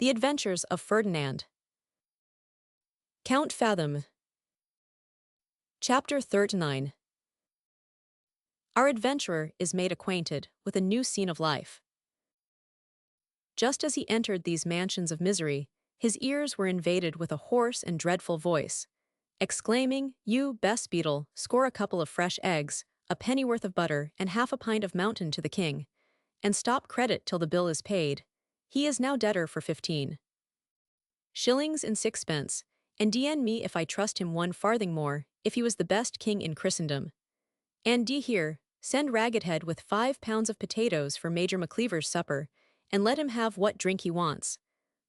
The Adventures of Ferdinand. Count Fathom. Chapter 39. Our adventurer is made acquainted with a new scene of life. Just as he entered these mansions of misery, his ears were invaded with a hoarse and dreadful voice, exclaiming, "You, Bess Beetle, score a couple of fresh eggs, a pennyworth of butter, and half a pint of mountain to the king, and stop credit till the bill is paid. He is now debtor for 15 shillings and 6 pence, and d—n me if I trust him 1 farthing more, if he was the best king in Christendom. And here, send Raggedhead with 5 pounds of potatoes for Major Macleaver's supper, and let him have what drink he wants.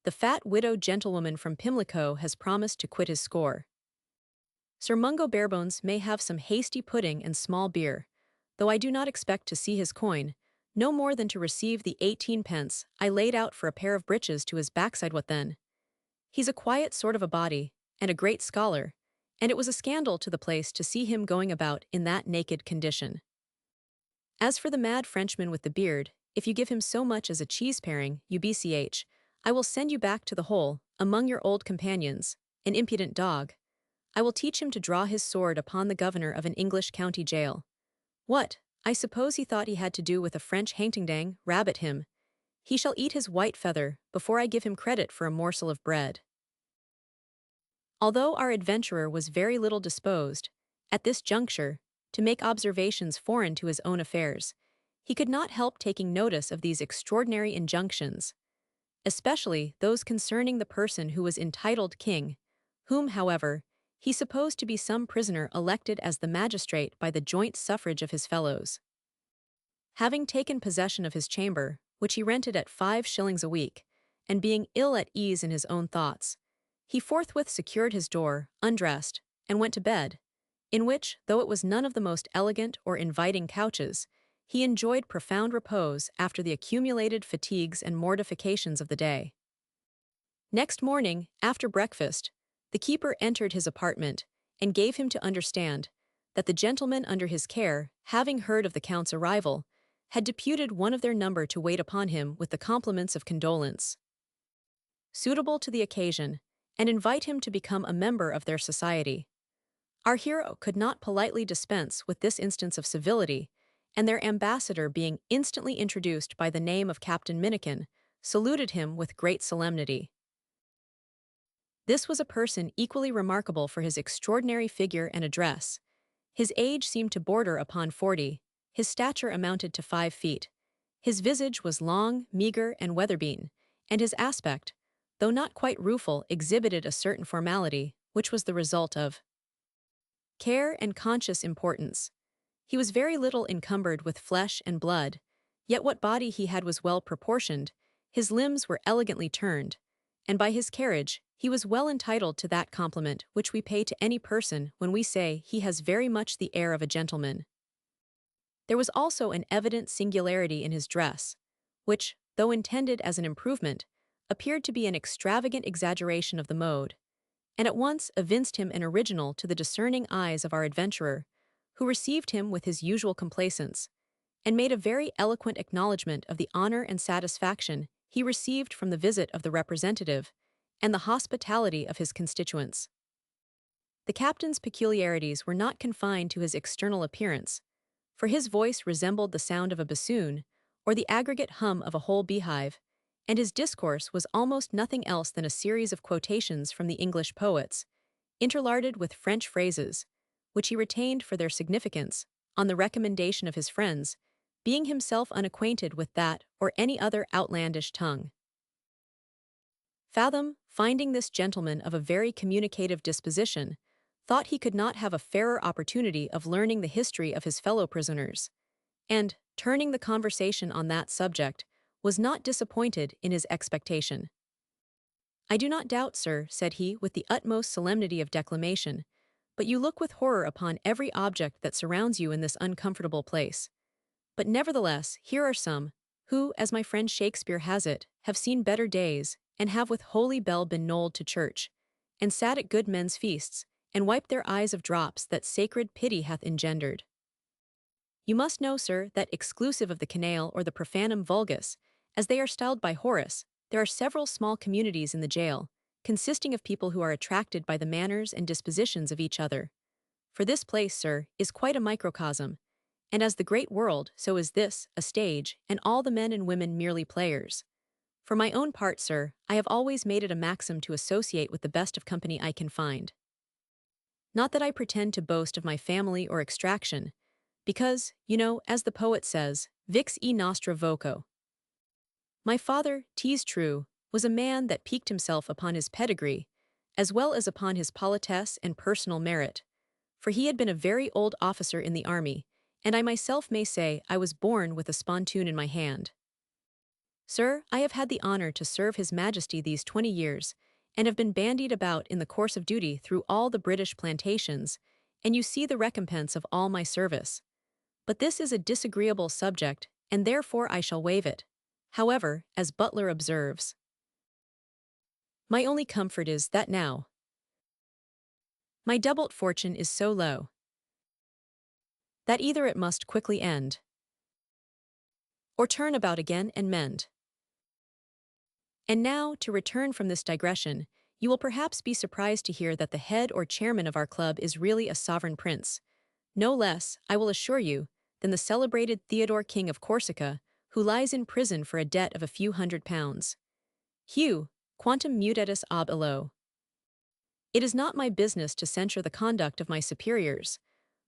The fat widowed gentlewoman from Pimlico has promised to quit his score. Sir Mungo Barebones may have some hasty pudding and small beer, though I do not expect to see his coin, no more than to receive the 18 pence I laid out for a pair of breeches to his backside. What then? He's a quiet sort of a body, and a great scholar, and it was a scandal to the place to see him going about in that naked condition. As for the mad Frenchman with the beard, if you give him so much as a cheese-paring, UBCH, I will send you back to the hole, among your old companions, an impudent dog. I will teach him to draw his sword upon the governor of an English county jail. What, I suppose he thought he had to do with a French hangtindang, rabbit him. He shall eat his white feather before I give him credit for a morsel of bread." Although our adventurer was very little disposed, at this juncture, to make observations foreign to his own affairs, he could not help taking notice of these extraordinary injunctions, especially those concerning the person who was entitled king, whom, however, he supposed to be some prisoner elected as the magistrate by the joint suffrage of his fellows. Having taken possession of his chamber, which he rented at 5 shillings a week, and being ill at ease in his own thoughts, he forthwith secured his door, undressed, and went to bed, in which, though it was none of the most elegant or inviting couches, he enjoyed profound repose after the accumulated fatigues and mortifications of the day. Next morning, after breakfast, the keeper entered his apartment, and gave him to understand that the gentlemen under his care, having heard of the Count's arrival, had deputed one of their number to wait upon him with the compliments of condolence, suitable to the occasion, and invite him to become a member of their society. Our hero could not politely dispense with this instance of civility, and their ambassador, being instantly introduced by the name of Captain Minikin, saluted him with great solemnity. This was a person equally remarkable for his extraordinary figure and address. His age seemed to border upon 40, his stature amounted to 5 feet. His visage was long, meagre, and weather-beaten, and his aspect, though not quite rueful, exhibited a certain formality, which was the result of care and conscious importance. He was very little encumbered with flesh and blood, yet what body he had was well proportioned, his limbs were elegantly turned, and by his carriage he was well entitled to that compliment which we pay to any person when we say he has very much the air of a gentleman. There was also an evident singularity in his dress, which, though intended as an improvement, appeared to be an extravagant exaggeration of the mode, and at once evinced him an original to the discerning eyes of our adventurer, who received him with his usual complaisance, and made a very eloquent acknowledgment of the honor and satisfaction he received from the visit of the representative, and the hospitality of his constituents. The captain's peculiarities were not confined to his external appearance, for his voice resembled the sound of a bassoon, or the aggregate hum of a whole beehive, and his discourse was almost nothing else than a series of quotations from the English poets, interlarded with French phrases, which he retained for their significance, on the recommendation of his friends, being himself unacquainted with that or any other outlandish tongue. Fathom, finding this gentleman of a very communicative disposition, thought he could not have a fairer opportunity of learning the history of his fellow prisoners, and, turning the conversation on that subject, was not disappointed in his expectation. "I do not doubt, sir," said he with the utmost solemnity of declamation, "but you look with horror upon every object that surrounds you in this uncomfortable place. But nevertheless, here are some, who, as my friend Shakespeare has it, have seen better days, and have with holy bell been knolled to church, and sat at good men's feasts, and wiped their eyes of drops that sacred pity hath engendered. You must know, sir, that exclusive of the canaille or the profanum vulgus, as they are styled by Horace, there are several small communities in the jail, consisting of people who are attracted by the manners and dispositions of each other. For this place, sir, is quite a microcosm, and as the great world, so is this, a stage, and all the men and women merely players. For my own part, sir, I have always made it a maxim to associate with the best of company I can find. Not that I pretend to boast of my family or extraction, because, as the poet says, vix e nostra voco. My father, 'tis true, was a man that piqued himself upon his pedigree, as well as upon his politesse and personal merit, for he had been a very old officer in the army, and I myself may say I was born with a spontoon in my hand. Sir, I have had the honor to serve His Majesty these 20 years, and have been bandied about in the course of duty through all the British plantations, and you see the recompense of all my service. But this is a disagreeable subject, and therefore I shall waive it. However, as Butler observes, my only comfort is that now my doubled fortune is so low that either it must quickly end, or turn about again and mend. And now, to return from this digression, you will perhaps be surprised to hear that the head or chairman of our club is really a sovereign prince, no less, I will assure you, than the celebrated Theodore King of Corsica, who lies in prison for a debt of a few £100. Hugh, quantum mutetis ab illo. It is not my business to censure the conduct of my superiors,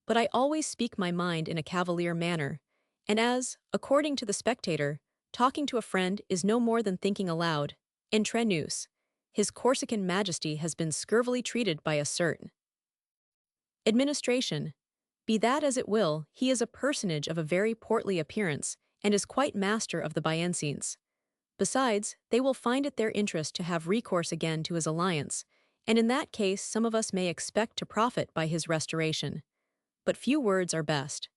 but I always speak my mind in a cavalier manner, and as, according to the Spectator, talking to a friend is no more than thinking aloud, entre nous, His Corsican Majesty has been scurvily treated by a certain administration. Be that as it will, he is a personage of a very portly appearance, and is quite master of the Biennes. Besides, they will find it their interest to have recourse again to his alliance, and in that case some of us may expect to profit by his restoration. But few words are best.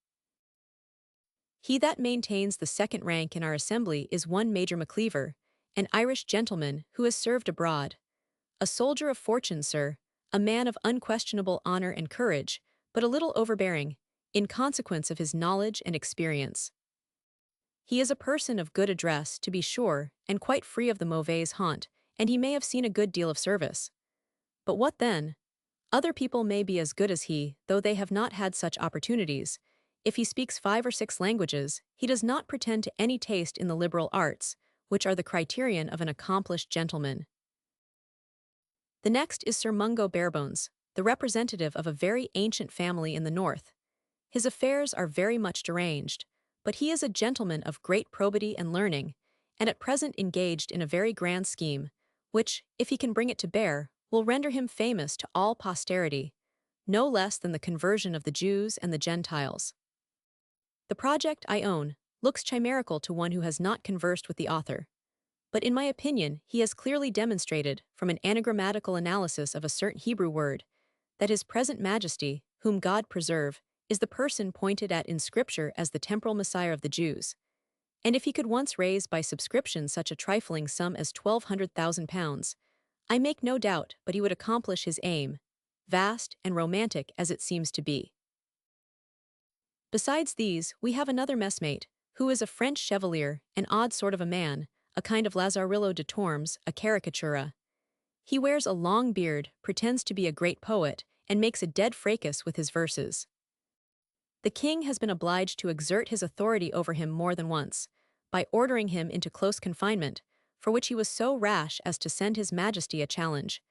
He that maintains the second rank in our assembly is one Major Macleaver, an Irish gentleman who has served abroad. A soldier of fortune, sir, a man of unquestionable honor and courage, but a little overbearing, in consequence of his knowledge and experience. He is a person of good address, to be sure, and quite free of the mauvaise honte, and he may have seen a good deal of service. But what then? Other people may be as good as he, though they have not had such opportunities. If he speaks 5 or 6 languages, he does not pretend to any taste in the liberal arts, which are the criterion of an accomplished gentleman. The next is Sir Mungo Barebones, the representative of a very ancient family in the north. His affairs are very much deranged, but he is a gentleman of great probity and learning, and at present engaged in a very grand scheme, which, if he can bring it to bear, will render him famous to all posterity, no less than the conversion of the Jews and the Gentiles. The project, I own, looks chimerical to one who has not conversed with the author. But in my opinion, he has clearly demonstrated, from an anagrammatical analysis of a certain Hebrew word, that His present Majesty, whom God preserve, is the person pointed at in Scripture as the temporal Messiah of the Jews. And if he could once raise by subscription such a trifling sum as £1,200,000, I make no doubt but he would accomplish his aim, vast and romantic as it seems to be. Besides these, we have another messmate, who is a French chevalier, an odd sort of a man, a kind of Lazarillo de Tormes, a caricatura. He wears a long beard, pretends to be a great poet, and makes a dead fracas with his verses. The king has been obliged to exert his authority over him more than once, by ordering him into close confinement, for which he was so rash as to send His Majesty a challenge.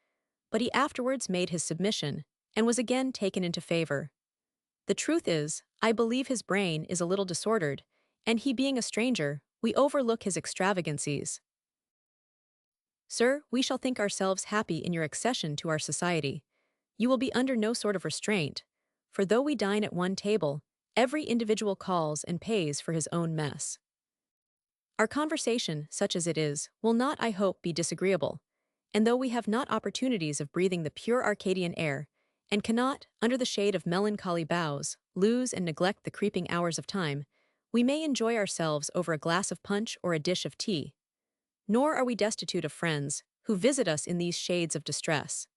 But he afterwards made his submission, and was again taken into favor. The truth is, I believe his brain is a little disordered, and he being a stranger, we overlook his extravagancies. Sir, we shall think ourselves happy in your accession to our society. You will be under no sort of restraint, for though we dine at one table, every individual calls and pays for his own mess. Our conversation, such as it is, will not, I hope, be disagreeable, and though we have not opportunities of breathing the pure Arcadian air, and cannot, under the shade of melancholy boughs, lose and neglect the creeping hours of time, we may enjoy ourselves over a glass of punch or a dish of tea. Nor are we destitute of friends, who visit us in these shades of distress.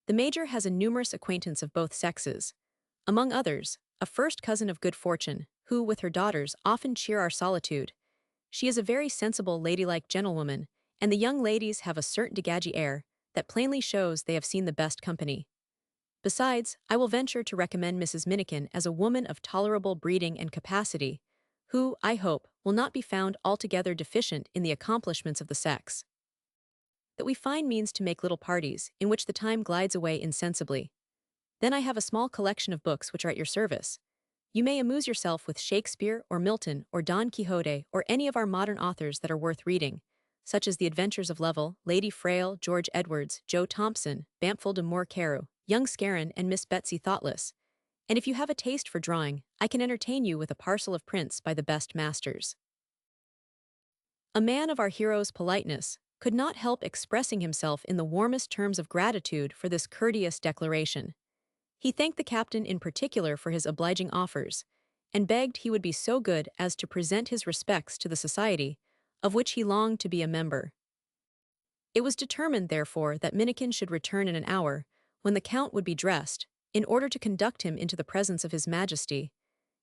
The Major has a numerous acquaintance of both sexes. Among others, a first cousin of good fortune, who, with her daughters, often cheer our solitude. She is a very sensible ladylike gentlewoman, and the young ladies have a certain degagee air that plainly shows they have seen the best company. Besides, I will venture to recommend Mrs. Minikin as a woman of tolerable breeding and capacity, who, I hope, will not be found altogether deficient in the accomplishments of the sex. That we find means to make little parties, in which the time glides away insensibly. Then I have a small collection of books which are at your service. You may amuse yourself with Shakespeare or Milton or Don Quixote or any of our modern authors that are worth reading, such as The Adventures of Lovell, Lady Frail, George Edwards, Joe Thompson, Bampful de Moore Carew, Young Scarron, and Miss Betsy Thoughtless. And if you have a taste for drawing, I can entertain you with a parcel of prints by the best masters. A man of our hero's politeness could not help expressing himself in the warmest terms of gratitude for this courteous declaration. He thanked the captain in particular for his obliging offers, and begged he would be so good as to present his respects to the society, of which he longed to be a member. It was determined, therefore, that Minikin should return in an hour, when the count would be dressed, in order to conduct him into the presence of his majesty,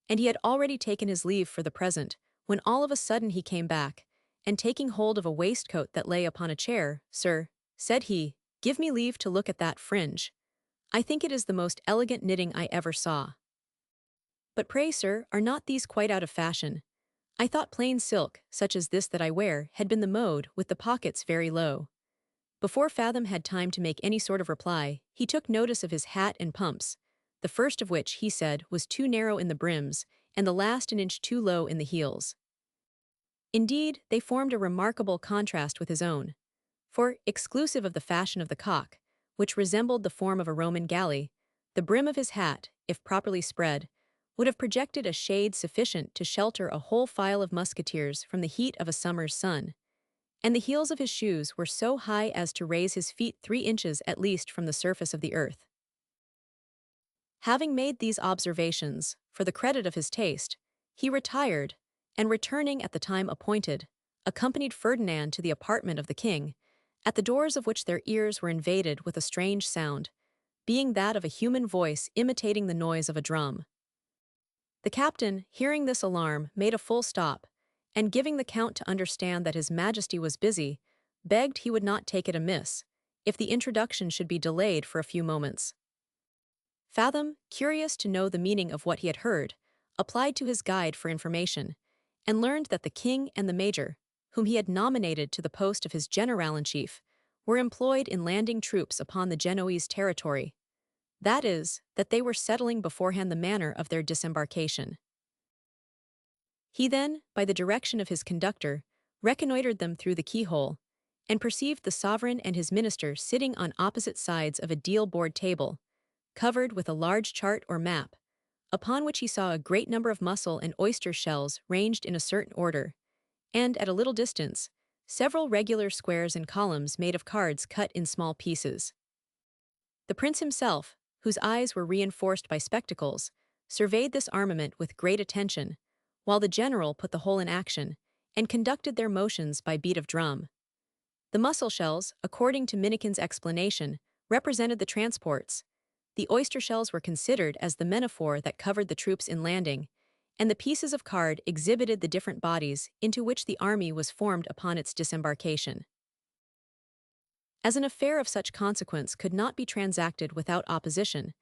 and he had already taken his leave for the present, when all of a sudden he came back, and taking hold of a waistcoat that lay upon a chair, "Sir," said he, "give me leave to look at that fringe. I think it is the most elegant knitting I ever saw. But pray, sir, are not these quite out of fashion? I thought plain silk, such as this that I wear, had been the mode, with the pockets very low." Before Fathom had time to make any sort of reply, he took notice of his hat and pumps, the first of which, he said, was too narrow in the brims, and the last an inch too low in the heels. Indeed, they formed a remarkable contrast with his own, for, exclusive of the fashion of the cock, which resembled the form of a Roman galley, the brim of his hat, if properly spread, would have projected a shade sufficient to shelter a whole file of musketeers from the heat of a summer's sun, and the heels of his shoes were so high as to raise his feet 3 inches at least from the surface of the earth. Having made these observations, for the credit of his taste, he retired, and returning at the time appointed, accompanied Ferdinand to the apartment of the king, at the doors of which their ears were invaded with a strange sound, being that of a human voice imitating the noise of a drum. The captain, hearing this alarm, made a full stop, and giving the count to understand that his majesty was busy, begged he would not take it amiss, if the introduction should be delayed for a few moments. Fathom, curious to know the meaning of what he had heard, applied to his guide for information, and learned that the king and the major, whom he had nominated to the post of his general-in-chief, were employed in landing troops upon the Genoese territory. That is, that they were settling beforehand the manner of their disembarkation. He then, by the direction of his conductor, reconnoitred them through the keyhole, and perceived the sovereign and his minister sitting on opposite sides of a deal-board table, covered with a large chart or map, upon which he saw a great number of mussel and oyster shells ranged in a certain order, and, at a little distance, several regular squares and columns made of cards cut in small pieces. The prince himself, whose eyes were reinforced by spectacles, surveyed this armament with great attention, while the general put the whole in action, and conducted their motions by beat of drum. The mussel shells, according to Minikin's explanation, represented the transports. The oyster shells were considered as the metaphor that covered the troops in landing, and the pieces of card exhibited the different bodies into which the army was formed upon its disembarkation. As an affair of such consequence could not be transacted without opposition,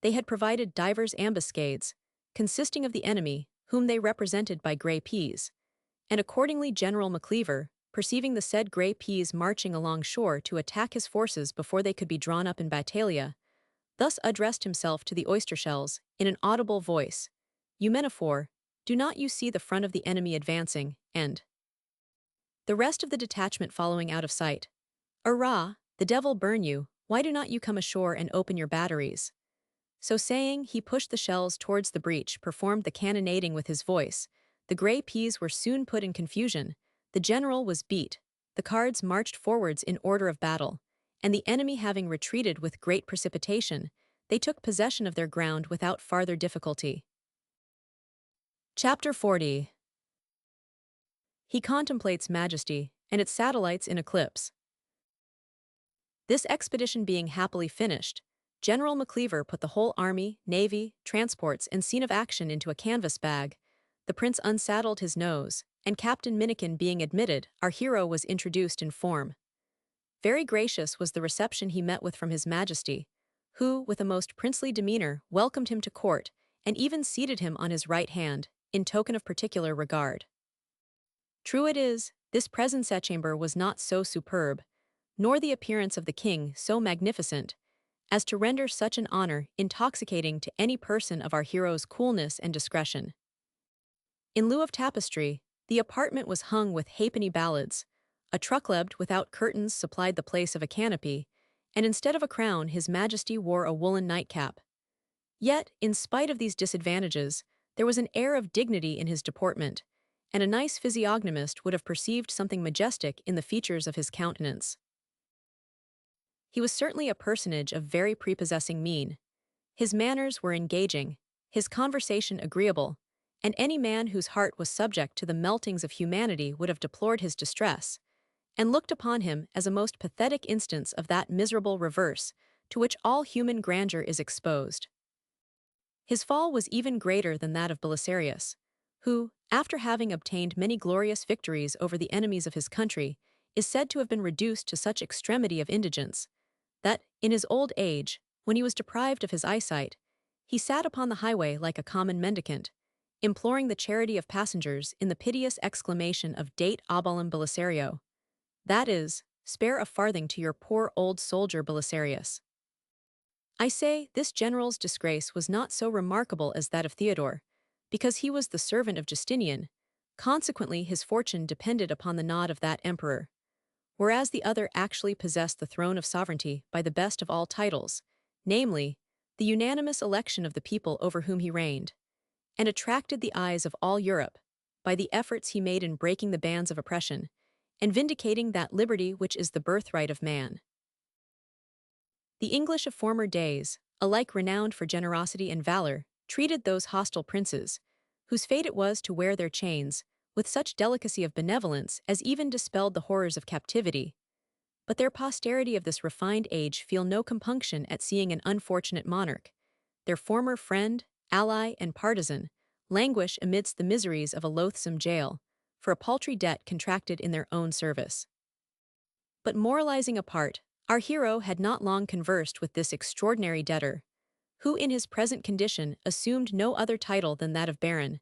they had provided divers ambuscades, consisting of the enemy, whom they represented by grey peas, and accordingly General Macleaver, perceiving the said grey peas marching along shore to attack his forces before they could be drawn up in battalia, thus addressed himself to the oyster shells in an audible voice: "You men of war, do not you see the front of the enemy advancing, and the rest of the detachment following out of sight? Arrah, the devil burn you, why do not you come ashore and open your batteries?" So saying, he pushed the shells towards the breach, performed the cannonading with his voice. The grey peas were soon put in confusion, the general was beat, the cards marched forwards in order of battle, and the enemy having retreated with great precipitation, they took possession of their ground without farther difficulty. Chapter 40. He contemplates majesty, and its satellites in eclipse. This expedition being happily finished, General Macleaver put the whole army, navy, transports, and scene of action into a canvas bag. The prince unsaddled his nose, and Captain Minikin being admitted, our hero was introduced in form. Very gracious was the reception he met with from his Majesty, who, with a most princely demeanor, welcomed him to court, and even seated him on his right hand, in token of particular regard. True it is, this presence chamber was not so superb, nor the appearance of the king so magnificent, as to render such an honor intoxicating to any person of our hero's coolness and discretion. In lieu of tapestry, the apartment was hung with halfpenny ballads, a trucklebed without curtains supplied the place of a canopy, and instead of a crown his Majesty wore a woolen nightcap. Yet, in spite of these disadvantages, there was an air of dignity in his deportment, and a nice physiognomist would have perceived something majestic in the features of his countenance. He was certainly a personage of very prepossessing mien. His manners were engaging, his conversation agreeable, and any man whose heart was subject to the meltings of humanity would have deplored his distress, and looked upon him as a most pathetic instance of that miserable reverse to which all human grandeur is exposed. His fall was even greater than that of Belisarius, who, after having obtained many glorious victories over the enemies of his country, is said to have been reduced to such extremity of indigence, that, in his old age, when he was deprived of his eyesight, he sat upon the highway like a common mendicant, imploring the charity of passengers in the piteous exclamation of Date obolum Belisario, that is, spare a farthing to your poor old soldier Belisarius. I say, this general's disgrace was not so remarkable as that of Theodore, because he was the servant of Justinian, consequently his fortune depended upon the nod of that emperor, whereas the other actually possessed the throne of sovereignty by the best of all titles, namely, the unanimous election of the people over whom he reigned, and attracted the eyes of all Europe by the efforts he made in breaking the bands of oppression, and vindicating that liberty which is the birthright of man. The English of former days, alike renowned for generosity and valor, treated those hostile princes, whose fate it was to wear their chains, with such delicacy of benevolence as even dispelled the horrors of captivity. But their posterity of this refined age feel no compunction at seeing an unfortunate monarch, their former friend, ally, and partisan, languish amidst the miseries of a loathsome jail, for a paltry debt contracted in their own service. But moralizing apart, our hero had not long conversed with this extraordinary debtor, who in his present condition assumed no other title than that of baron,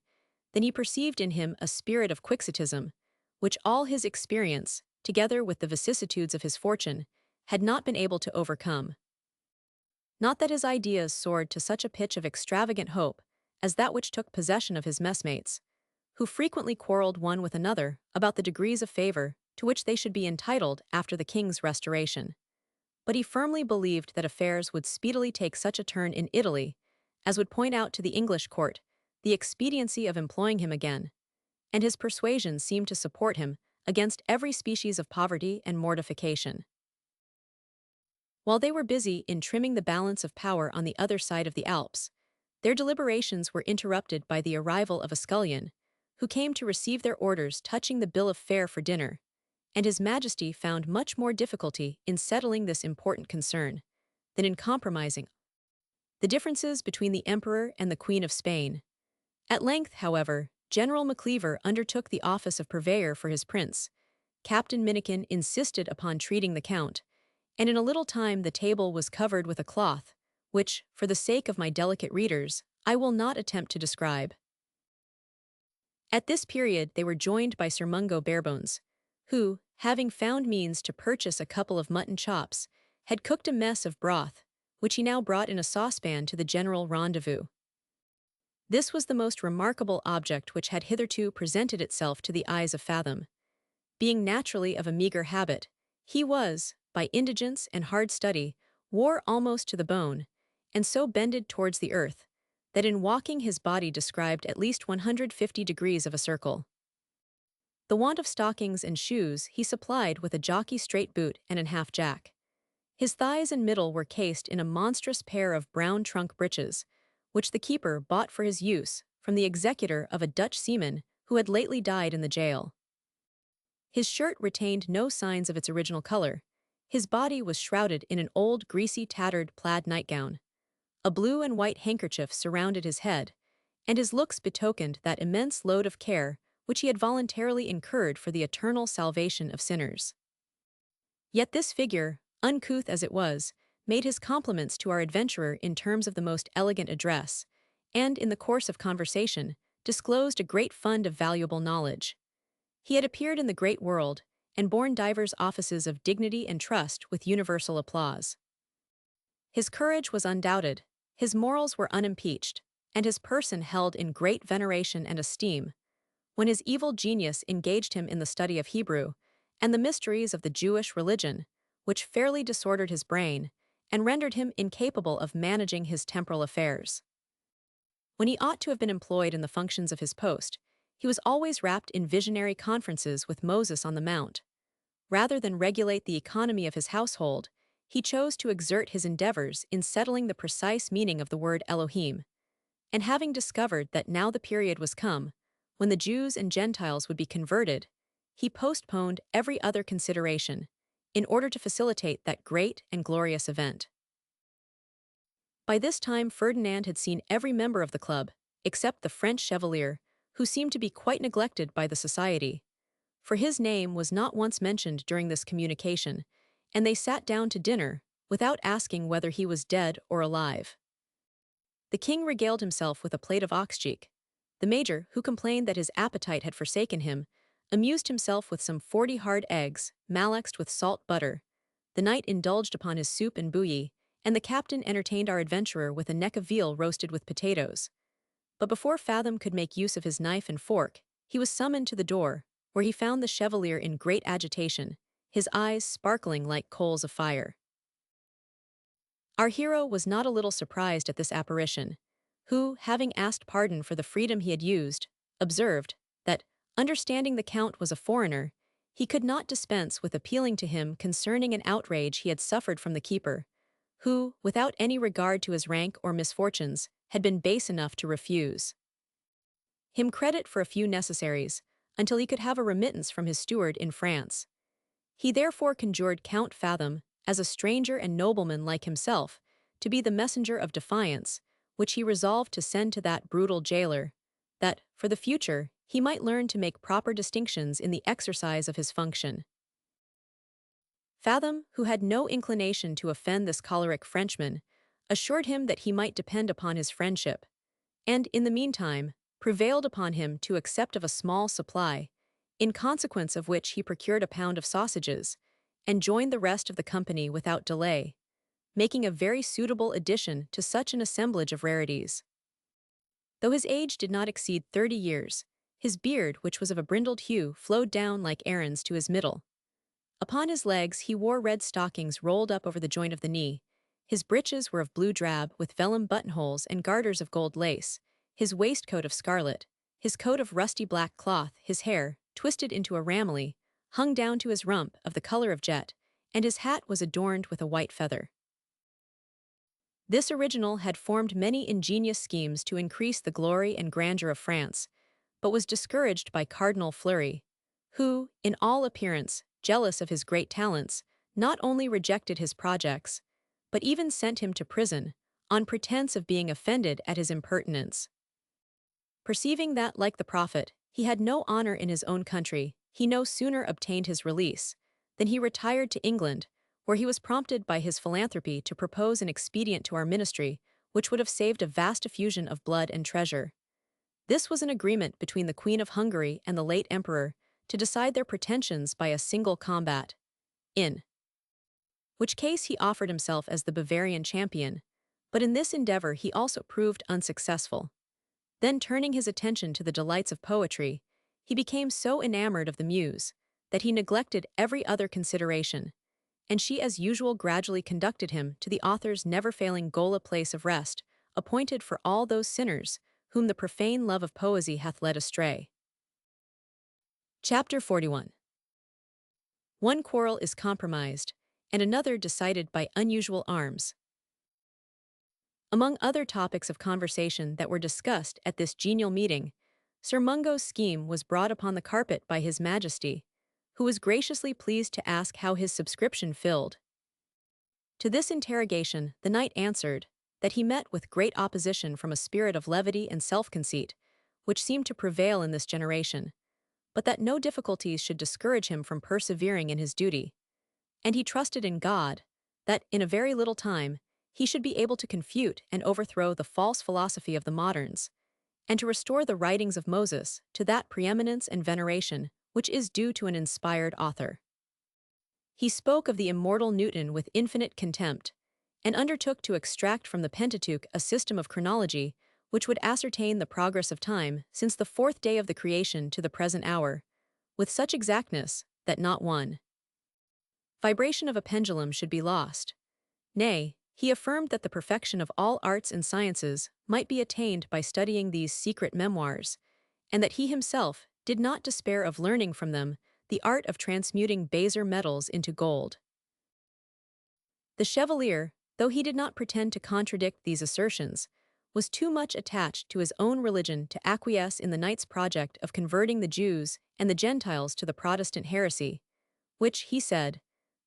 than he perceived in him a spirit of quixotism, which all his experience, together with the vicissitudes of his fortune, had not been able to overcome. Not that his ideas soared to such a pitch of extravagant hope as that which took possession of his messmates, who frequently quarreled one with another about the degrees of favor to which they should be entitled after the king's restoration. But he firmly believed that affairs would speedily take such a turn in Italy as would point out to the English court the expediency of employing him again, and his persuasions seemed to support him against every species of poverty and mortification. While they were busy in trimming the balance of power on the other side of the Alps, their deliberations were interrupted by the arrival of a scullion, who came to receive their orders touching the bill of fare for dinner, and His Majesty found much more difficulty in settling this important concern than in compromising the differences between the Emperor and the Queen of Spain. At length, however, General Macleaver undertook the office of purveyor for his prince. Captain Minikin insisted upon treating the count, and in a little time the table was covered with a cloth, which, for the sake of my delicate readers, I will not attempt to describe. At this period they were joined by Sir Mungo Barebones, who, having found means to purchase a couple of mutton chops, had cooked a mess of broth, which he now brought in a saucepan to the general rendezvous. This was the most remarkable object which had hitherto presented itself to the eyes of Fathom. Being naturally of a meagre habit, he was, by indigence and hard study, wore almost to the bone, and so bended towards the earth, that in walking his body described at least 150 degrees of a circle. The want of stockings and shoes he supplied with a jockey straight boot and an half-jack. His thighs and middle were cased in a monstrous pair of brown trunk breeches, which the keeper bought for his use from the executor of a Dutch seaman who had lately died in the jail. His shirt retained no signs of its original color. His body was shrouded in an old, greasy, tattered plaid nightgown. A blue and white handkerchief surrounded his head, and his looks betokened that immense load of care which he had voluntarily incurred for the eternal salvation of sinners. Yet this figure, uncouth as it was, made his compliments to our adventurer in terms of the most elegant address, and, in the course of conversation, disclosed a great fund of valuable knowledge. He had appeared in the great world, and borne divers offices of dignity and trust with universal applause. His courage was undoubted, his morals were unimpeached, and his person held in great veneration and esteem, when his evil genius engaged him in the study of Hebrew, and the mysteries of the Jewish religion, which fairly disordered his brain, and rendered him incapable of managing his temporal affairs. When he ought to have been employed in the functions of his post, he was always wrapped in visionary conferences with Moses on the Mount. Rather than regulate the economy of his household, he chose to exert his endeavors in settling the precise meaning of the word Elohim, and having discovered that now the period was come, when the Jews and Gentiles would be converted, he postponed every other consideration, in order to facilitate that great and glorious event. By this time Ferdinand had seen every member of the club, except the French chevalier, who seemed to be quite neglected by the society, for his name was not once mentioned during this communication, and they sat down to dinner, without asking whether he was dead or alive. The king regaled himself with a plate of ox-cheek. The major, who complained that his appetite had forsaken him, amused himself with some 40 hard eggs, malaxed with salt butter. The knight indulged upon his soup and bouillie, and the captain entertained our adventurer with a neck of veal roasted with potatoes. But before Fathom could make use of his knife and fork, he was summoned to the door, where he found the chevalier in great agitation, his eyes sparkling like coals of fire. Our hero was not a little surprised at this apparition, who, having asked pardon for the freedom he had used, observed that, understanding the count was a foreigner, he could not dispense with appealing to him concerning an outrage he had suffered from the keeper, who, without any regard to his rank or misfortunes, had been base enough to refuse him credit for a few necessaries, until he could have a remittance from his steward in France. He therefore conjured Count Fathom, as a stranger and nobleman like himself, to be the messenger of defiance, which he resolved to send to that brutal jailer, that, for the future, he might learn to make proper distinctions in the exercise of his function. Fathom, who had no inclination to offend this choleric Frenchman, assured him that he might depend upon his friendship, and, in the meantime, prevailed upon him to accept of a small supply, in consequence of which he procured a pound of sausages, and joined the rest of the company without delay, making a very suitable addition to such an assemblage of rarities. Though his age did not exceed 30 years, his beard, which was of a brindled hue, flowed down like Aaron's to his middle. Upon his legs he wore red stockings rolled up over the joint of the knee. His breeches were of blue drab, with vellum buttonholes and garters of gold lace, his waistcoat of scarlet, his coat of rusty black cloth, his hair, twisted into a ramily, hung down to his rump of the color of jet, and his hat was adorned with a white feather. This original had formed many ingenious schemes to increase the glory and grandeur of France, but was discouraged by Cardinal Fleury, who, in all appearance, jealous of his great talents, not only rejected his projects, but even sent him to prison, on pretense of being offended at his impertinence. Perceiving that, like the prophet, he had no honor in his own country, he no sooner obtained his release than he retired to England, where he was prompted by his philanthropy to propose an expedient to our ministry which would have saved a vast effusion of blood and treasure. This was an agreement between the Queen of Hungary and the late Emperor to decide their pretensions by a single combat, in which case he offered himself as the Bavarian champion, but in this endeavor he also proved unsuccessful. Then, turning his attention to the delights of poetry, he became so enamored of the muse that he neglected every other consideration, and she as usual gradually conducted him to the author's never-failing gola place of rest, appointed for all those sinners whom the profane love of poesy hath led astray. Chapter 41. One quarrel is compromised, and another decided by unusual arms. Among other topics of conversation that were discussed at this genial meeting, Sir Mungo's scheme was brought upon the carpet by His Majesty, who was graciously pleased to ask how his subscription filled. To this interrogation the knight answered that he met with great opposition from a spirit of levity and self-conceit, which seemed to prevail in this generation, but that no difficulties should discourage him from persevering in his duty. And he trusted in God, that, in a very little time, he should be able to confute and overthrow the false philosophy of the moderns, and to restore the writings of Moses to that preeminence and veneration which is due to an inspired author. He spoke of the immortal Newton with infinite contempt, and undertook to extract from the Pentateuch a system of chronology which would ascertain the progress of time since the fourth day of the creation to the present hour, with such exactness that not one vibration of a pendulum should be lost. Nay, he affirmed that the perfection of all arts and sciences might be attained by studying these secret memoirs, and that he himself did not despair of learning from them the art of transmuting baser metals into gold. The Chevalier, though he did not pretend to contradict these assertions, was too much attached to his own religion to acquiesce in the knight's project of converting the Jews and the Gentiles to the Protestant heresy, which, he said,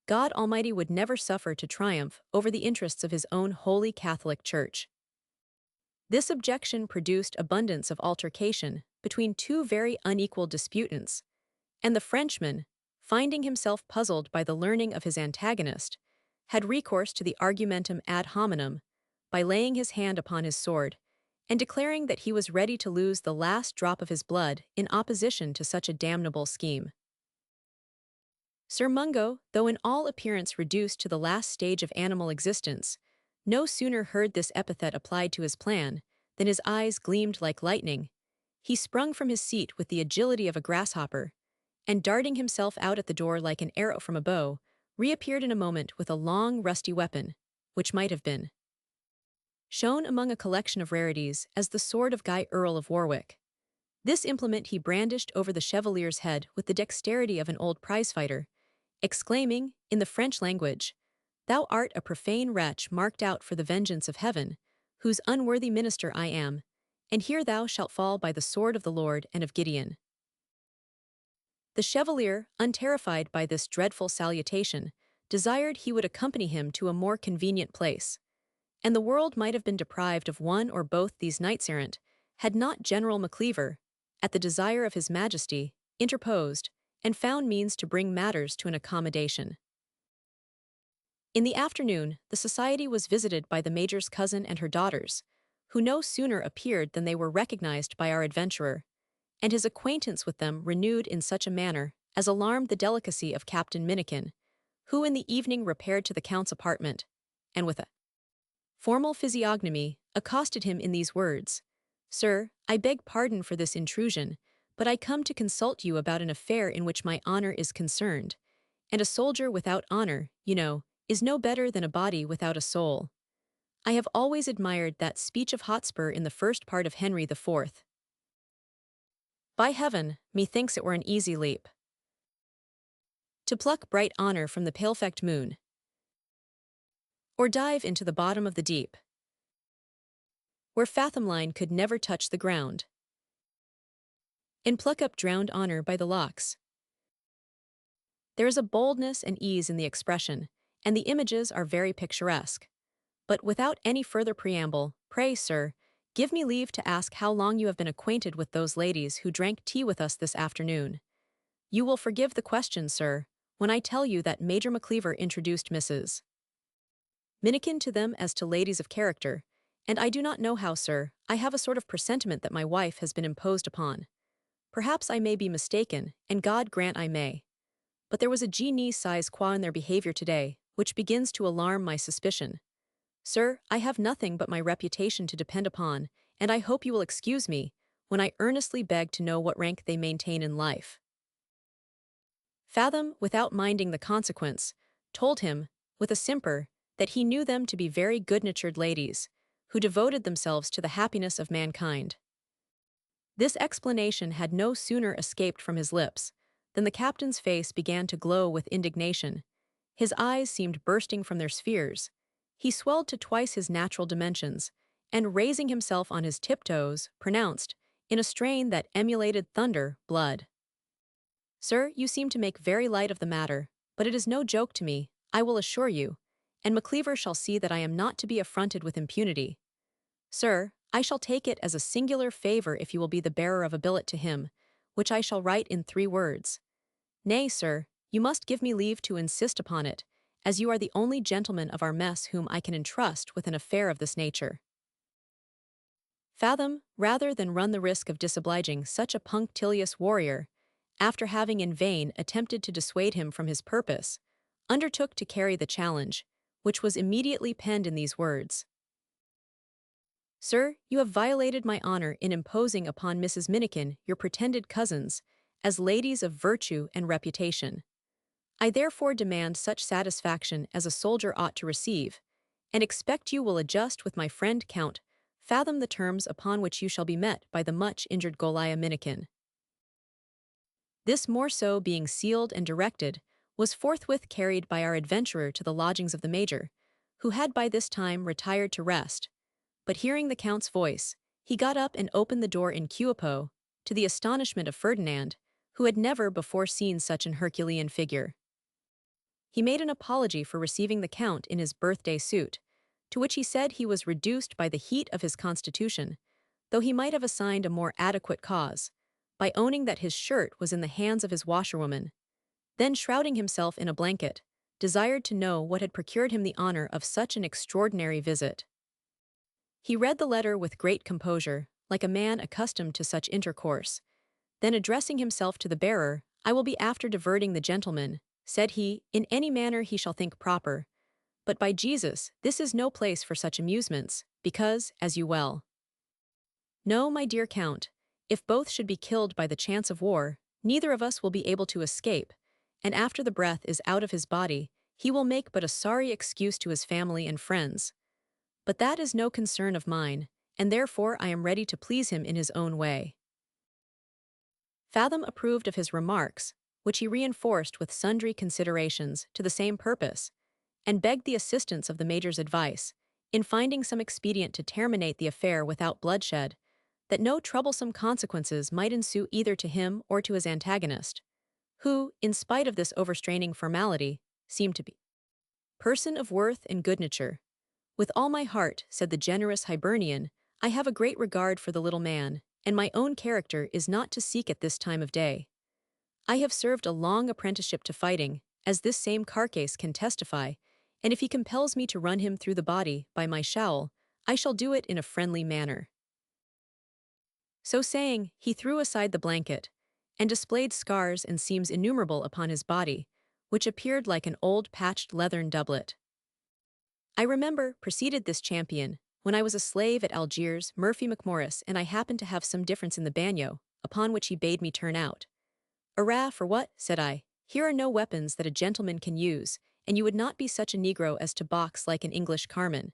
God Almighty would never suffer to triumph over the interests of his own holy Catholic Church. This objection produced abundance of altercation between two very unequal disputants, and the Frenchman, finding himself puzzled by the learning of his antagonist, had recourse to the argumentum ad hominem by laying his hand upon his sword and declaring that he was ready to lose the last drop of his blood in opposition to such a damnable scheme. Sir Mungo, though in all appearance reduced to the last stage of animal existence, no sooner heard this epithet applied to his plan than his eyes gleamed like lightning. He sprung from his seat with the agility of a grasshopper, and darting himself out at the door like an arrow from a bow, reappeared in a moment with a long, rusty weapon, which might have been shown among a collection of rarities as the sword of Guy Earl of Warwick. This implement he brandished over the Chevalier's head with the dexterity of an old prizefighter, exclaiming, in the French language, "Thou art a profane wretch marked out for the vengeance of heaven, whose unworthy minister I am, and here thou shalt fall by the sword of the Lord and of Gideon." The Chevalier, unterrified by this dreadful salutation, desired he would accompany him to a more convenient place, and the world might have been deprived of one or both these knights-errant, had not General Macleaver, at the desire of his Majesty, interposed, and found means to bring matters to an accommodation. In the afternoon, the society was visited by the Major's cousin and her daughters, who no sooner appeared than they were recognized by our adventurer, and his acquaintance with them renewed in such a manner as alarmed the delicacy of Captain Minikin, who in the evening repaired to the Count's apartment, and with a formal physiognomy accosted him in these words: "Sir, I beg pardon for this intrusion, but I come to consult you about an affair in which my honor is concerned, and a soldier without honor, you know, is no better than a body without a soul. I have always admired that speech of Hotspur in the first part of Henry IV. By heaven, methinks it were an easy leap to pluck bright honor from the pale-flecked moon, or dive into the bottom of the deep, where Fathom line could never touch the ground, and pluck up drowned honor by the locks. There is a boldness and ease in the expression, and the images are very picturesque. But without any further preamble, pray, sir, give me leave to ask how long you have been acquainted with those ladies who drank tea with us this afternoon. You will forgive the question, sir, when I tell you that Major Macleaver introduced Mrs. Minikin to them as to ladies of character, and I do not know how, sir, I have a sort of presentiment that my wife has been imposed upon. Perhaps I may be mistaken, and God grant I may. But there was a je ne sais quoi in their behavior today, which begins to alarm my suspicion. Sir, I have nothing but my reputation to depend upon, and I hope you will excuse me when I earnestly beg to know what rank they maintain in life." Fathom, without minding the consequence, told him, with a simper, that he knew them to be very good-natured ladies, who devoted themselves to the happiness of mankind. This explanation had no sooner escaped from his lips than the captain's face began to glow with indignation. His eyes seemed bursting from their spheres. He swelled to twice his natural dimensions, and raising himself on his tiptoes, pronounced, in a strain that emulated thunder, blood. "Sir, you seem to make very light of the matter, but it is no joke to me, I will assure you, and Macleaver shall see that I am not to be affronted with impunity. Sir, I shall take it as a singular favor if you will be the bearer of a billet to him, which I shall write in 3 words. Nay, sir, you must give me leave to insist upon it, as you are the only gentleman of our mess whom I can entrust with an affair of this nature. Fathom, rather than run the risk of disobliging such a punctilious warrior, after having in vain attempted to dissuade him from his purpose, undertook to carry the challenge, which was immediately penned in these words. Sir, you have violated my honor in imposing upon Mrs. Minikin, your pretended cousins, as ladies of virtue and reputation. I therefore demand such satisfaction as a soldier ought to receive, and expect you will adjust with my friend Count Fathom the terms upon which you shall be met by the much injured Goliah Minikin. This morceau being sealed and directed, was forthwith carried by our adventurer to the lodgings of the major, who had by this time retired to rest, but hearing the Count's voice, he got up and opened the door in cuipo, to the astonishment of Ferdinand, who had never before seen such an Herculean figure. He made an apology for receiving the Count in his birthday suit, to which he said he was reduced by the heat of his constitution, though he might have assigned a more adequate cause, by owning that his shirt was in the hands of his washerwoman. Then shrouding himself in a blanket, desired to know what had procured him the honor of such an extraordinary visit. He read the letter with great composure, like a man accustomed to such intercourse. Then addressing himself to the bearer, I will be after diverting the gentleman, said he, in any manner he shall think proper. But by Jesus, this is no place for such amusements, because, as you well know, my dear Count, if both should be killed by the chance of war, neither of us will be able to escape, and after the breath is out of his body, he will make but a sorry excuse to his family and friends. But that is no concern of mine, and therefore I am ready to please him in his own way. Fathom approved of his remarks, which he reinforced with sundry considerations to the same purpose, and begged the assistance of the major's advice, in finding some expedient to terminate the affair without bloodshed, that no troublesome consequences might ensue either to him or to his antagonist, who, in spite of this overstraining formality, seemed to be person of worth and good nature. With all my heart, said the generous Hibernian, I have a great regard for the little man, and my own character is not to seek at this time of day. I have served a long apprenticeship to fighting, as this same Carcase can testify, and if he compels me to run him through the body by my shawl, I shall do it in a friendly manner. So saying, he threw aside the blanket, and displayed scars and seams innumerable upon his body, which appeared like an old patched leathern doublet. I remember, proceeded this champion, when I was a slave at Algiers, Murphy McMorris and I happened to have some difference in the bagnio, upon which he bade me turn out. Arrah, for what? Said I. Here are no weapons that a gentleman can use, and you would not be such a negro as to box like an English carman.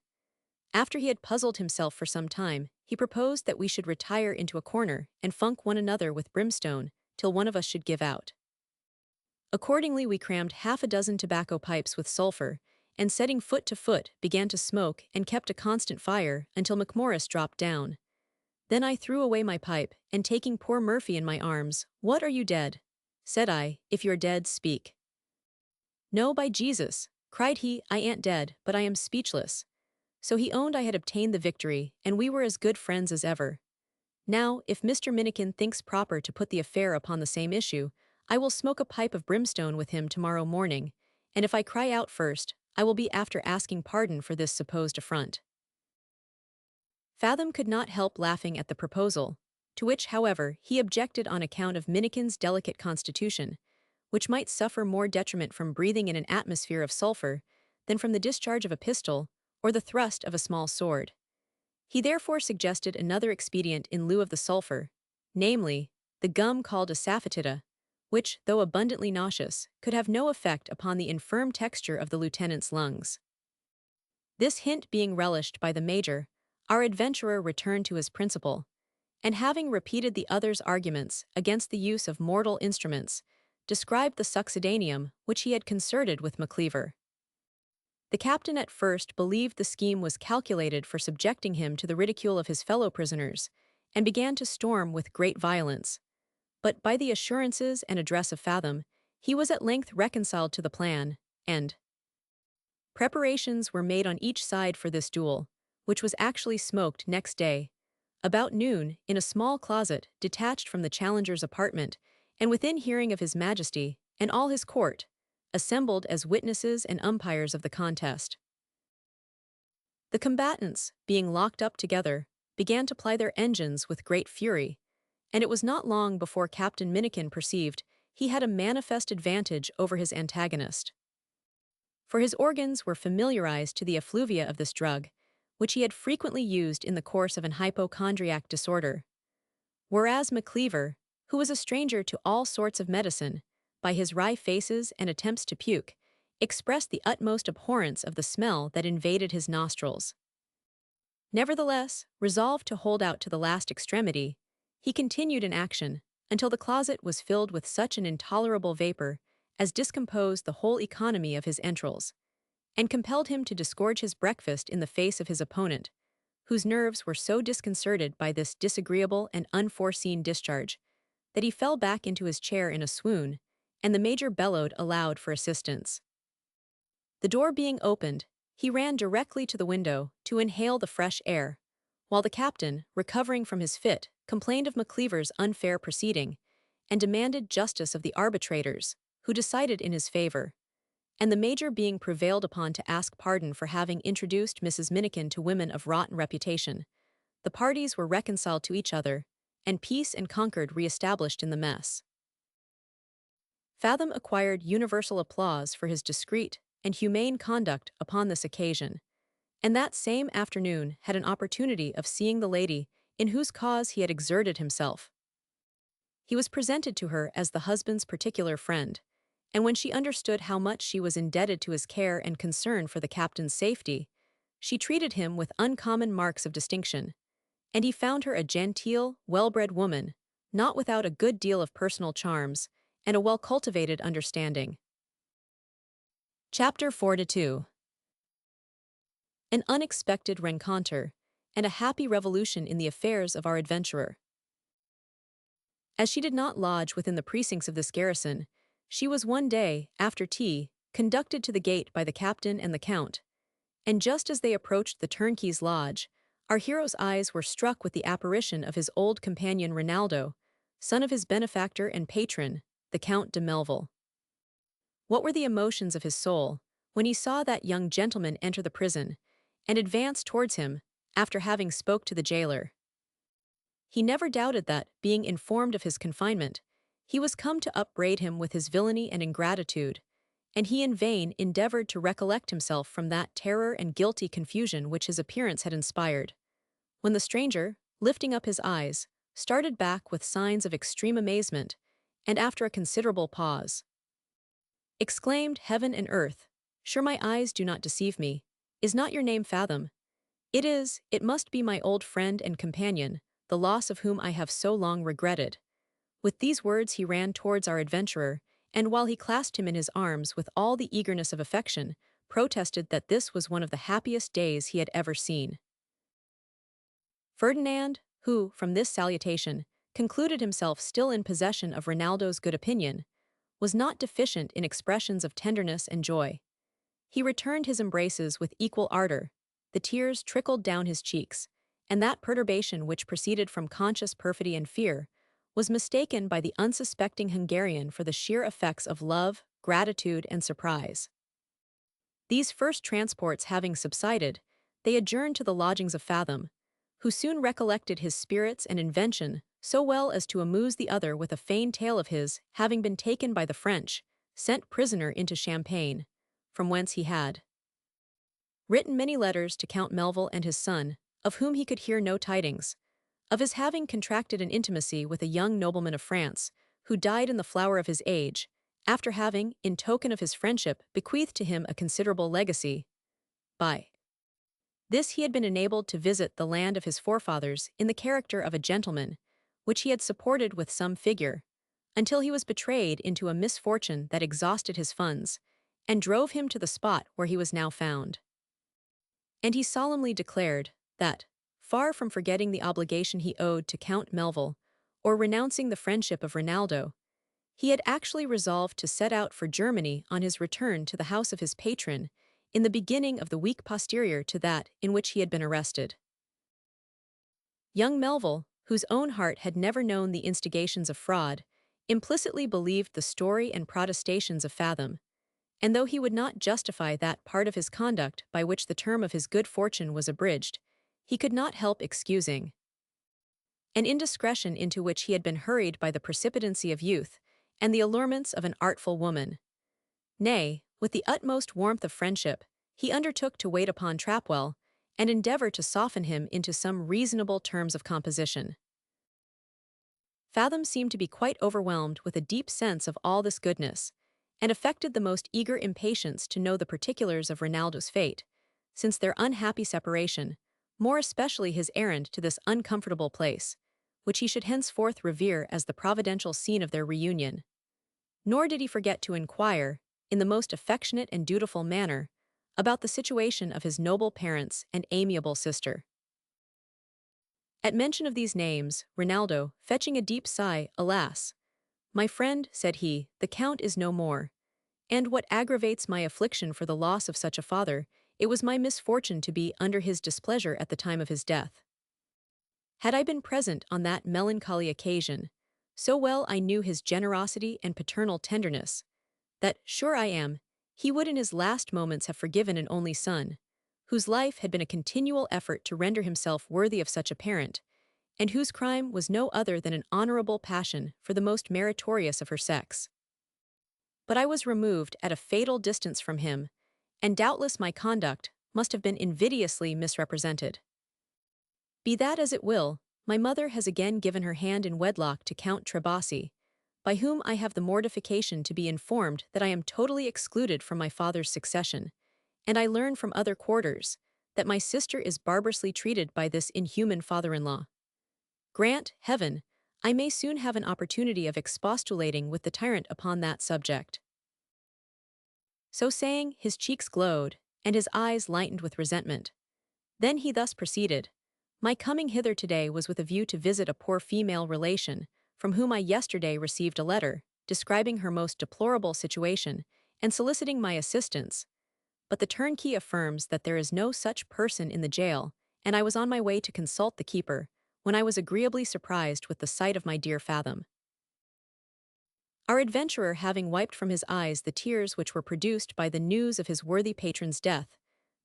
After he had puzzled himself for some time, he proposed that we should retire into a corner and funk one another with brimstone, till one of us should give out. Accordingly we crammed 6 tobacco pipes with sulphur, and setting foot to foot, began to smoke and kept a constant fire until McMorris dropped down. Then I threw away my pipe, and taking poor Murphy in my arms, "What, are you dead?" said I. "If you're dead, speak." "No, by Jesus," cried he, "I ain't dead, but I am speechless." So he owned I had obtained the victory, and we were as good friends as ever. Now, if Mr. Minikin thinks proper to put the affair upon the same issue, I will smoke a pipe of brimstone with him tomorrow morning, and if I cry out first, I will be after asking pardon for this supposed affront. Fathom could not help laughing at the proposal, to which, however, he objected on account of Minikin's delicate constitution, which might suffer more detriment from breathing in an atmosphere of sulphur than from the discharge of a pistol or the thrust of a small sword. He therefore suggested another expedient in lieu of the sulphur, namely, the gum called a saphatida, which, though abundantly nauseous, could have no effect upon the infirm texture of the lieutenant's lungs. This hint being relished by the major, our adventurer returned to his principal, and having repeated the other's arguments against the use of mortal instruments, described the succedaneum which he had concerted with McLeaver. The captain at first believed the scheme was calculated for subjecting him to the ridicule of his fellow prisoners, and began to storm with great violence. But by the assurances and address of Fathom, he was at length reconciled to the plan, and preparations were made on each side for this duel, which was actually smoked next day, About noon, in a small closet detached from the challenger's apartment, and within hearing of his majesty and all his court, assembled as witnesses and umpires of the contest. The combatants, being locked up together, began to ply their engines with great fury, and it was not long before Captain Minikin perceived he had a manifest advantage over his antagonist. For his organs were familiarized to the effluvia of this drug, which he had frequently used in the course of an hypochondriac disorder. Whereas McCleaver, who was a stranger to all sorts of medicine, by his wry faces and attempts to puke, expressed the utmost abhorrence of the smell that invaded his nostrils. Nevertheless, resolved to hold out to the last extremity, he continued in action until the closet was filled with such an intolerable vapor as discomposed the whole economy of his entrails, and compelled him to disgorge his breakfast in the face of his opponent, whose nerves were so disconcerted by this disagreeable and unforeseen discharge that he fell back into his chair in a swoon, and the major bellowed aloud for assistance. The door being opened, he ran directly to the window to inhale the fresh air, while the captain, recovering from his fit, complained of McCleaver's unfair proceeding, and demanded justice of the arbitrators, who decided in his favor, and the major being prevailed upon to ask pardon for having introduced Mrs. Minikin to women of rotten reputation, the parties were reconciled to each other, and peace and concord re-established in the mess. Fathom acquired universal applause for his discreet and humane conduct upon this occasion, and that same afternoon had an opportunity of seeing the lady in whose cause he had exerted himself. He was presented to her as the husband's particular friend, and when she understood how much she was indebted to his care and concern for the captain's safety, she treated him with uncommon marks of distinction, and he found her a genteel, well-bred woman, not without a good deal of personal charms and a well-cultivated understanding. Chapter 42. An unexpected rencontre, and a happy revolution in the affairs of our adventurer. As she did not lodge within the precincts of this garrison, she was one day, after tea, conducted to the gate by the captain and the count, and just as they approached the turnkey's lodge, our hero's eyes were struck with the apparition of his old companion Rinaldo, son of his benefactor and patron, the Count de Melville. What were the emotions of his soul when he saw that young gentleman enter the prison, and advance towards him, after having spoke to the jailer? He never doubted that, being informed of his confinement, he was come to upbraid him with his villainy and ingratitude, and he in vain endeavored to recollect himself from that terror and guilty confusion which his appearance had inspired, when the stranger, lifting up his eyes, started back with signs of extreme amazement, and after a considerable pause, exclaimed, "Heaven and earth, sure my eyes do not deceive me. Is not your name Fathom? It is, it must be my old friend and companion, the loss of whom I have so long regretted." With these words he ran towards our adventurer, and while he clasped him in his arms with all the eagerness of affection, protested that this was one of the happiest days he had ever seen. Ferdinand, who, from this salutation, concluded himself still in possession of Rinaldo's good opinion, was not deficient in expressions of tenderness and joy. He returned his embraces with equal ardor, the tears trickled down his cheeks, and that perturbation which proceeded from conscious perfidy and fear was mistaken by the unsuspecting Hungarian for the sheer effects of love, gratitude, and surprise. These first transports having subsided, they adjourned to the lodgings of Fathom, who soon recollected his spirits and invention so well as to amuse the other with a feigned tale of his having been taken by the French, sent prisoner into Champagne, from whence he had written many letters to Count Melville and his son, of whom he could hear no tidings, of his having contracted an intimacy with a young nobleman of France, who died in the flower of his age, after having, in token of his friendship, bequeathed to him a considerable legacy. By this he had been enabled to visit the land of his forefathers in the character of a gentleman, which he had supported with some figure, until he was betrayed into a misfortune that exhausted his funds, and drove him to the spot where he was now found. And he solemnly declared that, far from forgetting the obligation he owed to Count Melville, or renouncing the friendship of Rinaldo, he had actually resolved to set out for Germany on his return to the house of his patron in the beginning of the week posterior to that in which he had been arrested. Young Melville, whose own heart had never known the instigations of fraud, implicitly believed the story and protestations of Fathom, and though he would not justify that part of his conduct by which the term of his good fortune was abridged, he could not help excusing an indiscretion into which he had been hurried by the precipitancy of youth and the allurements of an artful woman. Nay, with the utmost warmth of friendship, he undertook to wait upon Trapwell and endeavor to soften him into some reasonable terms of composition. Fathom seemed to be quite overwhelmed with a deep sense of all this goodness, and affected the most eager impatience to know the particulars of Rinaldo's fate, since their unhappy separation, more especially his errand to this uncomfortable place, which he should henceforth revere as the providential scene of their reunion. Nor did he forget to inquire, in the most affectionate and dutiful manner, about the situation of his noble parents and amiable sister. At mention of these names, Rinaldo, fetching a deep sigh, "Alas! My friend," said he, "the Count is no more. And what aggravates my affliction for the loss of such a father, it was my misfortune to be under his displeasure at the time of his death. Had I been present on that melancholy occasion, so well I knew his generosity and paternal tenderness, that, sure I am, he would in his last moments have forgiven an only son, whose life had been a continual effort to render himself worthy of such a parent, and whose crime was no other than an honorable passion for the most meritorious of her sex. But I was removed at a fatal distance from him, and doubtless my conduct must have been invidiously misrepresented. Be that as it will, my mother has again given her hand in wedlock to Count Trebasi, by whom I have the mortification to be informed that I am totally excluded from my father's succession, and I learn from other quarters that my sister is barbarously treated by this inhuman father-in-law. Grant, Heaven, I may soon have an opportunity of expostulating with the tyrant upon that subject." So saying, his cheeks glowed, and his eyes lightened with resentment. Then he thus proceeded: "My coming hither today was with a view to visit a poor female relation, from whom I yesterday received a letter, describing her most deplorable situation, and soliciting my assistance. But the turnkey affirms that there is no such person in the jail, and I was on my way to consult the keeper, when I was agreeably surprised with the sight of my dear Fathom." Our adventurer, having wiped from his eyes the tears which were produced by the news of his worthy patron's death,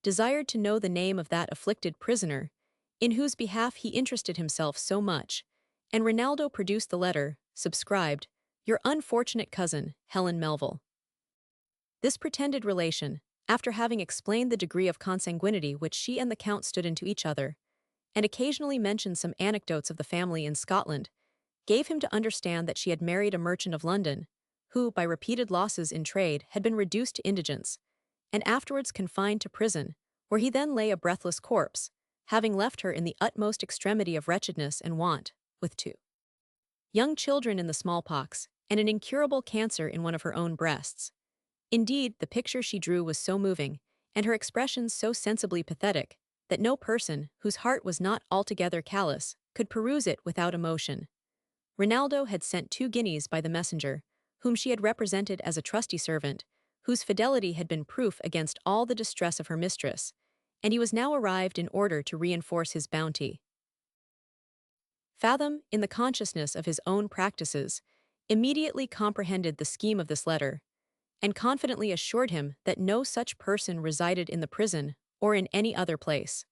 desired to know the name of that afflicted prisoner, in whose behalf he interested himself so much, and Rinaldo produced the letter, subscribed, "Your unfortunate cousin, Helen Melville." This pretended relation, after having explained the degree of consanguinity which she and the Count stood into each other, and occasionally mentioned some anecdotes of the family in Scotland, gave him to understand that she had married a merchant of London, who, by repeated losses in trade, had been reduced to indigence, and afterwards confined to prison, where he then lay a breathless corpse, having left her in the utmost extremity of wretchedness and want, with 2 young children in the smallpox, and an incurable cancer in one of her own breasts. Indeed, the picture she drew was so moving, and her expressions so sensibly pathetic, that no person, whose heart was not altogether callous, could peruse it without emotion. Rinaldo had sent 2 guineas by the messenger, whom she had represented as a trusty servant, whose fidelity had been proof against all the distress of her mistress, and he was now arrived in order to reinforce his bounty. Fathom, in the consciousness of his own practices, immediately comprehended the scheme of this letter, and confidently assured him that no such person resided in the prison or in any other place.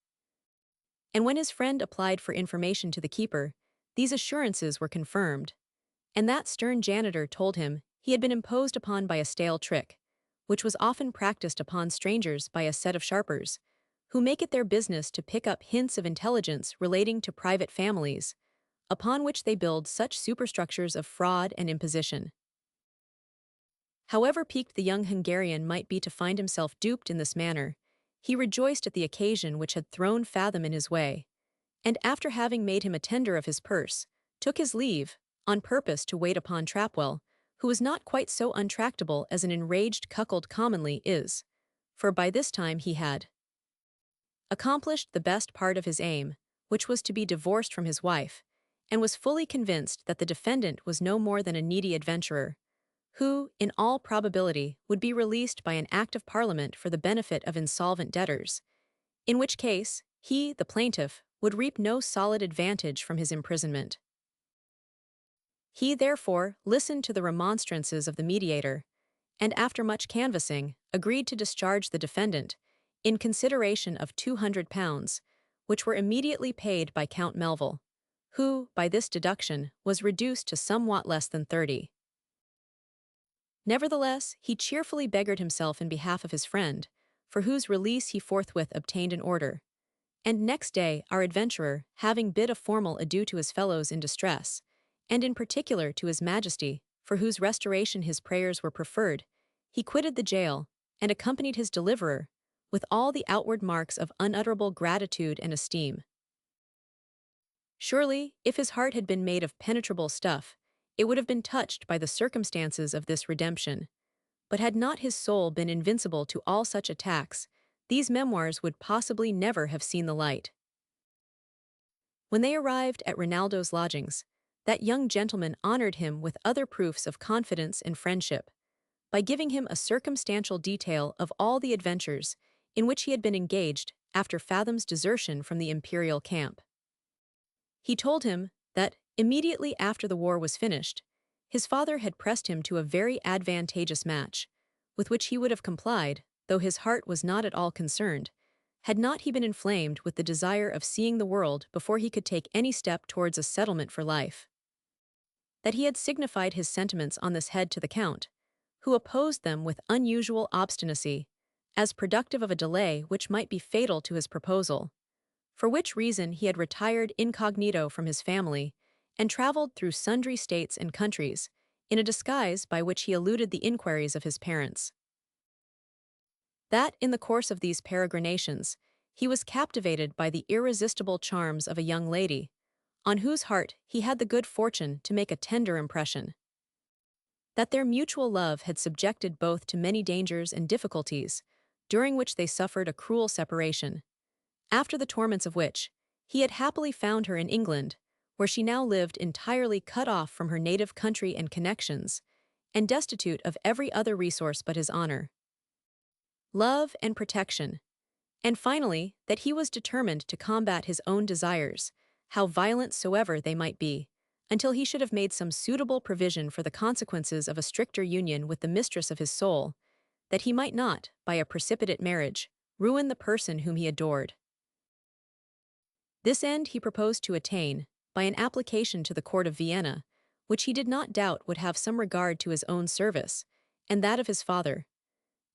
And when his friend applied for information to the keeper, these assurances were confirmed, and that stern janitor told him he had been imposed upon by a stale trick, which was often practiced upon strangers by a set of sharpers, who make it their business to pick up hints of intelligence relating to private families, upon which they build such superstructures of fraud and imposition. However piqued the young Hungarian might be to find himself duped in this manner, he rejoiced at the occasion which had thrown Fathom in his way, and after having made him a tender of his purse, took his leave, on purpose to wait upon Trapwell, who was not quite so untractable as an enraged cuckold commonly is, for by this time he had accomplished the best part of his aim, which was to be divorced from his wife, and was fully convinced that the defendant was no more than a needy adventurer, who, in all probability, would be released by an act of Parliament for the benefit of insolvent debtors, in which case he, the plaintiff, would reap no solid advantage from his imprisonment. He therefore listened to the remonstrances of the mediator, and after much canvassing, agreed to discharge the defendant, in consideration of £200, which were immediately paid by Count Melville, who, by this deduction, was reduced to somewhat less than 30. Nevertheless, he cheerfully beggared himself in behalf of his friend, for whose release he forthwith obtained an order. And next day our adventurer, having bid a formal adieu to his fellows in distress, and in particular to his Majesty, for whose restoration his prayers were preferred, he quitted the jail, and accompanied his deliverer, with all the outward marks of unutterable gratitude and esteem. Surely, if his heart had been made of penetrable stuff, it would have been touched by the circumstances of this redemption. But had not his soul been invincible to all such attacks, these memoirs would possibly never have seen the light. When they arrived at Rinaldo's lodgings, that young gentleman honored him with other proofs of confidence and friendship, by giving him a circumstantial detail of all the adventures in which he had been engaged after Fathom's desertion from the imperial camp. He told him that, immediately after the war was finished, his father had pressed him to a very advantageous match, with which he would have complied, though his heart was not at all concerned, had not he been inflamed with the desire of seeing the world before he could take any step towards a settlement for life. That he had signified his sentiments on this head to the Count, who opposed them with unusual obstinacy, as productive of a delay which might be fatal to his proposal, for which reason he had retired incognito from his family, and travelled through sundry states and countries, in a disguise by which he eluded the inquiries of his parents. That, in the course of these peregrinations, he was captivated by the irresistible charms of a young lady, on whose heart he had the good fortune to make a tender impression. That their mutual love had subjected both to many dangers and difficulties, during which they suffered a cruel separation, after the torments of which, he had happily found her in England, where she now lived entirely cut off from her native country and connections, and destitute of every other resource but his honor, love, and protection, and finally, that he was determined to combat his own desires, how violent soever they might be, until he should have made some suitable provision for the consequences of a stricter union with the mistress of his soul, that he might not, by a precipitate marriage, ruin the person whom he adored. This end he proposed to attain by an application to the court of Vienna, which he did not doubt would have some regard to his own service, and that of his father.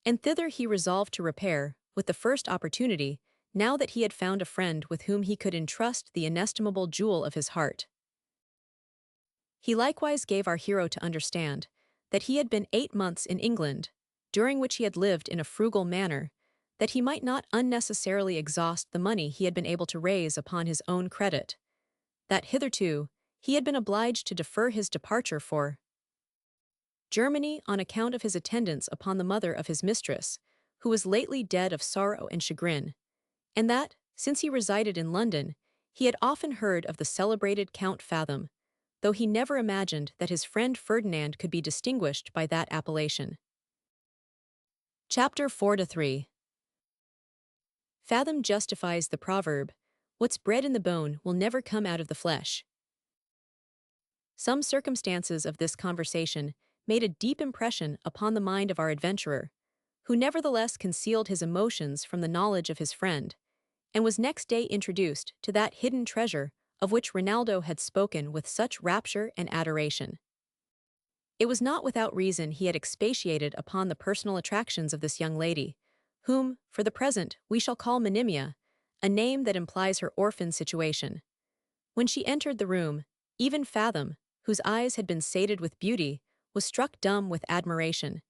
And thither he resolved to repair, with the first opportunity, now that he had found a friend with whom he could entrust the inestimable jewel of his heart. He likewise gave our hero to understand that he had been 8 months in England, during which he had lived in a frugal manner, that he might not unnecessarily exhaust the money he had been able to raise upon his own credit, that hitherto he had been obliged to defer his departure for Germany on account of his attendance upon the mother of his mistress, who was lately dead of sorrow and chagrin, and that, since he resided in London, he had often heard of the celebrated Count Fathom, though he never imagined that his friend Ferdinand could be distinguished by that appellation. Chapter 4-3. Fathom justifies the proverb, "What's bred in the bone will never come out of the flesh." Some circumstances of this conversation made a deep impression upon the mind of our adventurer, who nevertheless concealed his emotions from the knowledge of his friend, and was next day introduced to that hidden treasure of which Rinaldo had spoken with such rapture and adoration. It was not without reason he had expatiated upon the personal attractions of this young lady, whom, for the present, we shall call Monimia, a name that implies her orphan situation. When she entered the room, even Fathom, whose eyes had been sated with beauty, was struck dumb with admiration,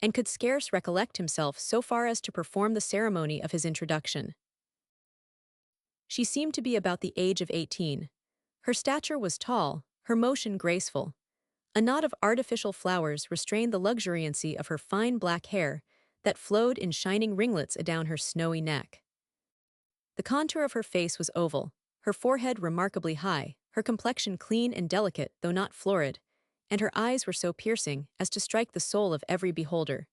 and could scarce recollect himself so far as to perform the ceremony of his introduction. She seemed to be about the age of 18. Her stature was tall, her motion graceful. A knot of artificial flowers restrained the luxuriancy of her fine black hair that flowed in shining ringlets adown her snowy neck. The contour of her face was oval, her forehead remarkably high, her complexion clean and delicate though not florid, and her eyes were so piercing as to strike the soul of every beholder.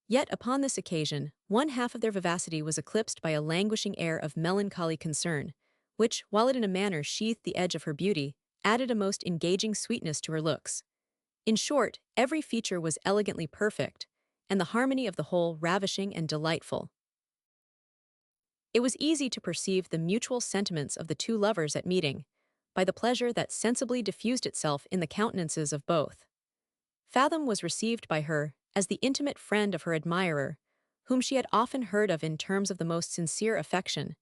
Yet upon this occasion, one half of their vivacity was eclipsed by a languishing air of melancholy concern, which, while it in a manner sheathed the edge of her beauty, added a most engaging sweetness to her looks. In short, every feature was elegantly perfect, and the harmony of the whole ravishing and delightful. It was easy to perceive the mutual sentiments of the two lovers at meeting, by the pleasure that sensibly diffused itself in the countenances of both. Fathom was received by her as the intimate friend of her admirer, whom she had often heard of in terms of the most sincere affection,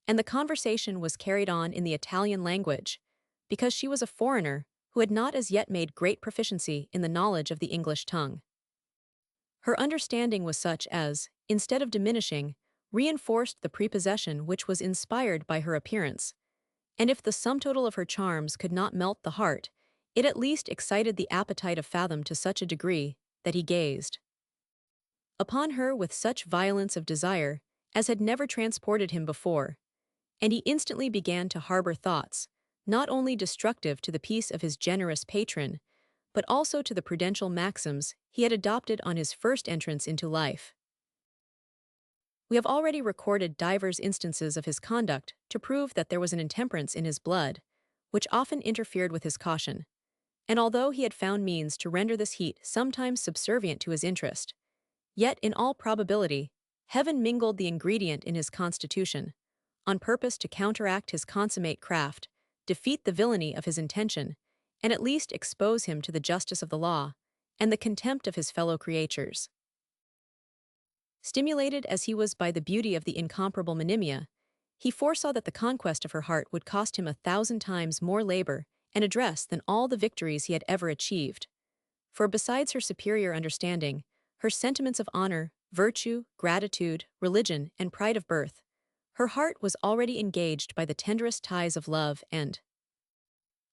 and the conversation was carried on in the Italian language, because she was a foreigner who had not as yet made great proficiency in the knowledge of the English tongue. Her understanding was such as, instead of diminishing, reinforced the prepossession which was inspired by her appearance, and if the sum total of her charms could not melt the heart, it at least excited the appetite of Fathom to such a degree that he gazed upon her with such violence of desire as had never transported him before, and he instantly began to harbor thoughts, not only destructive to the peace of his generous patron, but also to the prudential maxims he had adopted on his first entrance into life. We have already recorded divers instances of his conduct to prove that there was an intemperance in his blood, which often interfered with his caution, and although he had found means to render this heat sometimes subservient to his interest, yet in all probability, heaven mingled the ingredient in his constitution, on purpose to counteract his consummate craft, defeat the villainy of his intention, and at least expose him to the justice of the law, and the contempt of his fellow creatures. Stimulated as he was by the beauty of the incomparable Monimia, he foresaw that the conquest of her heart would cost him 1,000 times more labor and address than all the victories he had ever achieved. For besides her superior understanding, her sentiments of honor, virtue, gratitude, religion, and pride of birth, her heart was already engaged by the tenderest ties of love and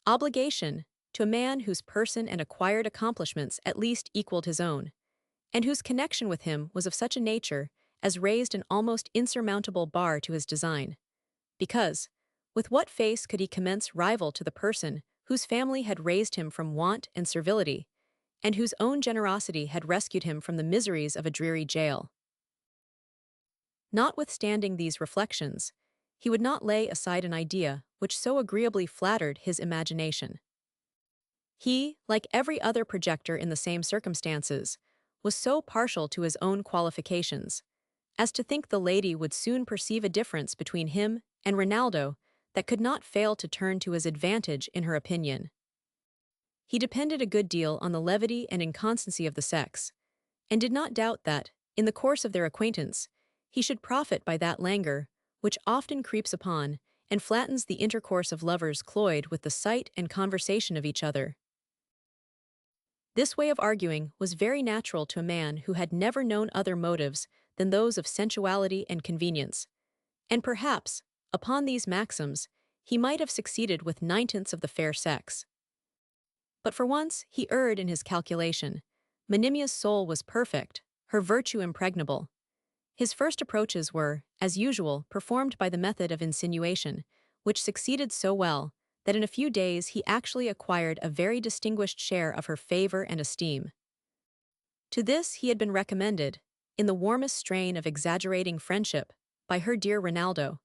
obligation to a man whose person and acquired accomplishments at least equaled his own, and whose connection with him was of such a nature as raised an almost insurmountable bar to his design. Because, with what face could he commence rival to the person whose family had raised him from want and servility, and whose own generosity had rescued him from the miseries of a dreary jail? Notwithstanding these reflections, he would not lay aside an idea which so agreeably flattered his imagination. He, like every other projector in the same circumstances, was so partial to his own qualifications, as to think the lady would soon perceive a difference between him and Rinaldo that could not fail to turn to his advantage in her opinion. He depended a good deal on the levity and inconstancy of the sex, and did not doubt that, in the course of their acquaintance, he should profit by that languor which often creeps upon and flattens the intercourse of lovers cloyed with the sight and conversation of each other. This way of arguing was very natural to a man who had never known other motives than those of sensuality and convenience, and perhaps, upon these maxims, he might have succeeded with 9/10 of the fair sex. But for once he erred in his calculation. Monimia's soul was perfect, her virtue impregnable. His first approaches were, as usual, performed by the method of insinuation, which succeeded so well that in a few days he actually acquired a very distinguished share of her favor and esteem. To this he had been recommended, in the warmest strain of exaggerating friendship, by her dear Rinaldo,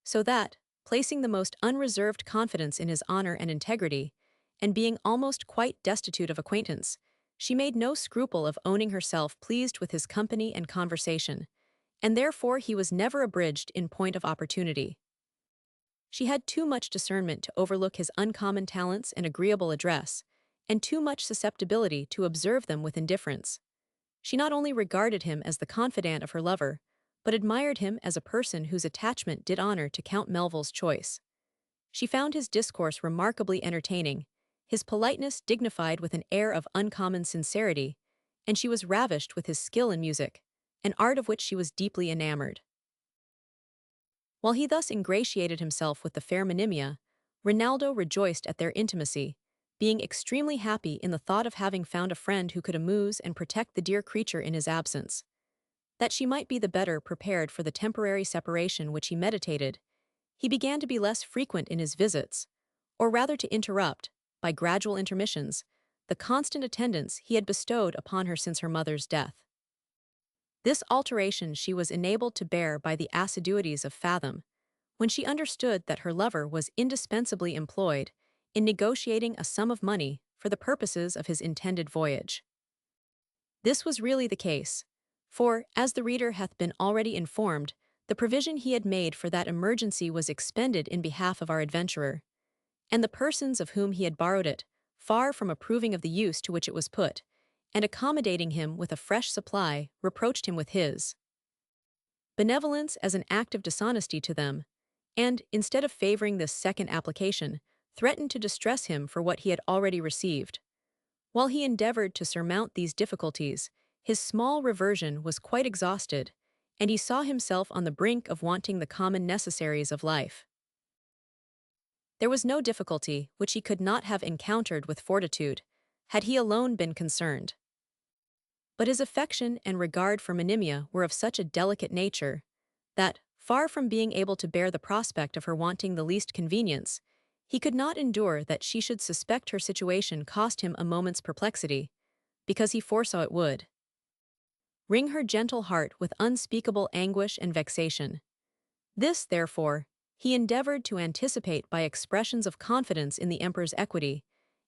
so that, placing the most unreserved confidence in his honor and integrity, and being almost quite destitute of acquaintance, she made no scruple of owning herself pleased with his company and conversation, and therefore he was never abridged in point of opportunity. She had too much discernment to overlook his uncommon talents and agreeable address, and too much susceptibility to observe them with indifference. She not only regarded him as the confidant of her lover, but admired him as a person whose attachment did honor to Count Melville's choice. She found his discourse remarkably entertaining, his politeness dignified with an air of uncommon sincerity, and she was ravished with his skill in music, an art of which she was deeply enamored. While he thus ingratiated himself with the fair Monimia, Rinaldo rejoiced at their intimacy, being extremely happy in the thought of having found a friend who could amuse and protect the dear creature in his absence. That she might be the better prepared for the temporary separation which he meditated, he began to be less frequent in his visits, or rather to interrupt, by gradual intermissions, the constant attendance he had bestowed upon her since her mother's death. This alteration she was enabled to bear by the assiduities of Fathom, when she understood that her lover was indispensably employed in negotiating a sum of money for the purposes of his intended voyage. This was really the case, for, as the reader hath been already informed, the provision he had made for that emergency was expended in behalf of our adventurer, and the persons of whom he had borrowed it, far from approving of the use to which it was put, and accommodating him with a fresh supply, reproached him with his benevolence as an act of dishonesty to them, and, instead of favoring this second application, threatened to distress him for what he had already received. While he endeavored to surmount these difficulties, his small reversion was quite exhausted, and he saw himself on the brink of wanting the common necessaries of life. There was no difficulty which he could not have encountered with fortitude, had he alone been concerned. But his affection and regard for Monimia were of such a delicate nature, that, far from being able to bear the prospect of her wanting the least convenience, he could not endure that she should suspect her situation cost him a moment's perplexity, because he foresaw it would wring her gentle heart with unspeakable anguish and vexation. This, therefore, he endeavored to anticipate by expressions of confidence in the emperor's equity,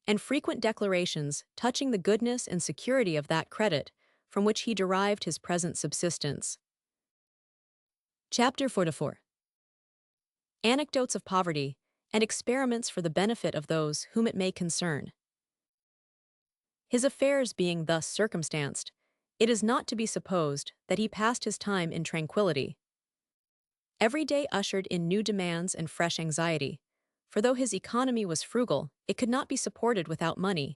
and frequent declarations touching the goodness and security of that credit from which he derived his present subsistence. Chapter 44. Anecdotes of poverty, and experiments for the benefit of those whom it may concern. His affairs being thus circumstanced, it is not to be supposed that he passed his time in tranquillity. Every day ushered in new demands and fresh anxiety, for though his economy was frugal, it could not be supported without money,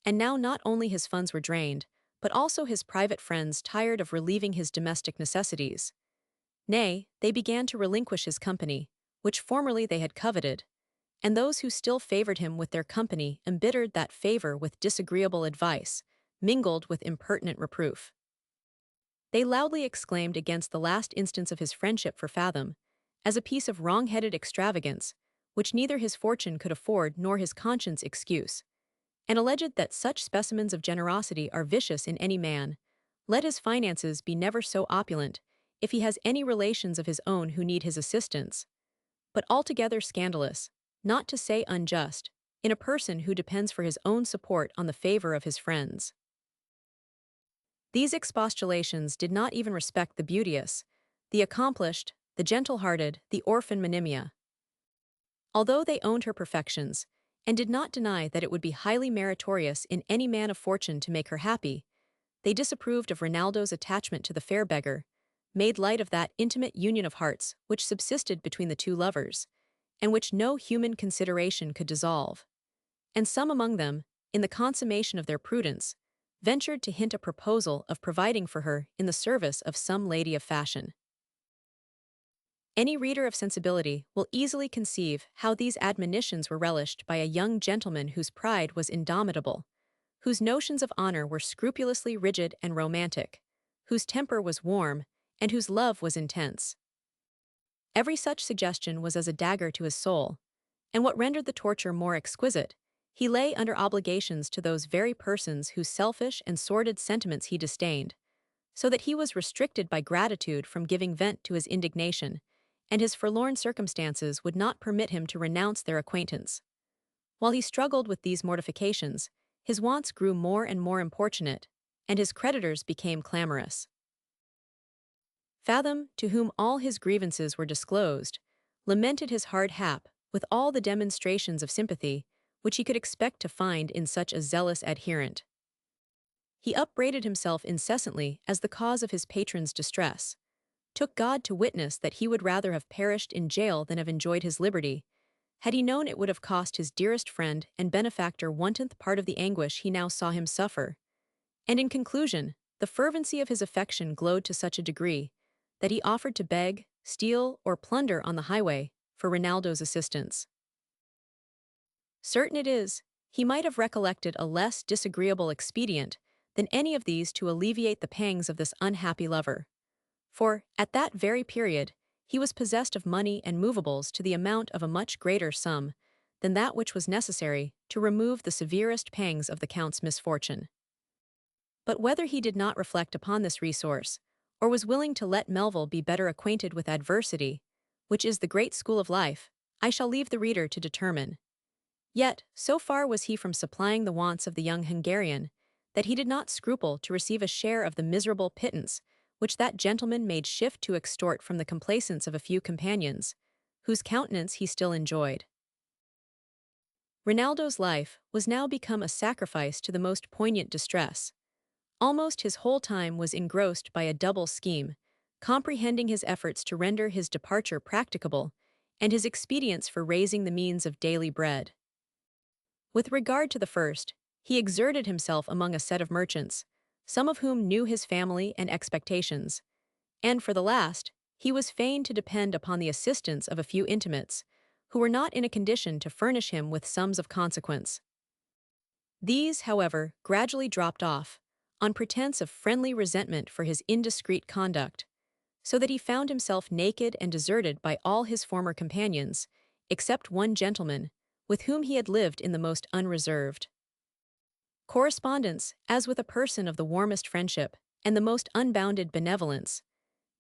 and now not only his funds were drained, but also his private friends tired of relieving his domestic necessities. Nay, they began to relinquish his company, which formerly they had coveted, and those who still favored him with their company embittered that favor with disagreeable advice, mingled with impertinent reproof. They loudly exclaimed against the last instance of his friendship for Fathom, as a piece of wrong-headed extravagance, which neither his fortune could afford nor his conscience excuse, and alleged that such specimens of generosity are vicious in any man, let his finances be never so opulent, if he has any relations of his own who need his assistance, but altogether scandalous, not to say unjust, in a person who depends for his own support on the favor of his friends. These expostulations did not even respect the beauteous, the accomplished, the gentle-hearted, the orphan Monimia. Although they owned her perfections, and did not deny that it would be highly meritorious in any man of fortune to make her happy, they disapproved of Rinaldo's attachment to the fair beggar, made light of that intimate union of hearts which subsisted between the two lovers, and which no human consideration could dissolve. And some among them, in the consummation of their prudence, ventured to hint a proposal of providing for her in the service of some lady of fashion. Any reader of sensibility will easily conceive how these admonitions were relished by a young gentleman whose pride was indomitable, whose notions of honor were scrupulously rigid and romantic, whose temper was warm, and whose love was intense. Every such suggestion was as a dagger to his soul, and what rendered the torture more exquisite, he lay under obligations to those very persons whose selfish and sordid sentiments he disdained, so that he was restricted by gratitude from giving vent to his indignation, and his forlorn circumstances would not permit him to renounce their acquaintance. While he struggled with these mortifications, his wants grew more and more importunate, and his creditors became clamorous. Fathom, to whom all his grievances were disclosed, lamented his hard hap with all the demonstrations of sympathy which he could expect to find in such a zealous adherent. He upbraided himself incessantly as the cause of his patron's distress, took God to witness that he would rather have perished in jail than have enjoyed his liberty, had he known it would have cost his dearest friend and benefactor 1/10 part of the anguish he now saw him suffer. And in conclusion, the fervency of his affection glowed to such a degree that he offered to beg, steal, or plunder on the highway for Rinaldo's assistance. Certain it is, he might have recollected a less disagreeable expedient than any of these to alleviate the pangs of this unhappy lover. For, at that very period, he was possessed of money and movables to the amount of a much greater sum than that which was necessary to remove the severest pangs of the Count's misfortune. But whether he did not reflect upon this resource, or was willing to let Melville be better acquainted with adversity, which is the great school of life, I shall leave the reader to determine. Yet, so far was he from supplying the wants of the young Hungarian, that he did not scruple to receive a share of the miserable pittance which that gentleman made shift to extort from the complaisance of a few companions, whose countenance he still enjoyed. Rinaldo's life was now become a sacrifice to the most poignant distress. Almost his whole time was engrossed by a double scheme, comprehending his efforts to render his departure practicable, and his expedients for raising the means of daily bread. With regard to the first, he exerted himself among a set of merchants, some of whom knew his family and expectations, and for the last, he was fain to depend upon the assistance of a few intimates, who were not in a condition to furnish him with sums of consequence. These, however, gradually dropped off, on pretense of friendly resentment for his indiscreet conduct, so that he found himself naked and deserted by all his former companions, except one gentleman, with whom he had lived in the most unreserved correspondence, as with a person of the warmest friendship and the most unbounded benevolence.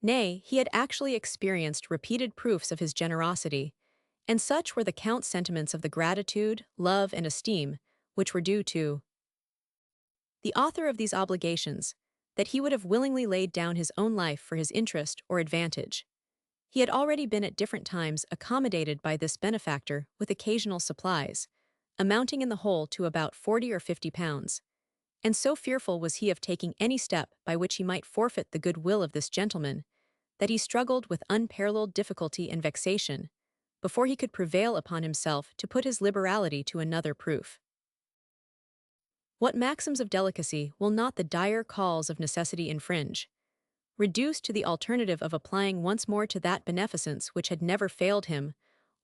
Nay, he had actually experienced repeated proofs of his generosity, and such were the Count's sentiments of the gratitude, love, and esteem which were due to the author of these obligations, that he would have willingly laid down his own life for his interest or advantage. He had already been at different times accommodated by this benefactor with occasional supplies, amounting in the whole to about 40 or 50 pounds, and so fearful was he of taking any step by which he might forfeit the good will of this gentleman, that he struggled with unparalleled difficulty and vexation, before he could prevail upon himself to put his liberality to another proof. What maxims of delicacy will not the dire calls of necessity infringe? Reduced to the alternative of applying once more to that beneficence which had never failed him,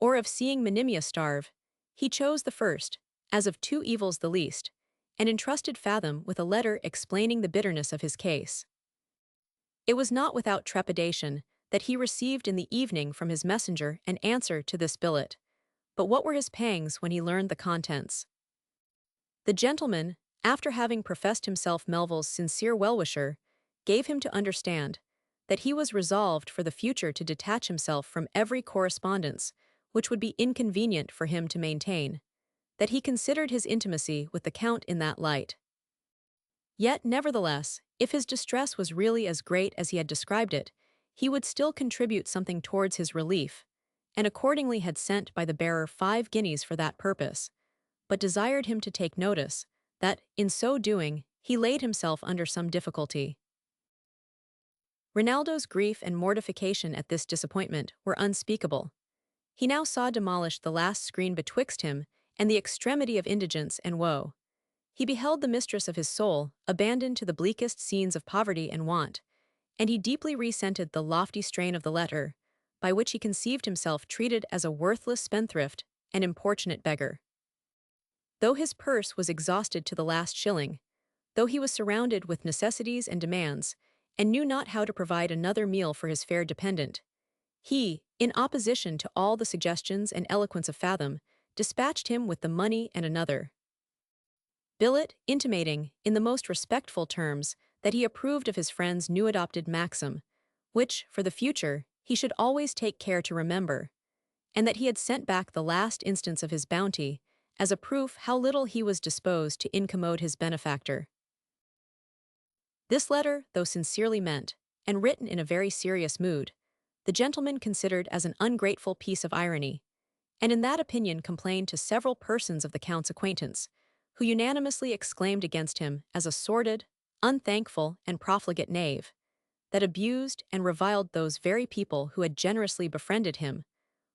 or of seeing Monimia starve, he chose the first, as of two evils the least, and entrusted Fathom with a letter explaining the bitterness of his case. It was not without trepidation that he received in the evening from his messenger an answer to this billet, but what were his pangs when he learned the contents? The gentleman, after having professed himself Melville's sincere well-wisher, gave him to understand that he was resolved for the future to detach himself from every correspondence which would be inconvenient for him to maintain, that he considered his intimacy with the Count in that light. Yet, nevertheless, if his distress was really as great as he had described it, he would still contribute something towards his relief, and accordingly had sent by the bearer 5 guineas for that purpose, but desired him to take notice that, in so doing, he laid himself under some difficulty. Rinaldo's grief and mortification at this disappointment were unspeakable. He now saw demolished the last screen betwixt him and the extremity of indigence and woe. He beheld the mistress of his soul abandoned to the bleakest scenes of poverty and want, and he deeply resented the lofty strain of the letter, by which he conceived himself treated as a worthless spendthrift and importunate beggar. Though his purse was exhausted to the last shilling, though he was surrounded with necessities and demands, and knew not how to provide another meal for his fair dependent, he, in opposition to all the suggestions and eloquence of Fathom, dispatched him with the money and another billet, intimating, in the most respectful terms, that he approved of his friend's new adopted maxim, which, for the future, he should always take care to remember, and that he had sent back the last instance of his bounty, as a proof how little he was disposed to incommode his benefactor. This letter, though sincerely meant, and written in a very serious mood, the gentleman considered as an ungrateful piece of irony, and in that opinion complained to several persons of the Count's acquaintance, who unanimously exclaimed against him as a sordid, unthankful, and profligate knave, that abused and reviled those very people who had generously befriended him,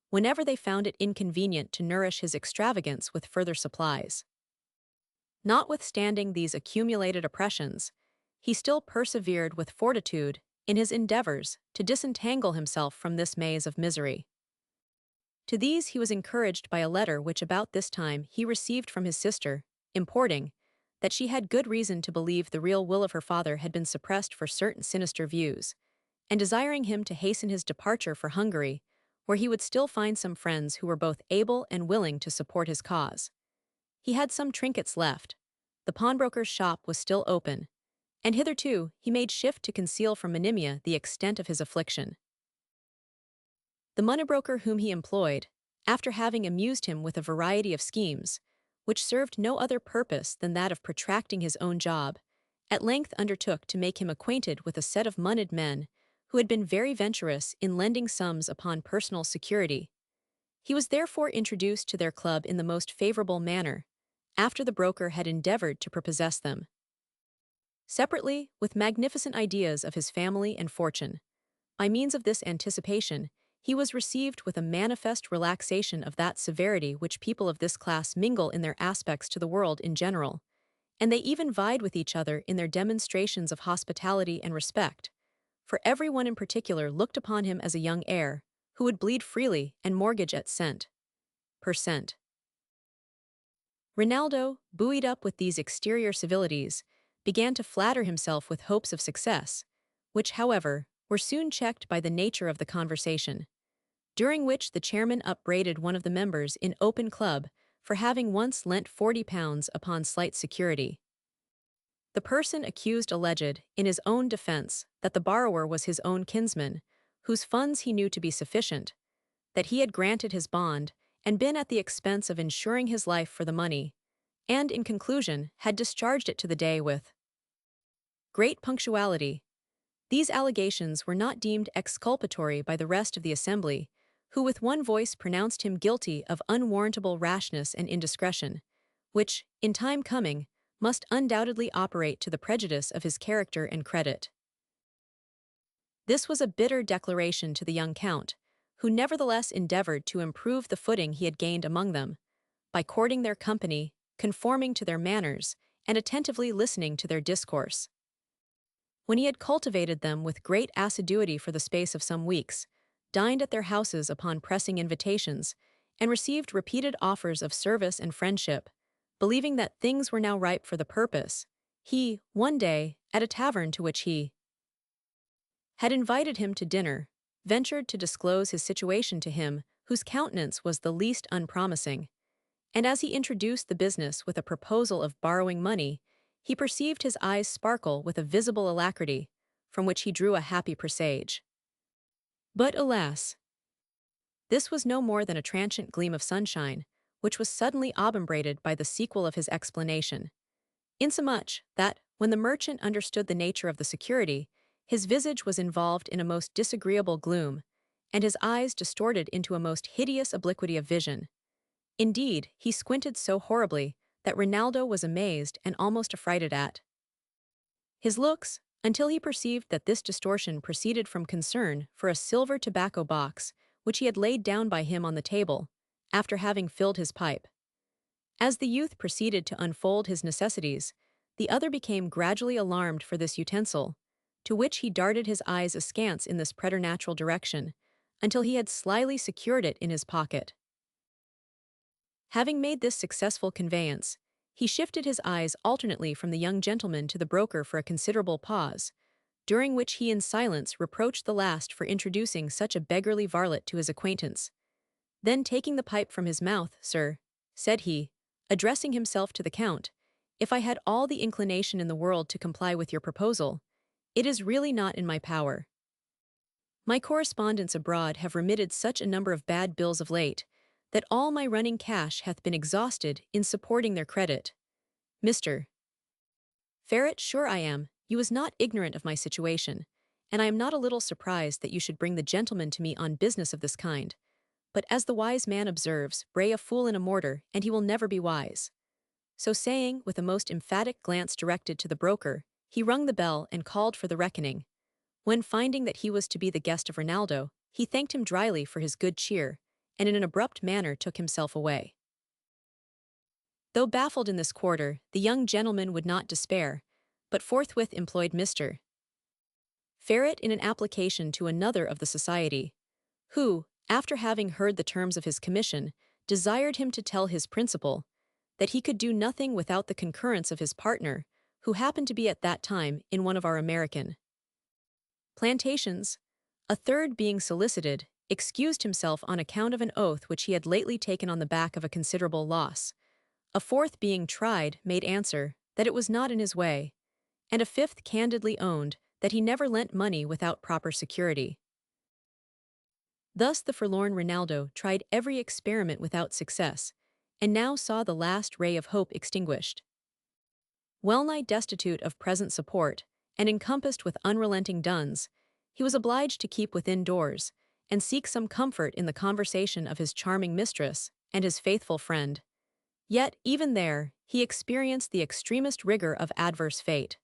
whenever they found it inconvenient to nourish his extravagance with further supplies. Notwithstanding these accumulated oppressions, he still persevered with fortitude in his endeavors to disentangle himself from this maze of misery. To these he was encouraged by a letter which about this time he received from his sister, importing that she had good reason to believe the real will of her father had been suppressed for certain sinister views, and desiring him to hasten his departure for Hungary, where he would still find some friends who were both able and willing to support his cause. He had some trinkets left. The pawnbroker's shop was still open, and hitherto he made shift to conceal from Monimia the extent of his affliction. The money broker whom he employed, after having amused him with a variety of schemes, which served no other purpose than that of protracting his own job, at length undertook to make him acquainted with a set of moneyed men who had been very venturous in lending sums upon personal security. He was therefore introduced to their club in the most favorable manner, after the broker had endeavored to prepossess them. Separately, with magnificent ideas of his family and fortune, by means of this anticipation, he was received with a manifest relaxation of that severity which people of this class mingle in their aspects to the world in general, and they even vied with each other in their demonstrations of hospitality and respect, for every one in particular looked upon him as a young heir, who would bleed freely and mortgage at cent per cent. Rinaldo, buoyed up with these exterior civilities, began to flatter himself with hopes of success, which, however, were soon checked by the nature of the conversation, during which the chairman upbraided one of the members in open club for having once lent £40 upon slight security. The person accused alleged, in his own defense, that the borrower was his own kinsman, whose funds he knew to be sufficient, that he had granted his bond, and been at the expense of insuring his life for the money, and, in conclusion, had discharged it to the day with great punctuality. These allegations were not deemed exculpatory by the rest of the assembly, who with one voice pronounced him guilty of unwarrantable rashness and indiscretion, which, in time coming, must undoubtedly operate to the prejudice of his character and credit. This was a bitter declaration to the young count, who nevertheless endeavored to improve the footing he had gained among them, by courting their company, conforming to their manners, and attentively listening to their discourse. When he had cultivated them with great assiduity for the space of some weeks, dined at their houses upon pressing invitations, and received repeated offers of service and friendship, believing that things were now ripe for the purpose, he, one day, at a tavern to which he had invited him to dinner, ventured to disclose his situation to him whose countenance was the least unpromising, and as he introduced the business with a proposal of borrowing money, he perceived his eyes sparkle with a visible alacrity, from which he drew a happy presage. But alas! This was no more than a transient gleam of sunshine, which was suddenly obumbrated by the sequel of his explanation, insomuch that, when the merchant understood the nature of the security, his visage was involved in a most disagreeable gloom, and his eyes distorted into a most hideous obliquity of vision. Indeed, he squinted so horribly that Rinaldo was amazed and almost affrighted at his looks, until he perceived that this distortion proceeded from concern for a silver tobacco box which he had laid down by him on the table, after having filled his pipe. As the youth proceeded to unfold his necessities, the other became gradually alarmed for this utensil, to which he darted his eyes askance in this preternatural direction, until he had slyly secured it in his pocket. Having made this successful conveyance, he shifted his eyes alternately from the young gentleman to the broker for a considerable pause, during which he in silence reproached the last for introducing such a beggarly varlet to his acquaintance. Then taking the pipe from his mouth, "Sir," said he, addressing himself to the count, "if I had all the inclination in the world to comply with your proposal, it is really not in my power. My correspondents abroad have remitted such a number of bad bills of late, that all my running cash hath been exhausted in supporting their credit. Mr. Ferret, sure I am, you is not ignorant of my situation, and I am not a little surprised that you should bring the gentleman to me on business of this kind. But as the wise man observes, bray a fool in a mortar, and he will never be wise." So saying, with a most emphatic glance directed to the broker, he rung the bell and called for the reckoning, when finding that he was to be the guest of Rinaldo, he thanked him dryly for his good cheer, and in an abrupt manner took himself away. Though baffled in this quarter, the young gentleman would not despair, but forthwith employed Mr. Ferret in an application to another of the society, who, after having heard the terms of his commission, desired him to tell his principal that he could do nothing without the concurrence of his partner, who happened to be at that time in one of our American plantations. A third being solicited, excused himself on account of an oath which he had lately taken on the back of a considerable loss. A fourth being tried, made answer that it was not in his way, and a fifth candidly owned that he never lent money without proper security. Thus the forlorn Rinaldo tried every experiment without success, and now saw the last ray of hope extinguished. Well-nigh destitute of present support, and encompassed with unrelenting duns, he was obliged to keep within doors, and seek some comfort in the conversation of his charming mistress and his faithful friend. Yet, even there, he experienced the extremest rigor of adverse fate.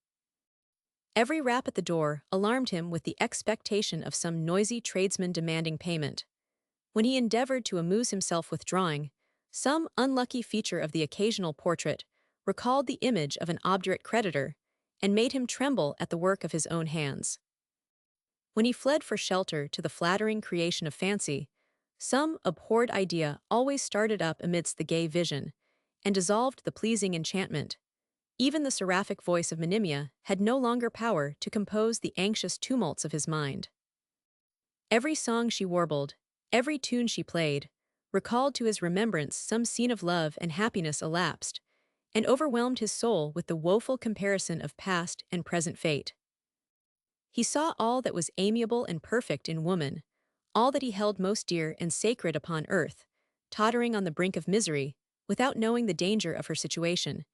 Every rap at the door alarmed him with the expectation of some noisy tradesman demanding payment. When he endeavored to amuse himself with drawing, some unlucky feature of the occasional portrait recalled the image of an obdurate creditor, and made him tremble at the work of his own hands. When he fled for shelter to the flattering creation of fancy, some abhorred idea always started up amidst the gay vision, and dissolved the pleasing enchantment. Even the seraphic voice of Monimia had no longer power to compose the anxious tumults of his mind. Every song she warbled, every tune she played, recalled to his remembrance some scene of love and happiness elapsed, and overwhelmed his soul with the woeful comparison of past and present fate. He saw all that was amiable and perfect in woman, all that he held most dear and sacred upon earth, tottering on the brink of misery, without knowing the danger of her situation,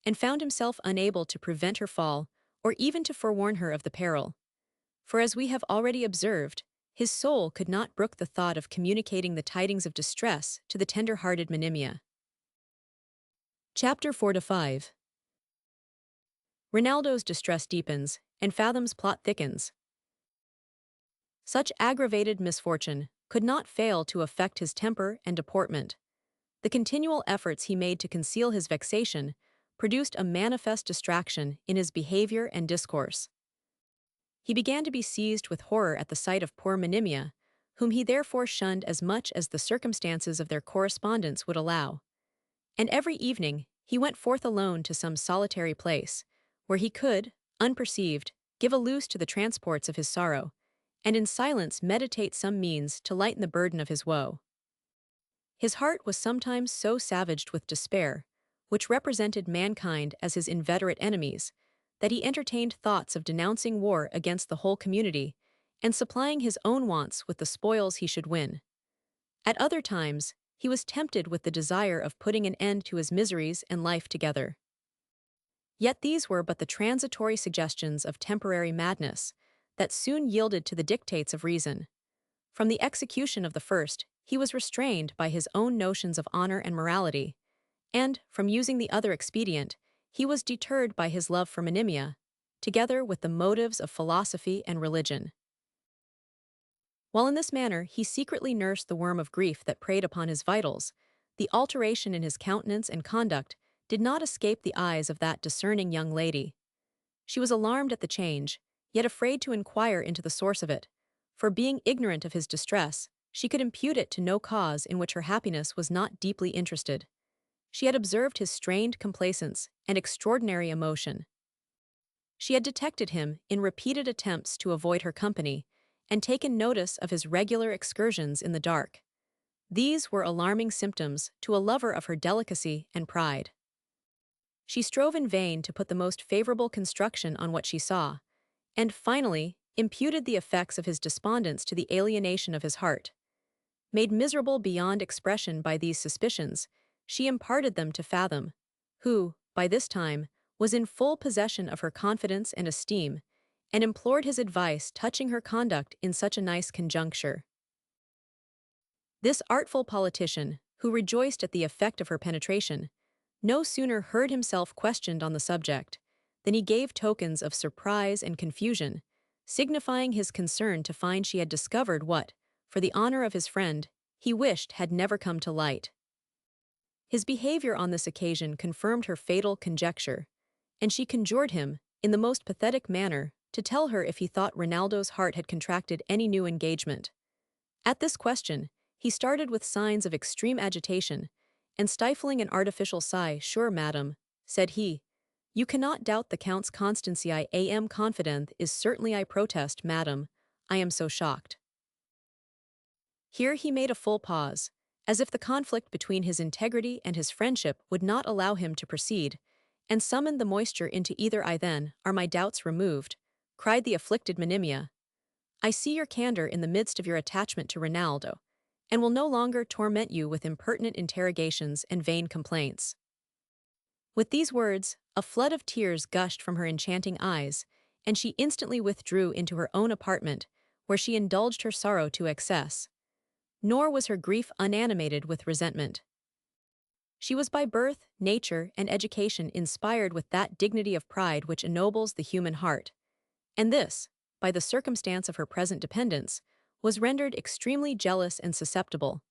and found himself unable to prevent her fall, or even to forewarn her of the peril. For as we have already observed, his soul could not brook the thought of communicating the tidings of distress to the tender-hearted Monimia. Chapter 4-5. Rinaldo's distress deepens, and Fathom's plot thickens. Such aggravated misfortune could not fail to affect his temper and deportment. The continual efforts he made to conceal his vexation produced a manifest distraction in his behavior and discourse. He began to be seized with horror at the sight of poor Monimia, whom he therefore shunned as much as the circumstances of their correspondence would allow. And every evening he went forth alone to some solitary place, where he could, unperceived, give a loose to the transports of his sorrow, and in silence meditate some means to lighten the burden of his woe. His heart was sometimes so savaged with despair, which represented mankind as his inveterate enemies, that he entertained thoughts of denouncing war against the whole community, and supplying his own wants with the spoils he should win. At other times, he was tempted with the desire of putting an end to his miseries and life together. Yet these were but the transitory suggestions of temporary madness, that soon yielded to the dictates of reason. From the execution of the first, he was restrained by his own notions of honor and morality, and, from using the other expedient, he was deterred by his love for Monimia, together with the motives of philosophy and religion. While in this manner he secretly nursed the worm of grief that preyed upon his vitals, the alteration in his countenance and conduct did not escape the eyes of that discerning young lady. She was alarmed at the change, yet afraid to inquire into the source of it, for being ignorant of his distress, she could impute it to no cause in which her happiness was not deeply interested. She had observed his strained complacence and extraordinary emotion. She had detected him in repeated attempts to avoid her company, and taken notice of his regular excursions in the dark. These were alarming symptoms to a lover of her delicacy and pride. She strove in vain to put the most favorable construction on what she saw, and finally imputed the effects of his despondence to the alienation of his heart. Made miserable beyond expression by these suspicions, she imparted them to Fathom, who, by this time, was in full possession of her confidence and esteem, and implored his advice touching her conduct in such a nice conjuncture. This artful politician, who rejoiced at the effect of her penetration, no sooner heard himself questioned on the subject, than he gave tokens of surprise and confusion, signifying his concern to find she had discovered what, for the honor of his friend, he wished had never come to light. His behavior on this occasion confirmed her fatal conjecture, and she conjured him, in the most pathetic manner, to tell her if he thought Rinaldo's heart had contracted any new engagement. At this question, he started with signs of extreme agitation, and stifling an artificial sigh, "Sure, madam," said he, "you cannot doubt the Count's constancy. I am confident is certainly. I protest, madam, I am so shocked." Here he made a full pause, as if the conflict between his integrity and his friendship would not allow him to proceed, and summoned the moisture into either eye. "Then, are my doubts removed?" cried the afflicted Monimia. I see your candor in the midst of your attachment to Ronaldo, and will no longer torment you with impertinent interrogations and vain complaints." With these words, a flood of tears gushed from her enchanting eyes, and she instantly withdrew into her own apartment, where she indulged her sorrow to excess. Nor was her grief unanimated with resentment. She was by birth, nature, and education inspired with that dignity of pride which ennobles the human heart, and this, by the circumstance of her present dependence, was rendered extremely jealous and susceptible,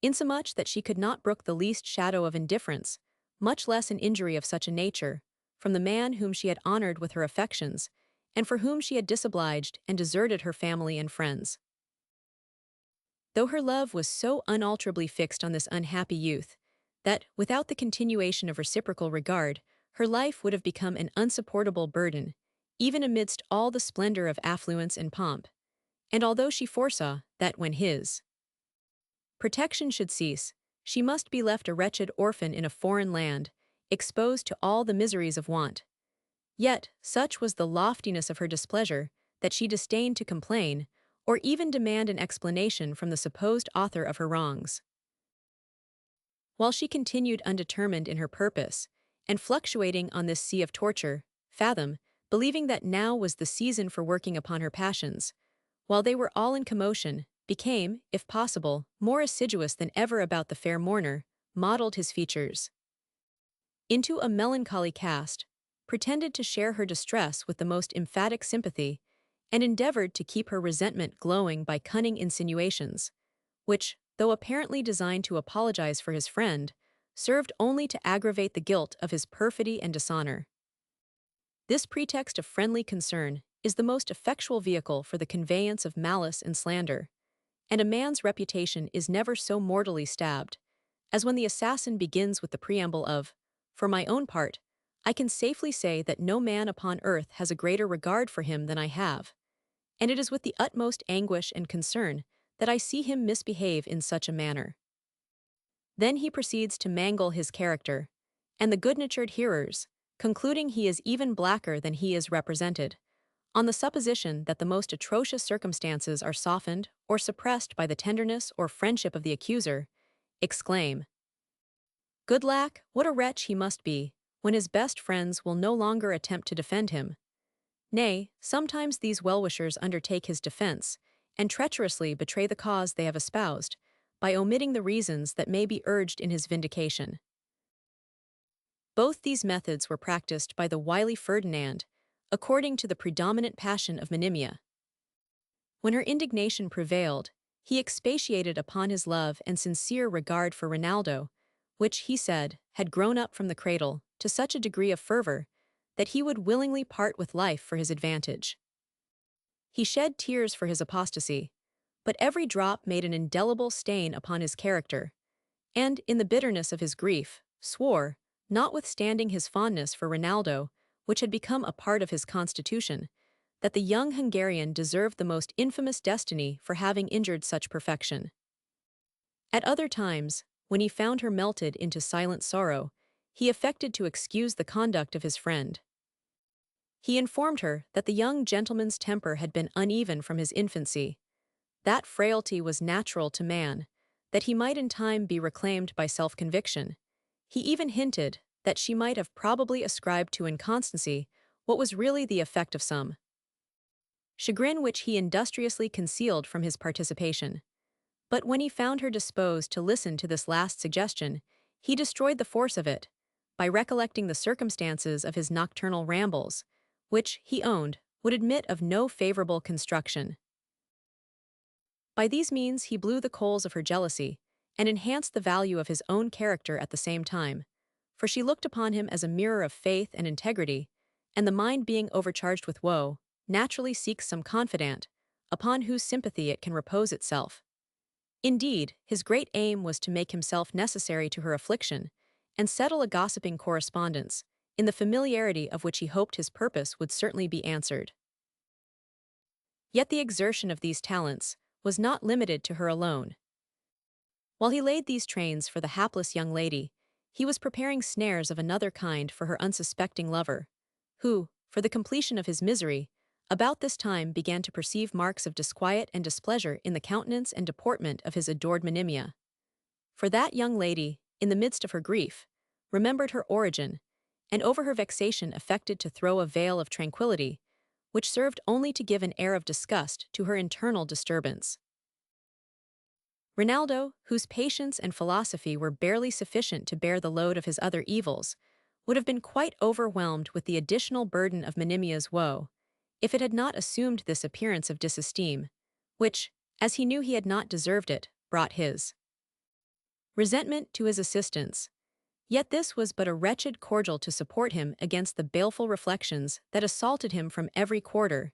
insomuch that she could not brook the least shadow of indifference, much less an injury of such a nature, from the man whom she had honored with her affections, and for whom she had disobliged and deserted her family and friends. Though her love was so unalterably fixed on this unhappy youth, that, without the continuation of reciprocal regard, her life would have become an unsupportable burden, even amidst all the splendor of affluence and pomp, and although she foresaw that when his protection should cease, she must be left a wretched orphan in a foreign land, exposed to all the miseries of want. Yet, such was the loftiness of her displeasure, that she disdained to complain, or even demand an explanation from the supposed author of her wrongs. While she continued undetermined in her purpose, and fluctuating on this sea of torture, Fathom, believing that now was the season for working upon her passions, while they were all in commotion, became, if possible, more assiduous than ever about the fair mourner, modeled his features into a melancholy cast, pretended to share her distress with the most emphatic sympathy, and endeavored to keep her resentment glowing by cunning insinuations, which, though apparently designed to apologize for his friend, served only to aggravate the guilt of his perfidy and dishonor. This pretext of friendly concern is the most effectual vehicle for the conveyance of malice and slander, and a man's reputation is never so mortally stabbed as when the assassin begins with the preamble of, "For my own part, I can safely say that no man upon earth has a greater regard for him than I have, and it is with the utmost anguish and concern that I see him misbehave in such a manner." Then he proceeds to mangle his character, and the good-natured hearers, concluding he is even blacker than he is represented, on the supposition that the most atrocious circumstances are softened or suppressed by the tenderness or friendship of the accuser, exclaim, "Good lack, what a wretch he must be, when his best friends will no longer attempt to defend him." Nay, sometimes these well-wishers undertake his defense, and treacherously betray the cause they have espoused, by omitting the reasons that may be urged in his vindication. Both these methods were practiced by the wily Ferdinand, according to the predominant passion of Monimia. When her indignation prevailed, he expatiated upon his love and sincere regard for Ronaldo, which, he said, had grown up from the cradle to such a degree of fervor that he would willingly part with life for his advantage. He shed tears for his apostasy, but every drop made an indelible stain upon his character, and, in the bitterness of his grief, swore, notwithstanding his fondness for Ronaldo, which had become a part of his constitution, that the young Hungarian deserved the most infamous destiny for having injured such perfection. At other times, when he found her melted into silent sorrow, he affected to excuse the conduct of his friend. He informed her that the young gentleman's temper had been uneven from his infancy, that frailty was natural to man, that he might in time be reclaimed by self-conviction. He even hinted that she might have probably ascribed to inconstancy what was really the effect of some chagrin which he industriously concealed from his participation. But when he found her disposed to listen to this last suggestion, he destroyed the force of it, by recollecting the circumstances of his nocturnal rambles, which, he owned, would admit of no favorable construction. By these means he blew the coals of her jealousy, and enhanced the value of his own character at the same time, for she looked upon him as a mirror of faith and integrity, and the mind being overcharged with woe, naturally seeks some confidant, upon whose sympathy it can repose itself. Indeed, his great aim was to make himself necessary to her affliction, and settle a gossiping correspondence, in the familiarity of which he hoped his purpose would certainly be answered. Yet the exertion of these talents was not limited to her alone. While he laid these trains for the hapless young lady, he was preparing snares of another kind for her unsuspecting lover, who, for the completion of his misery, about this time began to perceive marks of disquiet and displeasure in the countenance and deportment of his adored Monimia. For that young lady, in the midst of her grief, remembered her origin, and over her vexation affected to throw a veil of tranquillity, which served only to give an air of disgust to her internal disturbance. Rinaldo, whose patience and philosophy were barely sufficient to bear the load of his other evils, would have been quite overwhelmed with the additional burden of Monimia's woe, if it had not assumed this appearance of disesteem, which, as he knew he had not deserved it, brought his resentment to his assistance. Yet this was but a wretched cordial to support him against the baleful reflections that assaulted him from every quarter.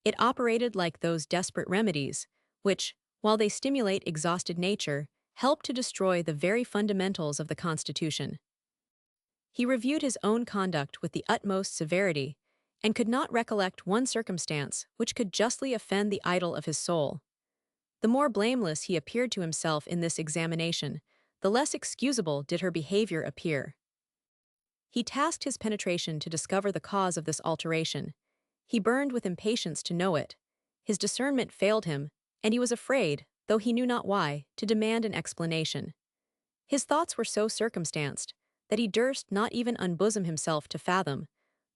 It operated like those desperate remedies, which, while they stimulate exhausted nature, help to destroy the very fundamentals of the constitution. He reviewed his own conduct with the utmost severity, and could not recollect one circumstance which could justly offend the idol of his soul. The more blameless he appeared to himself in this examination, the less excusable did her behavior appear. He tasked his penetration to discover the cause of this alteration. He burned with impatience to know it. His discernment failed him, and he was afraid, though he knew not why, to demand an explanation. His thoughts were so circumstanced that he durst not even unbosom himself to Fathom,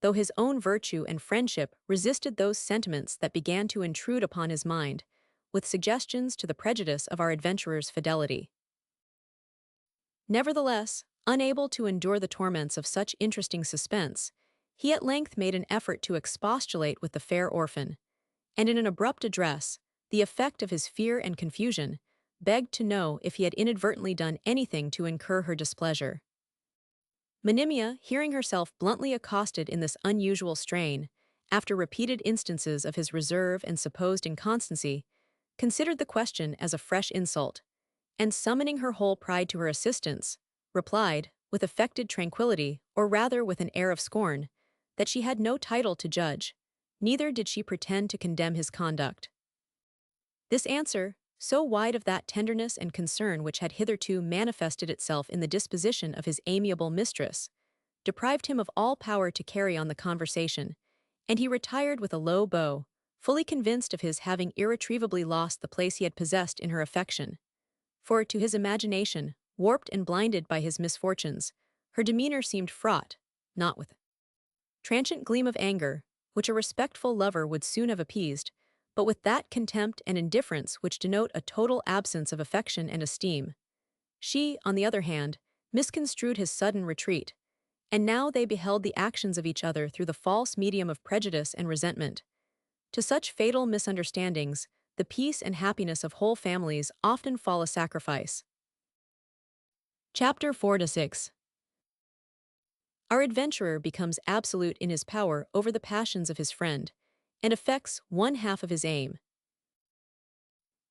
though his own virtue and friendship resisted those sentiments that began to intrude upon his mind, with suggestions to the prejudice of our adventurer's fidelity. Nevertheless, unable to endure the torments of such interesting suspense, he at length made an effort to expostulate with the fair orphan, and in an abrupt address, the effect of his fear and confusion, begged to know if he had inadvertently done anything to incur her displeasure. Monimia, hearing herself bluntly accosted in this unusual strain, after repeated instances of his reserve and supposed inconstancy, considered the question as a fresh insult, and summoning her whole pride to her assistance, replied, with affected tranquillity, or rather with an air of scorn, that she had no title to judge, neither did she pretend to condemn his conduct. This answer, so wide of that tenderness and concern which had hitherto manifested itself in the disposition of his amiable mistress, deprived him of all power to carry on the conversation, and he retired with a low bow, fully convinced of his having irretrievably lost the place he had possessed in her affection. For, to his imagination, warped and blinded by his misfortunes, her demeanor seemed fraught, not with transient gleam of anger, which a respectful lover would soon have appeased, but with that contempt and indifference which denote a total absence of affection and esteem. She, on the other hand, misconstrued his sudden retreat, and now they beheld the actions of each other through the false medium of prejudice and resentment. To such fatal misunderstandings, the peace and happiness of whole families often fall a sacrifice. Chapter 4-6. Our adventurer becomes absolute in his power over the passions of his friend, and effects one half of his aim.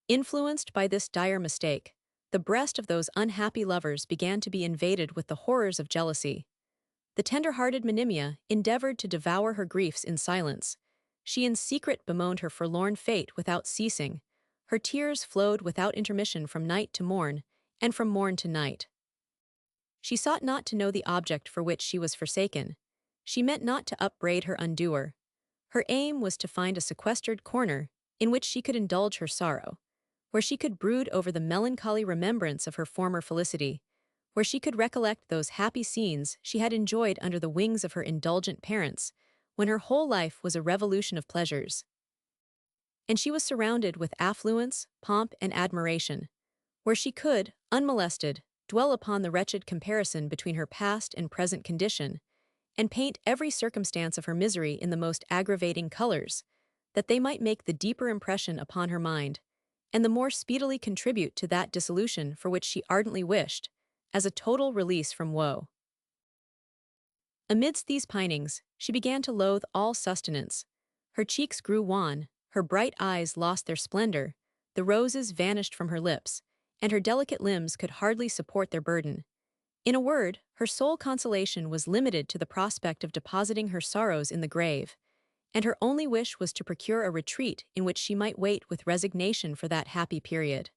Influenced by this dire mistake, the breast of those unhappy lovers began to be invaded with the horrors of jealousy. The tender-hearted Monimia endeavored to devour her griefs in silence. She in secret bemoaned her forlorn fate without ceasing. Her tears flowed without intermission from night to morn, and from morn to night. She sought not to know the object for which she was forsaken. She meant not to upbraid her undoer. Her aim was to find a sequestered corner in which she could indulge her sorrow, where she could brood over the melancholy remembrance of her former felicity, where she could recollect those happy scenes she had enjoyed under the wings of her indulgent parents, when her whole life was a revolution of pleasures. And she was surrounded with affluence, pomp, and admiration, where she could, unmolested, dwell upon the wretched comparison between her past and present condition, and paint every circumstance of her misery in the most aggravating colors, that they might make the deeper impression upon her mind, and the more speedily contribute to that dissolution for which she ardently wished, as a total release from woe. Amidst these pinings, she began to loathe all sustenance. Her cheeks grew wan, her bright eyes lost their splendor, the roses vanished from her lips, and her delicate limbs could hardly support their burden. In a word, her sole consolation was limited to the prospect of depositing her sorrows in the grave, and her only wish was to procure a retreat in which she might wait with resignation for that happy period.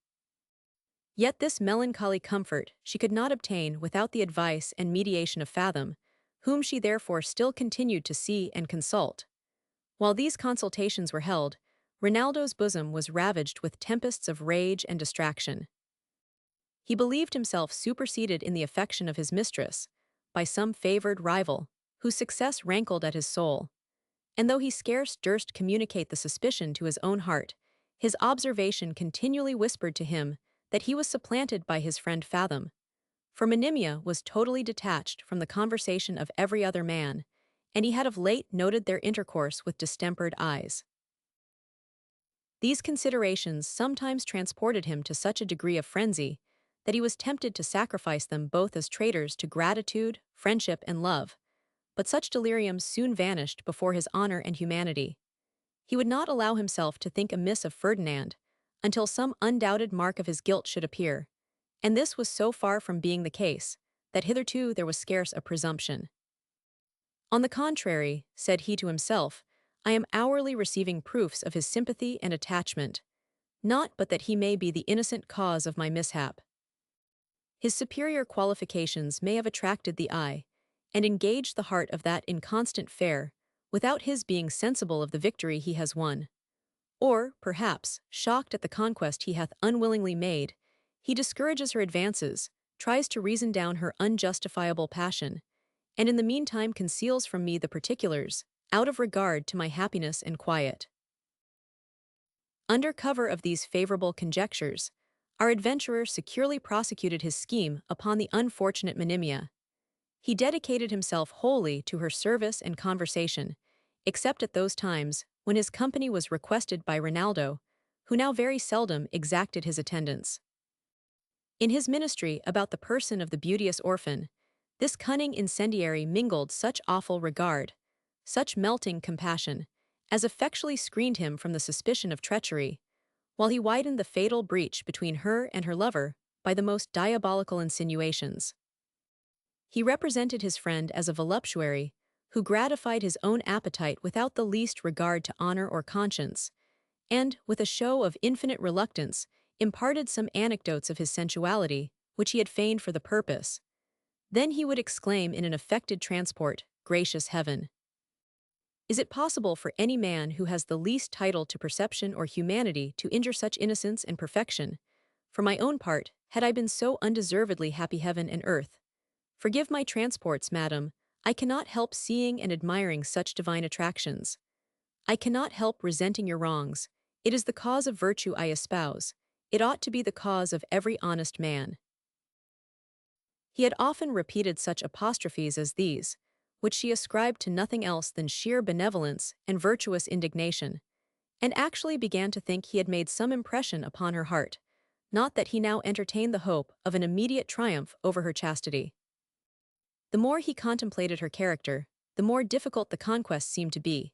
Yet this melancholy comfort she could not obtain without the advice and mediation of Fathom, whom she therefore still continued to see and consult. While these consultations were held, Rinaldo's bosom was ravaged with tempests of rage and distraction. He believed himself superseded in the affection of his mistress by some favored rival, whose success rankled at his soul. And though he scarce durst communicate the suspicion to his own heart, his observation continually whispered to him that he was supplanted by his friend Fathom. For Monimia was totally detached from the conversation of every other man, and he had of late noted their intercourse with distempered eyes. These considerations sometimes transported him to such a degree of frenzy that he was tempted to sacrifice them both as traitors to gratitude, friendship, and love, but such delirium soon vanished before his honor and humanity. He would not allow himself to think amiss of Ferdinand until some undoubted mark of his guilt should appear, and this was so far from being the case that hitherto there was scarce a presumption. On the contrary, said he to himself, I am hourly receiving proofs of his sympathy and attachment, not but that he may be the innocent cause of my mishap. His superior qualifications may have attracted the eye, and engaged the heart of that inconstant fair, without his being sensible of the victory he has won. Or, perhaps, shocked at the conquest he hath unwillingly made, he discourages her advances, tries to reason down her unjustifiable passion, and in the meantime conceals from me the particulars, out of regard to my happiness and quiet. Under cover of these favorable conjectures, our adventurer securely prosecuted his scheme upon the unfortunate Monimia. He dedicated himself wholly to her service and conversation, except at those times when his company was requested by Rinaldo, who now very seldom exacted his attendance. In his ministry about the person of the beauteous orphan, this cunning incendiary mingled such awful regard, such melting compassion, as effectually screened him from the suspicion of treachery, while he widened the fatal breach between her and her lover by the most diabolical insinuations. He represented his friend as a voluptuary who gratified his own appetite without the least regard to honor or conscience, and, with a show of infinite reluctance, imparted some anecdotes of his sensuality, which he had feigned for the purpose. Then he would exclaim in an affected transport, Gracious heaven! Is it possible for any man who has the least title to perception or humanity to injure such innocence and perfection? For my own part, had I been so undeservedly happy heaven and earth. Forgive my transports, madam, I cannot help seeing and admiring such divine attractions. I cannot help resenting your wrongs. It is the cause of virtue I espouse. It ought to be the cause of every honest man. He had often repeated such apostrophes as these, which she ascribed to nothing else than sheer benevolence and virtuous indignation, and actually began to think he had made some impression upon her heart, not that he now entertained the hope of an immediate triumph over her chastity. The more he contemplated her character, the more difficult the conquest seemed to be.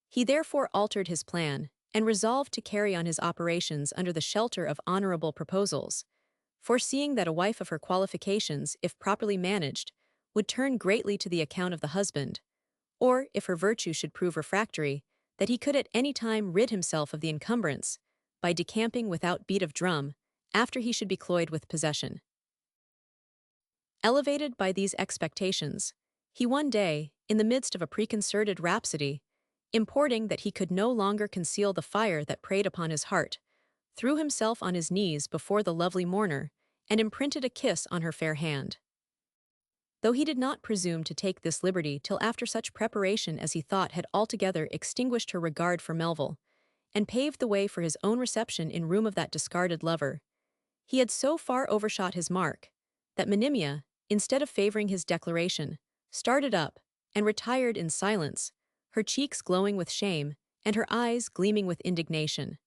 He therefore altered his plan, and resolved to carry on his operations under the shelter of honorable proposals, foreseeing that a wife of her qualifications, if properly managed, would turn greatly to the account of the husband, or, if her virtue should prove refractory, that he could at any time rid himself of the encumbrance, by decamping without beat of drum, after he should be cloyed with possession. Elevated by these expectations, he one day, in the midst of a preconcerted rhapsody, importing that he could no longer conceal the fire that preyed upon his heart, threw himself on his knees before the lovely mourner, and imprinted a kiss on her fair hand. Though he did not presume to take this liberty till after such preparation as he thought had altogether extinguished her regard for Melville, and paved the way for his own reception in room of that discarded lover, he had so far overshot his mark, that Monimia, instead of favoring his declaration, started up, and retired in silence, her cheeks glowing with shame, and her eyes gleaming with indignation.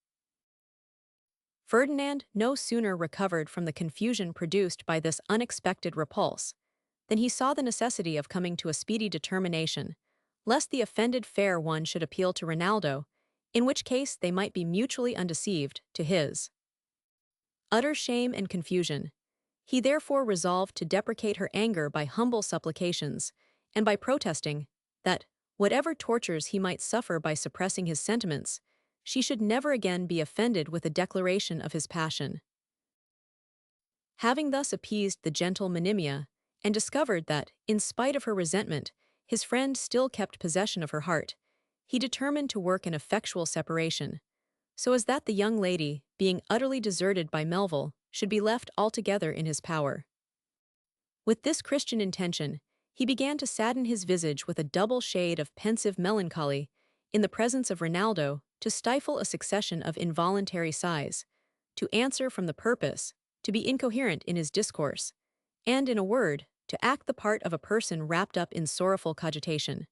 Ferdinand no sooner recovered from the confusion produced by this unexpected repulse, than he saw the necessity of coming to a speedy determination, lest the offended fair one should appeal to Rinaldo, in which case they might be mutually undeceived, to his utter shame and confusion. He therefore resolved to deprecate her anger by humble supplications, and by protesting that, whatever tortures he might suffer by suppressing his sentiments, she should never again be offended with a declaration of his passion. Having thus appeased the gentle Monimia, and discovered that, in spite of her resentment, his friend still kept possession of her heart, he determined to work an effectual separation, so as that the young lady, being utterly deserted by Melville, should be left altogether in his power. With this Christian intention, he began to sadden his visage with a double shade of pensive melancholy, in the presence of Rinaldo, to stifle a succession of involuntary sighs, to answer from the purpose, to be incoherent in his discourse, and, in a word, to act the part of a person wrapped up in sorrowful cogitation.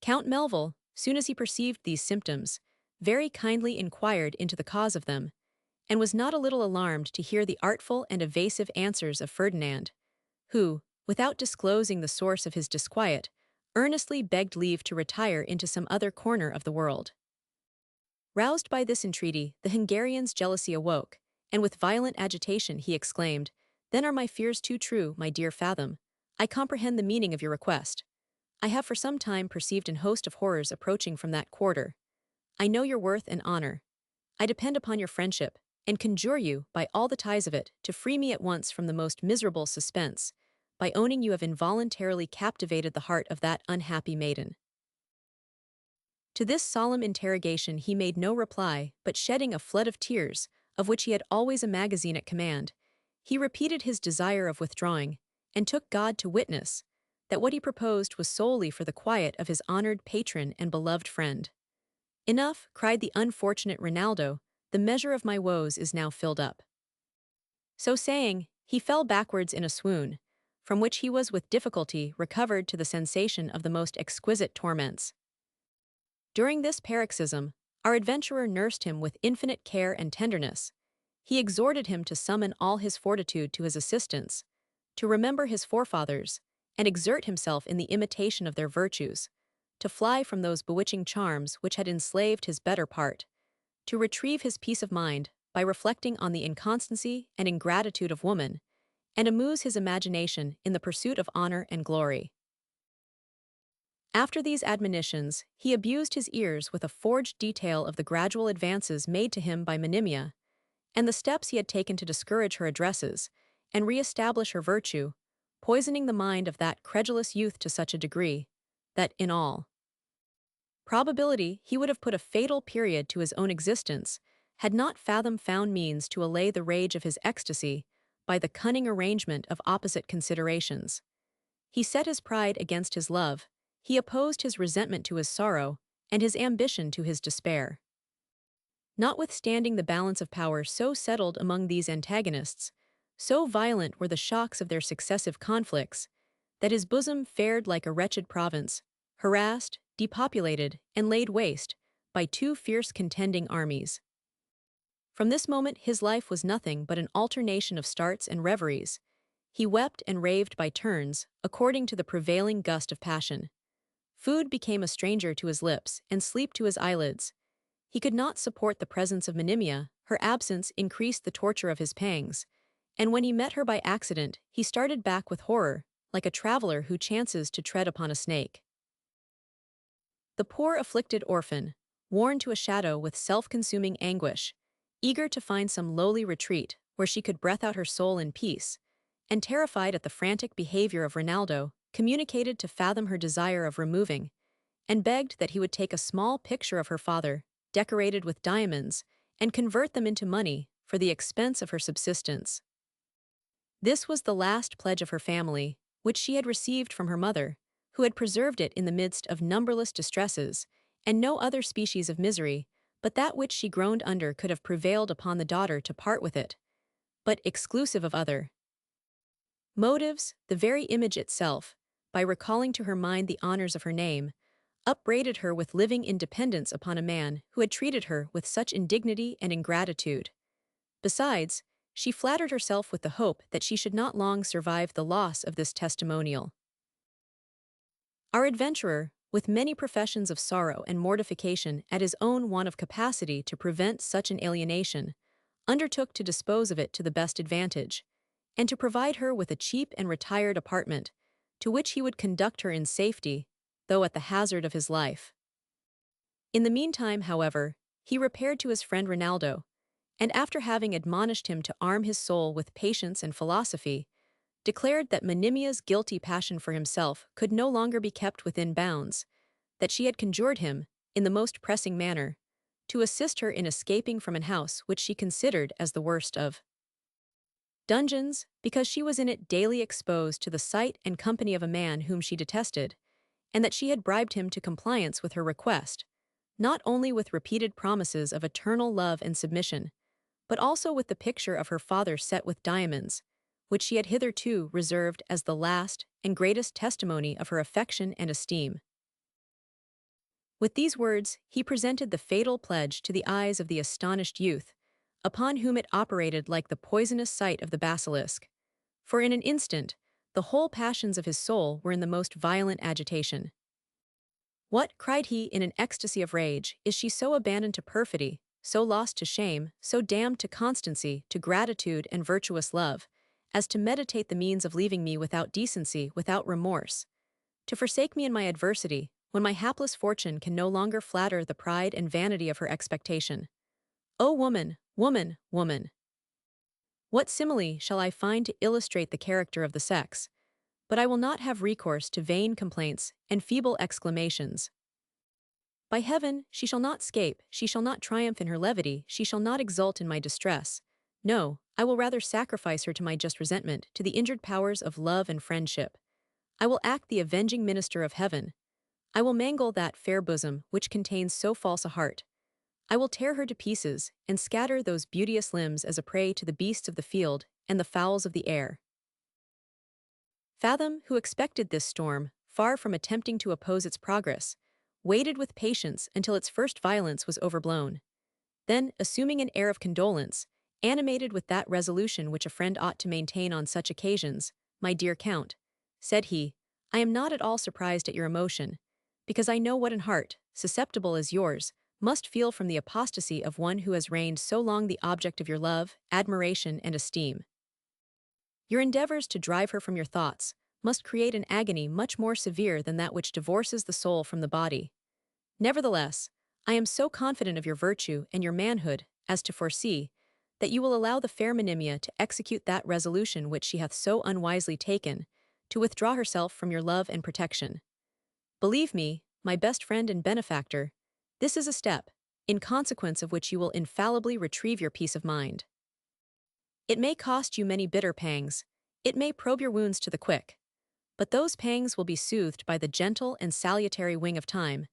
Count Melville, soon as he perceived these symptoms, very kindly inquired into the cause of them, and was not a little alarmed to hear the artful and evasive answers of Ferdinand, who, without disclosing the source of his disquiet, earnestly begged leave to retire into some other corner of the world. Roused by this entreaty, the Hungarian's jealousy awoke, and with violent agitation he exclaimed, "Then are my fears too true, my dear Fathom. I comprehend the meaning of your request. I have for some time perceived an host of horrors approaching from that quarter. I know your worth and honor. I depend upon your friendship, and conjure you, by all the ties of it, to free me at once from the most miserable suspense, by owning you have involuntarily captivated the heart of that unhappy maiden." To this solemn interrogation he made no reply, but shedding a flood of tears, of which he had always a magazine at command, he repeated his desire of withdrawing, and took God to witness that what he proposed was solely for the quiet of his honored patron and beloved friend. "Enough," cried the unfortunate Rinaldo, "the measure of my woes is now filled up." So saying, he fell backwards in a swoon, from which he was with difficulty recovered to the sensation of the most exquisite torments. During this paroxysm, our adventurer nursed him with infinite care and tenderness. He exhorted him to summon all his fortitude to his assistance, to remember his forefathers, and exert himself in the imitation of their virtues, to fly from those bewitching charms which had enslaved his better part, to retrieve his peace of mind by reflecting on the inconstancy and ingratitude of woman, and amuse his imagination in the pursuit of honor and glory. After these admonitions, he abused his ears with a forged detail of the gradual advances made to him by Monimia, and the steps he had taken to discourage her addresses and re-establish her virtue, poisoning the mind of that credulous youth to such a degree, that in all probability he would have put a fatal period to his own existence, had not Fathom found means to allay the rage of his ecstasy by the cunning arrangement of opposite considerations. He set his pride against his love, he opposed his resentment to his sorrow, and his ambition to his despair. Notwithstanding the balance of power so settled among these antagonists, so violent were the shocks of their successive conflicts, that his bosom fared like a wretched province, harassed, depopulated, and laid waste by two fierce contending armies. From this moment his life was nothing but an alternation of starts and reveries. He wept and raved by turns, according to the prevailing gust of passion. Food became a stranger to his lips, and sleep to his eyelids. He could not support the presence of Monimia, her absence increased the torture of his pangs, and when he met her by accident, he started back with horror, like a traveler who chances to tread upon a snake. The poor afflicted orphan, worn to a shadow with self-consuming anguish, eager to find some lowly retreat where she could breath out her soul in peace, and terrified at the frantic behavior of Rinaldo, communicated to Fathom her desire of removing, and begged that he would take a small picture of her father, decorated with diamonds, and convert them into money for the expense of her subsistence. This was the last pledge of her family, which she had received from her mother, who had preserved it in the midst of numberless distresses, and no other species of misery, but that which she groaned under could have prevailed upon the daughter to part with it, but exclusive of other motives, the very image itself, by recalling to her mind the honors of her name, upbraided her with living independence upon a man who had treated her with such indignity and ingratitude. Besides, she flattered herself with the hope that she should not long survive the loss of this testimonial. Our adventurer, with many professions of sorrow and mortification at his own want of capacity to prevent such an alienation, undertook to dispose of it to the best advantage, and to provide her with a cheap and retired apartment, to which he would conduct her in safety, though at the hazard of his life. In the meantime, however, he repaired to his friend Rinaldo, and after having admonished him to arm his soul with patience and philosophy, declared that Monimia's guilty passion for himself could no longer be kept within bounds, that she had conjured him, in the most pressing manner, to assist her in escaping from an house which she considered as the worst of dungeons, because she was in it daily exposed to the sight and company of a man whom she detested, and that she had bribed him to compliance with her request, not only with repeated promises of eternal love and submission, but also with the picture of her father set with diamonds, which she had hitherto reserved as the last and greatest testimony of her affection and esteem. With these words, he presented the fatal pledge to the eyes of the astonished youth, upon whom it operated like the poisonous sight of the basilisk. For in an instant, the whole passions of his soul were in the most violent agitation. "What," cried he in an ecstasy of rage, "is she so abandoned to perfidy, so lost to shame, so damned to constancy, to gratitude and virtuous love, as to meditate the means of leaving me without decency, without remorse, to forsake me in my adversity, when my hapless fortune can no longer flatter the pride and vanity of her expectation? O woman, woman, woman! What simile shall I find to illustrate the character of the sex? But I will not have recourse to vain complaints and feeble exclamations. By heaven, she shall not scape, she shall not triumph in her levity, she shall not exult in my distress. No, I will rather sacrifice her to my just resentment, to the injured powers of love and friendship. I will act the avenging minister of heaven. I will mangle that fair bosom which contains so false a heart. I will tear her to pieces, and scatter those beauteous limbs as a prey to the beasts of the field and the fowls of the air." Fathom, who expected this storm, far from attempting to oppose its progress, waited with patience until its first violence was overblown. Then, assuming an air of condolence, animated with that resolution which a friend ought to maintain on such occasions, "My dear Count," said he, "I am not at all surprised at your emotion, because I know what an heart, susceptible as yours, must feel from the apostasy of one who has reigned so long the object of your love, admiration, and esteem. Your endeavors to drive her from your thoughts must create an agony much more severe than that which divorces the soul from the body. Nevertheless, I am so confident of your virtue and your manhood as to foresee that you will allow the fair Monimia to execute that resolution which she hath so unwisely taken, to withdraw herself from your love and protection. Believe me, my best friend and benefactor, this is a step, in consequence of which you will infallibly retrieve your peace of mind. It may cost you many bitter pangs, it may probe your wounds to the quick, but those pangs will be soothed by the gentle and salutary wing of time,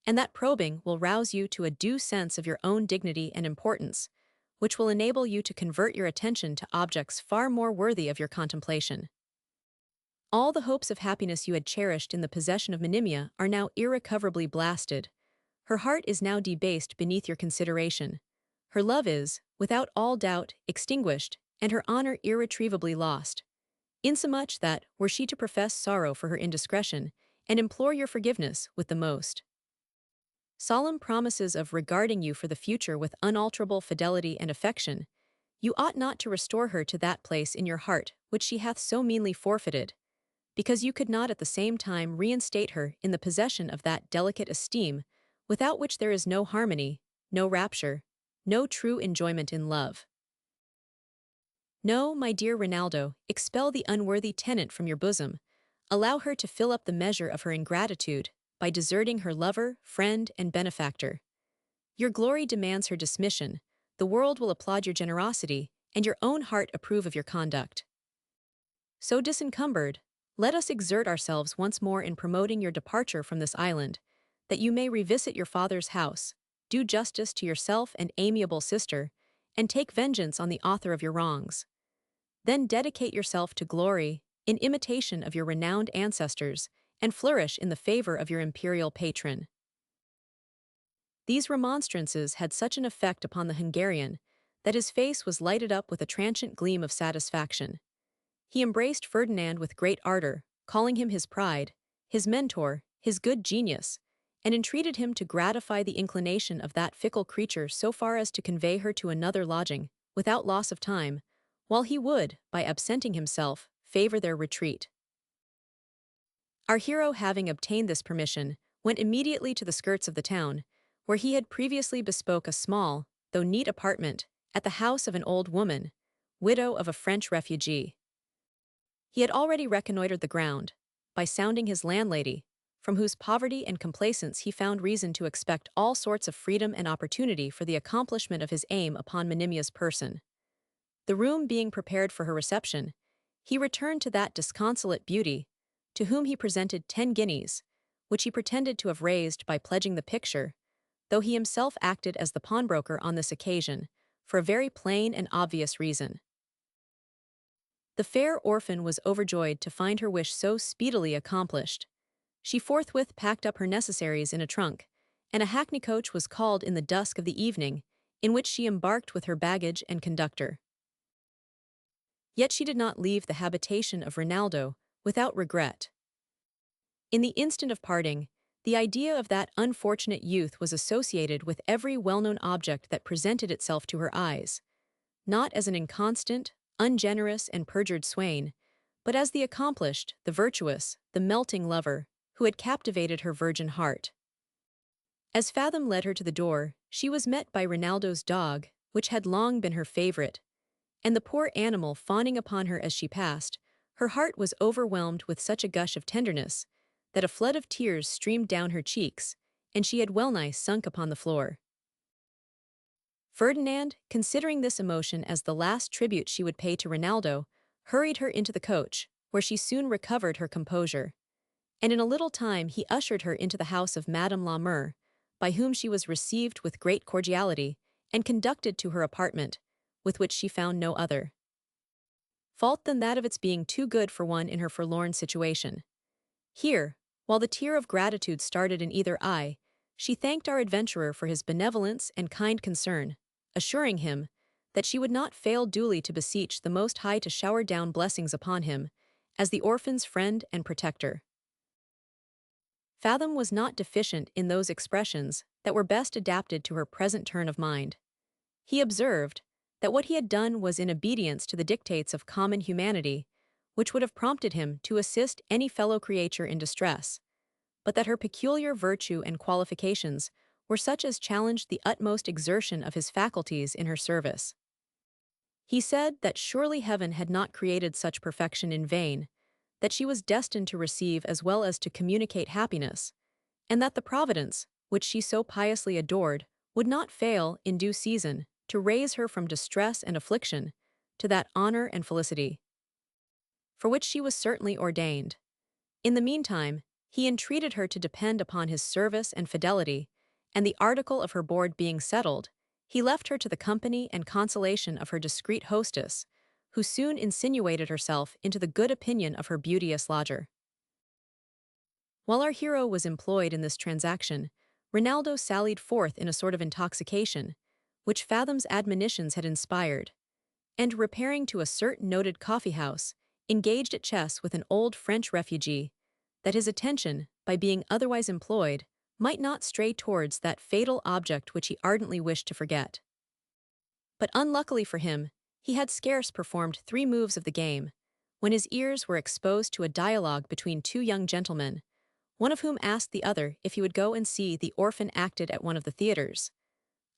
and that probing will rouse you to a due sense of your own dignity and importance, which will enable you to convert your attention to objects far more worthy of your contemplation. All the hopes of happiness you had cherished in the possession of Monimia are now irrecoverably blasted. Her heart is now debased beneath your consideration. Her love is, without all doubt, extinguished, and her honor irretrievably lost. Insomuch that, were she to profess sorrow for her indiscretion, and implore your forgiveness with the most solemn promises of regarding you for the future with unalterable fidelity and affection, you ought not to restore her to that place in your heart which she hath so meanly forfeited, because you could not at the same time reinstate her in the possession of that delicate esteem without which there is no harmony, no rapture, no true enjoyment in love. No, my dear Rinaldo, expel the unworthy tenant from your bosom. Allow her to fill up the measure of her ingratitude by deserting her lover, friend, and benefactor. Your glory demands her dismission, the world will applaud your generosity, and your own heart approve of your conduct. So disencumbered, let us exert ourselves once more in promoting your departure from this island, that you may revisit your father's house, do justice to yourself and amiable sister, and take vengeance on the author of your wrongs. Then dedicate yourself to glory, in imitation of your renowned ancestors, and flourish in the favor of your imperial patron." These remonstrances had such an effect upon the Hungarian that his face was lighted up with a transient gleam of satisfaction. He embraced Ferdinand with great ardor, calling him his pride, his mentor, his good genius, and entreated him to gratify the inclination of that fickle creature so far as to convey her to another lodging, without loss of time, while he would, by absenting himself, favor their retreat. Our hero, having obtained this permission, went immediately to the skirts of the town, where he had previously bespoke a small, though neat apartment, at the house of an old woman, widow of a French refugee. He had already reconnoitered the ground, by sounding his landlady, from whose poverty and complacence he found reason to expect all sorts of freedom and opportunity for the accomplishment of his aim upon Monimia's person. The room being prepared for her reception, he returned to that disconsolate beauty, to whom he presented 10 guineas, which he pretended to have raised by pledging the picture, though he himself acted as the pawnbroker on this occasion, for a very plain and obvious reason. The fair orphan was overjoyed to find her wish so speedily accomplished. She forthwith packed up her necessaries in a trunk, and a hackney coach was called in the dusk of the evening, in which she embarked with her baggage and conductor. Yet she did not leave the habitation of Rinaldo without regret. In the instant of parting, the idea of that unfortunate youth was associated with every well-known object that presented itself to her eyes, not as an inconstant, ungenerous, and perjured swain, but as the accomplished, the virtuous, the melting lover, who had captivated her virgin heart. As Fathom led her to the door, she was met by Rinaldo's dog, which had long been her favorite, and the poor animal fawning upon her as she passed. Her heart was overwhelmed with such a gush of tenderness that a flood of tears streamed down her cheeks, and she had well-nigh sunk upon the floor. Ferdinand, considering this emotion as the last tribute she would pay to Rinaldo, hurried her into the coach, where she soon recovered her composure, and in a little time he ushered her into the house of Madame La Mure, by whom she was received with great cordiality and conducted to her apartment, with which she found no other fault than that of its being too good for one in her forlorn situation. Here, while the tear of gratitude started in either eye, she thanked our adventurer for his benevolence and kind concern, assuring him that she would not fail duly to beseech the Most High to shower down blessings upon him, as the orphan's friend and protector. Fathom was not deficient in those expressions that were best adapted to her present turn of mind. He observed that what he had done was in obedience to the dictates of common humanity, which would have prompted him to assist any fellow creature in distress, but that her peculiar virtue and qualifications were such as challenged the utmost exertion of his faculties in her service. He said that surely heaven had not created such perfection in vain, that she was destined to receive as well as to communicate happiness, and that the providence, which she so piously adored, would not fail, in due season, to raise her from distress and affliction to that honor and felicity for which she was certainly ordained. In the meantime, he entreated her to depend upon his service and fidelity, and the article of her board being settled, he left her to the company and consolation of her discreet hostess, who soon insinuated herself into the good opinion of her beauteous lodger. While our hero was employed in this transaction, Rinaldo sallied forth in a sort of intoxication, which Fathom's admonitions had inspired, and repairing to a certain noted coffee-house, engaged at chess with an old French refugee, that his attention, by being otherwise employed, might not stray towards that fatal object which he ardently wished to forget. But unluckily for him, he had scarce performed 3 moves of the game, when his ears were exposed to a dialogue between 2 young gentlemen, one of whom asked the other if he would go and see the orphan acted at one of the theatres,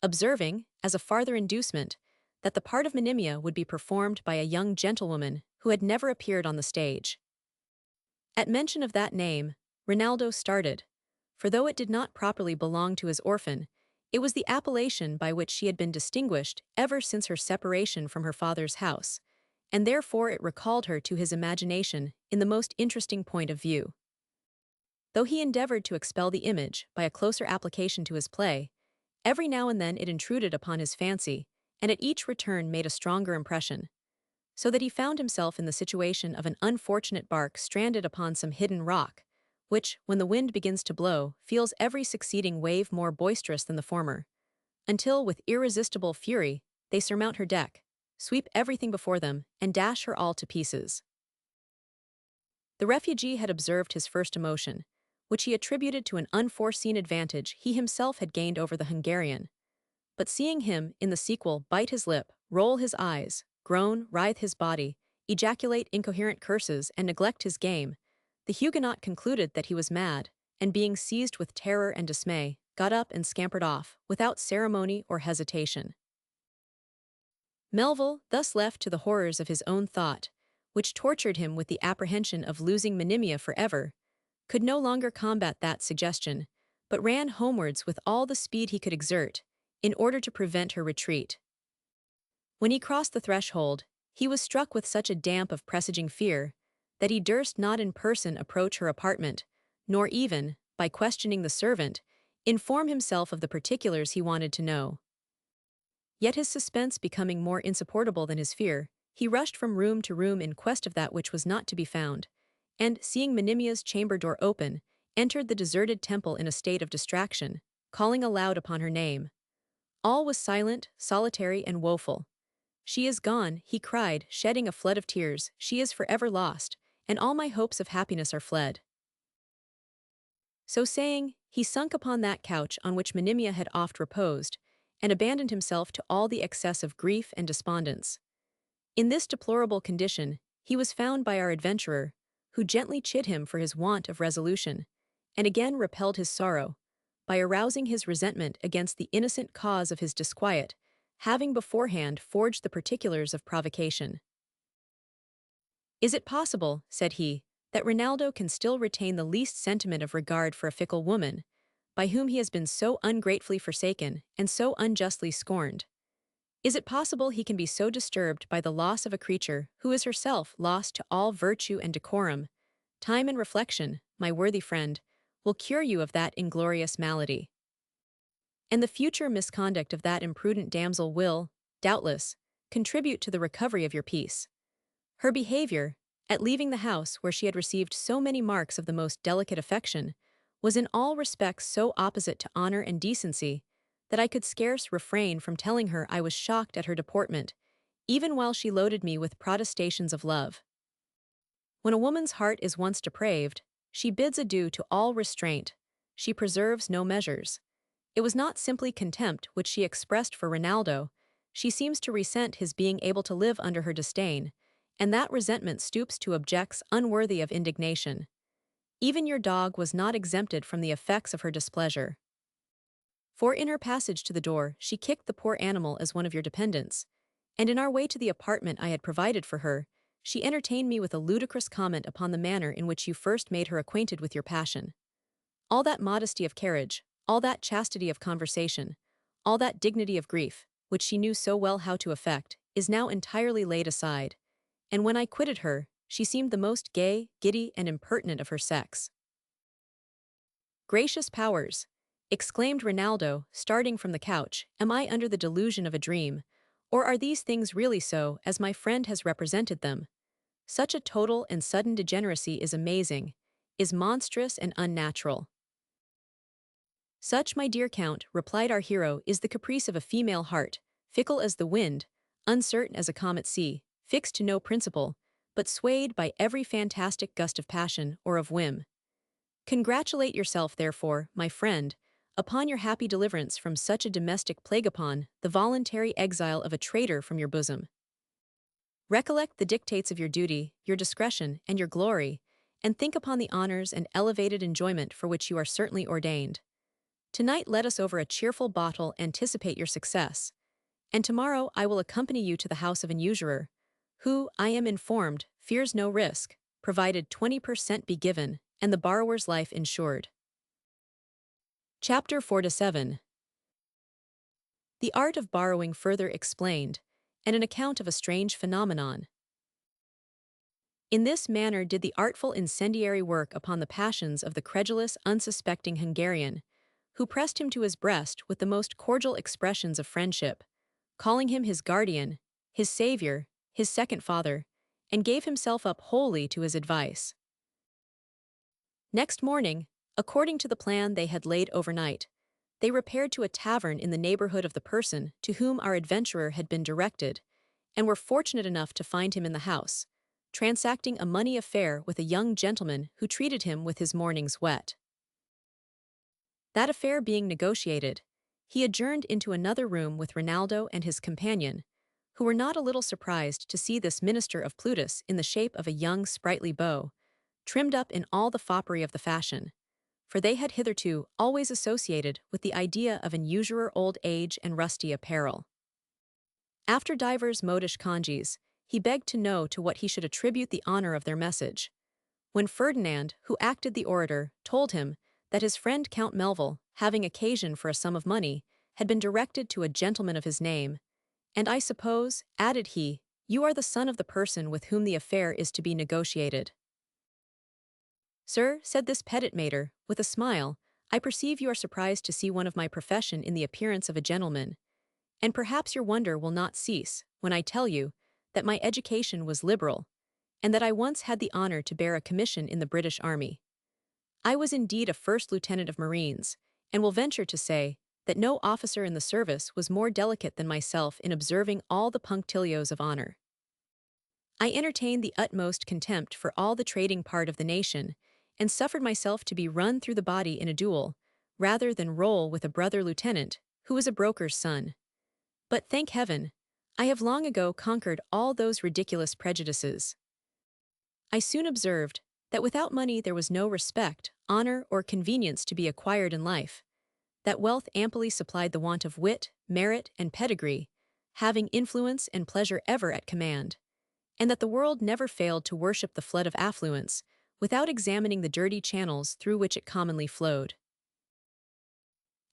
observing, as a farther inducement, that the part of Monimia would be performed by a young gentlewoman who had never appeared on the stage. At mention of that name, Rinaldo started, for though it did not properly belong to his orphan, it was the appellation by which she had been distinguished ever since her separation from her father's house, and therefore it recalled her to his imagination in the most interesting point of view. Though he endeavored to expel the image by a closer application to his play, every now and then it intruded upon his fancy, and at each return made a stronger impression, so that he found himself in the situation of an unfortunate bark stranded upon some hidden rock, which, when the wind begins to blow, feels every succeeding wave more boisterous than the former, until, with irresistible fury, they surmount her deck, sweep everything before them, and dash her all to pieces. The refugee had observed his first emotion, which he attributed to an unforeseen advantage he himself had gained over the Hungarian, but seeing him, in the sequel, bite his lip, roll his eyes, groan, writhe his body, ejaculate incoherent curses, and neglect his game, the Huguenot concluded that he was mad, and being seized with terror and dismay, got up and scampered off, without ceremony or hesitation. Melville, thus left to the horrors of his own thought, which tortured him with the apprehension of losing Monimia forever, could no longer combat that suggestion, but ran homewards with all the speed he could exert, in order to prevent her retreat. When he crossed the threshold, he was struck with such a damp of presaging fear, that he durst not in person approach her apartment, nor even, by questioning the servant, inform himself of the particulars he wanted to know. Yet his suspense becoming more insupportable than his fear, he rushed from room to room in quest of that which was not to be found, and, seeing Monimia's chamber door open, entered the deserted temple in a state of distraction, calling aloud upon her name. All was silent, solitary, and woeful. "She is gone," he cried, shedding a flood of tears, "she is forever lost, and all my hopes of happiness are fled." So saying, he sunk upon that couch on which Monimia had oft reposed, and abandoned himself to all the excess of grief and despondence. In this deplorable condition, he was found by our adventurer, who gently chid him for his want of resolution, and again repelled his sorrow, by arousing his resentment against the innocent cause of his disquiet, having beforehand forged the particulars of provocation. "Is it possible," said he, "that Rinaldo can still retain the least sentiment of regard for a fickle woman, by whom he has been so ungratefully forsaken and so unjustly scorned? Is it possible he can be so disturbed by the loss of a creature who is herself lost to all virtue and decorum? Time and reflection, my worthy friend, will cure you of that inglorious malady. And the future misconduct of that imprudent damsel will, doubtless, contribute to the recovery of your peace. Her behavior, at leaving the house where she had received so many marks of the most delicate affection, was in all respects so opposite to honor and decency, that I could scarce refrain from telling her I was shocked at her deportment, even while she loaded me with protestations of love. When a woman's heart is once depraved, she bids adieu to all restraint, she preserves no measures. It was not simply contempt which she expressed for Rinaldo, she seems to resent his being able to live under her disdain, and that resentment stoops to objects unworthy of indignation. Even your dog was not exempted from the effects of her displeasure. For in her passage to the door she kicked the poor animal as one of your dependents, and in our way to the apartment I had provided for her, she entertained me with a ludicrous comment upon the manner in which you first made her acquainted with your passion. All that modesty of carriage, all that chastity of conversation, all that dignity of grief, which she knew so well how to affect, is now entirely laid aside, and when I quitted her, she seemed the most gay, giddy, and impertinent of her sex. "Gracious powers!" exclaimed Rinaldo, starting from the couch, "am I under the delusion of a dream, or are these things really so, as my friend has represented them? Such a total and sudden degeneracy is amazing, is monstrous and unnatural." "Such, my dear Count," replied our hero, "is the caprice of a female heart, fickle as the wind, uncertain as a calm at sea, fixed to no principle, but swayed by every fantastic gust of passion or of whim. Congratulate yourself, therefore, my friend, upon your happy deliverance from such a domestic plague, upon the voluntary exile of a traitor from your bosom. Recollect the dictates of your duty, your discretion, and your glory, and think upon the honors and elevated enjoyment for which you are certainly ordained. Tonight let us over a cheerful bottle anticipate your success, and tomorrow I will accompany you to the house of an usurer, who, I am informed, fears no risk, provided 20% be given, and the borrower's life insured." Chapter 47. The art of borrowing further explained, and an account of a strange phenomenon. In this manner did the artful incendiary work upon the passions of the credulous, unsuspecting Hungarian, who pressed him to his breast with the most cordial expressions of friendship, calling him his guardian, his savior, his second father, and gave himself up wholly to his advice. Next morning, according to the plan they had laid overnight, they repaired to a tavern in the neighborhood of the person to whom our adventurer had been directed, and were fortunate enough to find him in the house, transacting a money affair with a young gentleman who treated him with his morning's whet. That affair being negotiated, he adjourned into another room with Rinaldo and his companion, who were not a little surprised to see this minister of Plutus in the shape of a young sprightly beau, trimmed up in all the foppery of the fashion, for they had hitherto always associated with the idea of an usurer old age and rusty apparel. After divers modish congees, he begged to know to what he should attribute the honor of their message. when Ferdinand, who acted the orator, told him that his friend Count Melville, having occasion for a sum of money, had been directed to a gentleman of his name. "And I suppose," added he, "you are the son of the person with whom the affair is to be negotiated." "Sir," said this petit maître, with a smile, "I perceive you are surprised to see one of my profession in the appearance of a gentleman. And perhaps your wonder will not cease when I tell you that my education was liberal, and that I once had the honor to bear a commission in the British Army. I was indeed a first lieutenant of Marines, and will venture to say that no officer in the service was more delicate than myself in observing all the punctilios of honor. I entertained the utmost contempt for all the trading part of the nation, and suffered myself to be run through the body in a duel, rather than roll with a brother lieutenant, who was a broker's son. But thank heaven, I have long ago conquered all those ridiculous prejudices. I soon observed that without money there was no respect, honor, or convenience to be acquired in life, that wealth amply supplied the want of wit, merit, and pedigree, having influence and pleasure ever at command, and that the world never failed to worship the flood of affluence, without examining the dirty channels through which it commonly flowed.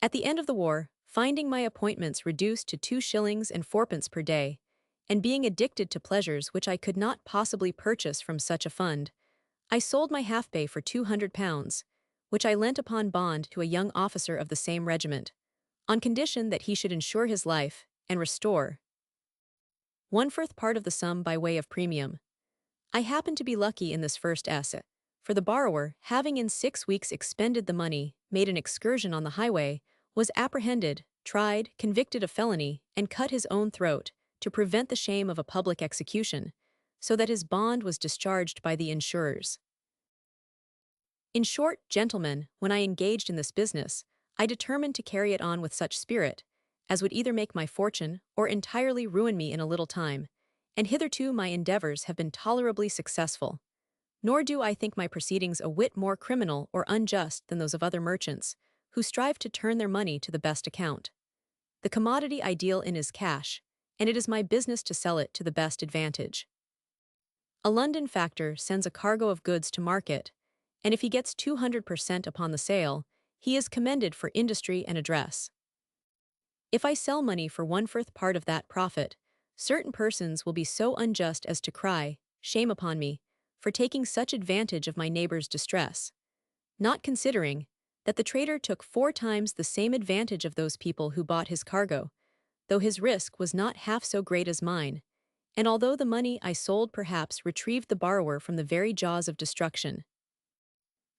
At the end of the war, finding my appointments reduced to 2 shillings and 4 pence per day, and being addicted to pleasures which I could not possibly purchase from such a fund, I sold my half-pay for £200, which I lent upon bond to a young officer of the same regiment, on condition that he should insure his life, and restore 1/4 part of the sum by way of premium. I happened to be lucky in this first essay, for the borrower, having in 6 weeks expended the money, made an excursion on the highway, was apprehended, tried, convicted of felony, and cut his own throat, to prevent the shame of a public execution, so that his bond was discharged by the insurers. In short, gentlemen, when I engaged in this business, I determined to carry it on with such spirit as would either make my fortune or entirely ruin me in a little time, and hitherto my endeavors have been tolerably successful. Nor do I think my proceedings a whit more criminal or unjust than those of other merchants, who strive to turn their money to the best account. The commodity I deal in is cash, and it is my business to sell it to the best advantage. A London factor sends a cargo of goods to market, and if he gets 200% upon the sale, he is commended for industry and address. If I sell money for 1/4 part of that profit, certain persons will be so unjust as to cry, "Shame upon me," for taking such advantage of my neighbor's distress, not considering that the trader took 4 times the same advantage of those people who bought his cargo, though his risk was not half so great as mine, and although the money I sold perhaps retrieved the borrower from the very jaws of destruction.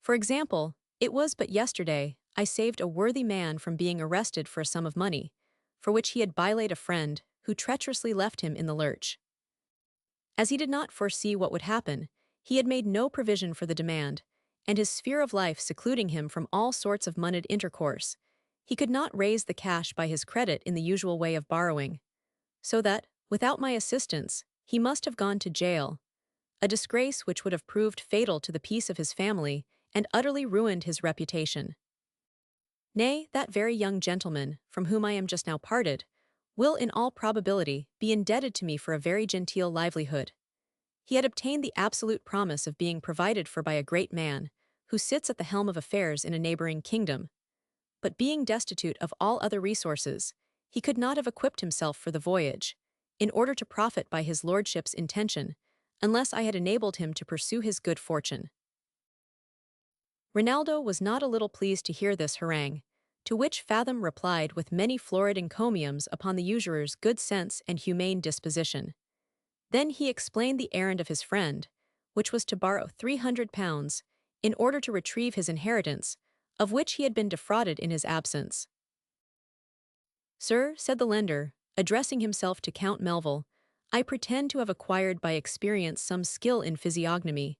For example, it was but yesterday I saved a worthy man from being arrested for a sum of money, for which he had bylaid a friend who treacherously left him in the lurch. As he did not foresee what would happen, he had made no provision for the demand, and his sphere of life secluding him from all sorts of moneyed intercourse, he could not raise the cash by his credit in the usual way of borrowing, so that, without my assistance, he must have gone to jail, a disgrace which would have proved fatal to the peace of his family and utterly ruined his reputation. Nay, that very young gentleman, from whom I am just now parted, will in all probability be indebted to me for a very genteel livelihood. He had obtained the absolute promise of being provided for by a great man, who sits at the helm of affairs in a neighboring kingdom. But being destitute of all other resources, he could not have equipped himself for the voyage, in order to profit by his lordship's intention, unless I had enabled him to pursue his good fortune. Rinaldo was not a little pleased to hear this harangue, to which Fathom replied with many florid encomiums upon the usurer's good sense and humane disposition. Then he explained the errand of his friend, which was to borrow £300, in order to retrieve his inheritance, of which he had been defrauded in his absence. "Sir," said the lender, addressing himself to Count Melville, "I pretend to have acquired by experience some skill in physiognomy,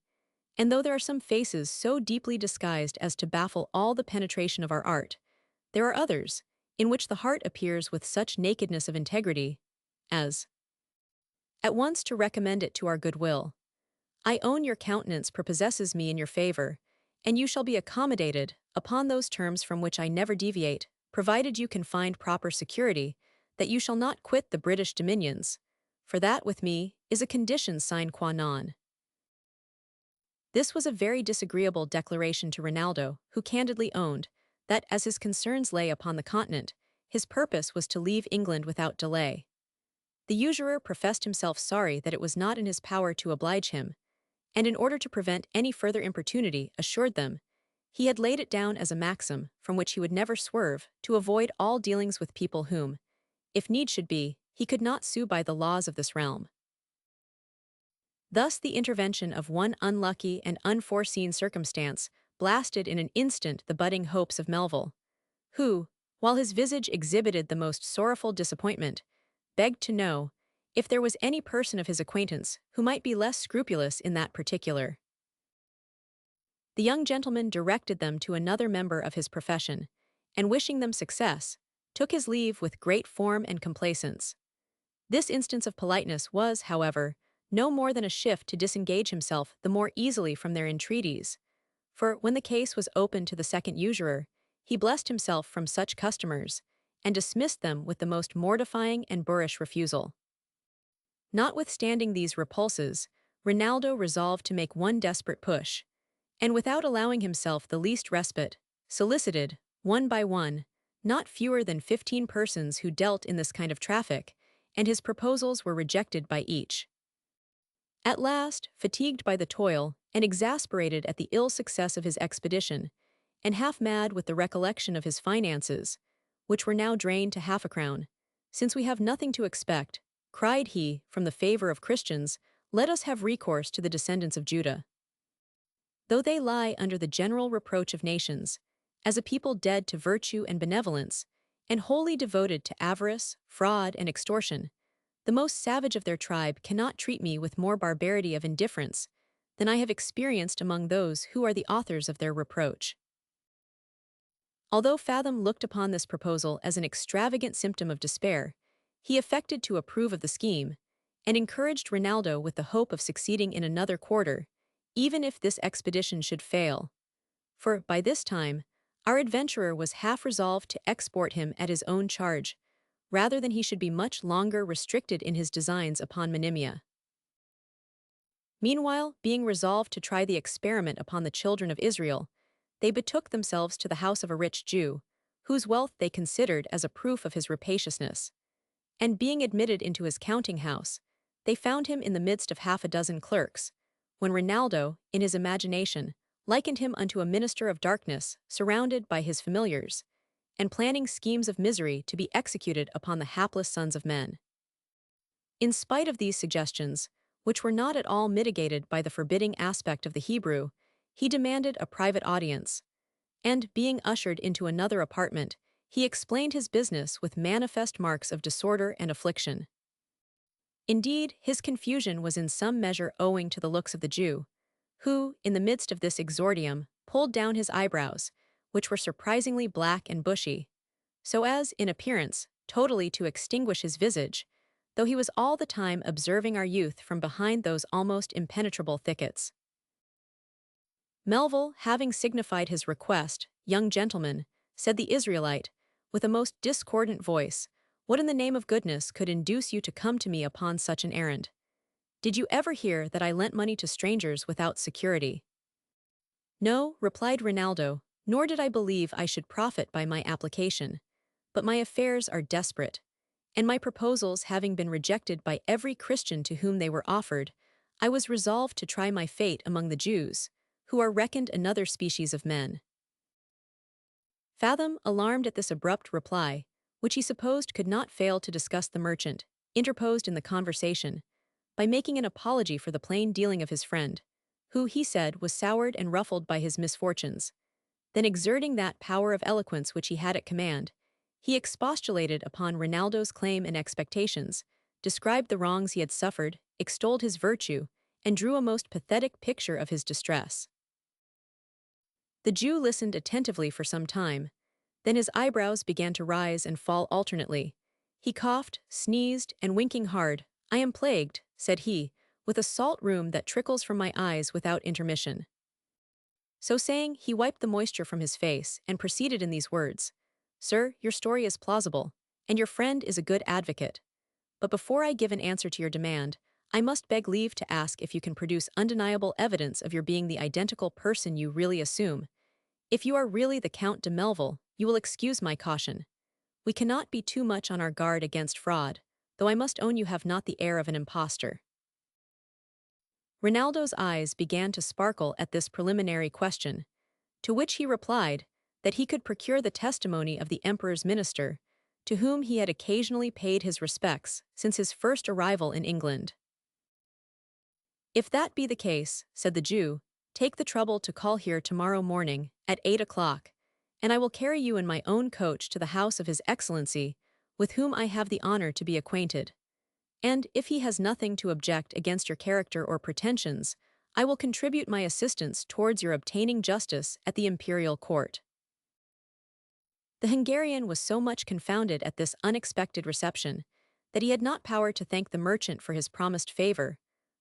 and though there are some faces so deeply disguised as to baffle all the penetration of our art, there are others, in which the heart appears with such nakedness of integrity, as at once to recommend it to our good will. I own your countenance prepossesses me in your favor, and you shall be accommodated, upon those terms from which I never deviate, provided you can find proper security, that you shall not quit the British dominions, for that with me is a condition sine qua non." This was a very disagreeable declaration to Rinaldo, who candidly owned that, as his concerns lay upon the continent, his purpose was to leave England without delay. The usurer professed himself sorry that it was not in his power to oblige him, and in order to prevent any further importunity, assured them he had laid it down as a maxim from which he would never swerve to avoid all dealings with people whom, if need should be, he could not sue by the laws of this realm. Thus the intervention of one unlucky and unforeseen circumstance blasted in an instant the budding hopes of Melville, who, while his visage exhibited the most sorrowful disappointment, begged to know if there was any person of his acquaintance who might be less scrupulous in that particular. The young gentleman directed them to another member of his profession, and wishing them success, took his leave with great form and complaisance. This instance of politeness was, however, no more than a shift to disengage himself the more easily from their entreaties, for when the case was opened to the second usurer, he blessed himself from such customers, and dismissed them with the most mortifying and boorish refusal. Notwithstanding these repulses, Rinaldo resolved to make one desperate push, and without allowing himself the least respite, solicited, one by one, not fewer than 15 persons who dealt in this kind of traffic, and his proposals were rejected by each. At last, fatigued by the toil, and exasperated at the ill success of his expedition, and half mad with the recollection of his finances, which were now drained to half a crown, since we have nothing to expect, cried he, from the favor of Christians, let us have recourse to the descendants of Judah. Though they lie under the general reproach of nations, as a people dead to virtue and benevolence, and wholly devoted to avarice, fraud, and extortion, the most savage of their tribe cannot treat me with more barbarity of indifference than I have experienced among those who are the authors of their reproach. Although Fathom looked upon this proposal as an extravagant symptom of despair, he affected to approve of the scheme, and encouraged Rinaldo with the hope of succeeding in another quarter, even if this expedition should fail. For, by this time, our adventurer was half resolved to export him at his own charge, rather than he should be much longer restricted in his designs upon Monimia. Meanwhile, being resolved to try the experiment upon the children of Israel, they betook themselves to the house of a rich Jew, whose wealth they considered as a proof of his rapaciousness. And being admitted into his counting-house, they found him in the midst of half a dozen clerks, when Rinaldo, in his imagination, likened him unto a minister of darkness, surrounded by his familiars, and planning schemes of misery to be executed upon the hapless sons of men. In spite of these suggestions, which were not at all mitigated by the forbidding aspect of the Hebrew, he demanded a private audience, and, being ushered into another apartment, he explained his business with manifest marks of disorder and affliction. Indeed, his confusion was in some measure owing to the looks of the Jew, who, in the midst of this exordium, pulled down his eyebrows, which were surprisingly black and bushy, so as, in appearance, totally to extinguish his visage, though he was all the time observing our youth from behind those almost impenetrable thickets. Melville, having signified his request, young gentleman, said the Israelite, with a most discordant voice, what in the name of goodness could induce you to come to me upon such an errand? Did you ever hear that I lent money to strangers without security? No, replied Rinaldo, nor did I believe I should profit by my application. But my affairs are desperate, and my proposals having been rejected by every Christian to whom they were offered, I was resolved to try my fate among the Jews, who are reckoned another species of men. Fathom, alarmed at this abrupt reply, which he supposed could not fail to disgust the merchant, interposed in the conversation, by making an apology for the plain dealing of his friend, who, he said, was soured and ruffled by his misfortunes. Then, exerting that power of eloquence which he had at command, he expostulated upon Rinaldo's claim and expectations, described the wrongs he had suffered, extolled his virtue, and drew a most pathetic picture of his distress. The Jew listened attentively for some time, then his eyebrows began to rise and fall alternately. He coughed, sneezed, and winking hard, I am plagued, said he, with a salt rheum that trickles from my eyes without intermission. So saying, he wiped the moisture from his face, and proceeded in these words, Sir, your story is plausible, and your friend is a good advocate. But before I give an answer to your demand, I must beg leave to ask if you can produce undeniable evidence of your being the identical person you really assume. If you are really the Count de Melville, you will excuse my caution. We cannot be too much on our guard against fraud, though I must own you have not the air of an impostor." Rinaldo's eyes began to sparkle at this preliminary question, to which he replied that he could procure the testimony of the emperor's minister, to whom he had occasionally paid his respects since his first arrival in England. "If that be the case," said the Jew, "take the trouble to call here tomorrow morning at 8 o'clock, and I will carry you in my own coach to the house of His Excellency, with whom I have the honor to be acquainted. And if he has nothing to object against your character or pretensions, I will contribute my assistance towards your obtaining justice at the imperial court." The Hungarian was so much confounded at this unexpected reception that he had not power to thank the merchant for his promised favor,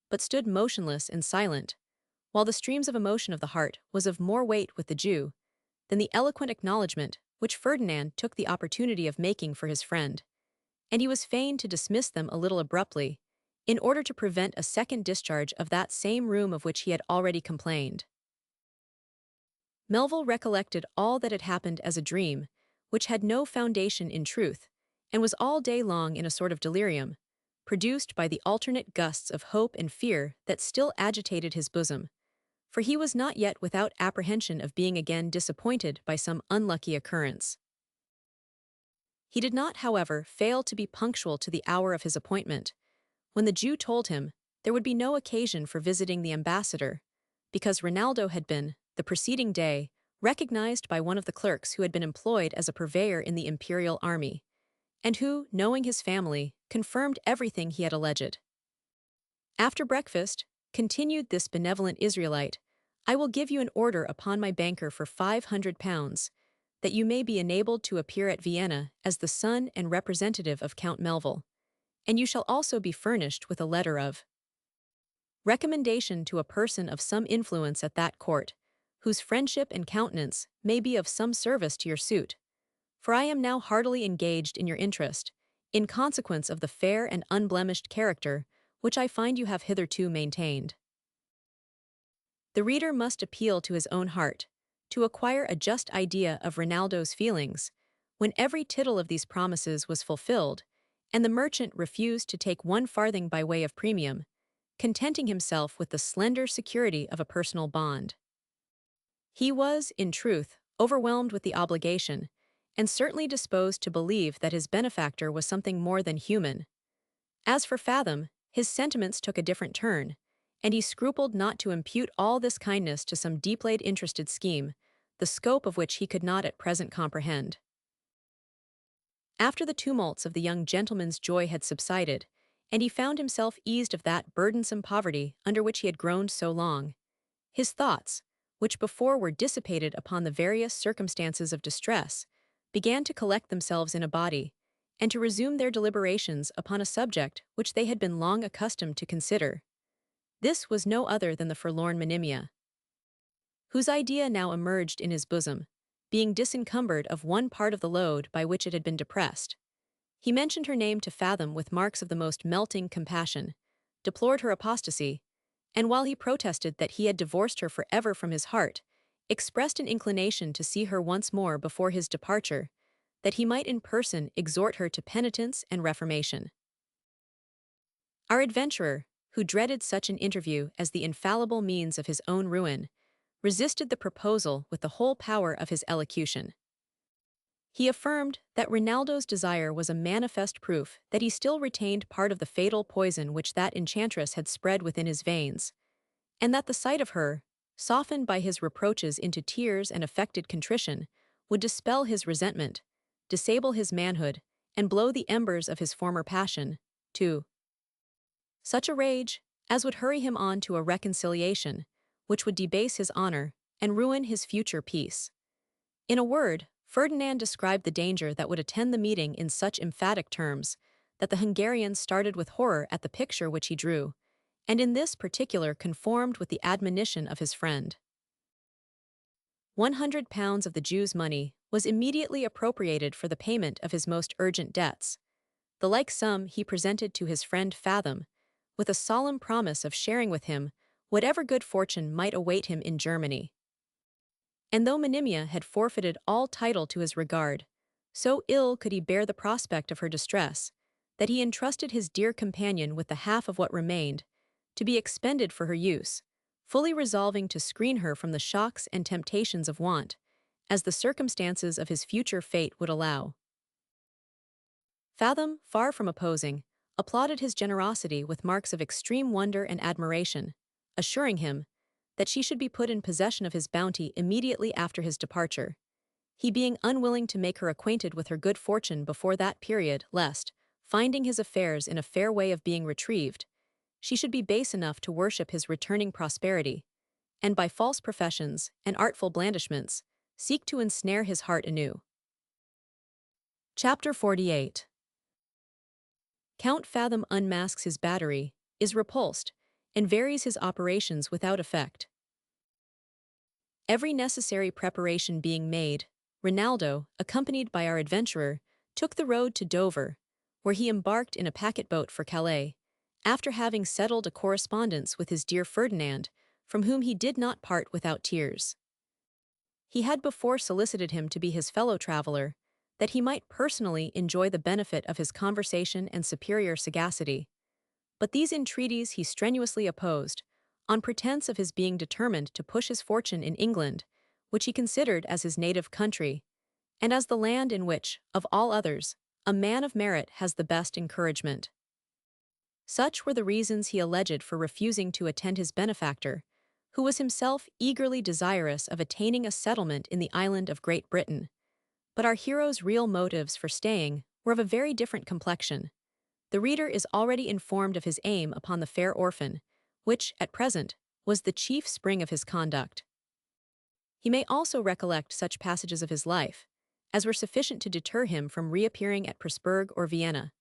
but stood motionless and silent, while the streams of emotion of the heart was of more weight with the Jew than the eloquent acknowledgment which Ferdinand took the opportunity of making for his friend, and he was fain to dismiss them a little abruptly, in order to prevent a second discharge of that same room of which he had already complained. Melville recollected all that had happened as a dream, which had no foundation in truth, and was all day long in a sort of delirium, produced by the alternate gusts of hope and fear that still agitated his bosom, for he was not yet without apprehension of being again disappointed by some unlucky occurrence. He did not, however, fail to be punctual to the hour of his appointment, when the Jew told him there would be no occasion for visiting the ambassador, because Rinaldo had been, the preceding day, recognized by one of the clerks who had been employed as a purveyor in the imperial army, and who, knowing his family, confirmed everything he had alleged. "After breakfast," continued this benevolent Israelite, "I will give you an order upon my banker for £500, that you may be enabled to appear at Vienna as the son and representative of Count Melville, and you shall also be furnished with a letter of recommendation to a person of some influence at that court, whose friendship and countenance may be of some service to your suit, for I am now heartily engaged in your interest, in consequence of the fair and unblemished character which I find you have hitherto maintained." The reader must appeal to his own heart, to acquire a just idea of Rinaldo's feelings, when every tittle of these promises was fulfilled, and the merchant refused to take 1 farthing by way of premium, contenting himself with the slender security of a personal bond. He was, in truth, overwhelmed with the obligation, and certainly disposed to believe that his benefactor was something more than human. As for Fathom, his sentiments took a different turn, and he scrupled not to impute all this kindness to some deep-laid interested scheme, the scope of which he could not at present comprehend. After the tumults of the young gentleman's joy had subsided, and he found himself eased of that burdensome poverty under which he had groaned so long, his thoughts, which before were dissipated upon the various circumstances of distress, began to collect themselves in a body, and to resume their deliberations upon a subject which they had been long accustomed to consider. This was no other than the forlorn Monimia, whose idea now emerged in his bosom, being disencumbered of one part of the load by which it had been depressed. He mentioned her name to Fathom with marks of the most melting compassion, deplored her apostasy, and while he protested that he had divorced her forever from his heart, expressed an inclination to see her once more before his departure, that he might in person exhort her to penitence and reformation. Our adventurer, who dreaded such an interview as the infallible means of his own ruin, resisted the proposal with the whole power of his elocution. He affirmed that Rinaldo's desire was a manifest proof that he still retained part of the fatal poison which that enchantress had spread within his veins, and that the sight of her, softened by his reproaches into tears and affected contrition, would dispel his resentment, disable his manhood, and blow the embers of his former passion, to such a rage as would hurry him on to a reconciliation, which would debase his honor and ruin his future peace. In a word, Ferdinand described the danger that would attend the meeting in such emphatic terms that the Hungarian started with horror at the picture which he drew, and in this particular conformed with the admonition of his friend. £100 of the Jew's money was immediately appropriated for the payment of his most urgent debts. The like sum he presented to his friend Fathom, with a solemn promise of sharing with him whatever good fortune might await him in Germany. And though Monimia had forfeited all title to his regard, so ill could he bear the prospect of her distress, that he entrusted his dear companion with the half of what remained, to be expended for her use, fully resolving to screen her from the shocks and temptations of want, as the circumstances of his future fate would allow. Fathom, far from opposing, applauded his generosity with marks of extreme wonder and admiration, assuring him that she should be put in possession of his bounty immediately after his departure, he being unwilling to make her acquainted with her good fortune before that period, lest, finding his affairs in a fair way of being retrieved, she should be base enough to worship his returning prosperity, and by false professions and artful blandishments, seek to ensnare his heart anew. Chapter 48. Count Fathom unmasks his battery, is repulsed, and varies his operations without effect. Every necessary preparation being made, Rinaldo, accompanied by our adventurer, took the road to Dover, where he embarked in a packet-boat for Calais, after having settled a correspondence with his dear Ferdinand, from whom he did not part without tears. He had before solicited him to be his fellow-traveler, that he might personally enjoy the benefit of his conversation and superior sagacity. But these entreaties he strenuously opposed, on pretense of his being determined to push his fortune in England, which he considered as his native country, and as the land in which, of all others, a man of merit has the best encouragement. Such were the reasons he alleged for refusing to attend his benefactor, who was himself eagerly desirous of attaining a settlement in the island of Great Britain. But our hero's real motives for staying were of a very different complexion. The reader is already informed of his aim upon the fair orphan, which, at present, was the chief spring of his conduct. He may also recollect such passages of his life as were sufficient to deter him from reappearing at Pressburg or Vienna.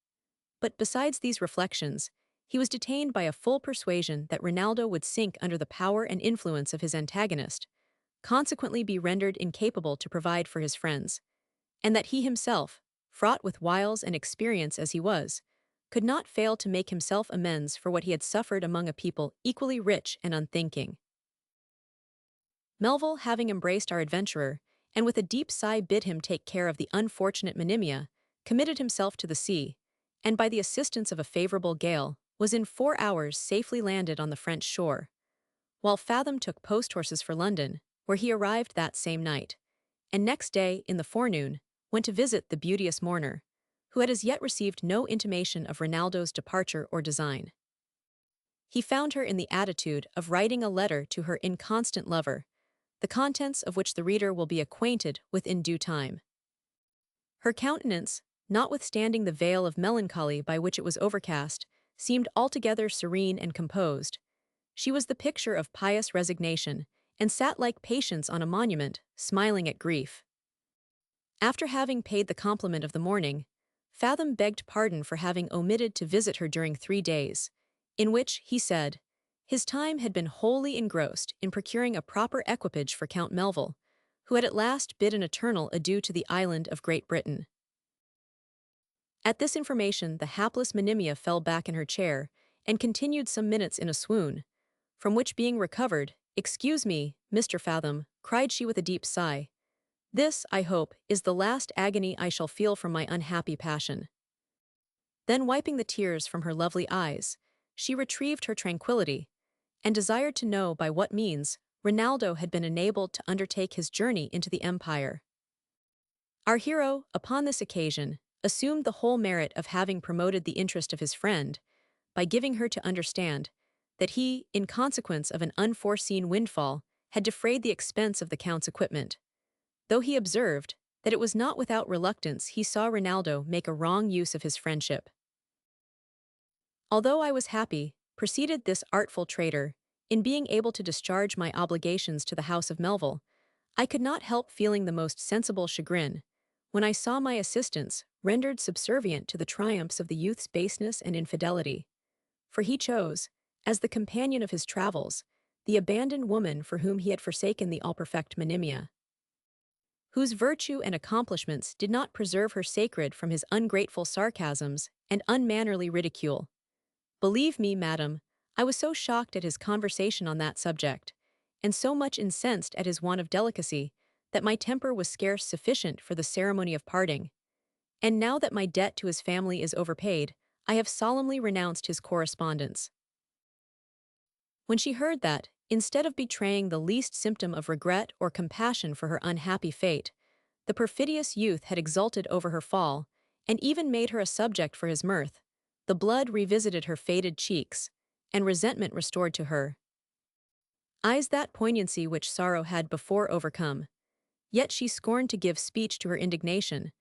But besides these reflections, he was detained by a full persuasion that Rinaldo would sink under the power and influence of his antagonist, consequently be rendered incapable to provide for his friends, and that he himself, fraught with wiles and experience as he was, could not fail to make himself amends for what he had suffered among a people equally rich and unthinking. Melville, having embraced our adventurer, and with a deep sigh bid him take care of the unfortunate Monimia, committed himself to the sea, and by the assistance of a favorable gale, was in 4 hours safely landed on the French shore, while Fathom took post-horses for London, where he arrived that same night, and next day, in the forenoon, went to visit the beauteous mourner, who had as yet received no intimation of Rinaldo's departure or design. He found her in the attitude of writing a letter to her inconstant lover, the contents of which the reader will be acquainted with in due time. Her countenance, notwithstanding the veil of melancholy by which it was overcast, seemed altogether serene and composed. She was the picture of pious resignation, and sat like Patience on a monument, smiling at grief. After having paid the compliment of the morning, Fathom begged pardon for having omitted to visit her during 3 days, in which, he said, his time had been wholly engrossed in procuring a proper equipage for Count Melville, who had at last bid an eternal adieu to the island of Great Britain. At this information the hapless Monimia fell back in her chair, and continued some minutes in a swoon, from which being recovered, "Excuse me, Mr. Fathom," cried she with a deep sigh. "This, I hope, is the last agony I shall feel from my unhappy passion." Then wiping the tears from her lovely eyes, she retrieved her tranquillity, and desired to know by what means Rinaldo had been enabled to undertake his journey into the empire. Our hero, upon this occasion, assumed the whole merit of having promoted the interest of his friend, by giving her to understand that he, in consequence of an unforeseen windfall, had defrayed the expense of the Count's equipment, though he observed that it was not without reluctance he saw Rinaldo make a wrong use of his friendship. "Although I was happy," proceeded this artful traitor, "in being able to discharge my obligations to the house of Melville, I could not help feeling the most sensible chagrin, when I saw my assistance rendered subservient to the triumphs of the youth's baseness and infidelity. For he chose, as the companion of his travels, the abandoned woman for whom he had forsaken the all-perfect Monimia, whose virtue and accomplishments did not preserve her sacred from his ungrateful sarcasms and unmannerly ridicule, Believe me, madam, I was so shocked at his conversation on that subject, and so much incensed at his want of delicacy, that my temper was scarce sufficient for the ceremony of parting. And now that my debt to his family is overpaid, I have solemnly renounced his correspondence. When she heard that, instead of betraying the least symptom of regret or compassion for her unhappy fate, the perfidious youth had exulted over her fall, and even made her a subject for his mirth, the blood revisited her faded cheeks, and resentment restored to her eyes that poignancy which sorrow had before overcome. Yet she scorned to give speech to her indignation,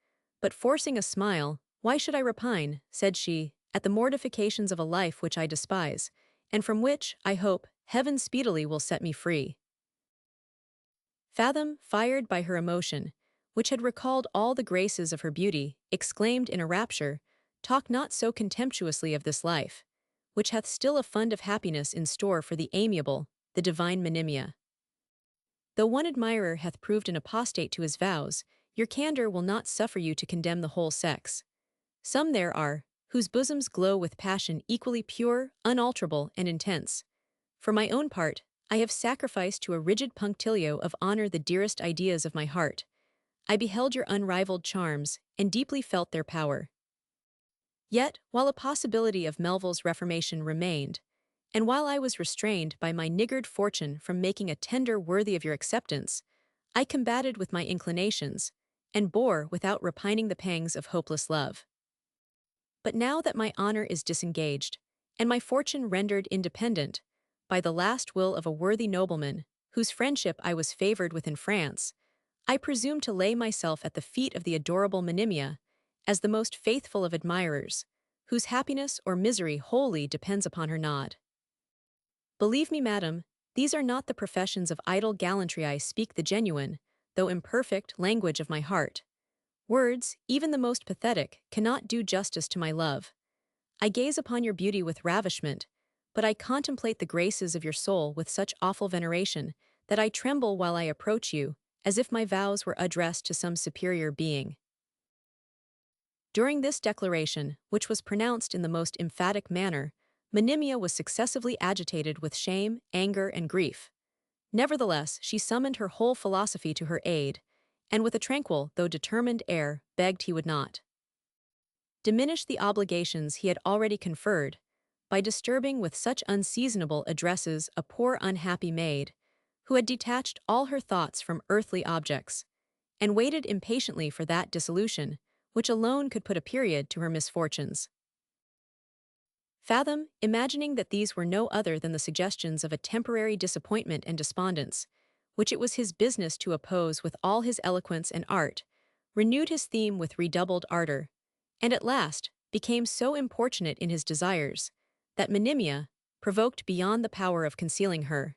but forcing a smile, "Why should I repine," said she, "at the mortifications of a life which I despise, and from which, I hope, heaven speedily will set me free?" Fathom, fired by her emotion, which had recalled all the graces of her beauty, exclaimed in a rapture, "Talk not so contemptuously of this life, which hath still a fund of happiness in store for the amiable, the divine Monimia. Though one admirer hath proved an apostate to his vows, your candor will not suffer you to condemn the whole sex. Some there are, whose bosoms glow with passion equally pure, unalterable, and intense. For my own part, I have sacrificed to a rigid punctilio of honor the dearest ideas of my heart. I beheld your unrivaled charms, and deeply felt their power. Yet, while a possibility of Melville's reformation remained, and while I was restrained by my niggard fortune from making a tender worthy of your acceptance, I combated with my inclinations, and bore without repining the pangs of hopeless love. But now that my honor is disengaged, and my fortune rendered independent, by the last will of a worthy nobleman, whose friendship I was favored with in France, I presume to lay myself at the feet of the adorable Monimia, as the most faithful of admirers, whose happiness or misery wholly depends upon her nod. Believe me, madam, these are not the professions of idle gallantry. I speak the genuine, though imperfect, language of my heart. Words, even the most pathetic, cannot do justice to my love. I gaze upon your beauty with ravishment, but I contemplate the graces of your soul with such awful veneration that I tremble while I approach you, as if my vows were addressed to some superior being. During this declaration, which was pronounced in the most emphatic manner, Monimia was successively agitated with shame, anger, and grief. Nevertheless, she summoned her whole philosophy to her aid, and with a tranquil though determined air begged he would not diminish the obligations he had already conferred by disturbing with such unseasonable addresses a poor unhappy maid, who had detached all her thoughts from earthly objects, and waited impatiently for that dissolution which alone could put a period to her misfortunes. Fathom, imagining that these were no other than the suggestions of a temporary disappointment and despondence, which it was his business to oppose with all his eloquence and art, renewed his theme with redoubled ardor, and at last became so importunate in his desires, that Monimia, provoked beyond the power of concealing her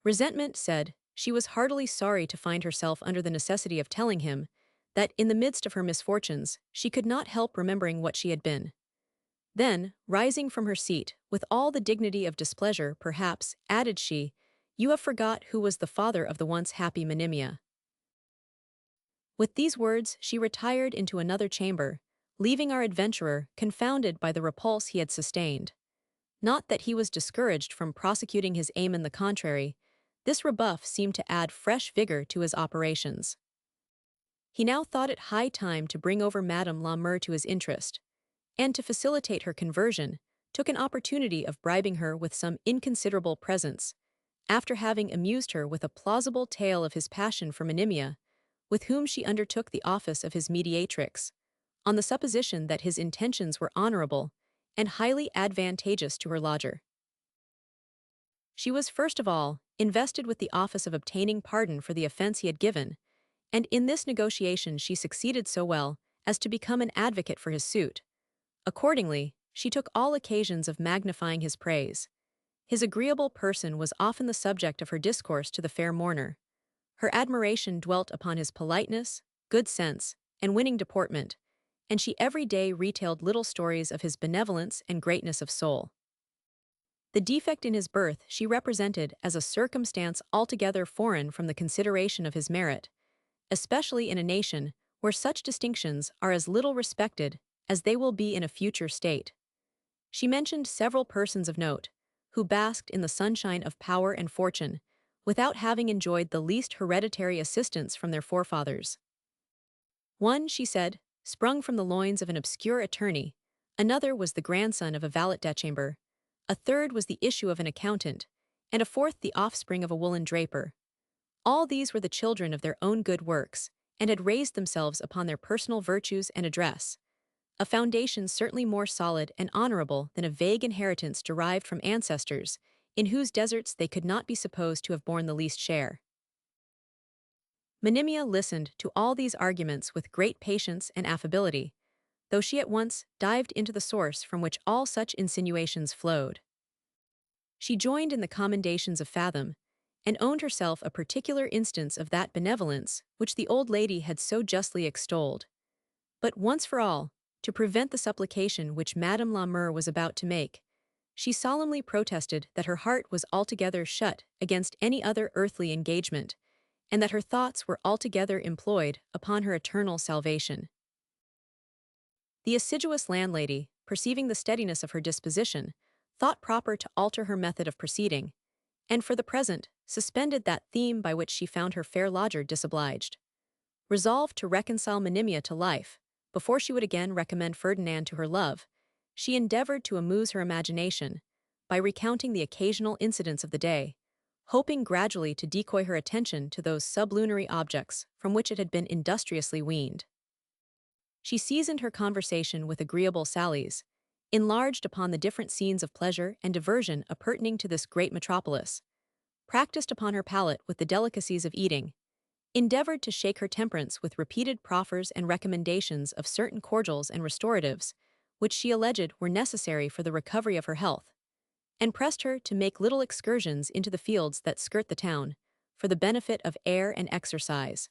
resentment, said she was heartily sorry to find herself under the necessity of telling him that in the midst of her misfortunes she could not help remembering what she had been. Then, rising from her seat, with all the dignity of displeasure, perhaps, added she, "You have forgot who was the father of the once happy Monimia." With these words she retired into another chamber, leaving our adventurer confounded by the repulse he had sustained. Not that he was discouraged from prosecuting his aim; in the contrary, this rebuff seemed to add fresh vigor to his operations. He now thought it high time to bring over Madame la Mure to his interest, and to facilitate her conversion, took an opportunity of bribing her with some inconsiderable presents, after having amused her with a plausible tale of his passion for Monimia, with whom she undertook the office of his mediatrix, on the supposition that his intentions were honorable and highly advantageous to her lodger. She was first of all invested with the office of obtaining pardon for the offense he had given, and in this negotiation she succeeded so well as to become an advocate for his suit. Accordingly, she took all occasions of magnifying his praise. His agreeable person was often the subject of her discourse to the fair mourner. Her admiration dwelt upon his politeness, good sense, and winning deportment, and she every day retailed little stories of his benevolence and greatness of soul. The defect in his birth she represented as a circumstance altogether foreign from the consideration of his merit, especially in a nation where such distinctions are as little respected as they will be in a future state. She mentioned several persons of note, who basked in the sunshine of power and fortune, without having enjoyed the least hereditary assistance from their forefathers. One, she said, sprung from the loins of an obscure attorney, another was the grandson of a valet-de-chamber, a third was the issue of an accountant, and a fourth the offspring of a woolen draper. All these were the children of their own good works, and had raised themselves upon their personal virtues and address, a foundation certainly more solid and honorable than a vague inheritance derived from ancestors, in whose deserts they could not be supposed to have borne the least share. Monimia listened to all these arguments with great patience and affability, though she at once dived into the source from which all such insinuations flowed. She joined in the commendations of Fathom, and owned herself a particular instance of that benevolence which the old lady had so justly extolled. But once for all, to prevent the supplication which Madame la Mure was about to make, she solemnly protested that her heart was altogether shut against any other earthly engagement, and that her thoughts were altogether employed upon her eternal salvation. The assiduous landlady, perceiving the steadiness of her disposition, thought proper to alter her method of proceeding, and for the present suspended that theme by which she found her fair lodger disobliged. Resolved to reconcile Monimia to life, before she would again recommend Ferdinand to her love, she endeavored to amuse her imagination by recounting the occasional incidents of the day, hoping gradually to decoy her attention to those sublunary objects from which it had been industriously weaned. She seasoned her conversation with agreeable sallies, enlarged upon the different scenes of pleasure and diversion appertaining to this great metropolis, practiced upon her palate with the delicacies of eating, endeavored to shake her temperance with repeated proffers and recommendations of certain cordials and restoratives, which she alleged were necessary for the recovery of her health, and pressed her to make little excursions into the fields that skirt the town, for the benefit of air and exercise.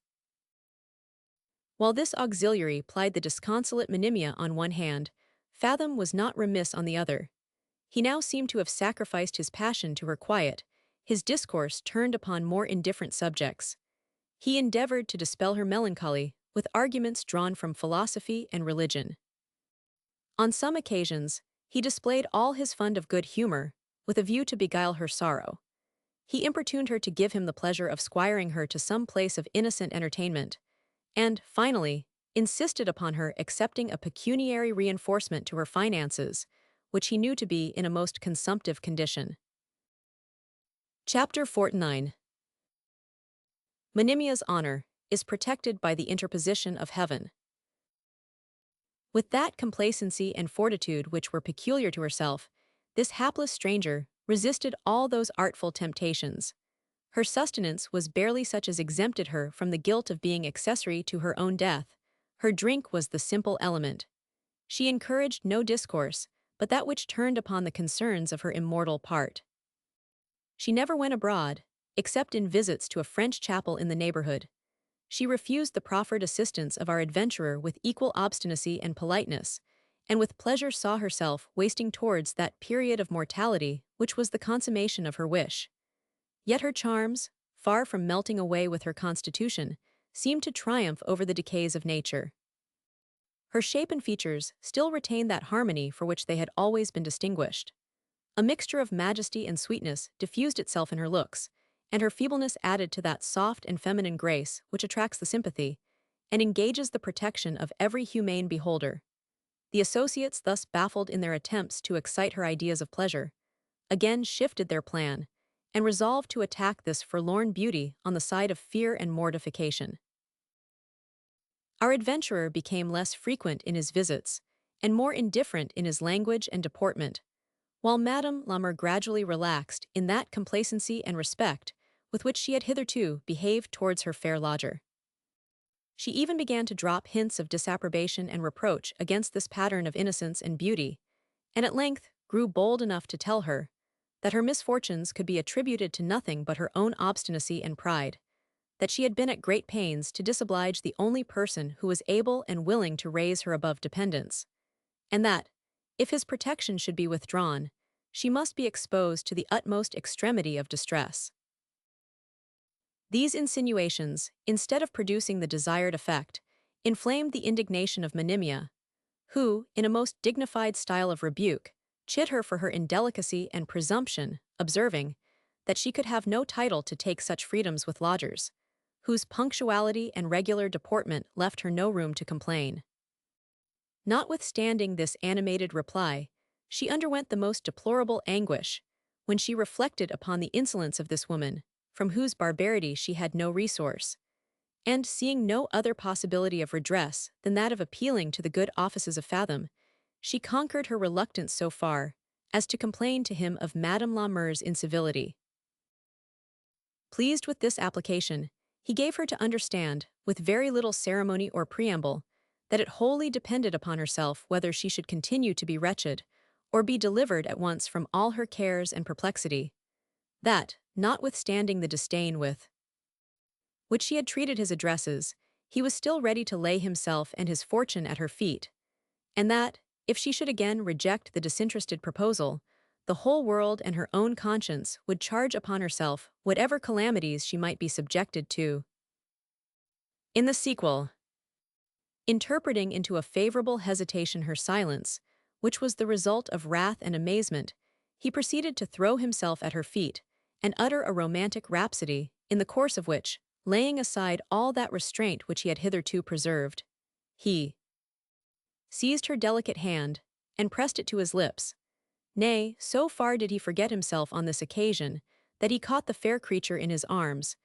While this auxiliary plied the disconsolate Monimia on one hand, Fathom was not remiss on the other. He now seemed to have sacrificed his passion to her quiet, his discourse turned upon more indifferent subjects. He endeavored to dispel her melancholy with arguments drawn from philosophy and religion. On some occasions, he displayed all his fund of good humor, with a view to beguile her sorrow. He importuned her to give him the pleasure of squiring her to some place of innocent entertainment, and, finally, insisted upon her accepting a pecuniary reinforcement to her finances, which he knew to be in a most consumptive condition. Chapter 49. Monimia's honor is protected by the interposition of heaven. With that complacency and fortitude which were peculiar to herself, this hapless stranger resisted all those artful temptations. Her sustenance was barely such as exempted her from the guilt of being accessory to her own death. Her drink was the simple element. She encouraged no discourse, but that which turned upon the concerns of her immortal part. She never went abroad, except in visits to a French chapel in the neighborhood. She refused the proffered assistance of our adventurer with equal obstinacy and politeness, and with pleasure saw herself wasting towards that period of mortality which was the consummation of her wish. Yet her charms, far from melting away with her constitution, seemed to triumph over the decays of nature. Her shape and features still retained that harmony for which they had always been distinguished. A mixture of majesty and sweetness diffused itself in her looks, and her feebleness added to that soft and feminine grace which attracts the sympathy, and engages the protection of every humane beholder. The associates, thus baffled in their attempts to excite her ideas of pleasure, again shifted their plan, and resolved to attack this forlorn beauty on the side of fear and mortification. Our adventurer became less frequent in his visits, and more indifferent in his language and deportment, while Madame la Mure gradually relaxed in that complacency and respect with which she had hitherto behaved towards her fair lodger. She even began to drop hints of disapprobation and reproach against this pattern of innocence and beauty, and at length grew bold enough to tell her that her misfortunes could be attributed to nothing but her own obstinacy and pride, that she had been at great pains to disoblige the only person who was able and willing to raise her above dependence, and that, if his protection should be withdrawn, she must be exposed to the utmost extremity of distress. These insinuations, instead of producing the desired effect, inflamed the indignation of Monimia, who, in a most dignified style of rebuke, chid her for her indelicacy and presumption, observing that she could have no title to take such freedoms with lodgers, whose punctuality and regular deportment left her no room to complain. Notwithstanding this animated reply, she underwent the most deplorable anguish when she reflected upon the insolence of this woman, from whose barbarity she had no resource, and seeing no other possibility of redress than that of appealing to the good offices of Fathom, she conquered her reluctance so far as to complain to him of Madame la Mer's incivility. Pleased with this application, he gave her to understand, with very little ceremony or preamble, that it wholly depended upon herself whether she should continue to be wretched, or be delivered at once from all her cares and perplexity; that, notwithstanding the disdain with which she had treated his addresses, he was still ready to lay himself and his fortune at her feet, and that, if she should again reject the disinterested proposal, the whole world and her own conscience would charge upon herself whatever calamities she might be subjected to. In the sequel, interpreting into a favorable hesitation her silence, which was the result of wrath and amazement, he proceeded to throw himself at her feet and utter a romantic rhapsody, in the course of which, laying aside all that restraint which he had hitherto preserved, he seized her delicate hand and pressed it to his lips. Nay, so far did he forget himself on this occasion that he caught the fair creature in his arms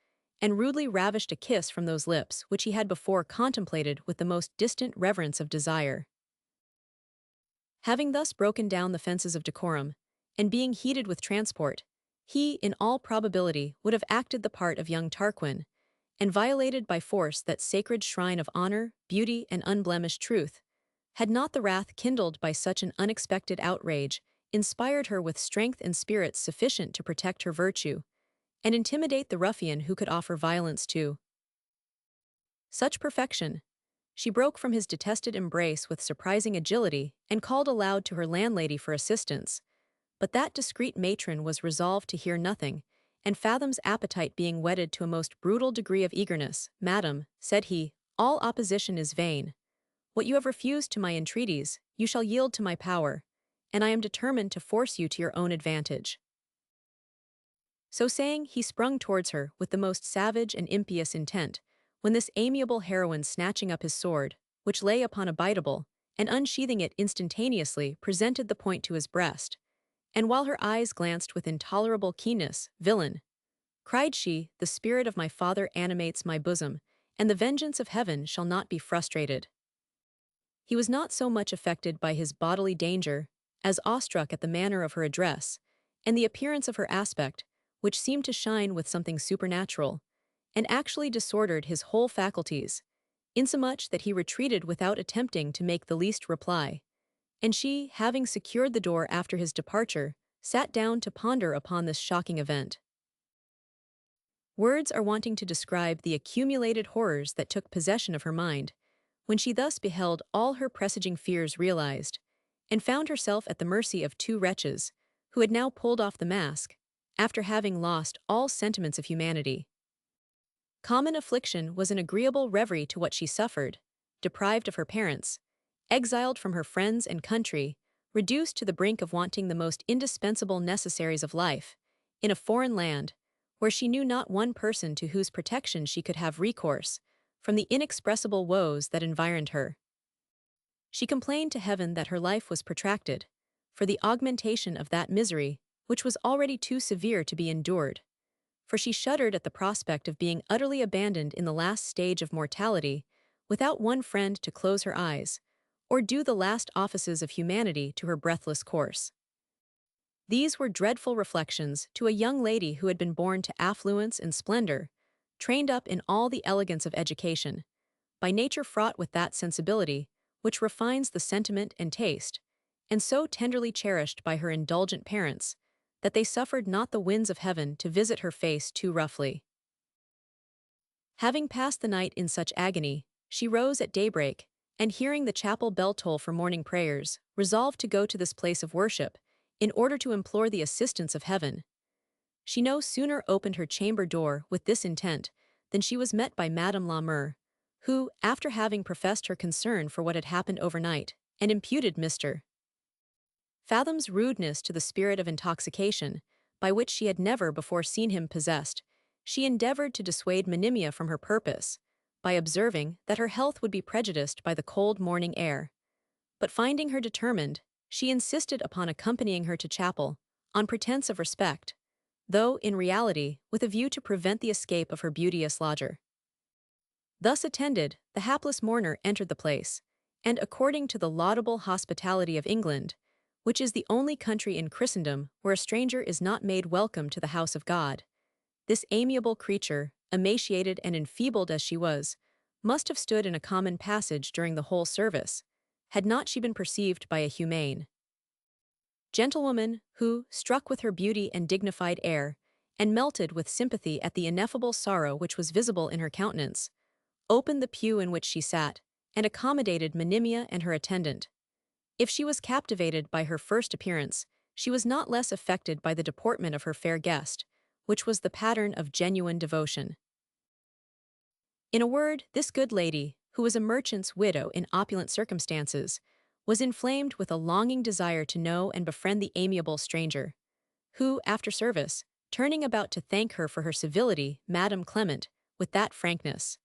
and rudely ravished a kiss from those lips which he had before contemplated with the most distant reverence of desire. Having thus broken down the fences of decorum, and being heated with transport, he, in all probability, would have acted the part of young Tarquin, and violated by force that sacred shrine of honor, beauty, and unblemished truth, had not the wrath kindled by such an unexpected outrage inspired her with strength and spirits sufficient to protect her virtue, and intimidate the ruffian who could offer violence to such perfection. She broke from his detested embrace with surprising agility and called aloud to her landlady for assistance, but that discreet matron was resolved to hear nothing, and Fathom's appetite being whetted to a most brutal degree of eagerness, "Madam," said he, "all opposition is vain. What you have refused to my entreaties, you shall yield to my power, and I am determined to force you to your own advantage." So saying, he sprung towards her with the most savage and impious intent, when this amiable heroine, snatching up his sword, which lay upon a biteable, and unsheathing it instantaneously, presented the point to his breast, and while her eyes glanced with intolerable keenness, "Villain," cried she, "the spirit of my father animates my bosom, and the vengeance of heaven shall not be frustrated." He was not so much affected by his bodily danger as awestruck at the manner of her address, and the appearance of her aspect, which seemed to shine with something supernatural, and actually disordered his whole faculties, insomuch that he retreated without attempting to make the least reply, and she, having secured the door after his departure, sat down to ponder upon this shocking event. Words are wanting to describe the accumulated horrors that took possession of her mind, when she thus beheld all her presaging fears realized, and found herself at the mercy of two wretches, who had now pulled off the mask, after having lost all sentiments of humanity. Common affliction was an agreeable reverie to what she suffered, deprived of her parents, exiled from her friends and country, reduced to the brink of wanting the most indispensable necessaries of life, in a foreign land, where she knew not one person to whose protection she could have recourse, from the inexpressible woes that environed her. She complained to heaven that her life was protracted, for the augmentation of that misery which was already too severe to be endured, for she shuddered at the prospect of being utterly abandoned in the last stage of mortality, without one friend to close her eyes, or do the last offices of humanity to her breathless corse. These were dreadful reflections to a young lady who had been born to affluence and splendor, trained up in all the elegance of education, by nature fraught with that sensibility which refines the sentiment and taste, and so tenderly cherished by her indulgent parents, that they suffered not the winds of heaven to visit her face too roughly. Having passed the night in such agony, she rose at daybreak, and hearing the chapel bell toll for morning prayers, resolved to go to this place of worship, in order to implore the assistance of heaven. She no sooner opened her chamber door with this intent than she was met by Madame la Mer, who, after having professed her concern for what had happened overnight, and imputed Mr. Fathom's rudeness to the spirit of intoxication, by which she had never before seen him possessed, she endeavored to dissuade Monimia from her purpose, by observing that her health would be prejudiced by the cold morning air. But finding her determined, she insisted upon accompanying her to chapel, on pretense of respect, though, in reality, with a view to prevent the escape of her beauteous lodger. Thus attended, the hapless mourner entered the place, and according to the laudable hospitality of England, which is the only country in Christendom where a stranger is not made welcome to the house of God, this amiable creature, emaciated and enfeebled as she was, must have stood in a common passage during the whole service, had not she been perceived by a humane gentlewoman who, struck with her beauty and dignified air, and melted with sympathy at the ineffable sorrow which was visible in her countenance, opened the pew in which she sat, and accommodated Monimia and her attendant. If she was captivated by her first appearance, she was not less affected by the deportment of her fair guest, which was the pattern of genuine devotion. In a word, this good lady, who was a merchant's widow in opulent circumstances, was inflamed with a longing desire to know and befriend the amiable stranger, who, after service, turning about to thank her for her civility, Madame Clement, with that frankness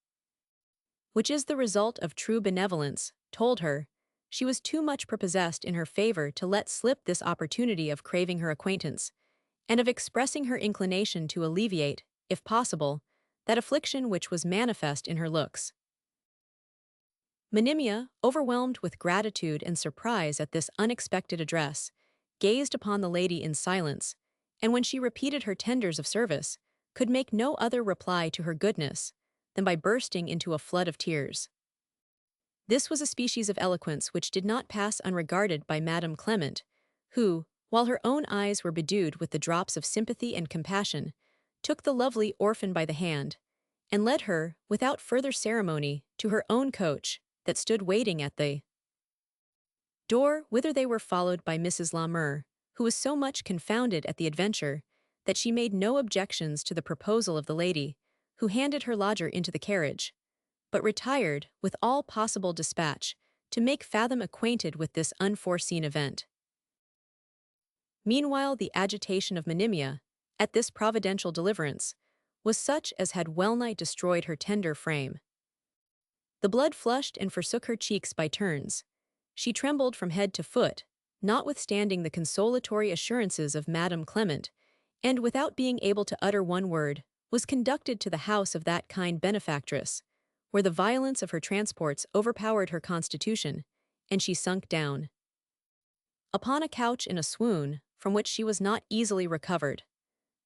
which is the result of true benevolence, told her, she was too much prepossessed in her favor to let slip this opportunity of craving her acquaintance, and of expressing her inclination to alleviate, if possible, that affliction which was manifest in her looks. Monimia, overwhelmed with gratitude and surprise at this unexpected address, gazed upon the lady in silence, and when she repeated her tenders of service, could make no other reply to her goodness than by bursting into a flood of tears. This was a species of eloquence which did not pass unregarded by Madame Clement, who, while her own eyes were bedewed with the drops of sympathy and compassion, took the lovely orphan by the hand, and led her, without further ceremony, to her own coach, that stood waiting at the door, whither they were followed by Mrs. La Mure, who was so much confounded at the adventure, that she made no objections to the proposal of the lady, who handed her lodger into the carriage, but retired, with all possible dispatch, to make Fathom acquainted with this unforeseen event. Meanwhile the agitation of Monimia, at this providential deliverance, was such as had well-nigh destroyed her tender frame. The blood flushed and forsook her cheeks by turns. She trembled from head to foot, notwithstanding the consolatory assurances of Madame Clement, and without being able to utter one word, was conducted to the house of that kind benefactress, where the violence of her transports overpowered her constitution, and she sunk down upon a couch in a swoon, from which she was not easily recovered.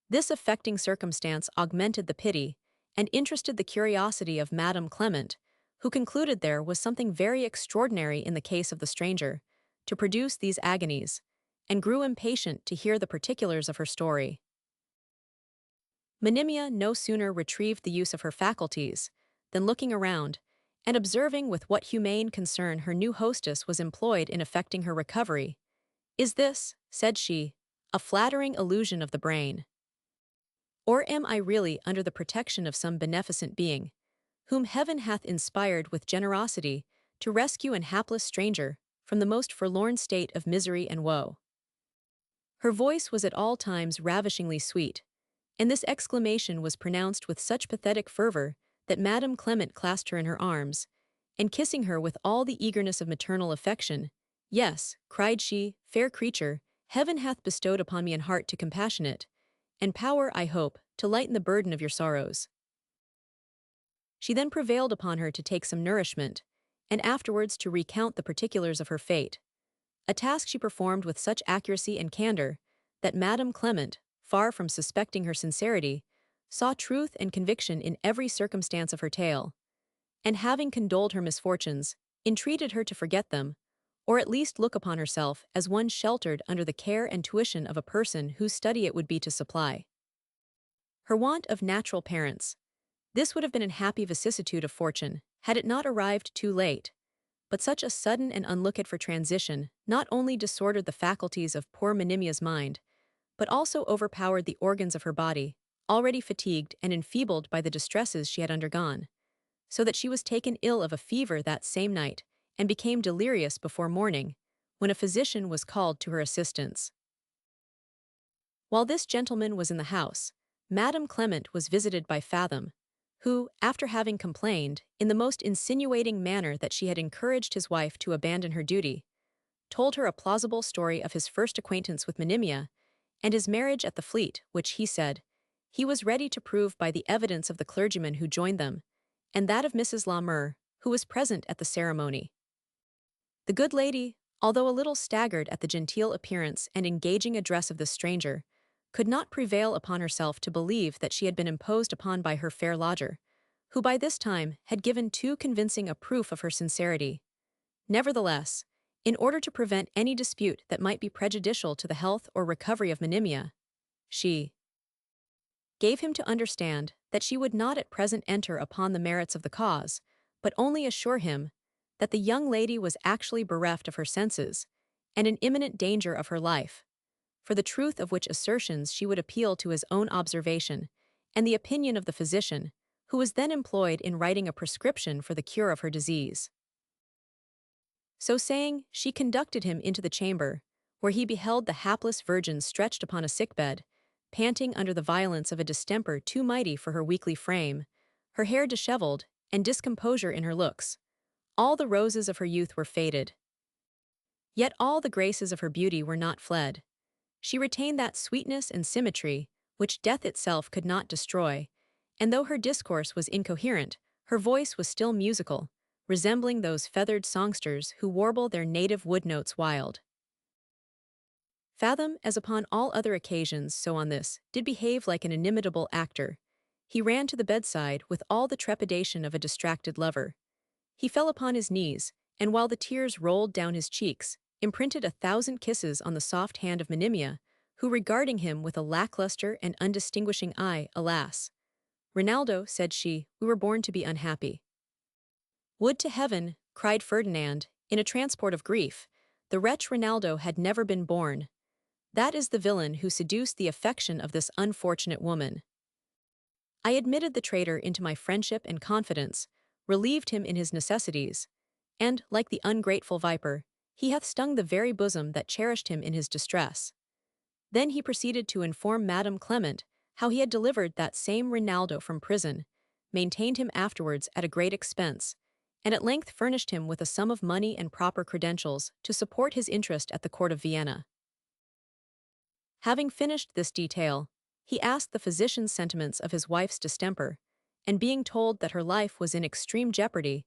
This affecting circumstance augmented the pity and interested the curiosity of Madame Clement, who concluded there was something very extraordinary in the case of the stranger, to produce these agonies, and grew impatient to hear the particulars of her story. Monimia no sooner retrieved the use of her faculties than, looking around, and observing with what humane concern her new hostess was employed in effecting her recovery, "Is this," said she, "a flattering illusion of the brain? Or am I really under the protection of some beneficent being, whom heaven hath inspired with generosity to rescue an hapless stranger from the most forlorn state of misery and woe?" Her voice was at all times ravishingly sweet, and this exclamation was pronounced with such pathetic fervor that Madame Clement clasped her in her arms, and kissing her with all the eagerness of maternal affection, "Yes," cried she, "fair creature, heaven hath bestowed upon me an heart to compassionate, and power, I hope, to lighten the burden of your sorrows." She then prevailed upon her to take some nourishment, and afterwards to recount the particulars of her fate, a task she performed with such accuracy and candor that Madame Clement, far from suspecting her sincerity, saw truth and conviction in every circumstance of her tale, and having condoled her misfortunes, entreated her to forget them, or at least look upon herself as one sheltered under the care and tuition of a person whose study it would be to supply her want of natural parents. This would have been an happy vicissitude of fortune, had it not arrived too late, but such a sudden and unlooked-for transition not only disordered the faculties of poor Monimia's mind, but also overpowered the organs of her body, already fatigued and enfeebled by the distresses she had undergone, so that she was taken ill of a fever that same night, and became delirious before morning, when a physician was called to her assistance. While this gentleman was in the house, Madame Clement was visited by Fathom, who, after having complained, in the most insinuating manner that she had encouraged his wife to abandon her duty, told her a plausible story of his first acquaintance with Monimia and his marriage at the Fleet, which, he said, he was ready to prove by the evidence of the clergyman who joined them, and that of Mrs. La Mure, who was present at the ceremony. The good lady, although a little staggered at the genteel appearance and engaging address of this stranger, could not prevail upon herself to believe that she had been imposed upon by her fair lodger, who by this time had given too convincing a proof of her sincerity. Nevertheless, in order to prevent any dispute that might be prejudicial to the health or recovery of Monimia, she gave him to understand that she would not at present enter upon the merits of the cause, but only assure him that the young lady was actually bereft of her senses, and in imminent danger of her life, for the truth of which assertions she would appeal to his own observation and the opinion of the physician, who was then employed in writing a prescription for the cure of her disease. So saying, she conducted him into the chamber, where he beheld the hapless virgin stretched upon a sick-bed, panting under the violence of a distemper too mighty for her weakly frame, her hair dishevelled, and discomposure in her looks. All the roses of her youth were faded. Yet all the graces of her beauty were not fled. She retained that sweetness and symmetry which death itself could not destroy, and though her discourse was incoherent, her voice was still musical, resembling those feathered songsters who warble their native wood notes wild. Fathom, as upon all other occasions, so on this, did behave like an inimitable actor. He ran to the bedside with all the trepidation of a distracted lover. He fell upon his knees, and while the tears rolled down his cheeks, imprinted 1,000 kisses on the soft hand of Monimia, who, regarding him with a lackluster and undistinguishing eye, alas! "Rinaldo," said she, "we were born to be unhappy." "Would to heaven," cried Ferdinand, in a transport of grief, "the wretch Rinaldo had never been born. That is the villain who seduced the affection of this unfortunate woman. I admitted the traitor into my friendship and confidence, relieved him in his necessities, and, like the ungrateful viper, he hath stung the very bosom that cherished him in his distress." Then he proceeded to inform Madame Clement how he had delivered that same Rinaldo from prison, maintained him afterwards at a great expense, and at length furnished him with a sum of money and proper credentials to support his interest at the court of Vienna. Having finished this detail, he asked the physician's sentiments of his wife's distemper, and being told that her life was in extreme jeopardy,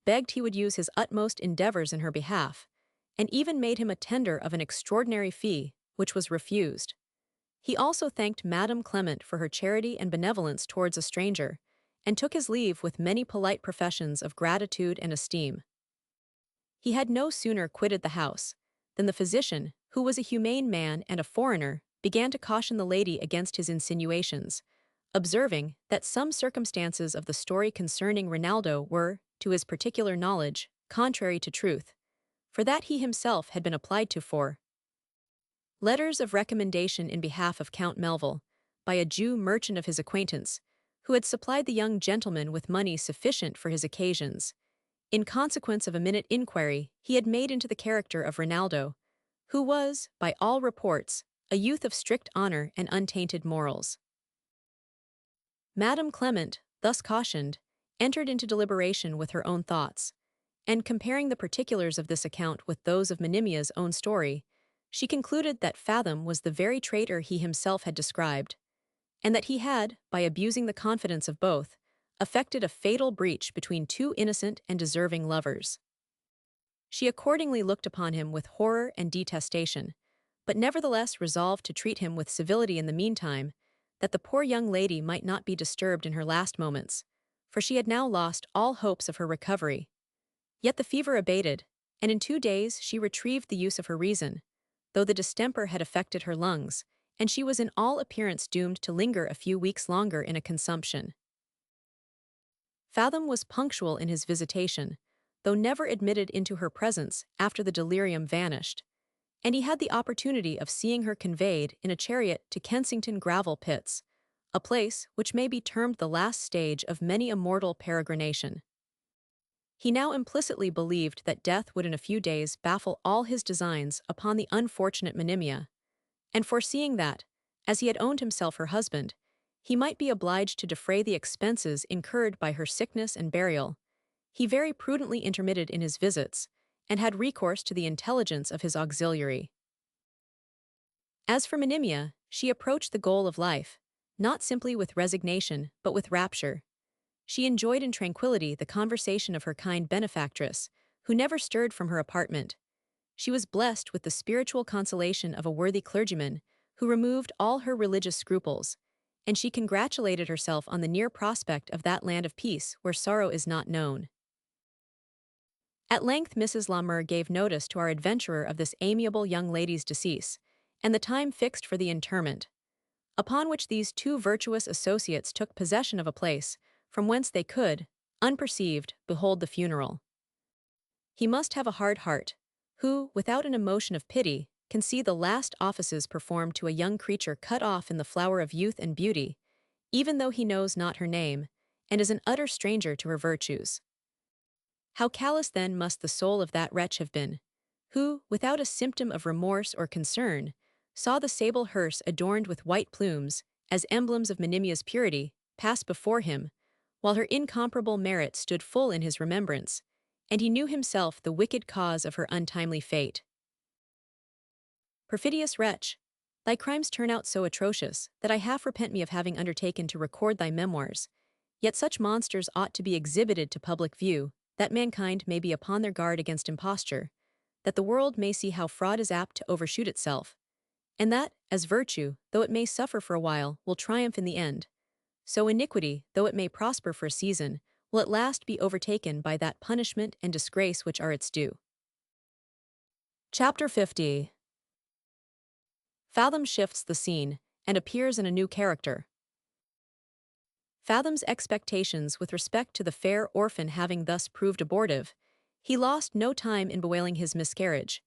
begged he would use his utmost endeavors in her behalf, and even made him a tender of an extraordinary fee, which was refused. He also thanked Madame Clement for her charity and benevolence towards a stranger, and took his leave with many polite professions of gratitude and esteem. He had no sooner quitted the house than the physician, who was a humane man and a foreigner, began to caution the lady against his insinuations, observing that some circumstances of the story concerning Rinaldo were, to his particular knowledge, contrary to truth, for that he himself had been applied to for letters of recommendation in behalf of Count Melville, by a Jew merchant of his acquaintance, who had supplied the young gentleman with money sufficient for his occasions. In consequence of a minute inquiry he had made into the character of Rinaldo, who was, by all reports, a youth of strict honor and untainted morals. Madame Clement, thus cautioned, entered into deliberation with her own thoughts, and comparing the particulars of this account with those of Monimia's own story, she concluded that Fathom was the very traitor he himself had described, and that he had, by abusing the confidence of both, effected a fatal breach between two innocent and deserving lovers. She accordingly looked upon him with horror and detestation, but nevertheless resolved to treat him with civility in the meantime, that the poor young lady might not be disturbed in her last moments, for she had now lost all hopes of her recovery. Yet the fever abated, and in 2 days she retrieved the use of her reason, though the distemper had affected her lungs, and she was in all appearance doomed to linger a few weeks longer in a consumption. Fathom was punctual in his visitation, though never admitted into her presence after the delirium vanished, and he had the opportunity of seeing her conveyed in a chariot to Kensington gravel pits, a place which may be termed the last stage of many a mortal peregrination. He now implicitly believed that death would in a few days baffle all his designs upon the unfortunate Monimia, and foreseeing that, as he had owned himself her husband, he might be obliged to defray the expenses incurred by her sickness and burial, he very prudently intermitted in his visits, and had recourse to the intelligence of his auxiliary. As for Monimia, she approached the goal of life, not simply with resignation, but with rapture. She enjoyed in tranquillity the conversation of her kind benefactress, who never stirred from her apartment. She was blessed with the spiritual consolation of a worthy clergyman, who removed all her religious scruples, and she congratulated herself on the near prospect of that land of peace where sorrow is not known. At length Mrs. Lamer gave notice to our adventurer of this amiable young lady's decease, and the time fixed for the interment, upon which these two virtuous associates took possession of a place, from whence they could, unperceived, behold the funeral. He must have a hard heart, who, without an emotion of pity, can see the last offices performed to a young creature cut off in the flower of youth and beauty, even though he knows not her name, and is an utter stranger to her virtues. How callous then must the soul of that wretch have been, who, without a symptom of remorse or concern, saw the sable hearse adorned with white plumes, as emblems of Monimia's purity, pass before him, while her incomparable merit stood full in his remembrance, and he knew himself the wicked cause of her untimely fate. Perfidious wretch, thy crimes turn out so atrocious that I half repent me of having undertaken to record thy memoirs, yet such monsters ought to be exhibited to public view, that mankind may be upon their guard against imposture, that the world may see how fraud is apt to overshoot itself, and that, as virtue, though it may suffer for a while, will triumph in the end, so iniquity, though it may prosper for a season, will at last be overtaken by that punishment and disgrace which are its due. Chapter 50. Fathom shifts the scene, and appears in a new character. Fathom's expectations with respect to the fair orphan having thus proved abortive, he lost no time in bewailing his miscarriage,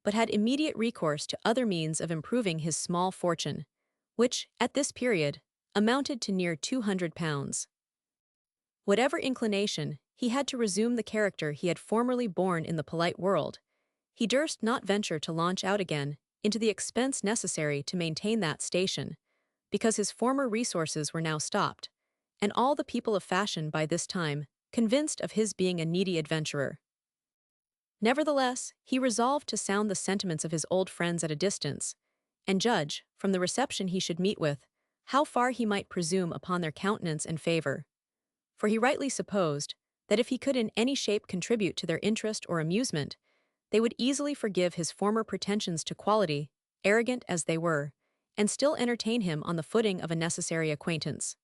but had immediate recourse to other means of improving his small fortune, which, at this period, amounted to near £200. Whatever inclination, he had to resume the character he had formerly borne in the polite world. He durst not venture to launch out again into the expense necessary to maintain that station, because his former resources were now stopped, and all the people of fashion by this time convinced of his being a needy adventurer. Nevertheless, he resolved to sound the sentiments of his old friends at a distance, and judge, from the reception he should meet with, how far he might presume upon their countenance and favor. For he rightly supposed that if he could in any shape contribute to their interest or amusement, they would easily forgive his former pretensions to quality, arrogant as they were, and still entertain him on the footing of a necessary acquaintance.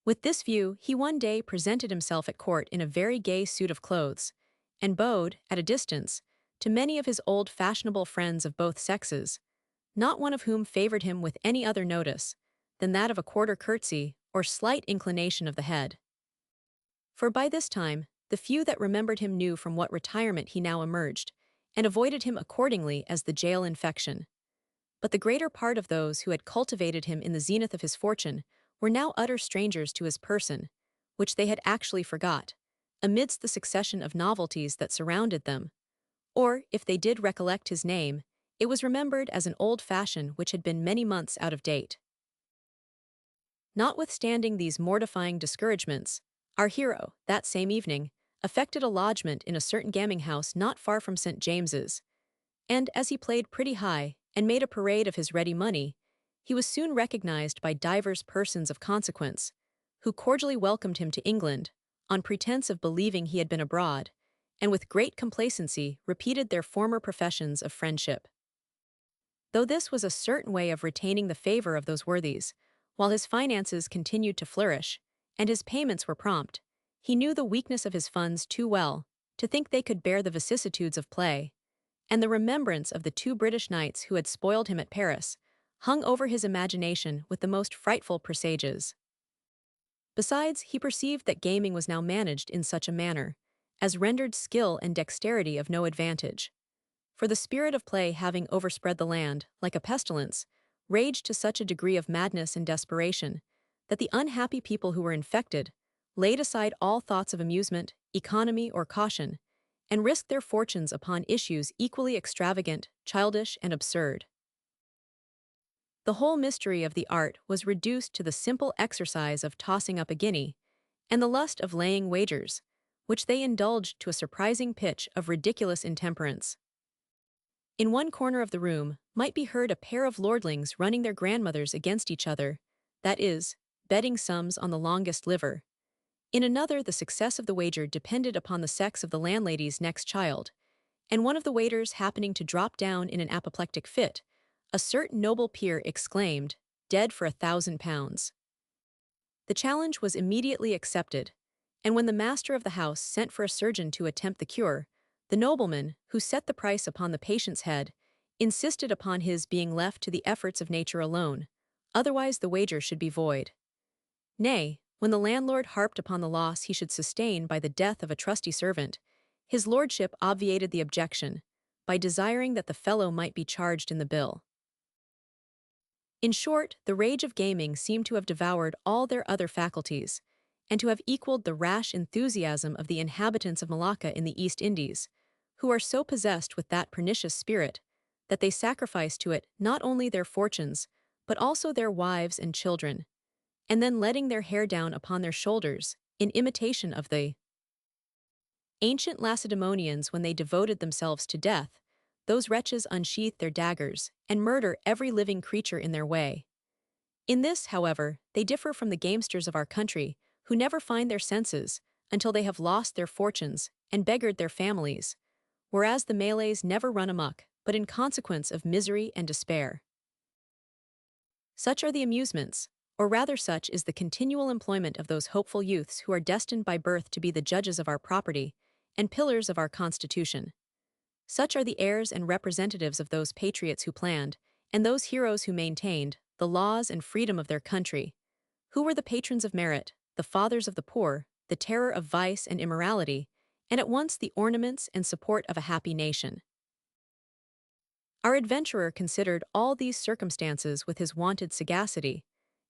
With this view, he one day presented himself at court in a very gay suit of clothes, and bowed, at a distance, to many of his old fashionable friends of both sexes, not one of whom favored him with any other notice than that of a quarter curtsy or slight inclination of the head. For by this time, the few that remembered him knew from what retirement he now emerged, and avoided him accordingly as the jail infection. But the greater part of those who had cultivated him in the zenith of his fortune were now utter strangers to his person, which they had actually forgot, amidst the succession of novelties that surrounded them. Or, if they did recollect his name, it was remembered as an old fashion which had been many months out of date. Notwithstanding these mortifying discouragements, our hero, that same evening, effected a lodgment in a certain gaming house not far from St. James's, and as he played pretty high and made a parade of his ready money, he was soon recognized by divers persons of consequence, who cordially welcomed him to England, on pretense of believing he had been abroad, and with great complacency repeated their former professions of friendship. Though this was a certain way of retaining the favor of those worthies, while his finances continued to flourish, and his payments were prompt, he knew the weakness of his funds too well to think they could bear the vicissitudes of play, and the remembrance of the 2 British knights who had spoiled him at Paris hung over his imagination with the most frightful presages. Besides, he perceived that gaming was now managed in such a manner as rendered skill and dexterity of no advantage. For the spirit of play having overspread the land, like a pestilence, raged to such a degree of madness and desperation that the unhappy people who were infected laid aside all thoughts of amusement, economy, or caution, and risked their fortunes upon issues equally extravagant, childish, and absurd. The whole mystery of the art was reduced to the simple exercise of tossing up a guinea, and the lust of laying wagers, which they indulged to a surprising pitch of ridiculous intemperance. In one corner of the room might be heard a pair of lordlings running their grandmothers against each other, that is, betting sums on the longest liver. In another, the success of the wager depended upon the sex of the landlady's next child, and one of the waiters happening to drop down in an apoplectic fit, a certain noble peer exclaimed, "Dead for £1,000." The challenge was immediately accepted, and when the master of the house sent for a surgeon to attempt the cure, the nobleman, who set the price upon the patient's head, insisted upon his being left to the efforts of nature alone, otherwise the wager should be void. Nay, when the landlord harped upon the loss he should sustain by the death of a trusty servant, his lordship obviated the objection, by desiring that the fellow might be charged in the bill. In short, the rage of gaming seemed to have devoured all their other faculties, and to have equaled the rash enthusiasm of the inhabitants of Malacca in the East Indies, who are so possessed with that pernicious spirit, that they sacrifice to it not only their fortunes, but also their wives and children, and then letting their hair down upon their shoulders, in imitation of the ancient Lacedaemonians when they devoted themselves to death, those wretches unsheath their daggers, and murder every living creature in their way. In this, however, they differ from the gamesters of our country, who never find their senses, until they have lost their fortunes, and beggared their families, whereas the Malays never run amok, but in consequence of misery and despair. Such are the amusements, or rather such is the continual employment of those hopeful youths who are destined by birth to be the judges of our property, and pillars of our constitution. Such are the heirs and representatives of those patriots who planned, and those heroes who maintained, the laws and freedom of their country, who were the patrons of merit, the fathers of the poor, the terror of vice and immorality, and at once the ornaments and support of a happy nation. Our adventurer considered all these circumstances with his wonted sagacity,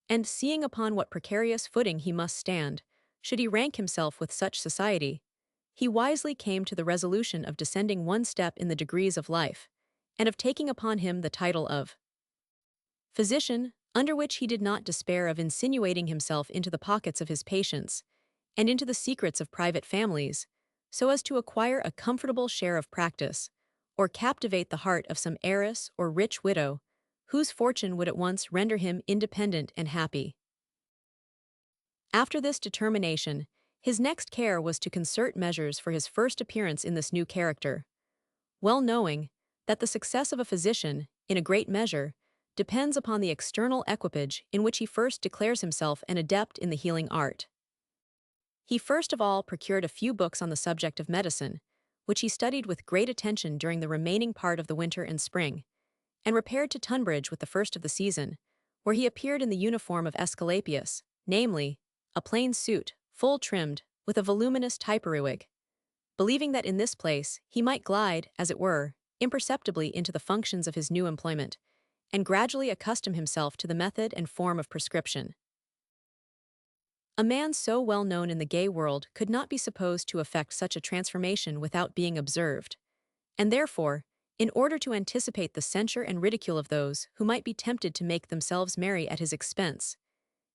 and seeing upon what precarious footing he must stand, should he rank himself with such society, he wisely came to the resolution of descending one step in the degrees of life, and of taking upon him the title of physician, under which he did not despair of insinuating himself into the pockets of his patients, and into the secrets of private families, so as to acquire a comfortable share of practice, or captivate the heart of some heiress or rich widow, whose fortune would at once render him independent and happy. After this determination, his next care was to concert measures for his first appearance in this new character, well knowing that the success of a physician, in a great measure, depends upon the external equipage in which he first declares himself an adept in the healing art. He first of all procured a few books on the subject of medicine, which he studied with great attention during the remaining part of the winter and spring, and repaired to Tunbridge with the first of the season, where he appeared in the uniform of Aesculapius, namely, a plain suit, full trimmed, with a voluminous typeriwig, believing that in this place he might glide, as it were, imperceptibly into the functions of his new employment, and gradually accustom himself to the method and form of prescription. A man so well known in the gay world could not be supposed to effect such a transformation without being observed, and therefore, in order to anticipate the censure and ridicule of those who might be tempted to make themselves merry at his expense,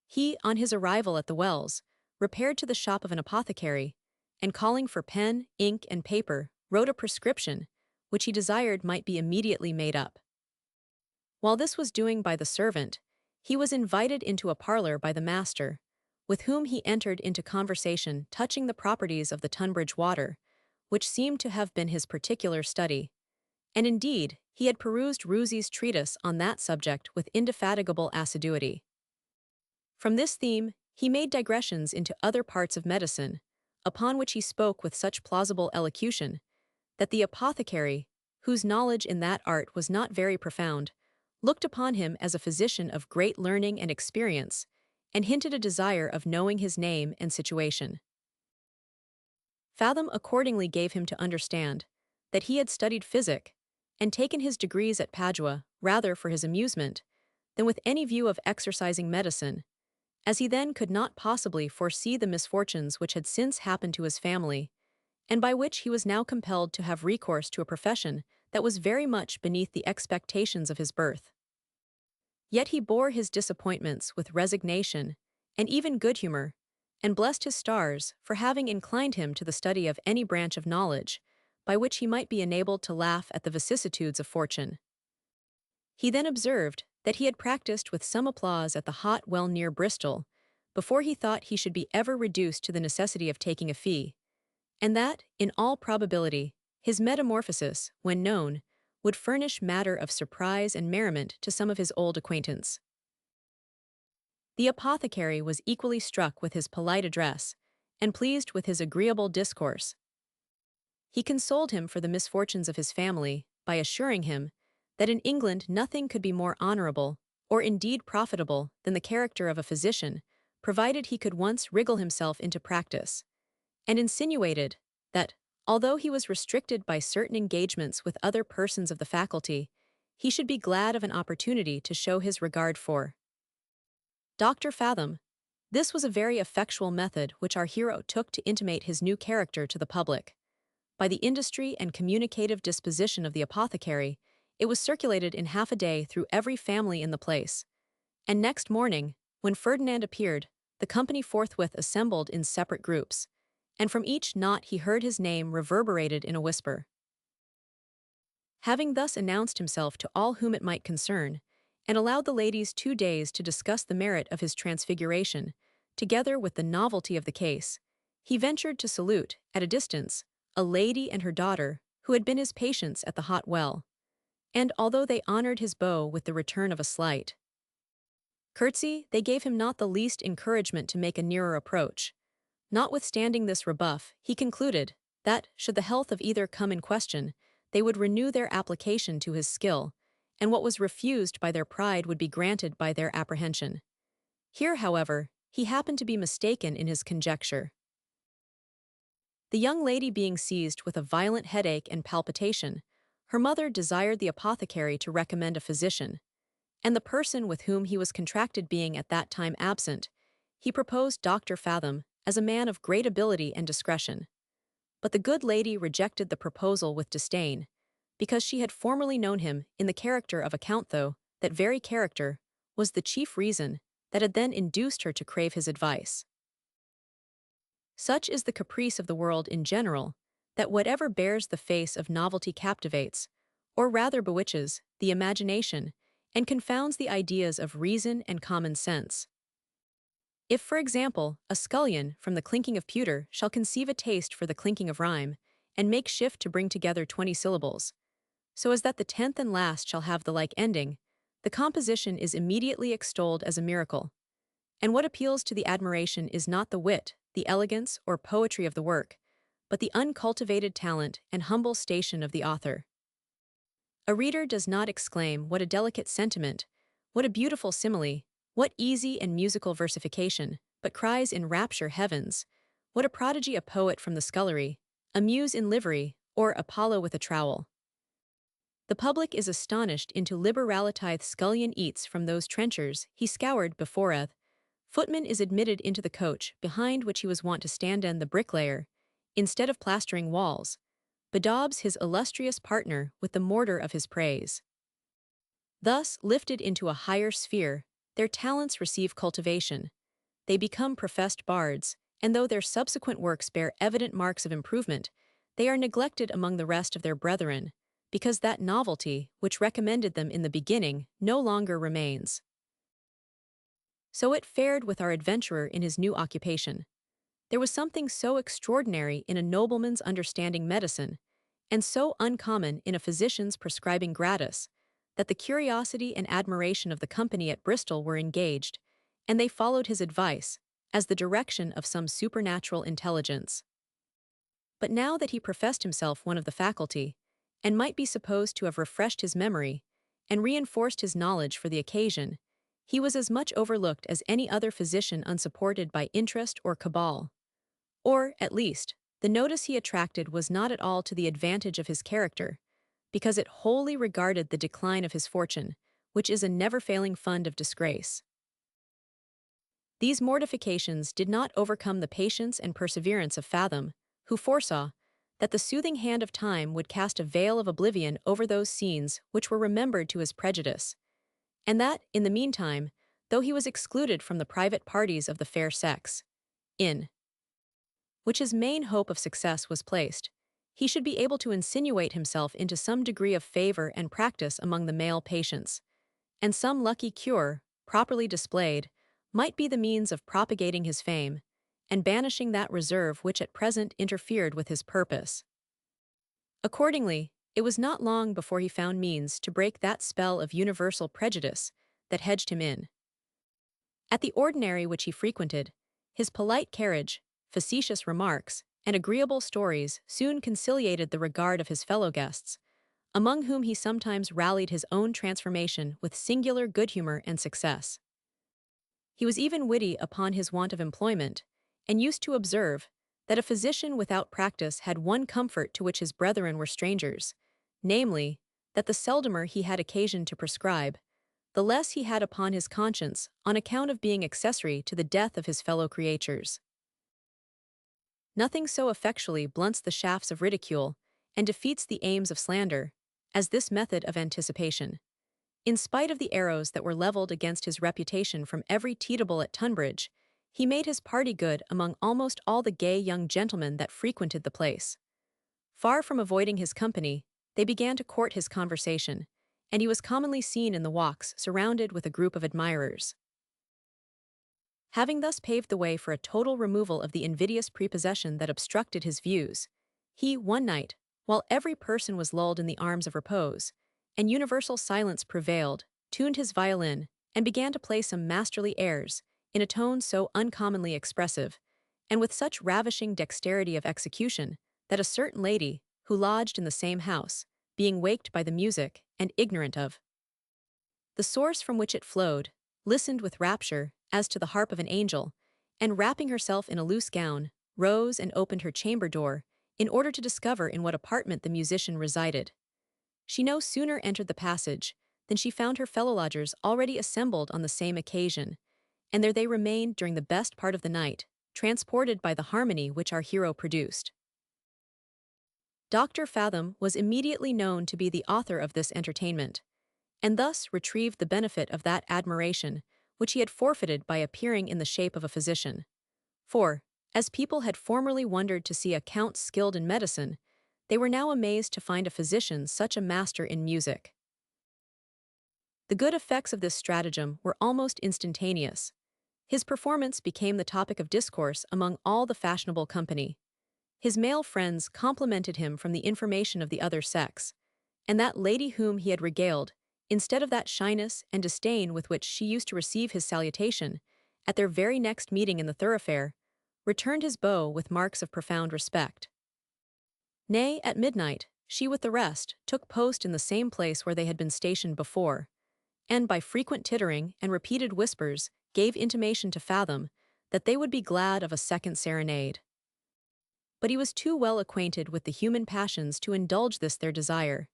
he, on his arrival at the Wells, repaired to the shop of an apothecary, and calling for pen, ink, and paper, wrote a prescription, which he desired might be immediately made up. While this was doing by the servant, he was invited into a parlor by the master, with whom he entered into conversation touching the properties of the Tunbridge water, which seemed to have been his particular study, and indeed he had perused Ruzzi's treatise on that subject with indefatigable assiduity. From this theme, he made digressions into other parts of medicine, upon which he spoke with such plausible elocution, that the apothecary, whose knowledge in that art was not very profound, looked upon him as a physician of great learning and experience, and hinted a desire of knowing his name and situation. Fathom accordingly gave him to understand that he had studied physic, and taken his degrees at Padua rather for his amusement than with any view of exercising medicine, as he then could not possibly foresee the misfortunes which had since happened to his family, and by which he was now compelled to have recourse to a profession that was very much beneath the expectations of his birth. Yet he bore his disappointments with resignation and even good humor, and blessed his stars for having inclined him to the study of any branch of knowledge, by which he might be enabled to laugh at the vicissitudes of fortune. He then observed that he had practiced with some applause at the hot well near Bristol, before he thought he should be ever reduced to the necessity of taking a fee, and that, in all probability, his metamorphosis, when known, would furnish matter of surprise and merriment to some of his old acquaintance. The apothecary was equally struck with his polite address, and pleased with his agreeable discourse. He consoled him for the misfortunes of his family by assuring him that in England nothing could be more honorable, or indeed profitable, than the character of a physician, provided he could once wriggle himself into practice, and insinuated that, although he was restricted by certain engagements with other persons of the faculty, he should be glad of an opportunity to show his regard for Dr. Fathom. This was a very effectual method which our hero took to intimate his new character to the public. By the industry and communicative disposition of the apothecary, it was circulated in half a day through every family in the place. And next morning, when Ferdinand appeared, the company forthwith assembled in separate groups, and from each knot he heard his name reverberated in a whisper. Having thus announced himself to all whom it might concern, and allowed the ladies 2 days to discuss the merit of his transfiguration, together with the novelty of the case, he ventured to salute, at a distance, a lady and her daughter, who had been his patients at the hot well, and although they honored his bow with the return of a slight curtsy, they gave him not the least encouragement to make a nearer approach. Notwithstanding this rebuff, he concluded that, should the health of either come in question, they would renew their application to his skill, and what was refused by their pride would be granted by their apprehension. Here, however, he happened to be mistaken in his conjecture. The young lady being seized with a violent headache and palpitation, her mother desired the apothecary to recommend a physician, and the person with whom he was contracted being at that time absent, he proposed Dr. Fathom as a man of great ability and discretion. But the good lady rejected the proposal with disdain, because she had formerly known him in the character of a count, though that very character was the chief reason that had then induced her to crave his advice. Such is the caprice of the world in general, that whatever bears the face of novelty captivates, or rather bewitches, the imagination, and confounds the ideas of reason and common sense. If, for example, a scullion from the clinking of pewter shall conceive a taste for the clinking of rhyme, and make shift to bring together 20 syllables, so as that the 10th and last shall have the like ending, the composition is immediately extolled as a miracle. And what appeals to the admiration is not the wit, the elegance, or poetry of the work, but the uncultivated talent and humble station of the author. A reader does not exclaim, "What a delicate sentiment! What a beautiful simile! What easy and musical versification!" but cries in rapture, "Heavens! What a prodigy! A poet from the scullery, a muse in livery, or Apollo with a trowel." The public is astonished into liberalitith scullion eats from those trenchers he scoured beforeth. Footman is admitted into the coach behind which he was wont to stand, and the bricklayer, instead of plastering walls, bedaubs his illustrious partner with the mortar of his praise. Thus, lifted into a higher sphere, their talents receive cultivation. They become professed bards, and though their subsequent works bear evident marks of improvement, they are neglected among the rest of their brethren, because that novelty which recommended them in the beginning no longer remains. So it fared with our adventurer in his new occupation. There was something so extraordinary in a nobleman's understanding medicine, and so uncommon in a physician's prescribing gratis, that the curiosity and admiration of the company at Bristol were engaged, and they followed his advice, as the direction of some supernatural intelligence. But now that he professed himself one of the faculty, and might be supposed to have refreshed his memory, and reinforced his knowledge for the occasion, he was as much overlooked as any other physician unsupported by interest or cabal. Or, at least, the notice he attracted was not at all to the advantage of his character, because it wholly regarded the decline of his fortune, which is a never-failing fund of disgrace. These mortifications did not overcome the patience and perseverance of Fathom, who foresaw that the soothing hand of time would cast a veil of oblivion over those scenes which were remembered to his prejudice, and that, in the meantime, though he was excluded from the private parties of the fair sex, in which his main hope of success was placed, he should be able to insinuate himself into some degree of favor and practice among the male patients, and some lucky cure, properly displayed, might be the means of propagating his fame, and banishing that reserve which at present interfered with his purpose. Accordingly, it was not long before he found means to break that spell of universal prejudice that hedged him in. At the ordinary which he frequented, his polite carriage, facetious remarks, and agreeable stories soon conciliated the regard of his fellow guests, among whom he sometimes rallied his own transformation with singular good humor and success. He was even witty upon his want of employment, and used to observe that a physician without practice had one comfort to which his brethren were strangers, namely, that the seldomer he had occasion to prescribe, the less he had upon his conscience on account of being accessory to the death of his fellow creatures. Nothing so effectually blunts the shafts of ridicule and defeats the aims of slander as this method of anticipation. In spite of the arrows that were leveled against his reputation from every Teetable at Tunbridge, he made his party good among almost all the gay young gentlemen that frequented the place. Far from avoiding his company, they began to court his conversation, and he was commonly seen in the walks surrounded with a group of admirers. Having thus paved the way for a total removal of the invidious prepossession that obstructed his views, he, one night, while every person was lulled in the arms of repose, and universal silence prevailed, tuned his violin, and began to play some masterly airs, in a tone so uncommonly expressive, and with such ravishing dexterity of execution, that a certain lady, who lodged in the same house, being waked by the music, and ignorant of the source from which it flowed, listened with rapture, as to the harp of an angel, and wrapping herself in a loose gown, rose and opened her chamber door, in order to discover in what apartment the musician resided. She no sooner entered the passage than she found her fellow-lodgers already assembled on the same occasion, and there they remained during the best part of the night, transported by the harmony which our hero produced. Dr. Fathom was immediately known to be the author of this entertainment, and thus retrieved the benefit of that admiration which he had forfeited by appearing in the shape of a physician. For, as people had formerly wondered to see a count skilled in medicine, they were now amazed to find a physician such a master in music. The good effects of this stratagem were almost instantaneous. His performance became the topic of discourse among all the fashionable company. His male friends complimented him from the information of the other sex, and that lady whom he had regaled, instead of that shyness and disdain with which she used to receive his salutation, at their very next meeting in the thoroughfare, returned his bow with marks of profound respect. Nay, at midnight, she with the rest took post in the same place where they had been stationed before, and by frequent tittering and repeated whispers gave intimation to Fathom that they would be glad of a second serenade. But he was too well acquainted with the human passions to indulge this their desire.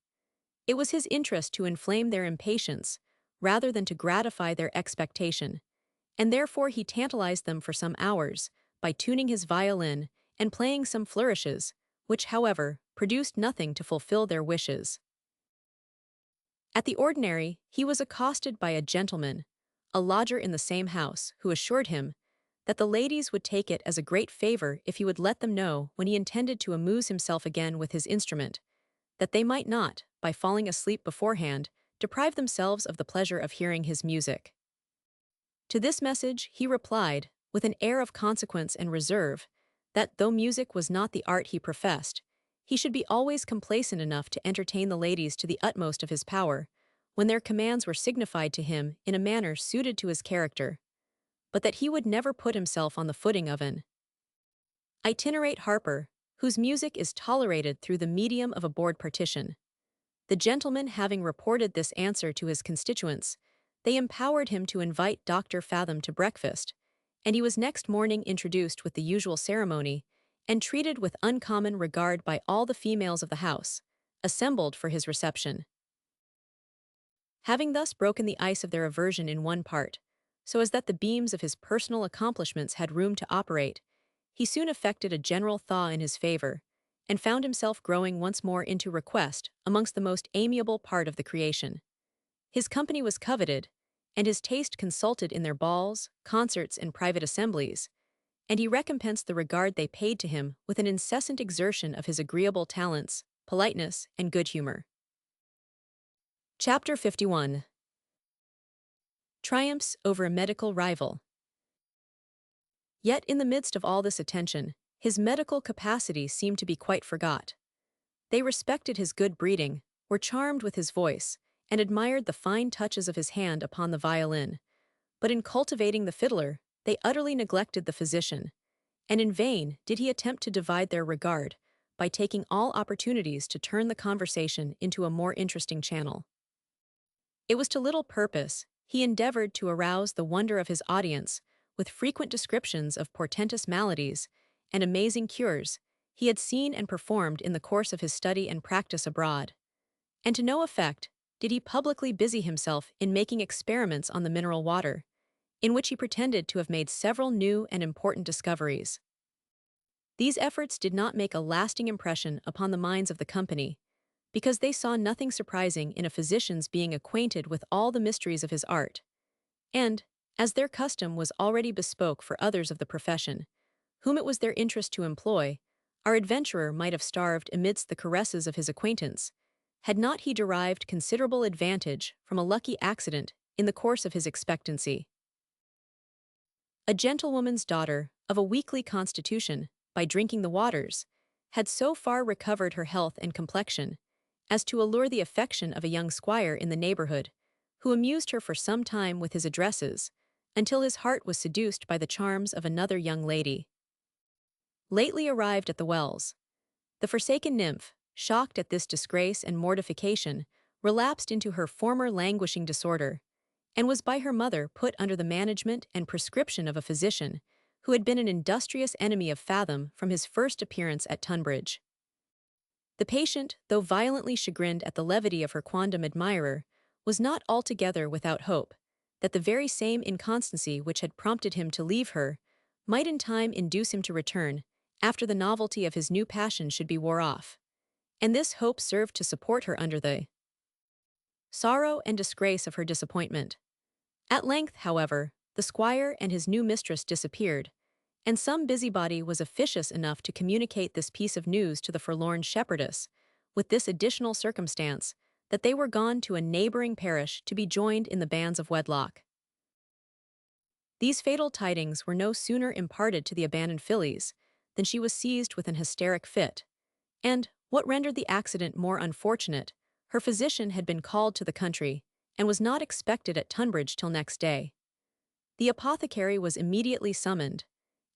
It was his interest to inflame their impatience, rather than to gratify their expectation, and therefore he tantalized them for some hours, by tuning his violin and playing some flourishes, which, however, produced nothing to fulfill their wishes. At the ordinary, he was accosted by a gentleman, a lodger in the same house, who assured him that the ladies would take it as a great favor if he would let them know when he intended to amuse himself again with his instrument, that they might not, by falling asleep beforehand, deprive themselves of the pleasure of hearing his music. To this message he replied, with an air of consequence and reserve, that though music was not the art he professed, he should be always complacent enough to entertain the ladies to the utmost of his power, when their commands were signified to him in a manner suited to his character, but that he would never put himself on the footing of an itinerant harper, whose music is tolerated through the medium of a board partition. The gentleman having reported this answer to his constituents, they empowered him to invite Dr. Fathom to breakfast, and he was next morning introduced with the usual ceremony, and treated with uncommon regard by all the females of the house, assembled for his reception. Having thus broken the ice of their aversion in one part, so as that the beams of his personal accomplishments had room to operate, he soon effected a general thaw in his favor, and found himself growing once more into request amongst the most amiable part of the creation. His company was coveted, and his taste consulted in their balls, concerts, and private assemblies, and he recompensed the regard they paid to him with an incessant exertion of his agreeable talents, politeness, and good humor. Chapter 51. Triumphs over a medical rival. Yet in the midst of all this attention, his medical capacity seemed to be quite forgot. They respected his good breeding, were charmed with his voice, and admired the fine touches of his hand upon the violin. But in cultivating the fiddler, they utterly neglected the physician, and in vain did he attempt to divide their regard by taking all opportunities to turn the conversation into a more interesting channel. It was to little purpose. He endeavored to arouse the wonder of his audience with frequent descriptions of portentous maladies and amazing cures he had seen and performed in the course of his study and practice abroad. And to no effect did he publicly busy himself in making experiments on the mineral water, in which he pretended to have made several new and important discoveries. These efforts did not make a lasting impression upon the minds of the company, because they saw nothing surprising in a physician's being acquainted with all the mysteries of his art. And, as their custom was already bespoke for others of the profession, whom it was their interest to employ, our adventurer might have starved amidst the caresses of his acquaintance, had not he derived considerable advantage from a lucky accident in the course of his expectancy. A gentlewoman's daughter, of a weakly constitution, by drinking the waters, had so far recovered her health and complexion as to allure the affection of a young squire in the neighborhood, who amused her for some time with his addresses, until his heart was seduced by the charms of another young lady. Lately arrived at the wells, the forsaken nymph, shocked at this disgrace and mortification, relapsed into her former languishing disorder, and was by her mother put under the management and prescription of a physician who had been an industrious enemy of Fathom from his first appearance at Tunbridge. The patient, though violently chagrined at the levity of her quondam admirer, was not altogether without hope that the very same inconstancy which had prompted him to leave her might in time induce him to return after the novelty of his new passion should be wore off, and this hope served to support her under the sorrow and disgrace of her disappointment. At length, however, the squire and his new mistress disappeared, and some busybody was officious enough to communicate this piece of news to the forlorn shepherdess, with this additional circumstance, that they were gone to a neighboring parish to be joined in the bands of wedlock. These fatal tidings were no sooner imparted to the abandoned fillies than she was seized with an hysteric fit, and, what rendered the accident more unfortunate, her physician had been called to the country, and was not expected at Tunbridge till next day. The apothecary was immediately summoned,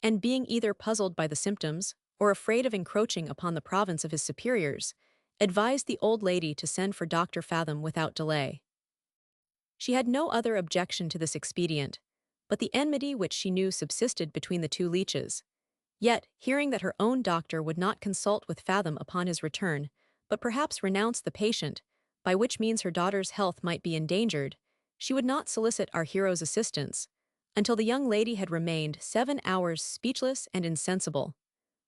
and being either puzzled by the symptoms, or afraid of encroaching upon the province of his superiors, advised the old lady to send for Dr. Fathom without delay. She had no other objection to this expedient, but the enmity which she knew subsisted between the two leeches. Yet, hearing that her own doctor would not consult with Fathom upon his return, but perhaps renounce the patient, by which means her daughter's health might be endangered, she would not solicit our hero's assistance, until the young lady had remained 7 hours speechless and insensible,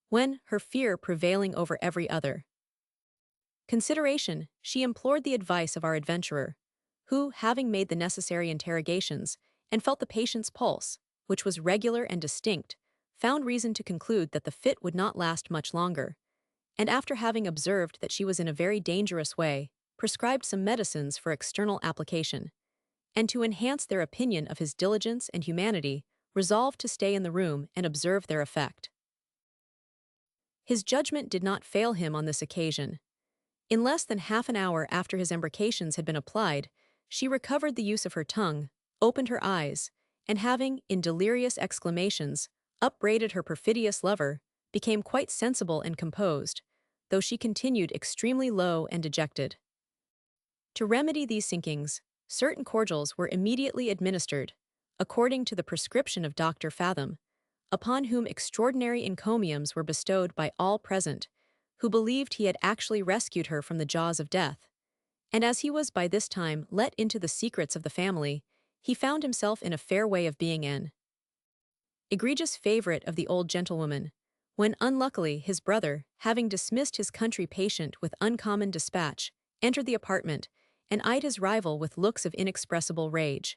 when, her fear prevailing over every other consideration, she implored the advice of our adventurer, who, having made the necessary interrogations, and felt the patient's pulse, which was regular and distinct, found reason to conclude that the fit would not last much longer, and after having observed that she was in a very dangerous way, prescribed some medicines for external application, and to enhance their opinion of his diligence and humanity, resolved to stay in the room and observe their effect. His judgment did not fail him on this occasion. In less than half an hour after his embrocations had been applied, she recovered the use of her tongue, opened her eyes, and having, in delirious exclamations, upbraided her perfidious lover, became quite sensible and composed, though she continued extremely low and dejected. To remedy these sinkings, certain cordials were immediately administered, according to the prescription of Dr. Fathom, upon whom extraordinary encomiums were bestowed by all present, who believed he had actually rescued her from the jaws of death. And as he was by this time let into the secrets of the family, he found himself in a fair way of being an egregious favorite of the old gentlewoman, when unluckily his brother, having dismissed his country patient with uncommon dispatch, entered the apartment and eyed his rival with looks of inexpressible rage.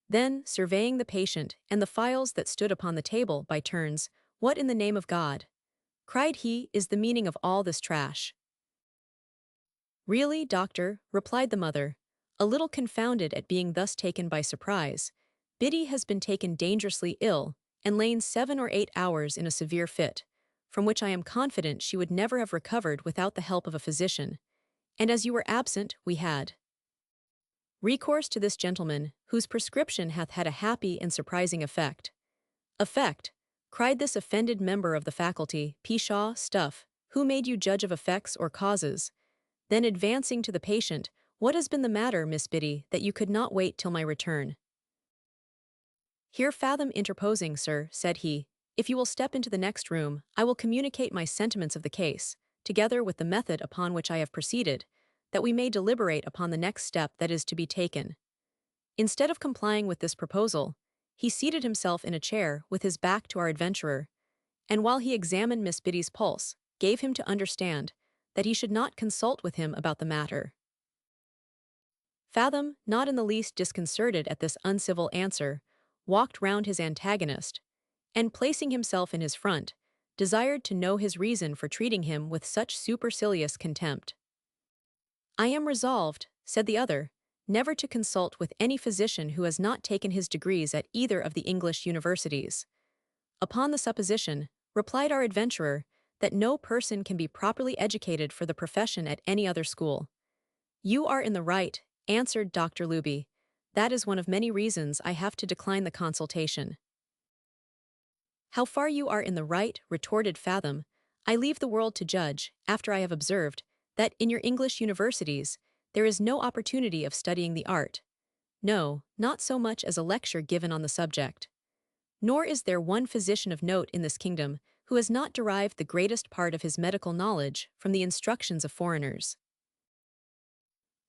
Then, surveying the patient and the files that stood upon the table by turns, "What in the name of God," cried he, "is the meaning of all this trash?" "Really, doctor," replied the mother, a little confounded at being thus taken by surprise, "Biddy has been taken dangerously ill, and lain 7 or 8 hours in a severe fit, from which I am confident she would never have recovered without the help of a physician, and as you were absent, we had recourse to this gentleman, whose prescription hath had a happy and surprising effect." "Effect!" cried this offended member of the faculty, "Pshaw, stuff! Who made you judge of effects or causes?" Then advancing to the patient, "What has been the matter, Miss Biddy, that you could not wait till my return?" "Here Fathom interposing, sir," said he, "if you will step into the next room, I will communicate my sentiments of the case, together with the method upon which I have proceeded, that we may deliberate upon the next step that is to be taken." Instead of complying with this proposal, he seated himself in a chair with his back to our adventurer, and while he examined Miss Biddy's pulse, gave him to understand that he should not consult with him about the matter. Fathom, not in the least disconcerted at this uncivil answer, walked round his antagonist, and placing himself in his front, desired to know his reason for treating him with such supercilious contempt. "I am resolved," said the other, "never to consult with any physician who has not taken his degrees at either of the English universities." "Upon the supposition," replied our adventurer, "that no person can be properly educated for the profession at any other school." "You are in the right," answered Dr. Luby. "That is one of many reasons I have to decline the consultation." "How far you are in the right," retorted Fathom, "I leave the world to judge, after I have observed that in your English universities there is no opportunity of studying the art. No, not so much as a lecture given on the subject. Nor is there one physician of note in this kingdom who has not derived the greatest part of his medical knowledge from the instructions of foreigners."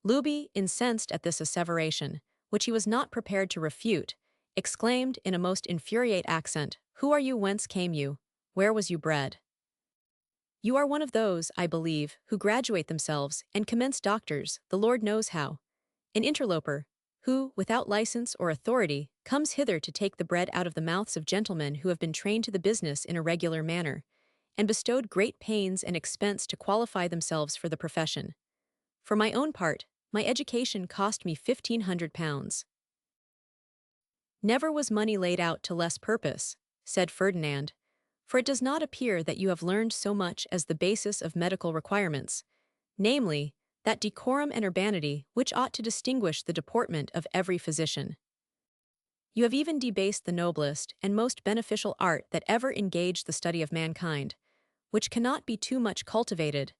Luby, incensed at this asseveration, which he was not prepared to refute, exclaimed in a most infuriate accent, "Who are you, whence came you, where was you bred?" "You are one of those, I believe, who graduate themselves and commence doctors, the Lord knows how. An interloper, who, without license or authority, comes hither to take the bread out of the mouths of gentlemen who have been trained to the business in a regular manner, and bestowed great pains and expense to qualify themselves for the profession. For my own part, my education cost me £1,500. "Never was money laid out to less purpose," said Ferdinand, "for it does not appear that you have learned so much as the basis of medical requirements, namely, that decorum and urbanity which ought to distinguish the deportment of every physician. You have even debased the noblest and most beneficial art that ever engaged the study of mankind, which cannot be too much cultivated,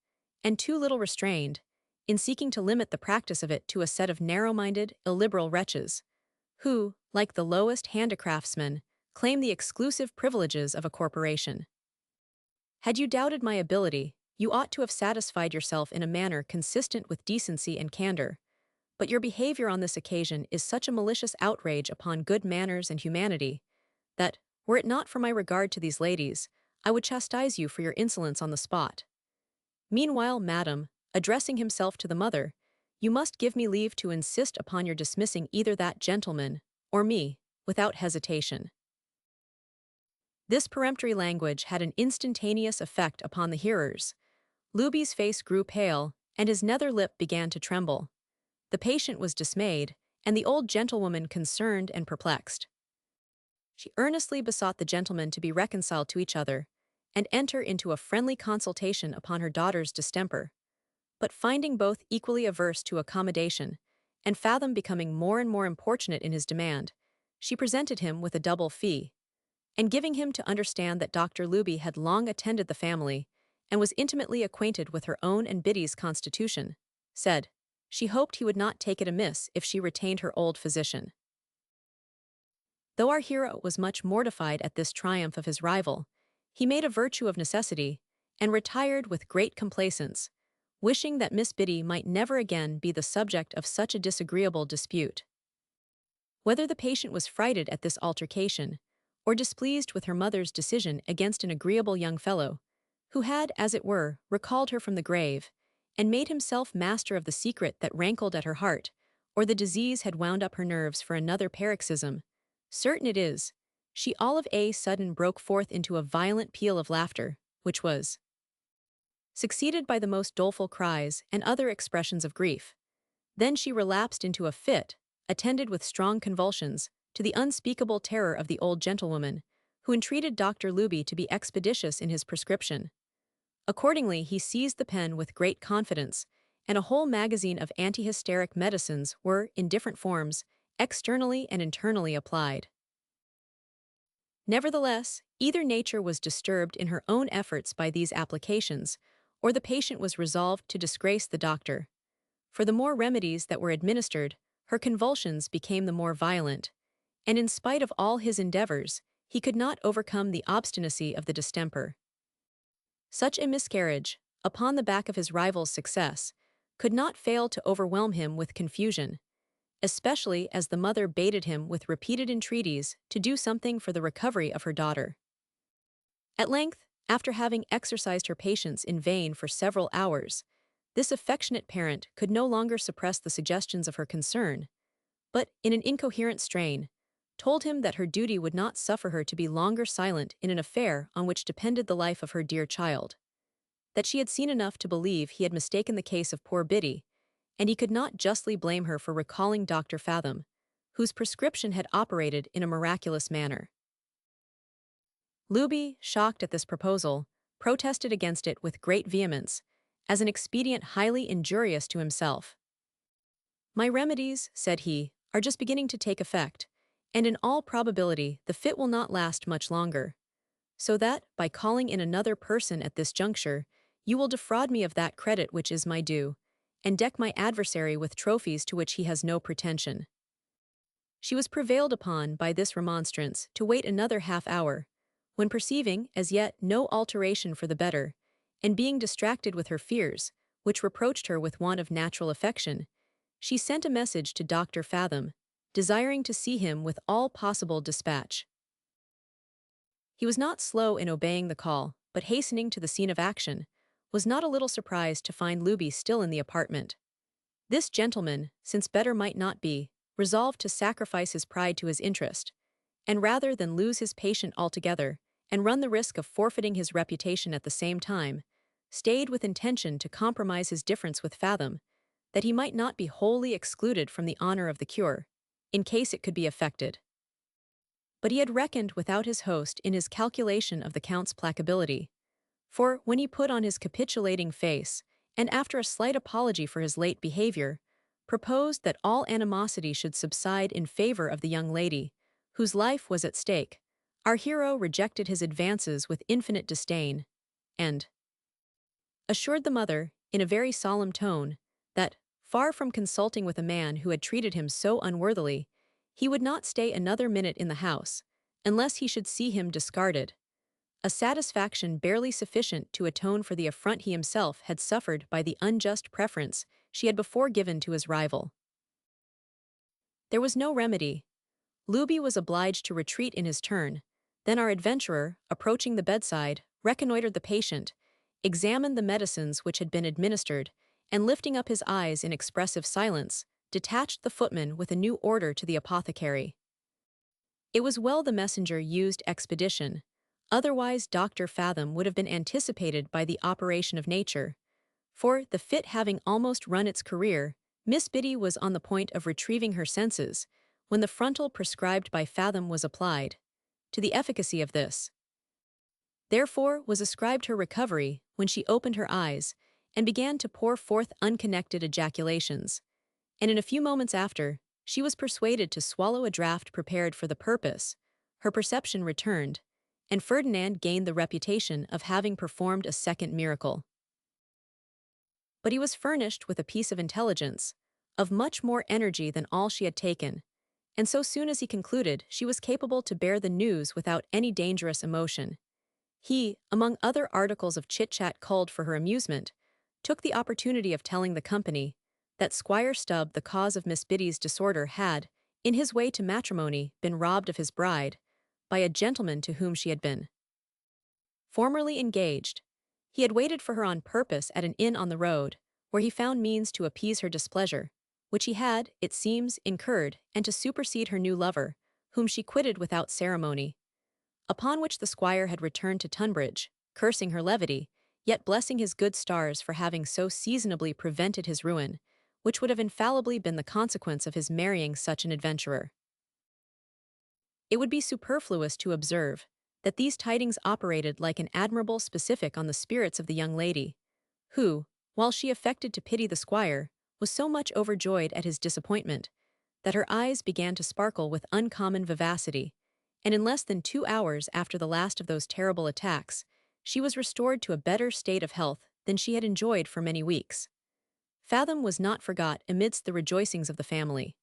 and too little restrained, in seeking to limit the practice of it to a set of narrow-minded, illiberal wretches, who, like the lowest handicraftsmen, claim the exclusive privileges of a corporation. Had you doubted my ability, you ought to have satisfied yourself in a manner consistent with decency and candor, but your behavior on this occasion is such a malicious outrage upon good manners and humanity, that, were it not for my regard to these ladies, I would chastise you for your insolence on the spot. Meanwhile, madam," addressing himself to the mother, "you must give me leave to insist upon your dismissing either that gentleman, or me, without hesitation." This peremptory language had an instantaneous effect upon the hearers. Luby's face grew pale, and his nether lip began to tremble. The patient was dismayed, and the old gentlewoman concerned and perplexed. She earnestly besought the gentlemen to be reconciled to each other, and enter into a friendly consultation upon her daughter's distemper. But finding both equally averse to accommodation, and Fathom becoming more and more importunate in his demand, she presented him with a double fee, and giving him to understand that Dr. Luby had long attended the family, and was intimately acquainted with her own and Biddy's constitution, said, she hoped he would not take it amiss if she retained her old physician. Though our hero was much mortified at this triumph of his rival, he made a virtue of necessity, and retired with great complaisance, wishing that Miss Biddy might never again be the subject of such a disagreeable dispute. Whether the patient was frighted at this altercation, or displeased with her mother's decision against an agreeable young fellow, who had, as it were, recalled her from the grave, and made himself master of the secret that rankled at her heart, or the disease had wound up her nerves for another paroxysm. Certain it is, she all of a sudden broke forth into a violent peal of laughter, which was succeeded by the most doleful cries and other expressions of grief. Then she relapsed into a fit, attended with strong convulsions, to the unspeakable terror of the old gentlewoman, who entreated Dr. Luby to be expeditious in his prescription. Accordingly, he seized the pen with great confidence, and a whole magazine of antihysteric medicines were, in different forms, externally and internally applied. Nevertheless, either nature was disturbed in her own efforts by these applications, or the patient was resolved to disgrace the doctor. For the more remedies that were administered, her convulsions became the more violent, and in spite of all his endeavors, he could not overcome the obstinacy of the distemper. Such a miscarriage, upon the back of his rival's success, could not fail to overwhelm him with confusion, especially as the mother baited him with repeated entreaties to do something for the recovery of her daughter. At length, after having exercised her patience in vain for several hours, this affectionate parent could no longer suppress the suggestions of her concern, but, in an incoherent strain, told him that her duty would not suffer her to be longer silent in an affair on which depended the life of her dear child, that she had seen enough to believe he had mistaken the case of poor Biddy, and he could not justly blame her for recalling Dr. Fathom, whose prescription had operated in a miraculous manner. Luby, shocked at this proposal, protested against it with great vehemence, as an expedient highly injurious to himself. "My remedies," said he, "are just beginning to take effect, and in all probability the fit will not last much longer. So that, by calling in another person at this juncture, you will defraud me of that credit which is my due, and deck my adversary with trophies to which he has no pretension." She was prevailed upon by this remonstrance to wait another half-hour, when perceiving, as yet, no alteration for the better, and being distracted with her fears, which reproached her with want of natural affection, she sent a message to Dr. Fathom, desiring to see him with all possible dispatch. He was not slow in obeying the call, but hastening to the scene of action, was not a little surprised to find Luby still in the apartment. This gentleman, since better might not be, resolved to sacrifice his pride to his interest, and rather than lose his patient altogether, and run the risk of forfeiting his reputation at the same time, stayed with intention to compromise his difference with Fathom, that he might not be wholly excluded from the honor of the cure, in case it could be effected. But he had reckoned without his host in his calculation of the Count's placability, for when he put on his capitulating face, and after a slight apology for his late behavior, proposed that all animosity should subside in favor of the young lady, whose life was at stake, our hero rejected his advances with infinite disdain, and assured the mother, in a very solemn tone, that, far from consulting with a man who had treated him so unworthily, he would not stay another minute in the house, unless he should see him discarded, a satisfaction barely sufficient to atone for the affront he himself had suffered by the unjust preference she had before given to his rival. There was no remedy. Luby was obliged to retreat in his turn. Then our adventurer, approaching the bedside, reconnoitered the patient, examined the medicines which had been administered, and lifting up his eyes in expressive silence, detached the footman with a new order to the apothecary. It was well the messenger used expedition, otherwise Dr. Fathom would have been anticipated by the operation of nature, for, the fit having almost run its career, Miss Biddy was on the point of retrieving her senses, when the frontal prescribed by Fathom was applied. To the efficacy of this, therefore, was ascribed her recovery when she opened her eyes, and began to pour forth unconnected ejaculations, and in a few moments after, she was persuaded to swallow a draught prepared for the purpose. Her perception returned, and Ferdinand gained the reputation of having performed a second miracle. But he was furnished with a piece of intelligence, of much more energy than all she had taken, and so soon as he concluded she was capable to bear the news without any dangerous emotion, he, among other articles of chit-chat culled for her amusement, took the opportunity of telling the company that Squire Stubb, the cause of Miss Biddy's disorder, had, in his way to matrimony, been robbed of his bride, by a gentleman to whom she had been formerly engaged. He had waited for her on purpose at an inn on the road, where he found means to appease her displeasure, which he had, it seems, incurred, and to supersede her new lover, whom she quitted without ceremony. Upon which the squire had returned to Tunbridge, cursing her levity, yet blessing his good stars for having so seasonably prevented his ruin, which would have infallibly been the consequence of his marrying such an adventurer. It would be superfluous to observe that these tidings operated like an admirable specific on the spirits of the young lady, who, while she affected to pity the squire, was so much overjoyed at his disappointment, that her eyes began to sparkle with uncommon vivacity, and in less than 2 hours after the last of those terrible attacks, she was restored to a better state of health than she had enjoyed for many weeks. Fathom was not forgot amidst the rejoicings of the family.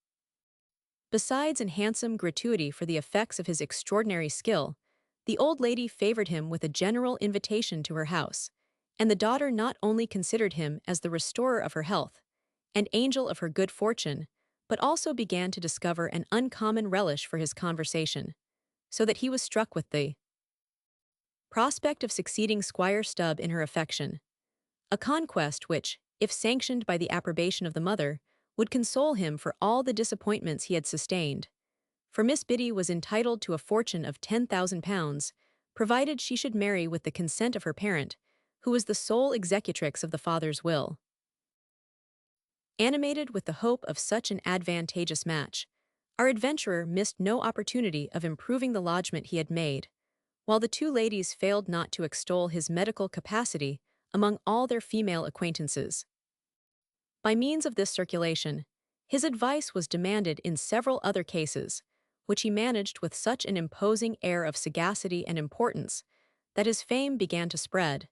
Besides an handsome gratuity for the effects of his extraordinary skill, the old lady favored him with a general invitation to her house, and the daughter not only considered him as the restorer of her health, and angel of her good fortune, but also began to discover an uncommon relish for his conversation, so that he was struck with the prospect of succeeding Squire Stubb in her affection, a conquest which, if sanctioned by the approbation of the mother, would console him for all the disappointments he had sustained. For Miss Biddy was entitled to a fortune of £10,000, provided she should marry with the consent of her parent, who was the sole executrix of the father's will. Animated with the hope of such an advantageous match, our adventurer missed no opportunity of improving the lodgment he had made, while the two ladies failed not to extol his medical capacity among all their female acquaintances. By means of this circulation, his advice was demanded in several other cases, which he managed with such an imposing air of sagacity and importance that his fame began to spread,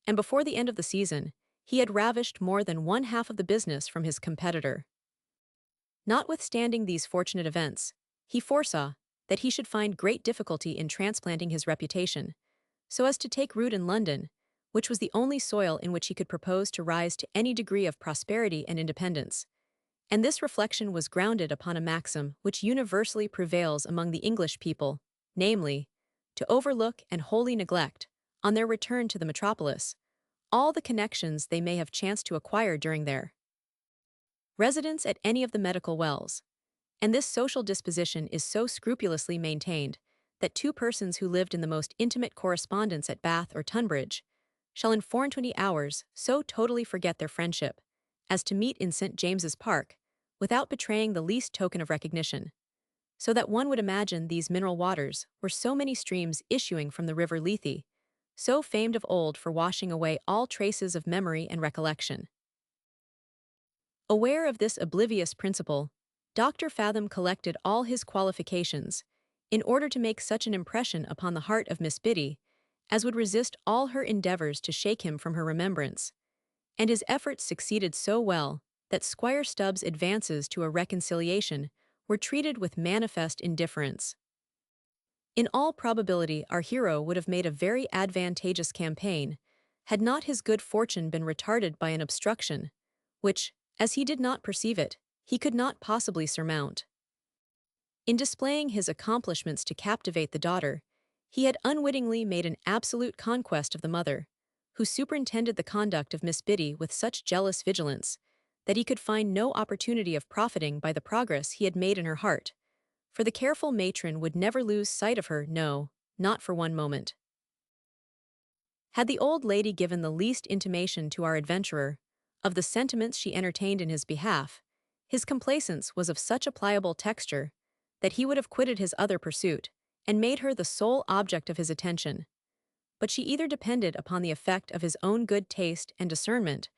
and before the end of the season, he had ravished more than one half of the business from his competitor. Notwithstanding these fortunate events, he foresaw that he should find great difficulty in transplanting his reputation, so as to take root in London, which was the only soil in which he could propose to rise to any degree of prosperity and independence. And this reflection was grounded upon a maxim which universally prevails among the English people, namely, to overlook and wholly neglect, on their return to the metropolis, all the connections they may have chanced to acquire during their residence at any of the medical wells. And this social disposition is so scrupulously maintained that two persons who lived in the most intimate correspondence at Bath or Tunbridge shall in 24 hours so totally forget their friendship as to meet in St. James's Park without betraying the least token of recognition, so that one would imagine these mineral waters were so many streams issuing from the river Lethe, so famed of old for washing away all traces of memory and recollection. Aware of this oblivious principle, Dr. Fathom collected all his qualifications in order to make such an impression upon the heart of Miss Biddy as would resist all her endeavors to shake him from her remembrance, and his efforts succeeded so well that Squire Stubb's advances to a reconciliation were treated with manifest indifference. In all probability our hero would have made a very advantageous campaign had not his good fortune been retarded by an obstruction, which, as he did not perceive it, he could not possibly surmount. In displaying his accomplishments to captivate the daughter, he had unwittingly made an absolute conquest of the mother, who superintended the conduct of Miss Biddy with such jealous vigilance that he could find no opportunity of profiting by the progress he had made in her heart, for the careful matron would never lose sight of her, no, not for one moment. Had the old lady given the least intimation to our adventurer of the sentiments she entertained in his behalf, his complaisance was of such a pliable texture that he would have quitted his other pursuit and made her the sole object of his attention. But she either depended upon the effect of his own good taste and discernment,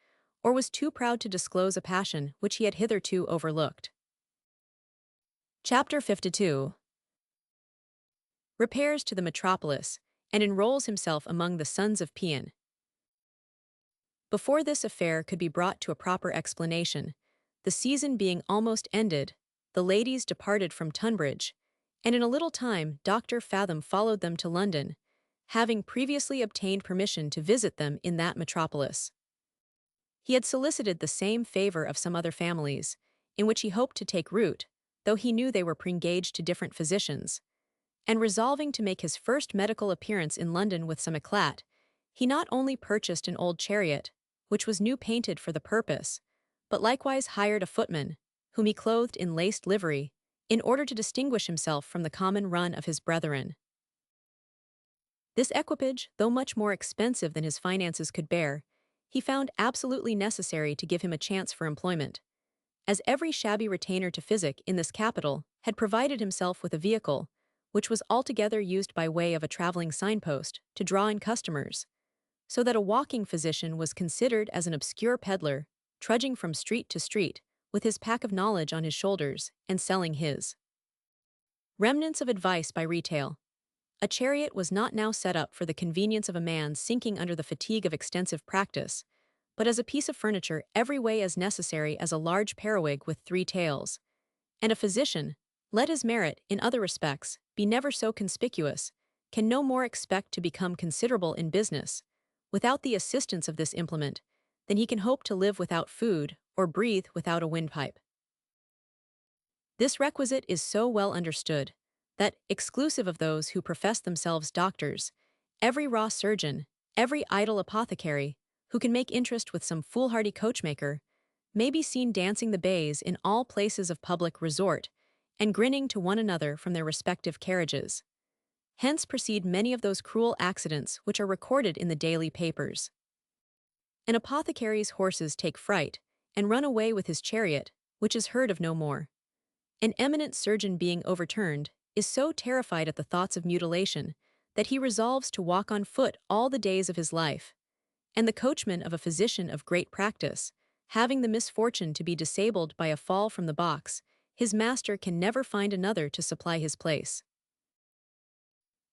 or was too proud to disclose a passion which he had hitherto overlooked. Chapter 52. Repairs to the metropolis, and enrolls himself among the sons of Pian. Before this affair could be brought to a proper explanation, the season being almost ended, the ladies departed from Tunbridge, and in a little time Dr. Fathom followed them to London, having previously obtained permission to visit them in that metropolis. He had solicited the same favor of some other families, in which he hoped to take root, though he knew they were pre-engaged to different physicians, and resolving to make his first medical appearance in London with some éclat, he not only purchased an old chariot, which was new painted for the purpose, but likewise hired a footman, whom he clothed in laced livery, in order to distinguish himself from the common run of his brethren. This equipage, though much more expensive than his finances could bear, he found absolutely necessary to give him a chance for employment, as every shabby retainer to physic in this capital had provided himself with a vehicle, which was altogether used by way of a traveling signpost to draw in customers, so that a walking physician was considered as an obscure peddler, trudging from street to street, with his pack of knowledge on his shoulders, and selling his remnants of advice by retail. A chariot was not now set up for the convenience of a man sinking under the fatigue of extensive practice, but as a piece of furniture every way as necessary as a large periwig with 3 tails. And a physician, let his merit, in other respects, be never so conspicuous, can no more expect to become considerable in business, without the assistance of this implement, than he can hope to live without food or breathe without a windpipe. This requisite is so well understood, that, exclusive of those who profess themselves doctors, every raw surgeon, every idle apothecary, who can make interest with some foolhardy coachmaker, may be seen dancing the bays in all places of public resort, and grinning to one another from their respective carriages. Hence proceed many of those cruel accidents which are recorded in the daily papers. An apothecary's horses take fright, and run away with his chariot, which is heard of no more. An eminent surgeon being overturned, is so terrified at the thoughts of mutilation, that he resolves to walk on foot all the days of his life. And the coachman of a physician of great practice, having the misfortune to be disabled by a fall from the box, his master can never find another to supply his place.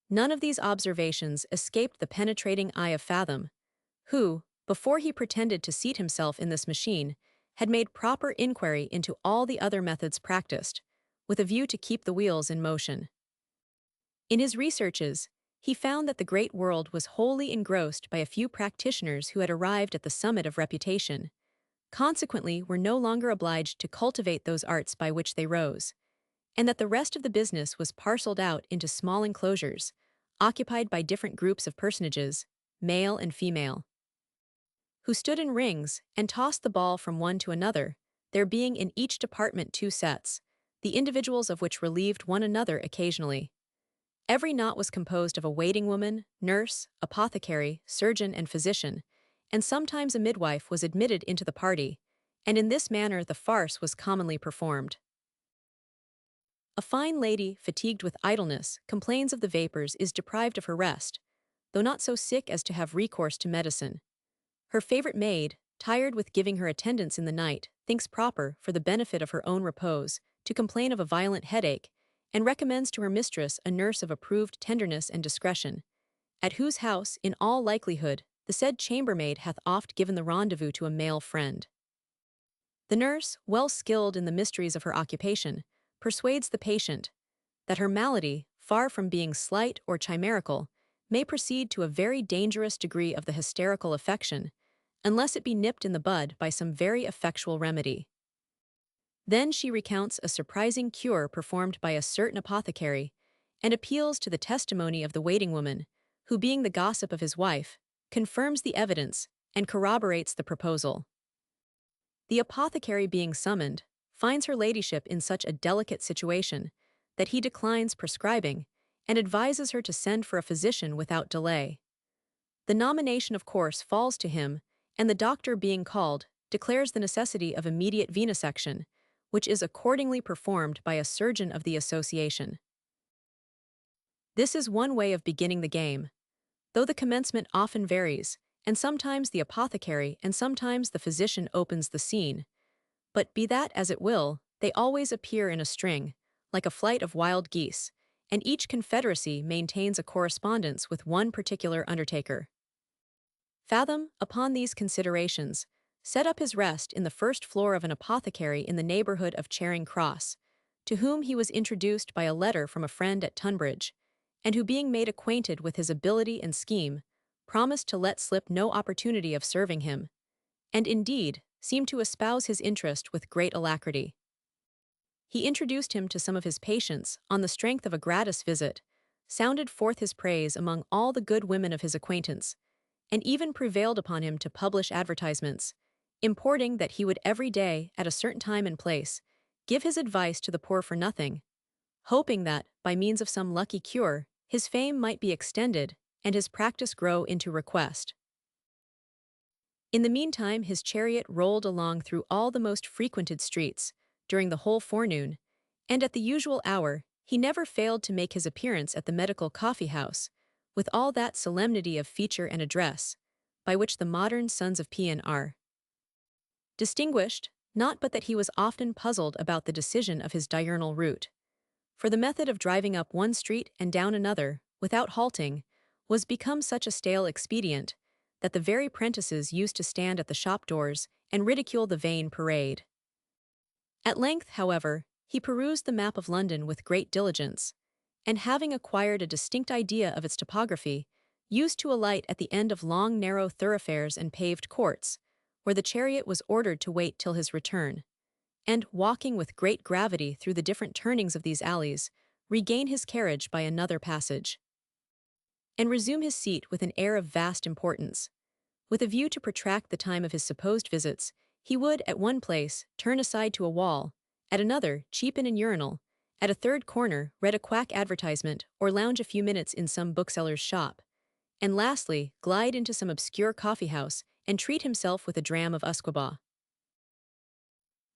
None of these observations escaped the penetrating eye of Fathom, who, before he pretended to seat himself in this machine, had made proper inquiry into all the other methods practiced, with a view to keep the wheels in motion. In his researches, he found that the great world was wholly engrossed by a few practitioners who had arrived at the summit of reputation, consequently were no longer obliged to cultivate those arts by which they rose, and that the rest of the business was parceled out into small enclosures, occupied by different groups of personages, male and female, who stood in rings and tossed the ball from one to another, there being in each department 2 sets, the individuals of which relieved one another occasionally. Every knot was composed of a waiting woman, nurse, apothecary, surgeon, and physician, and sometimes a midwife was admitted into the party, and in this manner the farce was commonly performed. A fine lady, fatigued with idleness, complains of the vapors, is deprived of her rest, though not so sick as to have recourse to medicine. Her favorite maid, tired with giving her attendance in the night, thinks proper, for the benefit of her own repose, to complain of a violent headache, and recommends to her mistress a nurse of approved tenderness and discretion, at whose house, in all likelihood, the said chambermaid hath oft given the rendezvous to a male friend. The nurse, well skilled in the mysteries of her occupation, persuades the patient that her malady, far from being slight or chimerical, may proceed to a very dangerous degree of the hysterical affection, unless it be nipped in the bud by some very effectual remedy. Then she recounts a surprising cure performed by a certain apothecary, and appeals to the testimony of the waiting woman, who, being the gossip of his wife, confirms the evidence and corroborates the proposal. The apothecary being summoned, finds her ladyship in such a delicate situation that he declines prescribing and advises her to send for a physician without delay. The nomination of course falls to him, and the doctor being called, declares the necessity of immediate venesection, which is accordingly performed by a surgeon of the association. This is one way of beginning the game, though the commencement often varies, and sometimes the apothecary and sometimes the physician opens the scene. But be that as it will, they always appear in a string, like a flight of wild geese, and each confederacy maintains a correspondence with one particular undertaker. Fathom, upon these considerations, set up his rest in the first floor of an apothecary in the neighborhood of Charing Cross, to whom he was introduced by a letter from a friend at Tunbridge, and who, being made acquainted with his ability and scheme, promised to let slip no opportunity of serving him, and indeed seemed to espouse his interest with great alacrity. He introduced him to some of his patients on the strength of a gratis visit, sounded forth his praise among all the good women of his acquaintance, and even prevailed upon him to publish advertisements, importing that he would every day, at a certain time and place, give his advice to the poor for nothing, hoping that, by means of some lucky cure, his fame might be extended and his practice grow into request. In the meantime, his chariot rolled along through all the most frequented streets, during the whole forenoon, and at the usual hour, he never failed to make his appearance at the medical coffee-house, with all that solemnity of feature and address, by which the modern sons of Pian are distinguished, not but that he was often puzzled about the decision of his diurnal route. For the method of driving up one street and down another, without halting, was become such a stale expedient, that the very prentices used to stand at the shop doors and ridicule the vain parade. At length, however, he perused the map of London with great diligence, and having acquired a distinct idea of its topography, used to alight at the end of long narrow thoroughfares and paved courts, where the chariot was ordered to wait till his return, and, walking with great gravity through the different turnings of these alleys, regain his carriage by another passage, and resume his seat with an air of vast importance. With a view to protract the time of his supposed visits, he would, at one place, turn aside to a wall, at another, cheapen an urinal, at a third corner, read a quack advertisement or lounge a few minutes in some bookseller's shop, and lastly, glide into some obscure coffee-house and treat himself with a dram of usquebaugh.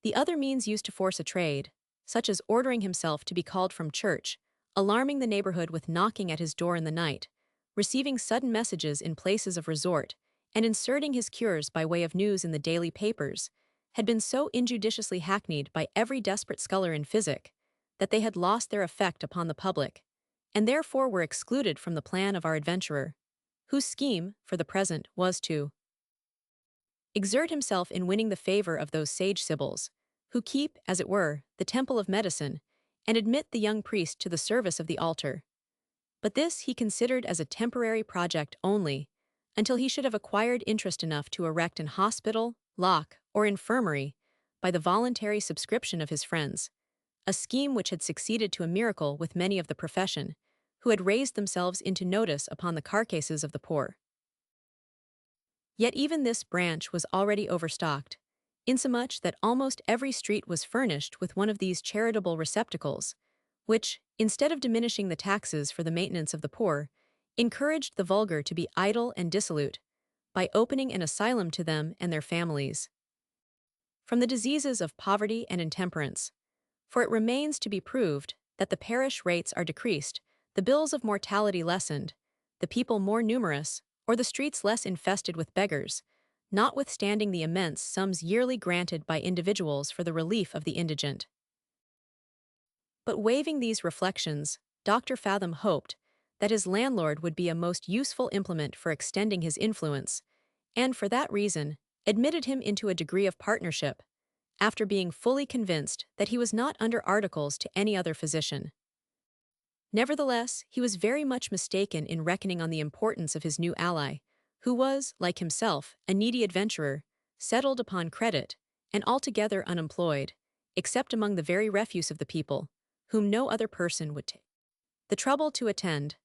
The other means used to force a trade, such as ordering himself to be called from church, alarming the neighborhood with knocking at his door in the night, receiving sudden messages in places of resort, and inserting his cures by way of news in the daily papers, had been so injudiciously hackneyed by every desperate scholar in physic, that they had lost their effect upon the public, and therefore were excluded from the plan of our adventurer, whose scheme, for the present, was to exert himself in winning the favor of those sage sibyls, who keep, as it were, the temple of medicine, and admit the young priest to the service of the altar. But this he considered as a temporary project only, until he should have acquired interest enough to erect an hospital, lock, or infirmary, by the voluntary subscription of his friends, a scheme which had succeeded to a miracle with many of the profession, who had raised themselves into notice upon the carcases of the poor. Yet even this branch was already overstocked, insomuch that almost every street was furnished with one of these charitable receptacles, which, instead of diminishing the taxes for the maintenance of the poor, encouraged the vulgar to be idle and dissolute, by opening an asylum to them and their families from the diseases of poverty and intemperance. For it remains to be proved that the parish rates are decreased, the bills of mortality lessened, the people more numerous, or the streets less infested with beggars, notwithstanding the immense sums yearly granted by individuals for the relief of the indigent. But waiving these reflections, Dr. Fathom hoped that his landlord would be a most useful implement for extending his influence, and for that reason admitted him into a degree of partnership, after being fully convinced that he was not under articles to any other physician. Nevertheless, he was very much mistaken in reckoning on the importance of his new ally, who was, like himself, a needy adventurer, settled upon credit, and altogether unemployed, except among the very refuse of the people, whom no other person would take the trouble to attend,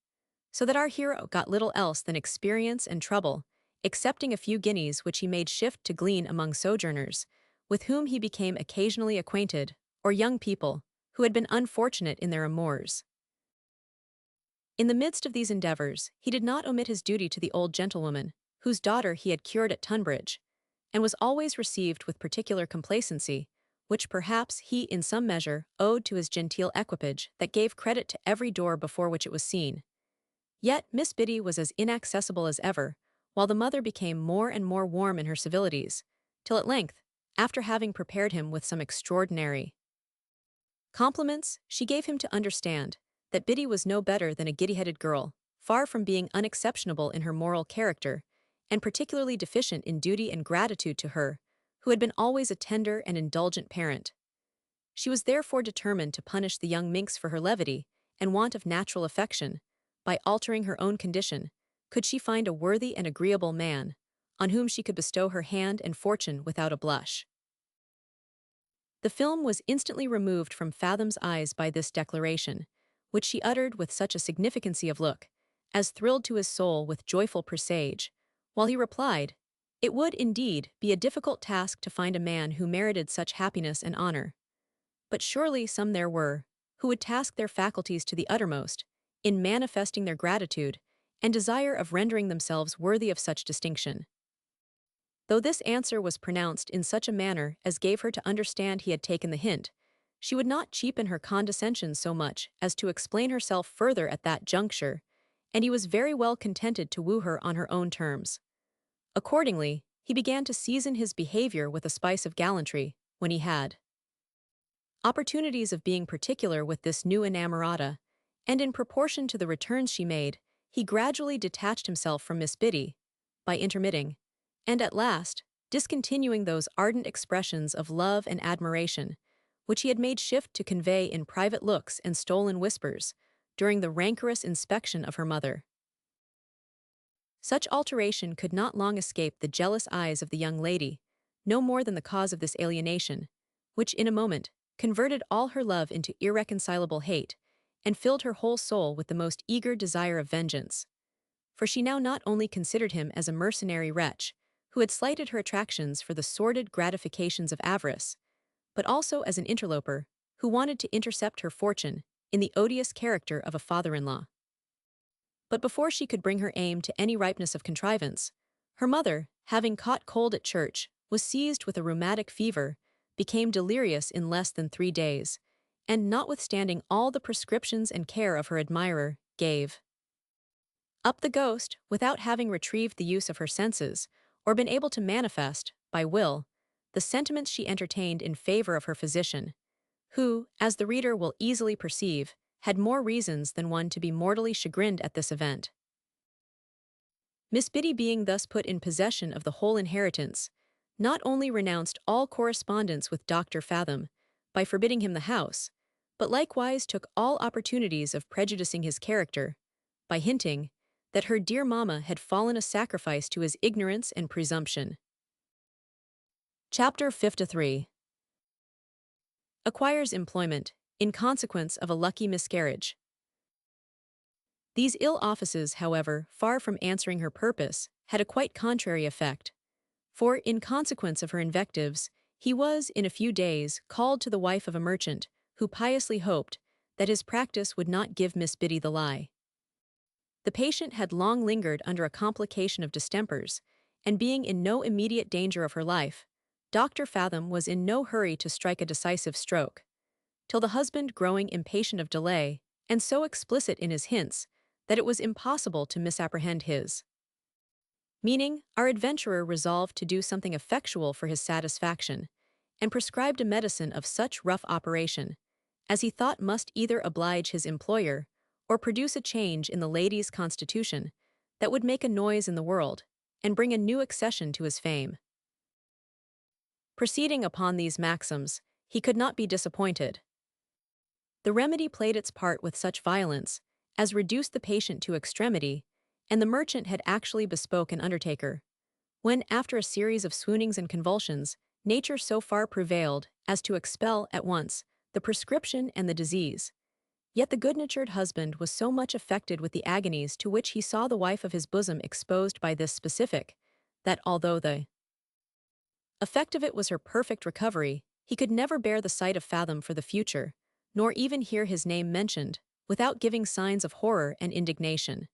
so that our hero got little else than experience and trouble, excepting a few guineas which he made shift to glean among sojourners, with whom he became occasionally acquainted, or young people, who had been unfortunate in their amours. In the midst of these endeavors, he did not omit his duty to the old gentlewoman, whose daughter he had cured at Tunbridge, and was always received with particular complacency, which perhaps he in some measure owed to his genteel equipage that gave credit to every door before which it was seen. Yet Miss Biddy was as inaccessible as ever, while the mother became more and more warm in her civilities, till at length, after having prepared him with some extraordinary compliments, she gave him to understand that Biddy was no better than a giddy-headed girl, far from being unexceptionable in her moral character, and particularly deficient in duty and gratitude to her, who had been always a tender and indulgent parent. She was therefore determined to punish the young minx for her levity and want of natural affection, by altering her own condition, could she find a worthy and agreeable man, on whom she could bestow her hand and fortune without a blush. The film was instantly removed from Fathom's eyes by this declaration, which she uttered with such a significancy of look, as thrilled to his soul with joyful presage, while he replied, "It would, indeed, be a difficult task to find a man who merited such happiness and honor. But surely some there were, who would task their faculties to the uttermost, in manifesting their gratitude, and desire of rendering themselves worthy of such distinction." Though this answer was pronounced in such a manner as gave her to understand he had taken the hint, she would not cheapen her condescension so much as to explain herself further at that juncture, and he was very well contented to woo her on her own terms. Accordingly, he began to season his behavior with a spice of gallantry, when he had opportunities of being particular with this new inamorata, and in proportion to the returns she made, he gradually detached himself from Miss Biddy, by intermitting, and at last, discontinuing those ardent expressions of love and admiration, which he had made shift to convey in private looks and stolen whispers, during the rancorous inspection of her mother. Such alteration could not long escape the jealous eyes of the young lady, no more than the cause of this alienation, which in a moment converted all her love into irreconcilable hate, and filled her whole soul with the most eager desire of vengeance. For she now not only considered him as a mercenary wretch, who had slighted her attractions for the sordid gratifications of avarice, but also as an interloper, who wanted to intercept her fortune in the odious character of a father-in-law. But before she could bring her aim to any ripeness of contrivance, her mother, having caught cold at church, was seized with a rheumatic fever, became delirious in less than 3 days, and notwithstanding all the prescriptions and care of her admirer, gave up the ghost without having retrieved the use of her senses, or been able to manifest, by will, the sentiments she entertained in favor of her physician, who, as the reader will easily perceive, had more reasons than one to be mortally chagrined at this event. Miss Biddy, being thus put in possession of the whole inheritance, not only renounced all correspondence with Dr. Fathom, by forbidding him the house, but likewise took all opportunities of prejudicing his character, by hinting that her dear mamma had fallen a sacrifice to his ignorance and presumption. Chapter 53. Acquires employment, in consequence of a lucky miscarriage. These ill offices, however, far from answering her purpose, had a quite contrary effect. For, in consequence of her invectives, he was, in a few days, called to the wife of a merchant, who piously hoped that his practice would not give Miss Biddy the lie. The patient had long lingered under a complication of distempers, and being in no immediate danger of her life, Dr. Fathom was in no hurry to strike a decisive stroke, till the husband, growing impatient of delay, and so explicit in his hints, that it was impossible to misapprehend his meaning, our adventurer resolved to do something effectual for his satisfaction, and prescribed a medicine of such rough operation, as he thought must either oblige his employer, or produce a change in the lady's constitution, that would make a noise in the world, and bring a new accession to his fame. Proceeding upon these maxims, he could not be disappointed. The remedy played its part with such violence, as reduced the patient to extremity, and the merchant had actually bespoke an undertaker, when, after a series of swoonings and convulsions, nature so far prevailed as to expel, at once, the prescription and the disease. Yet the good-natured husband was so much affected with the agonies to which he saw the wife of his bosom exposed by this specific, that although the effect of it was her perfect recovery, he could never bear the sight of Fathom for the future, nor even hear his name mentioned, without giving signs of horror and indignation.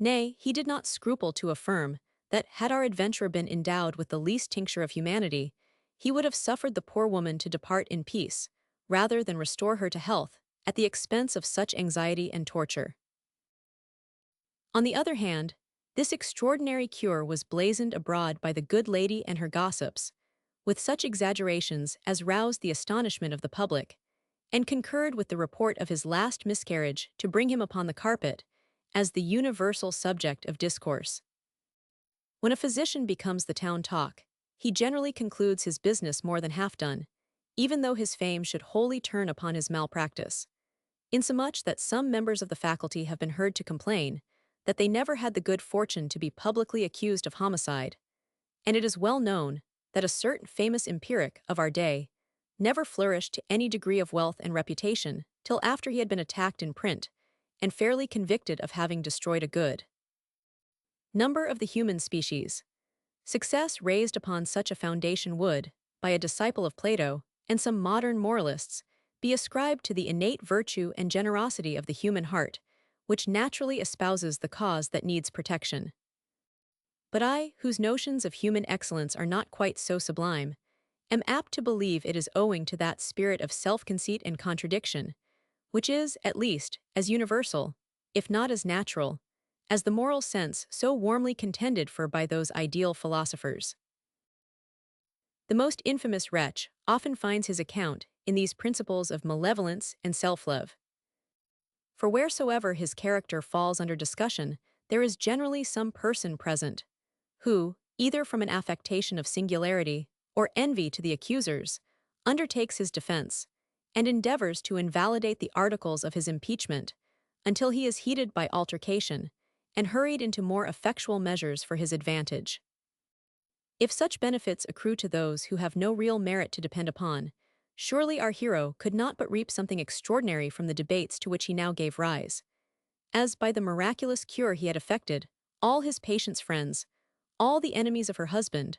Nay, he did not scruple to affirm that, had our adventurer been endowed with the least tincture of humanity, he would have suffered the poor woman to depart in peace, rather than restore her to health, at the expense of such anxiety and torture. On the other hand, this extraordinary cure was blazoned abroad by the good lady and her gossips, with such exaggerations as roused the astonishment of the public, and concurred with the report of his last miscarriage to bring him upon the carpet, as the universal subject of discourse. When a physician becomes the town talk, he generally concludes his business more than half done, even though his fame should wholly turn upon his malpractice, insomuch that some members of the faculty have been heard to complain that they never had the good fortune to be publicly accused of homicide, and it is well known that a certain famous empiric of our day never flourished to any degree of wealth and reputation till after he had been attacked in print, and fairly convicted of having destroyed a good number of the human species. Success raised upon such a foundation would, by a disciple of Plato and some modern moralists, be ascribed to the innate virtue and generosity of the human heart, which naturally espouses the cause that needs protection. But I, whose notions of human excellence are not quite so sublime, am apt to believe it is owing to that spirit of self-conceit and contradiction, which is, at least, as universal, if not as natural, as the moral sense so warmly contended for by those ideal philosophers. The most infamous wretch often finds his account in these principles of malevolence and self-love. For wheresoever his character falls under discussion, there is generally some person present, who, either from an affectation of singularity or envy to the accusers, undertakes his defense, and endeavors to invalidate the articles of his impeachment, until he is heated by altercation, and hurried into more effectual measures for his advantage. If such benefits accrue to those who have no real merit to depend upon, surely our hero could not but reap something extraordinary from the debates to which he now gave rise, as by the miraculous cure he had effected, all his patient's friends, all the enemies of her husband,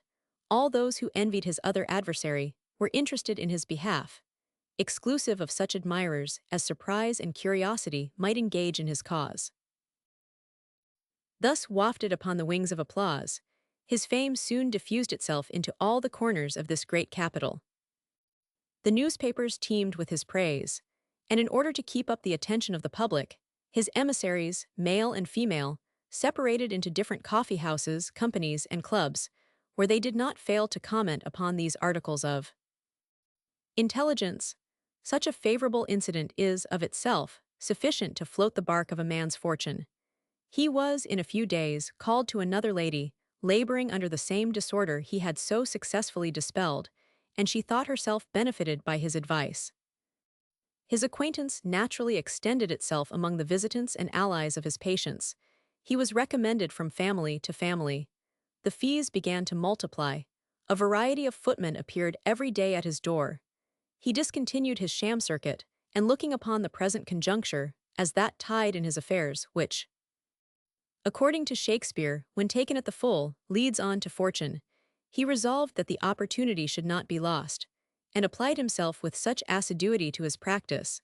all those who envied his other adversary, were interested in his behalf, exclusive of such admirers as surprise and curiosity might engage in his cause. Thus wafted upon the wings of applause, his fame soon diffused itself into all the corners of this great capital. The newspapers teemed with his praise, and in order to keep up the attention of the public, his emissaries, male and female, separated into different coffee houses, companies, and clubs, where they did not fail to comment upon these articles of intelligence. Such a favorable incident is, of itself, sufficient to float the bark of a man's fortune. He was, in a few days, called to another lady, laboring under the same disorder he had so successfully dispelled, and she thought herself benefited by his advice. His acquaintance naturally extended itself among the visitants and allies of his patients. He was recommended from family to family. The fees began to multiply. A variety of footmen appeared every day at his door. He discontinued his sham circuit, and looking upon the present conjuncture as that tide in his affairs which, according to Shakespeare, when taken at the full, leads on to fortune, he resolved that the opportunity should not be lost, and applied himself with such assiduity to his practice,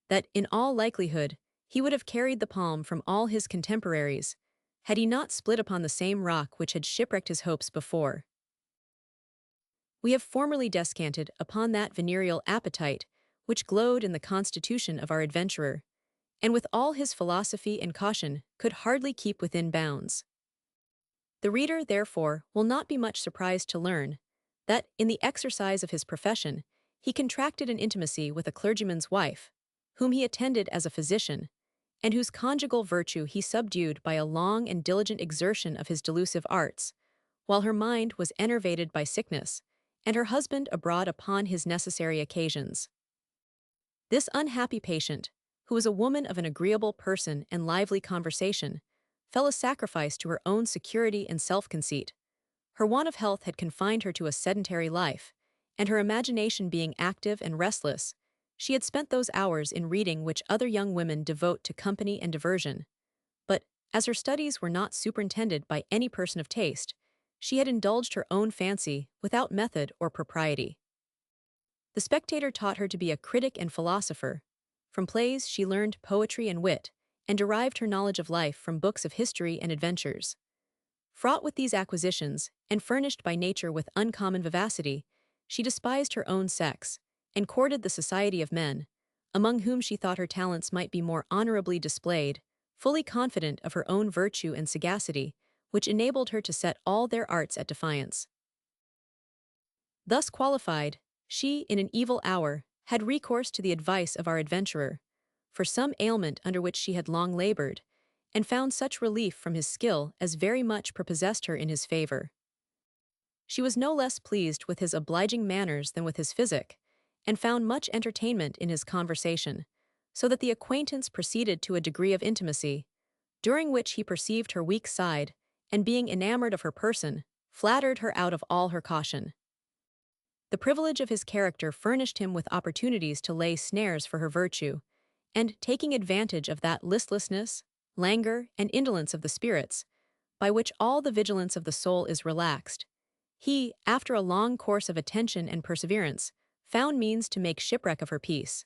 that, in all likelihood, he would have carried the palm from all his contemporaries, had he not split upon the same rock which had shipwrecked his hopes before. We have formerly descanted upon that venereal appetite which glowed in the constitution of our adventurer, and with all his philosophy and caution could hardly keep within bounds. The reader, therefore, will not be much surprised to learn that, in the exercise of his profession, he contracted an intimacy with a clergyman's wife, whom he attended as a physician, and whose conjugal virtue he subdued by a long and diligent exertion of his delusive arts, while her mind was enervated by sickness, and her husband abroad upon his necessary occasions. This unhappy patient, who was a woman of an agreeable person and lively conversation, fell a sacrifice to her own security and self-conceit. Her want of health had confined her to a sedentary life, and her imagination being active and restless, she had spent those hours in reading which other young women devote to company and diversion. But, as her studies were not superintended by any person of taste, she had indulged her own fancy without method or propriety. The Spectator taught her to be a critic and philosopher. From plays she learned poetry and wit, and derived her knowledge of life from books of history and adventures. Fraught with these acquisitions, and furnished by nature with uncommon vivacity, she despised her own sex, and courted the society of men, among whom she thought her talents might be more honorably displayed, fully confident of her own virtue and sagacity, which enabled her to set all their arts at defiance. Thus qualified, she, in an evil hour, had recourse to the advice of our adventurer, for some ailment under which she had long labored, and found such relief from his skill as very much prepossessed her in his favor. She was no less pleased with his obliging manners than with his physic, and found much entertainment in his conversation, so that the acquaintance proceeded to a degree of intimacy, during which he perceived her weak side, and being enamored of her person, flattered her out of all her caution. The privilege of his character furnished him with opportunities to lay snares for her virtue, and taking advantage of that listlessness, languor, and indolence of the spirits, by which all the vigilance of the soul is relaxed, he, after a long course of attention and perseverance, found means to make shipwreck of her peace.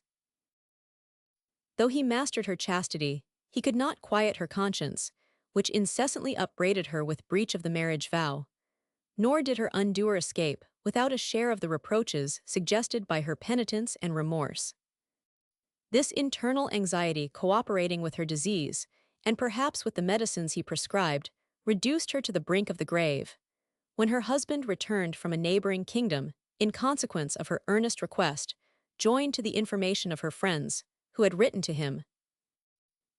Though he mastered her chastity, he could not quiet her conscience, which incessantly upbraided her with breach of the marriage vow, nor did her undoer escape without a share of the reproaches suggested by her penitence and remorse. This internal anxiety cooperating with her disease, and perhaps with the medicines he prescribed, reduced her to the brink of the grave. When her husband returned from a neighboring kingdom, in consequence of her earnest request, joined to the information of her friends, who had written to him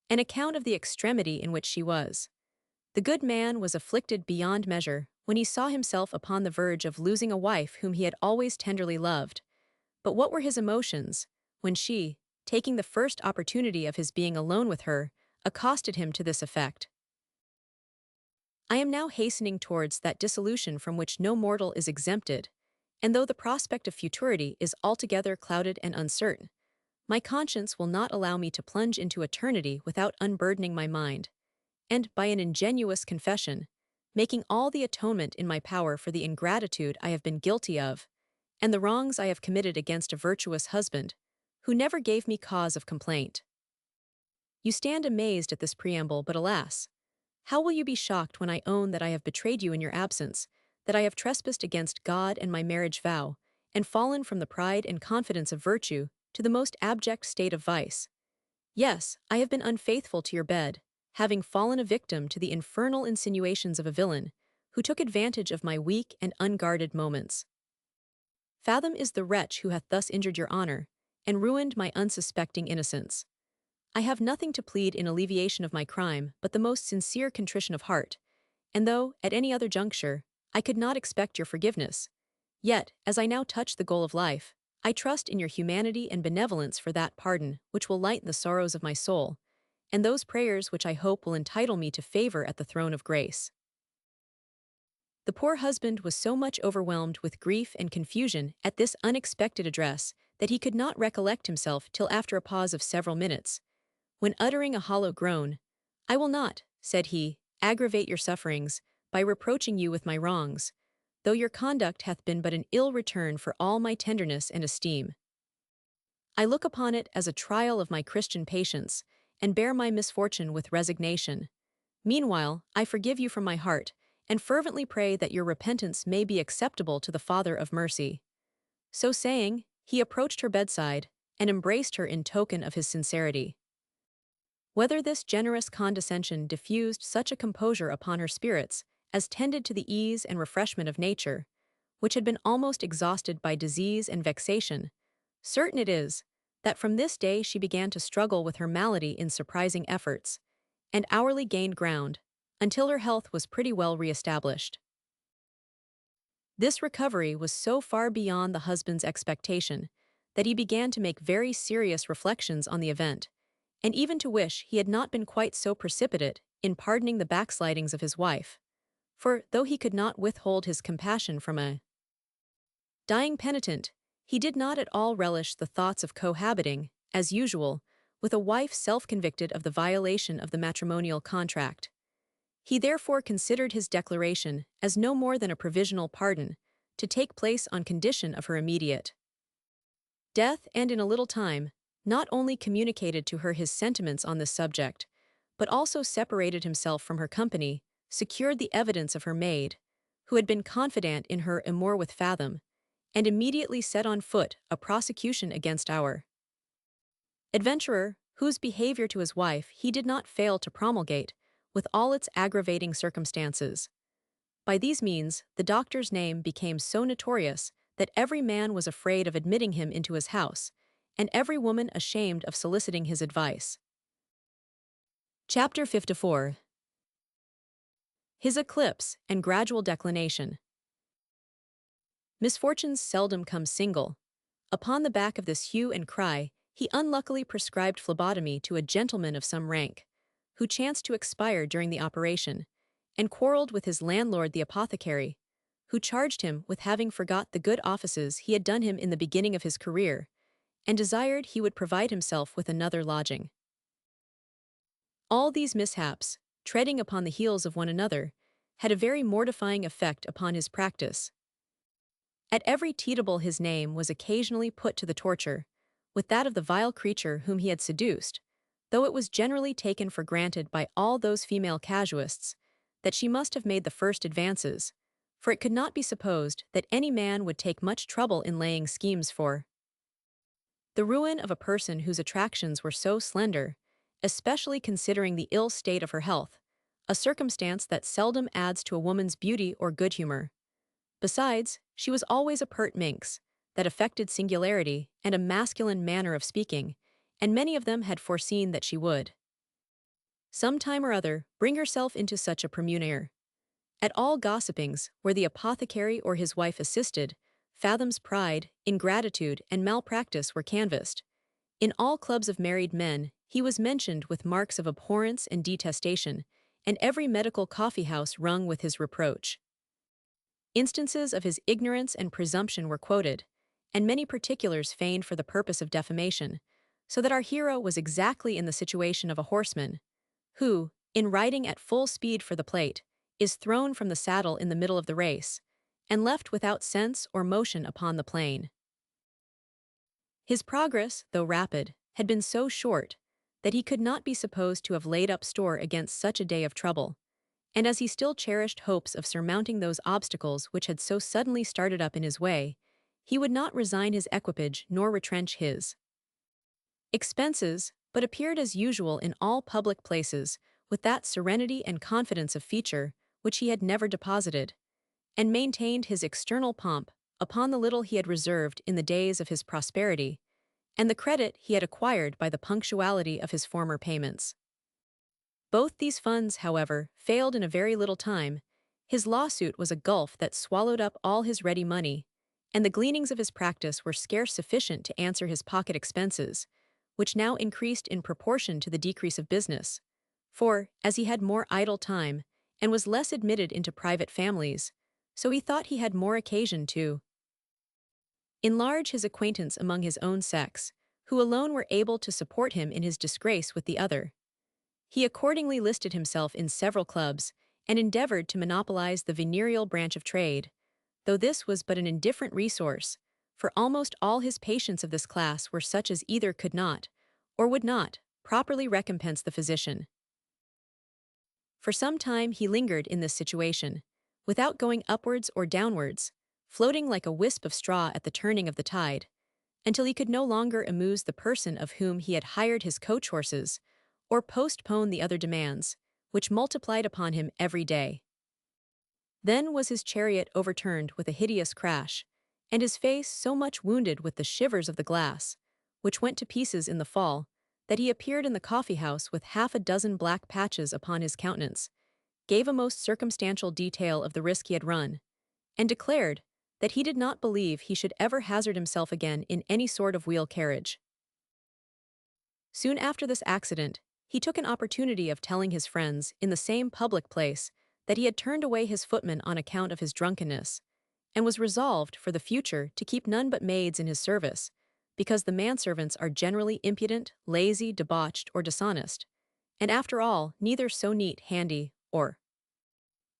an account of the extremity in which she was, the good man was afflicted beyond measure when he saw himself upon the verge of losing a wife whom he had always tenderly loved. But what were his emotions when she, taking the first opportunity of his being alone with her, accosted him to this effect: "I am now hastening towards that dissolution from which no mortal is exempted, and though the prospect of futurity is altogether clouded and uncertain, my conscience will not allow me to plunge into eternity without unburdening my mind, and by an ingenuous confession, making all the atonement in my power for the ingratitude I have been guilty of, and the wrongs I have committed against a virtuous husband, who never gave me cause of complaint." You stand amazed at this preamble, but alas! How will you be shocked when I own that I have betrayed you in your absence, that I have trespassed against God and my marriage vow, and fallen from the pride and confidence of virtue to the most abject state of vice? Yes, I have been unfaithful to your bed, having fallen a victim to the infernal insinuations of a villain, who took advantage of my weak and unguarded moments. Fathom is the wretch who hath thus injured your honor, and ruined my unsuspecting innocence. I have nothing to plead in alleviation of my crime but the most sincere contrition of heart, and though, at any other juncture, I could not expect your forgiveness, yet, as I now touch the goal of life, I trust in your humanity and benevolence for that pardon which will lighten the sorrows of my soul, and those prayers which I hope will entitle me to favor at the throne of grace." The poor husband was so much overwhelmed with grief and confusion at this unexpected address that he could not recollect himself till after a pause of several minutes, when uttering a hollow groan, "I will not," said he, "aggravate your sufferings, by reproaching you with my wrongs, though your conduct hath been but an ill return for all my tenderness and esteem. I look upon it as a trial of my Christian patience, and bear my misfortune with resignation. Meanwhile, I forgive you from my heart, and fervently pray that your repentance may be acceptable to the Father of mercy." So saying, he approached her bedside, and embraced her in token of his sincerity. Whether this generous condescension diffused such a composure upon her spirits as tended to the ease and refreshment of nature, which had been almost exhausted by disease and vexation, certain it is, that from this day she began to struggle with her malady in surprising efforts, and hourly gained ground, until her health was pretty well re-established. This recovery was so far beyond the husband's expectation, that he began to make very serious reflections on the event, and even to wish he had not been quite so precipitate in pardoning the backslidings of his wife. For, though he could not withhold his compassion from a dying penitent, he did not at all relish the thoughts of cohabiting, as usual, with a wife self-convicted of the violation of the matrimonial contract. He therefore considered his declaration as no more than a provisional pardon, to take place on condition of her immediate death, and in a little time, not only communicated to her his sentiments on this subject, but also separated himself from her company, secured the evidence of her maid, who had been confidant in her amour with Fathom, and immediately set on foot a prosecution against our adventurer, whose behavior to his wife he did not fail to promulgate, with all its aggravating circumstances. By these means, the doctor's name became so notorious that every man was afraid of admitting him into his house, and every woman ashamed of soliciting his advice. Chapter 54. His eclipse and gradual declination. Misfortunes seldom come single. Upon the back of this hue and cry, he unluckily prescribed phlebotomy to a gentleman of some rank, who chanced to expire during the operation, and quarrelled with his landlord the apothecary, who charged him with having forgot the good offices he had done him in the beginning of his career, and desired he would provide himself with another lodging. All these mishaps, treading upon the heels of one another, had a very mortifying effect upon his practice. At every teetable his name was occasionally put to the torture, with that of the vile creature whom he had seduced, though it was generally taken for granted by all those female casuists that she must have made the first advances, for it could not be supposed that any man would take much trouble in laying schemes for the ruin of a person whose attractions were so slender, especially considering the ill state of her health, a circumstance that seldom adds to a woman's beauty or good humor. Besides, she was always a pert minx, that affected singularity and a masculine manner of speaking, and many of them had foreseen that she would, some time or other, bring herself into such a premunire. At all gossipings, where the apothecary or his wife assisted, Fathom's pride, ingratitude, and malpractice were canvassed. In all clubs of married men, he was mentioned with marks of abhorrence and detestation, and every medical coffee-house rung with his reproach. Instances of his ignorance and presumption were quoted, and many particulars feigned for the purpose of defamation, so that our hero was exactly in the situation of a horseman, who, in riding at full speed for the plate, is thrown from the saddle in the middle of the race, and left without sense or motion upon the plain. His progress, though rapid, had been so short that he could not be supposed to have laid up store against such a day of trouble, and as he still cherished hopes of surmounting those obstacles which had so suddenly started up in his way, he would not resign his equipage nor retrench his expenses, but appeared as usual in all public places with that serenity and confidence of feature which he had never deposited, and maintained his external pomp upon the little he had reserved in the days of his prosperity, and the credit he had acquired by the punctuality of his former payments. Both these funds, however, failed in a very little time. His lawsuit was a gulf that swallowed up all his ready money, and the gleanings of his practice were scarce sufficient to answer his pocket expenses, which now increased in proportion to the decrease of business. For, as he had more idle time, and was less admitted into private families, so he thought he had more occasion to enlarge his acquaintance among his own sex, who alone were able to support him in his disgrace with the other. He accordingly listed himself in several clubs, and endeavored to monopolize the venereal branch of trade, though this was but an indifferent resource, for almost all his patients of this class were such as either could not, or would not, properly recompense the physician. For some time he lingered in this situation, without going upwards or downwards, floating like a wisp of straw at the turning of the tide, until he could no longer amuse the person of whom he had hired his coach horses, or postpone the other demands, which multiplied upon him every day. Then was his chariot overturned with a hideous crash, and his face so much wounded with the shivers of the glass, which went to pieces in the fall, that he appeared in the coffee-house with half a dozen black patches upon his countenance, gave a most circumstantial detail of the risk he had run, and declared that he did not believe he should ever hazard himself again in any sort of wheel carriage. Soon after this accident, he took an opportunity of telling his friends in the same public place that he had turned away his footman on account of his drunkenness, and was resolved for the future to keep none but maids in his service, because the manservants are generally impudent, lazy, debauched, or dishonest, and after all neither so neat, handy, or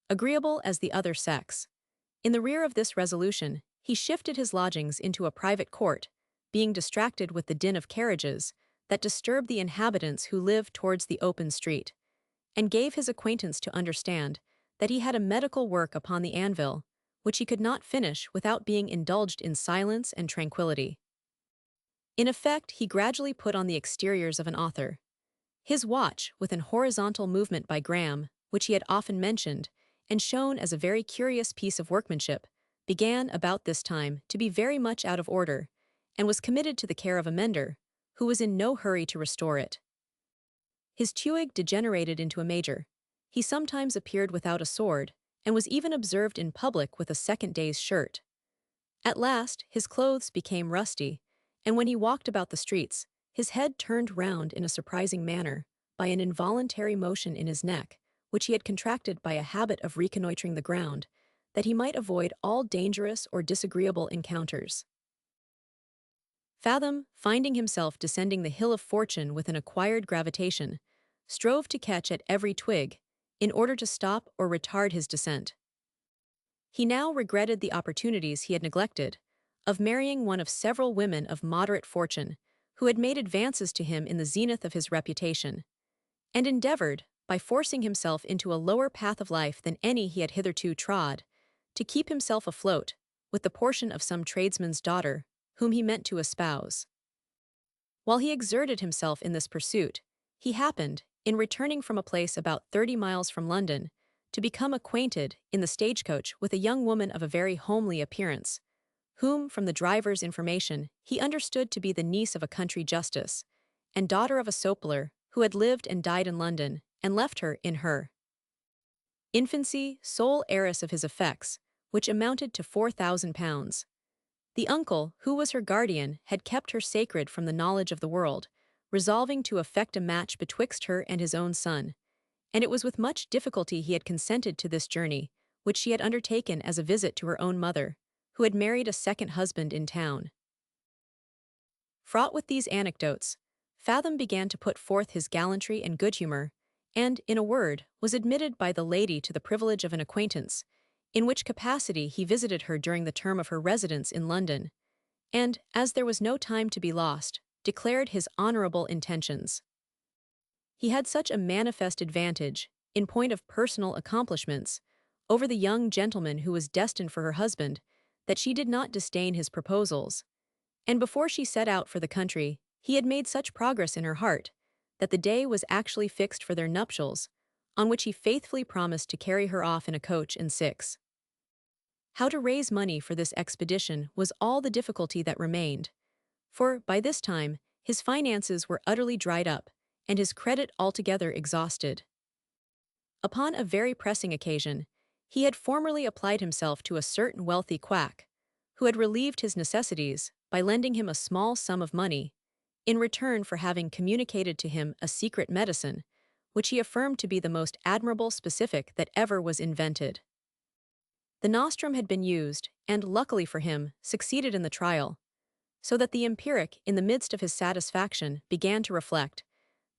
agreeable as the other sex. In the rear of this resolution, he shifted his lodgings into a private court, being distracted with the din of carriages that disturbed the inhabitants who lived towards the open street, and gave his acquaintance to understand that he had a medical work upon the anvil, which he could not finish without being indulged in silence and tranquillity. In effect, he gradually put on the exteriors of an author. His watch, with an horizontal movement by Graham, which he had often mentioned, and shown as a very curious piece of workmanship, began about this time to be very much out of order, and was committed to the care of a mender, who was in no hurry to restore it. His tuig degenerated into a major. He sometimes appeared without a sword, and was even observed in public with a second day's shirt. At last, his clothes became rusty, and when he walked about the streets, his head turned round in a surprising manner, by an involuntary motion in his neck, which he had contracted by a habit of reconnoitring the ground, that he might avoid all dangerous or disagreeable encounters. Fathom, finding himself descending the hill of fortune with an acquired gravitation, strove to catch at every twig, in order to stop or retard his descent. He now regretted the opportunities he had neglected, of marrying one of several women of moderate fortune, who had made advances to him in the zenith of his reputation, and endeavored, by forcing himself into a lower path of life than any he had hitherto trod, to keep himself afloat, with the portion of some tradesman's daughter, whom he meant to espouse. While he exerted himself in this pursuit, he happened, in returning from a place about 30 miles from London, to become acquainted, in the stagecoach, with a young woman of a very homely appearance, whom, from the driver's information, he understood to be the niece of a country justice, and daughter of a soapler, who had lived and died in London, and left her, in her infancy, sole heiress of his effects, which amounted to £4,000. The uncle, who was her guardian, had kept her sacred from the knowledge of the world, resolving to effect a match betwixt her and his own son, and it was with much difficulty he had consented to this journey, which she had undertaken as a visit to her own mother, who had married a second husband in town. Fraught with these anecdotes, Fathom began to put forth his gallantry and good humor, and, in a word, was admitted by the lady to the privilege of an acquaintance, in which capacity he visited her during the term of her residence in London, and, as there was no time to be lost, declared his honorable intentions. He had such a manifest advantage, in point of personal accomplishments, over the young gentleman who was destined for her husband, that she did not disdain his proposals, and before she set out for the country, he had made such progress in her heart, that the day was actually fixed for their nuptials, on which he faithfully promised to carry her off in a coach and six. How to raise money for this expedition was all the difficulty that remained, for, by this time, his finances were utterly dried up, and his credit altogether exhausted. Upon a very pressing occasion, he had formerly applied himself to a certain wealthy quack, who had relieved his necessities by lending him a small sum of money, in return for having communicated to him a secret medicine, which he affirmed to be the most admirable specific that ever was invented. The nostrum had been used, and, luckily for him, succeeded in the trial, so that the empiric, in the midst of his satisfaction, began to reflect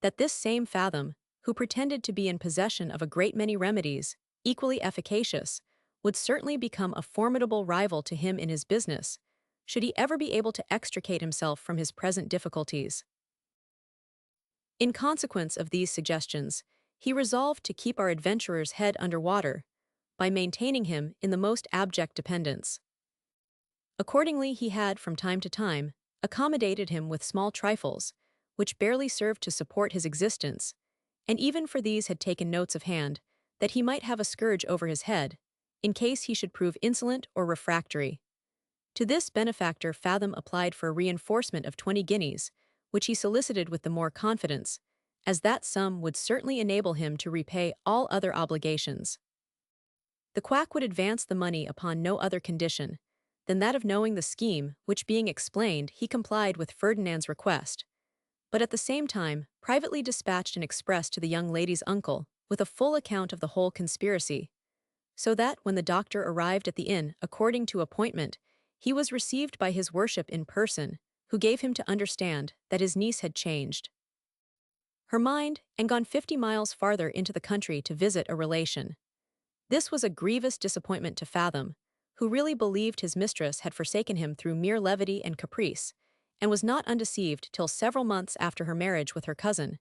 that this same Fathom, who pretended to be in possession of a great many remedies, equally efficacious, would certainly become a formidable rival to him in his business, should he ever be able to extricate himself from his present difficulties. In consequence of these suggestions, he resolved to keep our adventurer's head under water, by maintaining him in the most abject dependence. Accordingly, he had, from time to time, accommodated him with small trifles, which barely served to support his existence, and even for these had taken notes of hand, that he might have a scourge over his head, in case he should prove insolent or refractory. To this benefactor Fathom applied for a reinforcement of 20 guineas, which he solicited with the more confidence, as that sum would certainly enable him to repay all other obligations. The quack would advance the money upon no other condition than that of knowing the scheme, which being explained, he complied with Ferdinand's request, but at the same time privately dispatched an express to the young lady's uncle with a full account of the whole conspiracy, so that when the doctor arrived at the inn according to appointment, he was received by his worship in person, who gave him to understand that his niece had changed her mind and gone 50 miles farther into the country to visit a relation. This was a grievous disappointment to Fathom, who really believed his mistress had forsaken him through mere levity and caprice, and was not undeceived till several months after her marriage with her cousin,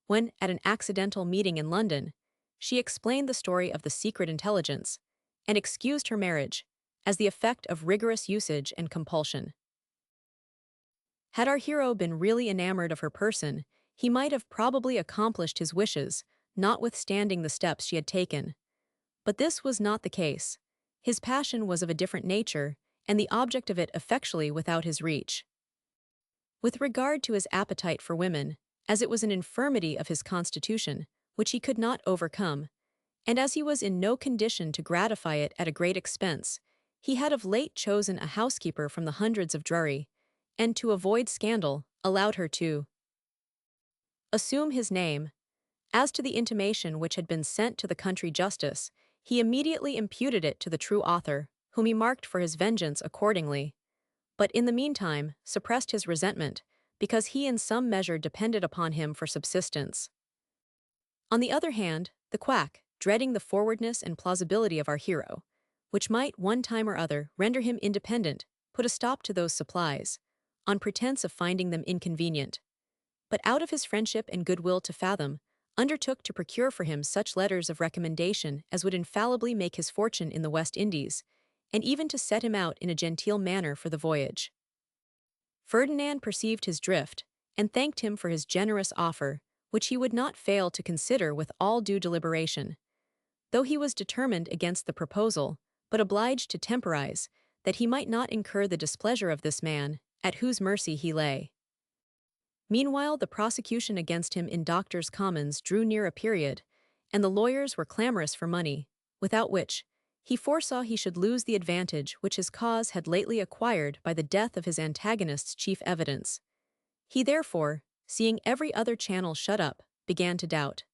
when, at an accidental meeting in London, she explained the story of the secret intelligence, and excused her marriage, as the effect of rigorous usage and compulsion. Had our hero been really enamored of her person, he might have probably accomplished his wishes, notwithstanding the steps she had taken. But this was not the case. His passion was of a different nature, and the object of it effectually without his reach. With regard to his appetite for women, as it was an infirmity of his constitution, which he could not overcome, and as he was in no condition to gratify it at a great expense, he had of late chosen a housekeeper from the hundreds of Drury, and to avoid scandal, allowed her to assume his name. As to the intimation which had been sent to the country justice, he immediately imputed it to the true author, whom he marked for his vengeance accordingly. but in the meantime suppressed his resentment, because he in some measure depended upon him for subsistence. On the other hand, the quack, dreading the forwardness and plausibility of our hero, which might one time or other render him independent, put a stop to those supplies, on pretense of finding them inconvenient. But out of his friendship and goodwill to Fathom, undertook to procure for him such letters of recommendation as would infallibly make his fortune in the West Indies, and even to set him out in a genteel manner for the voyage. Ferdinand perceived his drift, and thanked him for his generous offer, which he would not fail to consider with all due deliberation. Though he was determined against the proposal, but obliged to temporize, that he might not incur the displeasure of this man, at whose mercy he lay. Meanwhile the prosecution against him in Doctors' Commons drew near a period, and the lawyers were clamorous for money, without which, he foresaw he should lose the advantage which his cause had lately acquired by the death of his antagonist's chief evidence. He therefore, seeing every other channel shut up, began to doubt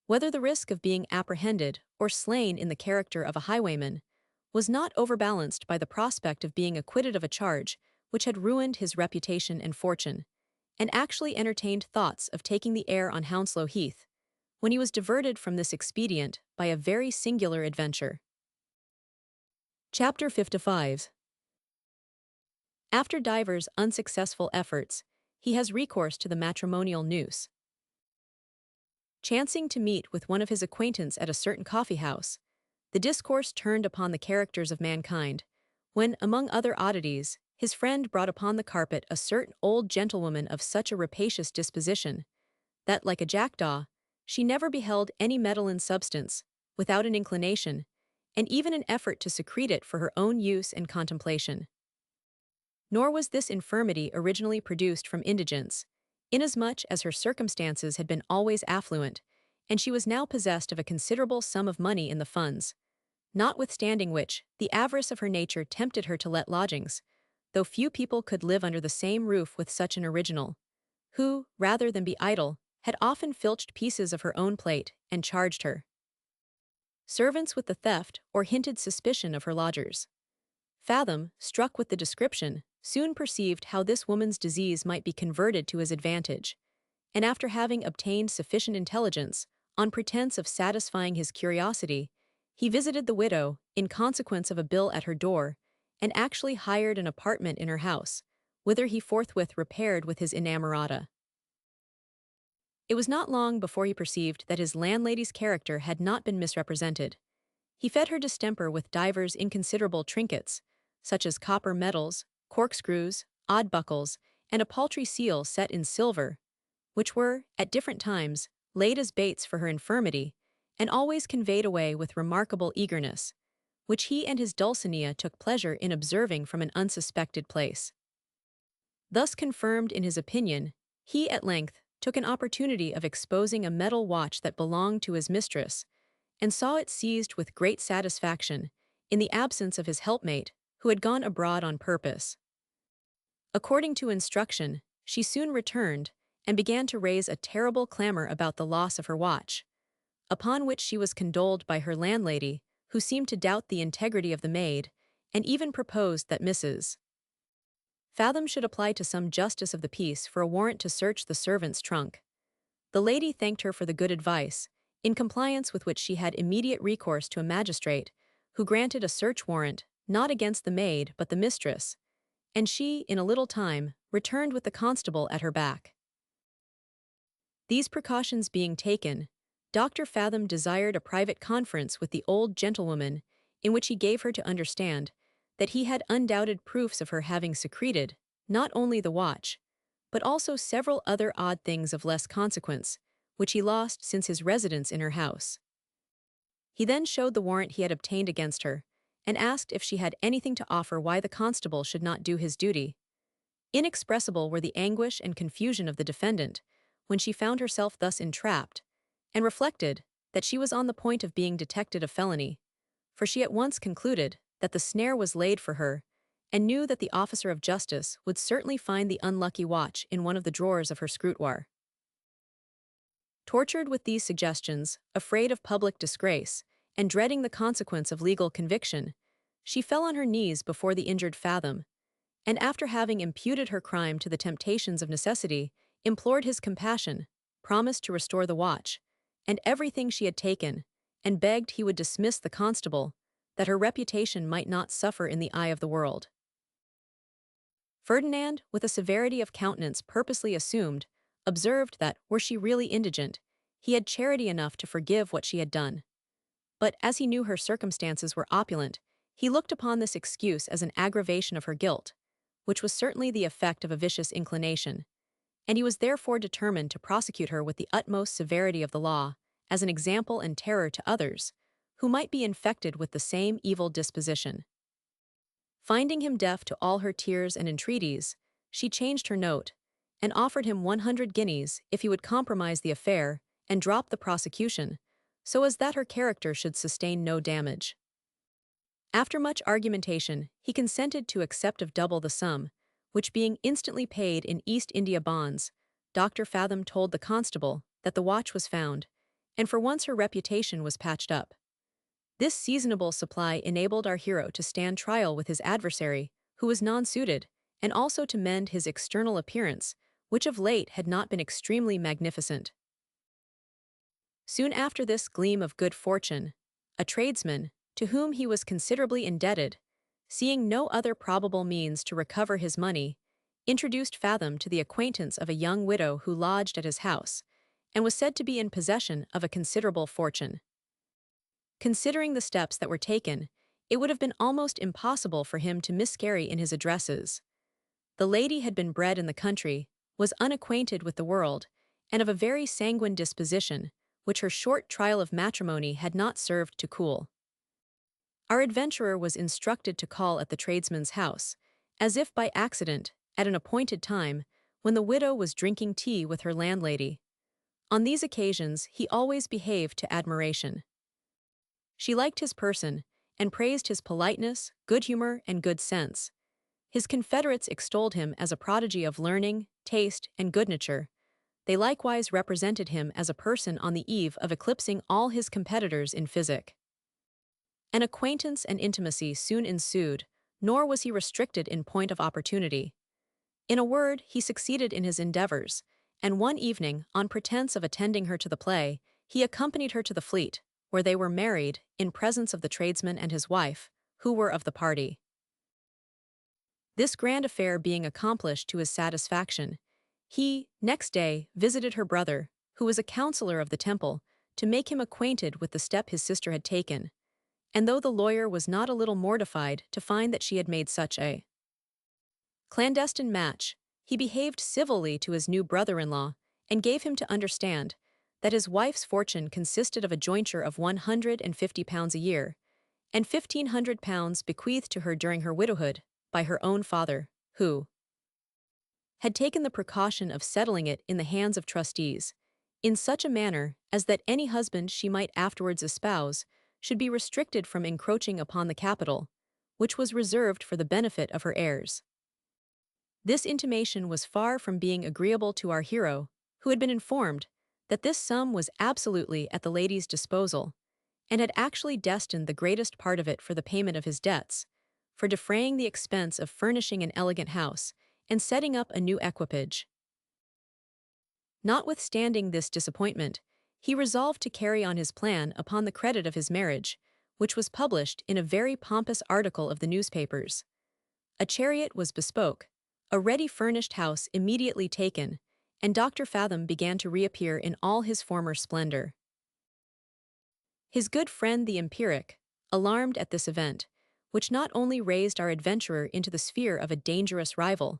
whether the risk of being apprehended or slain in the character of a highwayman was not overbalanced by the prospect of being acquitted of a charge which had ruined his reputation and fortune, and actually entertained thoughts of taking the air on Hounslow Heath, when he was diverted from this expedient by a very singular adventure. Chapter 55. After divers unsuccessful efforts, he has recourse to the matrimonial noose. Chancing to meet with one of his acquaintance at a certain coffee-house, the discourse turned upon the characters of mankind, when, among other oddities, his friend brought upon the carpet a certain old gentlewoman of such a rapacious disposition, that, like a jackdaw, she never beheld any metal in substance, without an inclination, and even an effort to secrete it for her own use and contemplation. Nor was this infirmity originally produced from indigence, inasmuch as her circumstances had been always affluent, and she was now possessed of a considerable sum of money in the funds, notwithstanding which, the avarice of her nature tempted her to let lodgings, though few people could live under the same roof with such an original, who, rather than be idle, had often filched pieces of her own plate, and charged her servants with the theft or hinted suspicion of her lodgers. Fathom, struck with the description, soon perceived how this woman's disease might be converted to his advantage, and after having obtained sufficient intelligence, on pretense of satisfying his curiosity, he visited the widow, in consequence of a bill at her door, and actually hired an apartment in her house, whither he forthwith repaired with his inamorata. It was not long before he perceived that his landlady's character had not been misrepresented. He fed her distemper with divers inconsiderable trinkets, such as copper medals, corkscrews, odd buckles, and a paltry seal set in silver, which were, at different times, laid as baits for her infirmity, and always conveyed away with remarkable eagerness, which he and his Dulcinea took pleasure in observing from an unsuspected place. Thus confirmed in his opinion, he at length took an opportunity of exposing a metal watch that belonged to his mistress, and saw it seized with great satisfaction, in the absence of his helpmate, who had gone abroad on purpose. According to instruction, she soon returned, and began to raise a terrible clamor about the loss of her watch, upon which she was condoled by her landlady, who seemed to doubt the integrity of the maid, and even proposed that Mrs. Fathom should apply to some justice of the peace for a warrant to search the servant's trunk. The lady thanked her for the good advice, in compliance with which she had immediate recourse to a magistrate, who granted a search warrant, not against the maid but the mistress, and she, in a little time, returned with the constable at her back. These precautions being taken, Dr. Fathom desired a private conference with the old gentlewoman, in which he gave her to understand that he had undoubted proofs of her having secreted, not only the watch, but also several other odd things of less consequence, which he lost since his residence in her house. He then showed the warrant he had obtained against her, and asked if she had anything to offer why the constable should not do his duty. Inexpressible were the anguish and confusion of the defendant, when she found herself thus entrapped, and reflected that she was on the point of being detected of felony, for she at once concluded that the snare was laid for her, and knew that the officer of justice would certainly find the unlucky watch in one of the drawers of her scrutoire. Tortured with these suggestions, afraid of public disgrace, and dreading the consequence of legal conviction, she fell on her knees before the injured Fathom, and after having imputed her crime to the temptations of necessity, implored his compassion, promised to restore the watch, and everything she had taken, and begged he would dismiss the constable, that her reputation might not suffer in the eye of the world. Ferdinand, with a severity of countenance purposely assumed, observed that, were she really indigent, he had charity enough to forgive what she had done. But as he knew her circumstances were opulent, he looked upon this excuse as an aggravation of her guilt, which was certainly the effect of a vicious inclination, and he was therefore determined to prosecute her with the utmost severity of the law, as an example and terror to others, who might be infected with the same evil disposition. Finding him deaf to all her tears and entreaties, she changed her note, and offered him 100 guineas if he would compromise the affair and drop the prosecution, so as that her character should sustain no damage. After much argumentation, he consented to accept of double the sum, which being instantly paid in East India bonds, Dr. Fathom told the constable that the watch was found, and for once her reputation was patched up. This seasonable supply enabled our hero to stand trial with his adversary, who was non-suited, and also to mend his external appearance, which of late had not been extremely magnificent. Soon after this gleam of good fortune, a tradesman, to whom he was considerably indebted, seeing no other probable means to recover his money, introduced Fathom to the acquaintance of a young widow who lodged at his house, and was said to be in possession of a considerable fortune. Considering the steps that were taken, it would have been almost impossible for him to miscarry in his addresses. The lady had been bred in the country, was unacquainted with the world, and of a very sanguine disposition, which her short trial of matrimony had not served to cool. Our adventurer was instructed to call at the tradesman's house, as if by accident, at an appointed time, when the widow was drinking tea with her landlady. On these occasions he always behaved to admiration. She liked his person, and praised his politeness, good humor, and good sense. His confederates extolled him as a prodigy of learning, taste, and good nature. They likewise represented him as a person on the eve of eclipsing all his competitors in physic. An acquaintance and intimacy soon ensued, nor was he restricted in point of opportunity. In a word, he succeeded in his endeavors, and one evening, on pretense of attending her to the play, he accompanied her to the Fleet, where they were married, in presence of the tradesman and his wife, who were of the party. This grand affair being accomplished to his satisfaction, he, next day, visited her brother, who was a counselor of the temple, to make him acquainted with the step his sister had taken, and though the lawyer was not a little mortified to find that she had made such a clandestine match, he behaved civilly to his new brother-in-law, and gave him to understand that his wife's fortune consisted of a jointure of £150 a year, and £1,500 bequeathed to her during her widowhood by her own father, who had taken the precaution of settling it in the hands of trustees, in such a manner as that any husband she might afterwards espouse should be restricted from encroaching upon the capital, which was reserved for the benefit of her heirs. This intimation was far from being agreeable to our hero, who had been informed that this sum was absolutely at the lady's disposal, and had actually destined the greatest part of it for the payment of his debts, for defraying the expense of furnishing an elegant house, and setting up a new equipage. Notwithstanding this disappointment, he resolved to carry on his plan upon the credit of his marriage, which was published in a very pompous article of the newspapers. A chariot was bespoke, a ready-furnished house immediately taken, and Dr. Fathom began to reappear in all his former splendor. His good friend the empiric, alarmed at this event, which not only raised our adventurer into the sphere of a dangerous rival,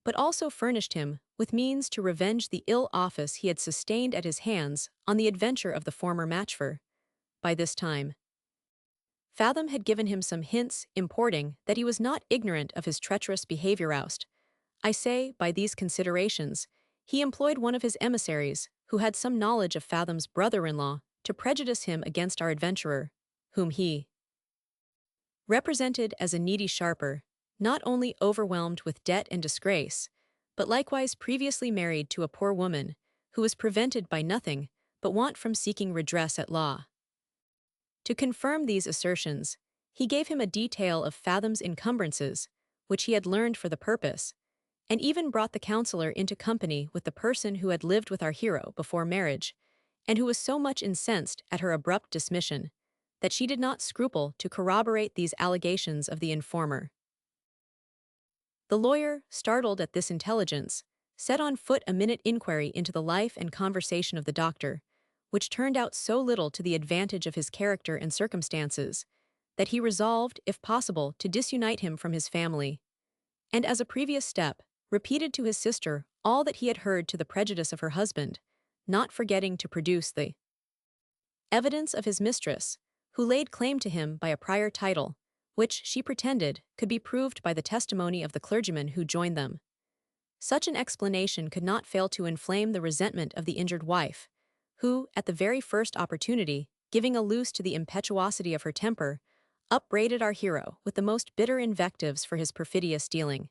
but also furnished him with means to revenge the ill office he had sustained at his hands on the adventure of the former matcher. By this time, Fathom had given him some hints importing that he was not ignorant of his treacherous behavior. I say, by these considerations, he employed one of his emissaries, who had some knowledge of Fathom's brother-in-law, to prejudice him against our adventurer, whom he represented as a needy sharper, not only overwhelmed with debt and disgrace, but likewise previously married to a poor woman, who was prevented by nothing but want from seeking redress at law. To confirm these assertions, he gave him a detail of Fathom's encumbrances, which he had learned for the purpose, and even brought the counselor into company with the person who had lived with our hero before marriage, and who was so much incensed at her abrupt dismission, that she did not scruple to corroborate these allegations of the informer. The lawyer, startled at this intelligence, set on foot a minute inquiry into the life and conversation of the doctor, which turned out so little to the advantage of his character and circumstances, that he resolved, if possible, to disunite him from his family, and as a previous step, repeated to his sister all that he had heard to the prejudice of her husband, not forgetting to produce the evidence of his mistress, who laid claim to him by a prior title, which, she pretended, could be proved by the testimony of the clergyman who joined them. Such an explanation could not fail to inflame the resentment of the injured wife, who, at the very first opportunity, giving a loose to the impetuosity of her temper, upbraided our hero with the most bitter invectives for his perfidious dealing.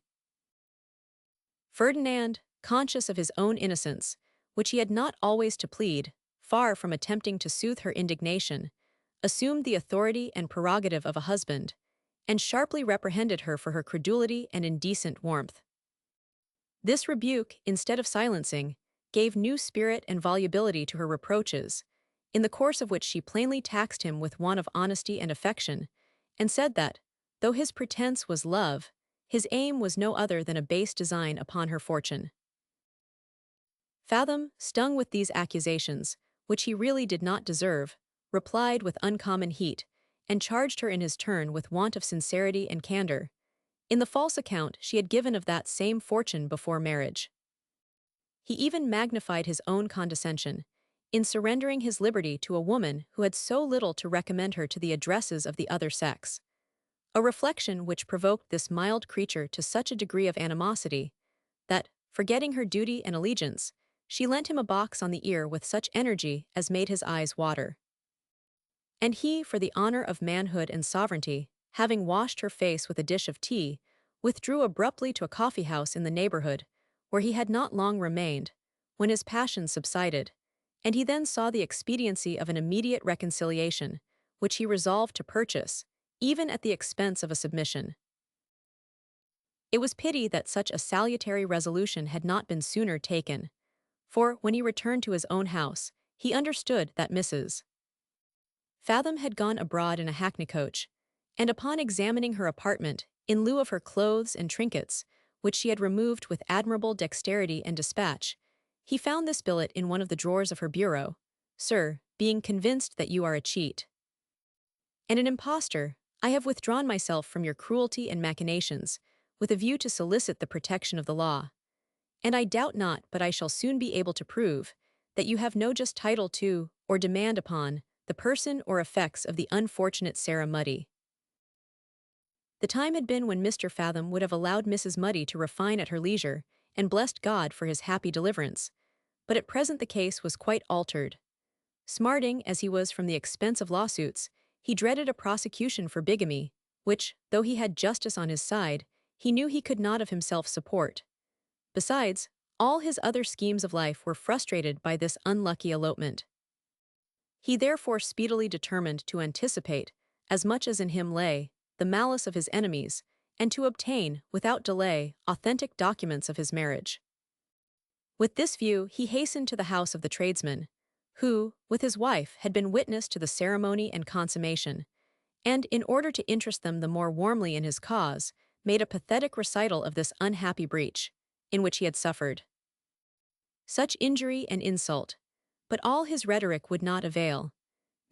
Ferdinand, conscious of his own innocence, which he had not always to plead, far from attempting to soothe her indignation, assumed the authority and prerogative of a husband, and sharply reprehended her for her credulity and indecent warmth. This rebuke, instead of silencing, gave new spirit and volubility to her reproaches, in the course of which she plainly taxed him with want of honesty and affection, and said that, though his pretense was love, his aim was no other than a base design upon her fortune. Fathom, stung with these accusations, which he really did not deserve, replied with uncommon heat, and charged her in his turn with want of sincerity and candor, in the false account she had given of that same fortune before marriage. He even magnified his own condescension, in surrendering his liberty to a woman who had so little to recommend her to the addresses of the other sex, a reflection which provoked this mild creature to such a degree of animosity, that, forgetting her duty and allegiance, she lent him a box on the ear with such energy as made his eyes water. And he, for the honor of manhood and sovereignty, having washed her face with a dish of tea, withdrew abruptly to a coffee-house in the neighborhood, where he had not long remained, when his passion subsided, and he then saw the expediency of an immediate reconciliation, which he resolved to purchase, even at the expense of a submission. It was pity that such a salutary resolution had not been sooner taken, for, when he returned to his own house, he understood that Mrs. Fathom had gone abroad in a hackney coach, and upon examining her apartment, in lieu of her clothes and trinkets, which she had removed with admirable dexterity and dispatch, he found this billet in one of the drawers of her bureau: "Sir, being convinced that you are a cheat and an impostor, I have withdrawn myself from your cruelty and machinations, with a view to solicit the protection of the law. And I doubt not but I shall soon be able to prove that you have no just title to, or demand upon, the person or effects of the unfortunate Sarah Muddy." The time had been when Mr. Fathom would have allowed Mrs. Muddy to refine at her leisure, and blessed God for his happy deliverance, but at present the case was quite altered. Smarting as he was from the expense of lawsuits, he dreaded a prosecution for bigamy, which, though he had justice on his side, he knew he could not of himself support. Besides, all his other schemes of life were frustrated by this unlucky elopement. He therefore speedily determined to anticipate, as much as in him lay, the malice of his enemies, and to obtain, without delay, authentic documents of his marriage. With this view he hastened to the house of the tradesman, who, with his wife, had been witness to the ceremony and consummation, and, in order to interest them the more warmly in his cause, made a pathetic recital of this unhappy breach, in which he had suffered such injury and insult. But all his rhetoric would not avail.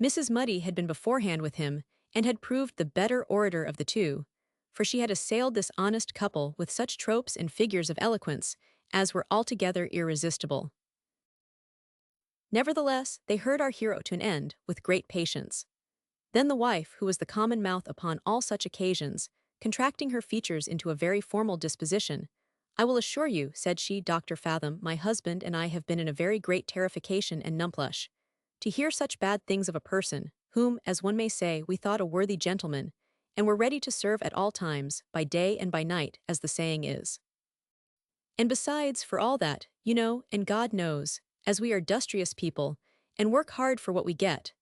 Mrs. Muddy had been beforehand with him, and had proved the better orator of the two, for she had assailed this honest couple with such tropes and figures of eloquence as were altogether irresistible. Nevertheless, they heard our hero to an end with great patience. Then the wife, who was the common mouth upon all such occasions, contracting her features into a very formal disposition, "I will assure you," said she, "Dr. Fathom, my husband and I have been in a very great terrification and numplush, to hear such bad things of a person, whom, as one may say, we thought a worthy gentleman, and were ready to serve at all times, by day and by night, as the saying is. And besides, for all that, you know, and God knows, as we are industrious people, and work hard for what we get,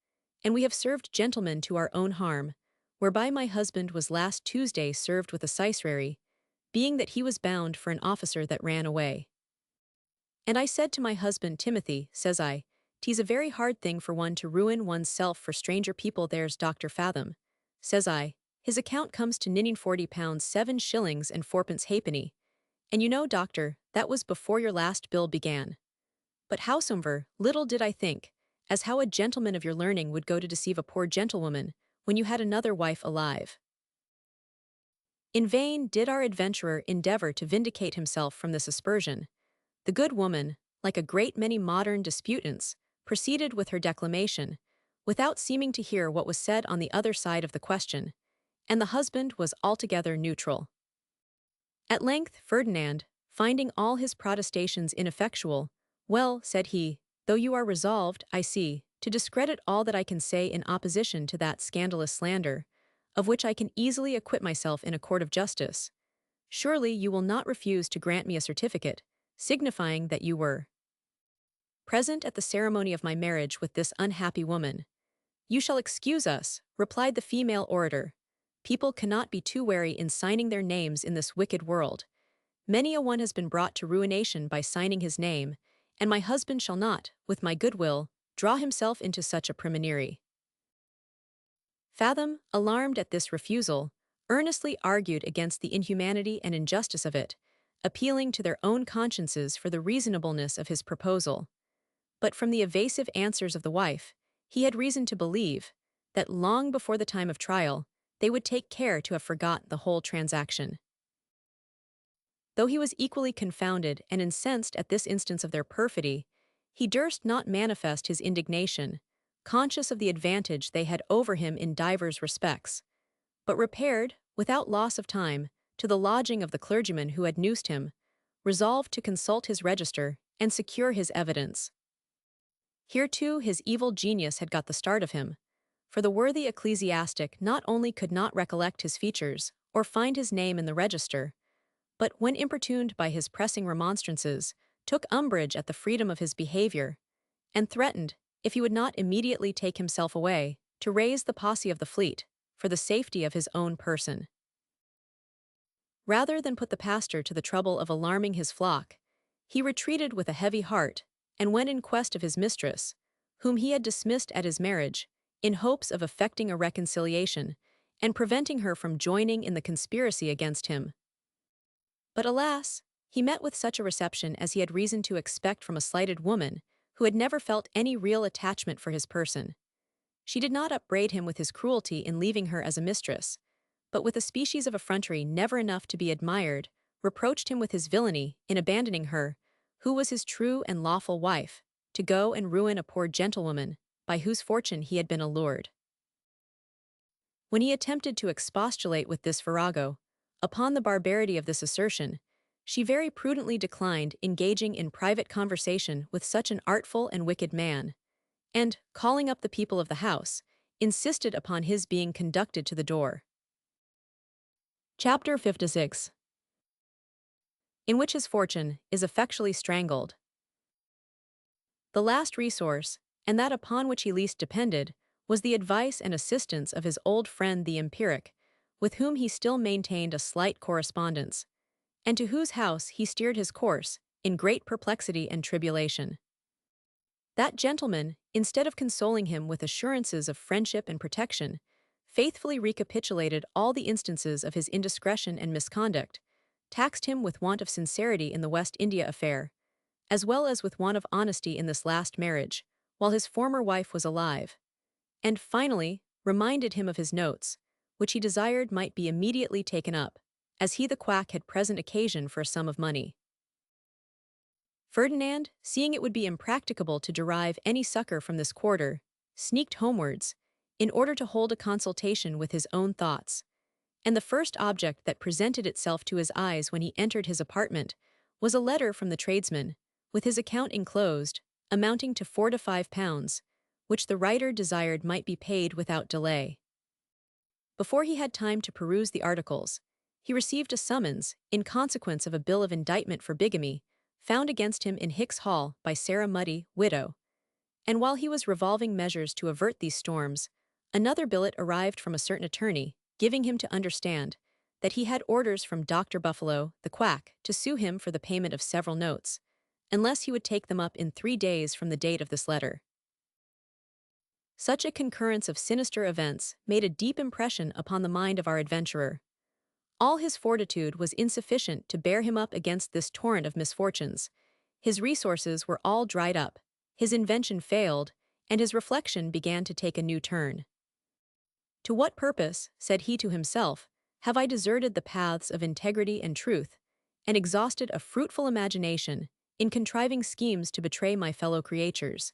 and we have served gentlemen to our own harm, whereby my husband was last Tuesday served with a sycery, being that he was bound for an officer that ran away. And I said to my husband Timothy, says I, 'Tis a very hard thing for one to ruin one's self for stranger people. There's Dr. Fathom, says I, his account comes to ninning £40 7 shillings and fourpence halfpenny, and you know, doctor, that was before your last bill began. But howsomever, little did I think, as how a gentleman of your learning would go to deceive a poor gentlewoman, when you had another wife alive. In vain did our adventurer endeavor to vindicate himself from this aspersion. The good woman, like a great many modern disputants, proceeded with her declamation, without seeming to hear what was said on the other side of the question, and the husband was altogether neutral. At length Ferdinand, finding all his protestations ineffectual, "Well," said he, "though you are resolved, I see, to discredit all that I can say in opposition to that scandalous slander, of which I can easily acquit myself in a court of justice, surely you will not refuse to grant me a certificate, signifying that you were present at the ceremony of my marriage with this unhappy woman." "You shall excuse us," replied the female orator. "People cannot be too wary in signing their names in this wicked world. Many a one has been brought to ruination by signing his name, and my husband shall not, with my good will, draw himself into such a preliminary." Fathom, alarmed at this refusal, earnestly argued against the inhumanity and injustice of it, appealing to their own consciences for the reasonableness of his proposal. But from the evasive answers of the wife, he had reason to believe that long before the time of trial, they would take care to have forgot the whole transaction. Though he was equally confounded and incensed at this instance of their perfidy, he durst not manifest his indignation, conscious of the advantage they had over him in divers respects, but repaired, without loss of time, to the lodging of the clergyman who had noosed him, resolved to consult his register and secure his evidence. Here too his evil genius had got the start of him, for the worthy ecclesiastic not only could not recollect his features or find his name in the register, but when importuned by his pressing remonstrances, took umbrage at the freedom of his behavior, and threatened, if he would not immediately take himself away, to raise the posse of the fleet, for the safety of his own person. Rather than put the pastor to the trouble of alarming his flock, he retreated with a heavy heart, and went in quest of his mistress, whom he had dismissed at his marriage, in hopes of effecting a reconciliation, and preventing her from joining in the conspiracy against him. But alas, he met with such a reception as he had reason to expect from a slighted woman, who had never felt any real attachment for his person. She did not upbraid him with his cruelty in leaving her as a mistress, but with a species of effrontery never enough to be admired, reproached him with his villainy in abandoning her, who was his true and lawful wife, to go and ruin a poor gentlewoman, by whose fortune he had been allured. When he attempted to expostulate with this virago, upon the barbarity of this assertion, she very prudently declined engaging in private conversation with such an artful and wicked man, and, calling up the people of the house, insisted upon his being conducted to the door. Chapter 56. In which his fortune is effectually strangled. The last resource, and that upon which he least depended, was the advice and assistance of his old friend the empiric, with whom he still maintained a slight correspondence, and to whose house he steered his course, in great perplexity and tribulation. That gentleman, instead of consoling him with assurances of friendship and protection, faithfully recapitulated all the instances of his indiscretion and misconduct, taxed him with want of sincerity in the West India affair, as well as with want of honesty in this last marriage, while his former wife was alive, and finally reminded him of his notes, which he desired might be immediately taken up, as he the quack had present occasion for a sum of money. Ferdinand, seeing it would be impracticable to derive any succor from this quarter, sneaked homewards, in order to hold a consultation with his own thoughts, and the first object that presented itself to his eyes when he entered his apartment was a letter from the tradesman, with his account enclosed, amounting to £4 to £5, which the writer desired might be paid without delay. Before he had time to peruse the articles, he received a summons, in consequence of a bill of indictment for bigamy, found against him in Hicks Hall by Sarah Muddy, widow, and while he was revolving measures to avert these storms, another billet arrived from a certain attorney, giving him to understand that he had orders from Dr. Buffalo, the quack, to sue him for the payment of several notes, unless he would take them up in 3 days from the date of this letter. Such a concurrence of sinister events made a deep impression upon the mind of our adventurer. All his fortitude was insufficient to bear him up against this torrent of misfortunes. His resources were all dried up, his invention failed, and his reflection began to take a new turn. "To what purpose," said he to himself, "have I deserted the paths of integrity and truth, and exhausted a fruitful imagination in contriving schemes to betray my fellow creatures?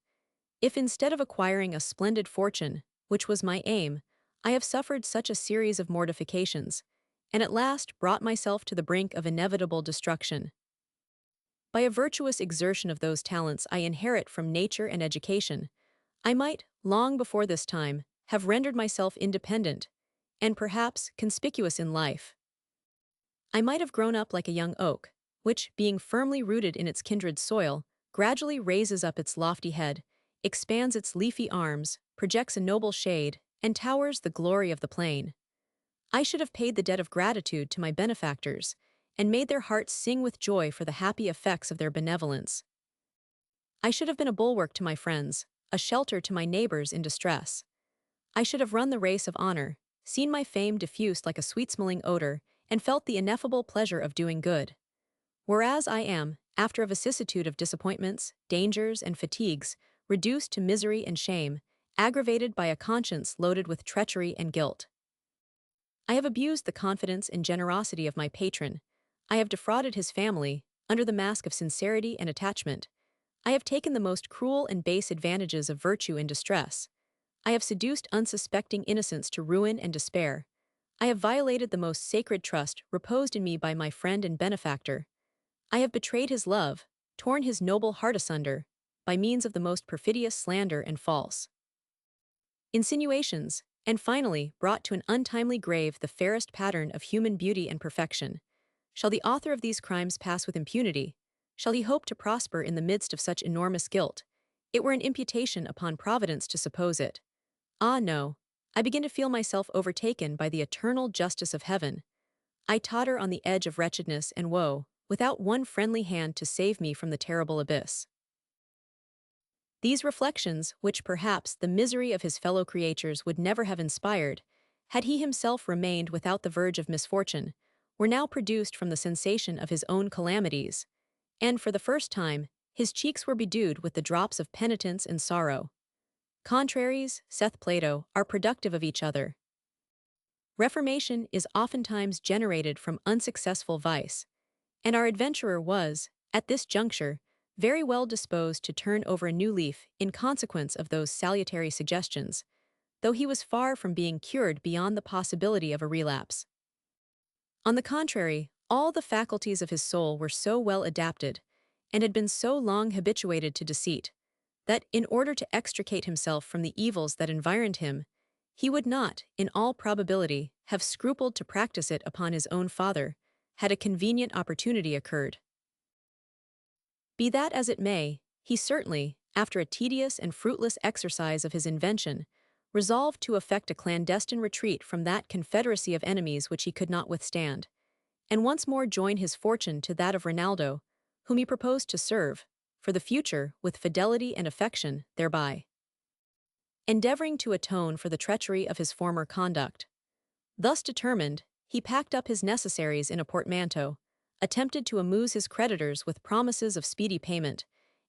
If instead of acquiring a splendid fortune, which was my aim, I have suffered such a series of mortifications, and at last brought myself to the brink of inevitable destruction. By a virtuous exertion of those talents I inherit from nature and education, I might, long before this time, have rendered myself independent, and perhaps conspicuous in life. I might have grown up like a young oak, which, being firmly rooted in its kindred soil, gradually raises up its lofty head, expands its leafy arms, projects a noble shade, and towers the glory of the plain. I should have paid the debt of gratitude to my benefactors, and made their hearts sing with joy for the happy effects of their benevolence. I should have been a bulwark to my friends, a shelter to my neighbors in distress. I should have run the race of honor, seen my fame diffused like a sweet-smelling odor, and felt the ineffable pleasure of doing good. Whereas I am, after a vicissitude of disappointments, dangers, and fatigues, reduced to misery and shame, aggravated by a conscience loaded with treachery and guilt. I have abused the confidence and generosity of my patron. I have defrauded his family, under the mask of sincerity and attachment. I have taken the most cruel and base advantages of virtue in distress. I have seduced unsuspecting innocence to ruin and despair. I have violated the most sacred trust reposed in me by my friend and benefactor. I have betrayed his love, torn his noble heart asunder, by means of the most perfidious slander and false insinuations, and finally brought to an untimely grave the fairest pattern of human beauty and perfection. Shall the author of these crimes pass with impunity? Shall he hope to prosper in the midst of such enormous guilt? It were an imputation upon Providence to suppose it. Ah, no. I begin to feel myself overtaken by the eternal justice of heaven. I totter on the edge of wretchedness and woe, without one friendly hand to save me from the terrible abyss." These reflections, which perhaps the misery of his fellow creatures would never have inspired, had he himself remained without the verge of misfortune, were now produced from the sensation of his own calamities, and for the first time, his cheeks were bedewed with the drops of penitence and sorrow. Contraries, saith Plato, are productive of each other. Reformation is oftentimes generated from unsuccessful vice, and our adventurer was, at this juncture, very well disposed to turn over a new leaf in consequence of those salutary suggestions, though he was far from being cured beyond the possibility of a relapse. On the contrary, all the faculties of his soul were so well adapted, and had been so long habituated to deceit, that, in order to extricate himself from the evils that environed him, he would not, in all probability, have scrupled to practice it upon his own father, had a convenient opportunity occurred. Be that as it may, he certainly, after a tedious and fruitless exercise of his invention, resolved to effect a clandestine retreat from that confederacy of enemies which he could not withstand, and once more join his fortune to that of Rinaldo, whom he proposed to serve, for the future, with fidelity and affection, thereby endeavoring to atone for the treachery of his former conduct. Thus determined, he packed up his necessaries in a portmanteau, attempted to amuse his creditors with promises of speedy payment,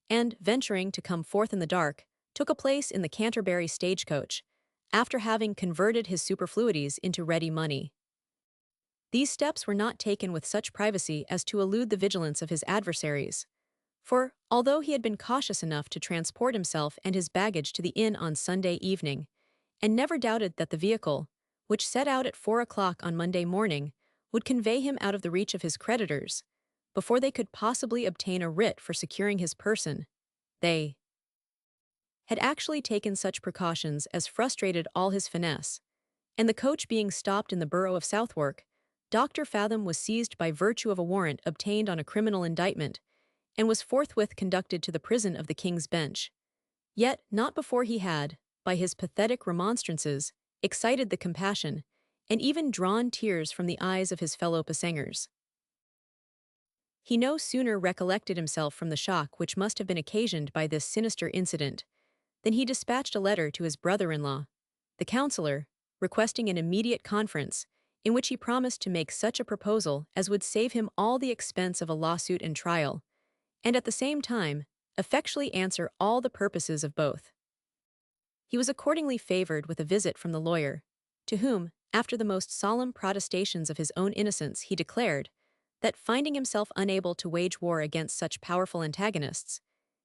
and, venturing to come forth in the dark, took a place in the Canterbury stagecoach, after having converted his superfluities into ready money. These steps were not taken with such privacy as to elude the vigilance of his adversaries, for, although he had been cautious enough to transport himself and his baggage to the inn on Sunday evening, and never doubted that the vehicle, which set out at 4 o'clock on Monday morning, would convey him out of the reach of his creditors, before they could possibly obtain a writ for securing his person, they had actually taken such precautions as frustrated all his finesse, and the coach being stopped in the borough of Southwark, Dr. Fathom was seized by virtue of a warrant obtained on a criminal indictment, and was forthwith conducted to the prison of the King's Bench. Yet not before he had, by his pathetic remonstrances, excited the compassion, and even drawn tears from the eyes of his fellow passengers. He no sooner recollected himself from the shock which must have been occasioned by this sinister incident than he dispatched a letter to his brother-in-law, the councillor, requesting an immediate conference, in which he promised to make such a proposal as would save him all the expense of a lawsuit and trial, and at the same time effectually answer all the purposes of both. He was accordingly favored with a visit from the lawyer, to whom, after the most solemn protestations of his own innocence, he declared that, finding himself unable to wage war against such powerful antagonists,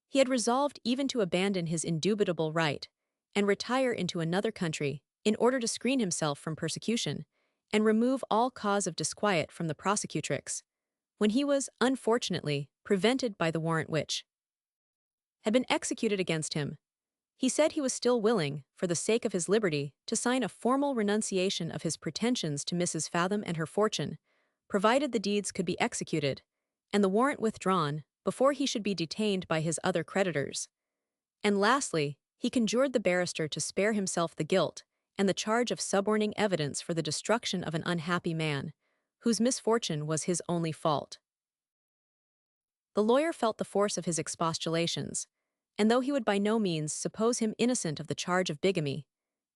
he had resolved even to abandon his indubitable right and retire into another country in order to screen himself from persecution and remove all cause of disquiet from the prosecutrix, when he was, unfortunately, prevented by the warrant which had been executed against him. He said he was still willing, for the sake of his liberty, to sign a formal renunciation of his pretensions to Mrs. Fathom and her fortune, provided the deeds could be executed, and the warrant withdrawn, before he should be detained by his other creditors. And lastly, he conjured the barrister to spare himself the guilt and the charge of suborning evidence for the destruction of an unhappy man, whose misfortune was his only fault. The lawyer felt the force of his expostulations, and though he would by no means suppose him innocent of the charge of bigamy,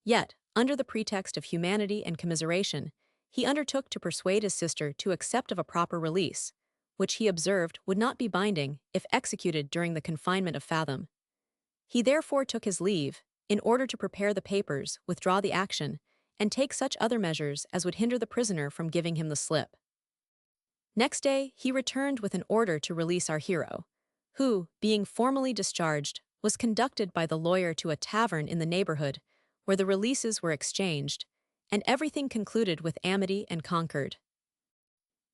yet, under the pretext of humanity and commiseration, he undertook to persuade his sister to accept of a proper release, which he observed would not be binding if executed during the confinement of Fathom. He therefore took his leave, in order to prepare the papers, withdraw the action, and take such other measures as would hinder the prisoner from giving him the slip. Next day, he returned with an order to release our hero, who, being formally discharged, was conducted by the lawyer to a tavern in the neighborhood, where the releases were exchanged, and everything concluded with amity and concord.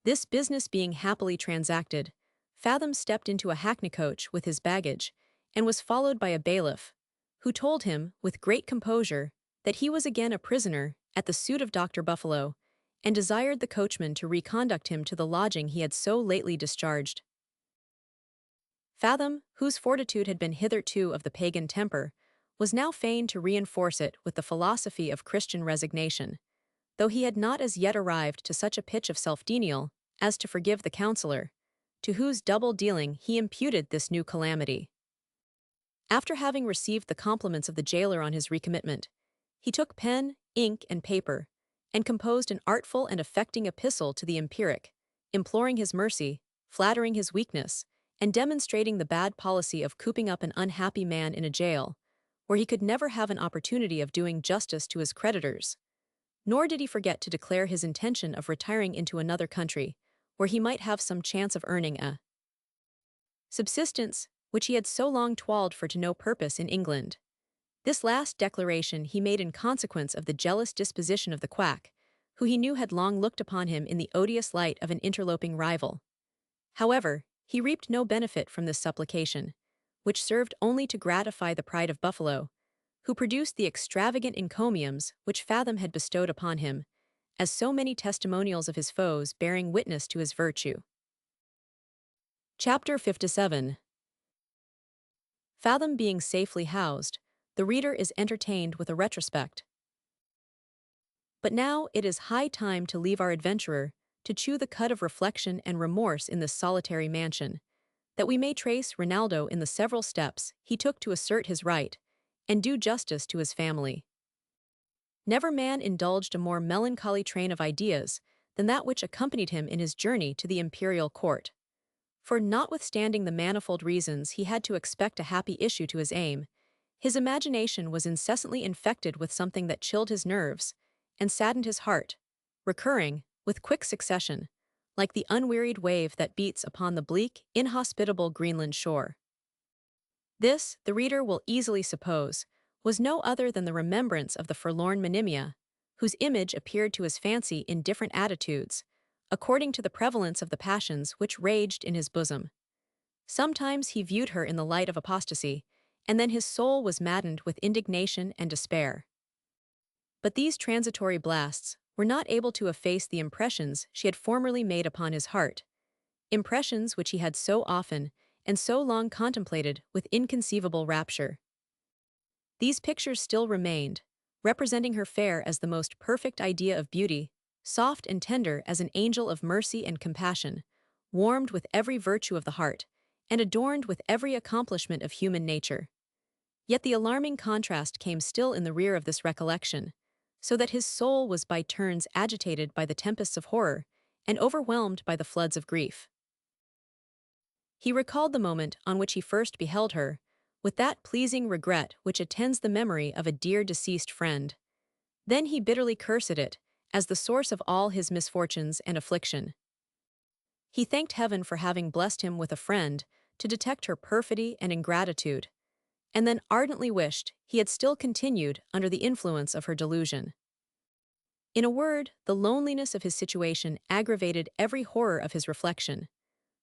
This business being happily transacted, Fathom stepped into a hackney coach with his baggage, and was followed by a bailiff, who told him, with great composure, that he was again a prisoner at the suit of Dr. Buffalo, and desired the coachman to reconduct him to the lodging he had so lately discharged. Fathom, whose fortitude had been hitherto of the pagan temper, was now fain to reinforce it with the philosophy of Christian resignation, though he had not as yet arrived to such a pitch of self-denial as to forgive the counsellor, to whose double dealing he imputed this new calamity. After having received the compliments of the jailer on his recommitment, he took pen, ink, and paper, and composed an artful and affecting epistle to the empiric, imploring his mercy, flattering his weakness, and demonstrating the bad policy of cooping up an unhappy man in a jail, where he could never have an opportunity of doing justice to his creditors. Nor did he forget to declare his intention of retiring into another country, where he might have some chance of earning a subsistence which he had so long toiled for to no purpose in England. This last declaration he made in consequence of the jealous disposition of the quack, who he knew had long looked upon him in the odious light of an interloping rival. However, he reaped no benefit from this supplication, which served only to gratify the pride of Buffalo, who produced the extravagant encomiums which Fathom had bestowed upon him, as so many testimonials of his foes bearing witness to his virtue. Chapter 57. Fathom being safely housed, the reader is entertained with a retrospect. But now it is high time to leave our adventurer to chew the cud of reflection and remorse in this solitary mansion, that we may trace Rinaldo in the several steps he took to assert his right and do justice to his family. Never man indulged a more melancholy train of ideas than that which accompanied him in his journey to the imperial court. For notwithstanding the manifold reasons he had to expect a happy issue to his aim, his imagination was incessantly infected with something that chilled his nerves and saddened his heart, recurring, with quick succession, like the unwearied wave that beats upon the bleak, inhospitable Greenland shore. This, the reader will easily suppose, was no other than the remembrance of the forlorn Monimia, whose image appeared to his fancy in different attitudes, according to the prevalence of the passions which raged in his bosom. Sometimes he viewed her in the light of apostasy, and then his soul was maddened with indignation and despair. But these transitory blasts were not able to efface the impressions she had formerly made upon his heart, impressions which he had so often and so long contemplated with inconceivable rapture. These pictures still remained, representing her fair as the most perfect idea of beauty, soft and tender as an angel of mercy and compassion, warmed with every virtue of the heart, and adorned with every accomplishment of human nature. Yet the alarming contrast came still in the rear of this recollection, so that his soul was by turns agitated by the tempests of horror and overwhelmed by the floods of grief. He recalled the moment on which he first beheld her, with that pleasing regret which attends the memory of a dear deceased friend. Then he bitterly cursed it, as the source of all his misfortunes and affliction. He thanked heaven for having blessed him with a friend to detect her perfidy and ingratitude, and then ardently wished he had still continued under the influence of her delusion. In a word, the loneliness of his situation aggravated every horror of his reflection,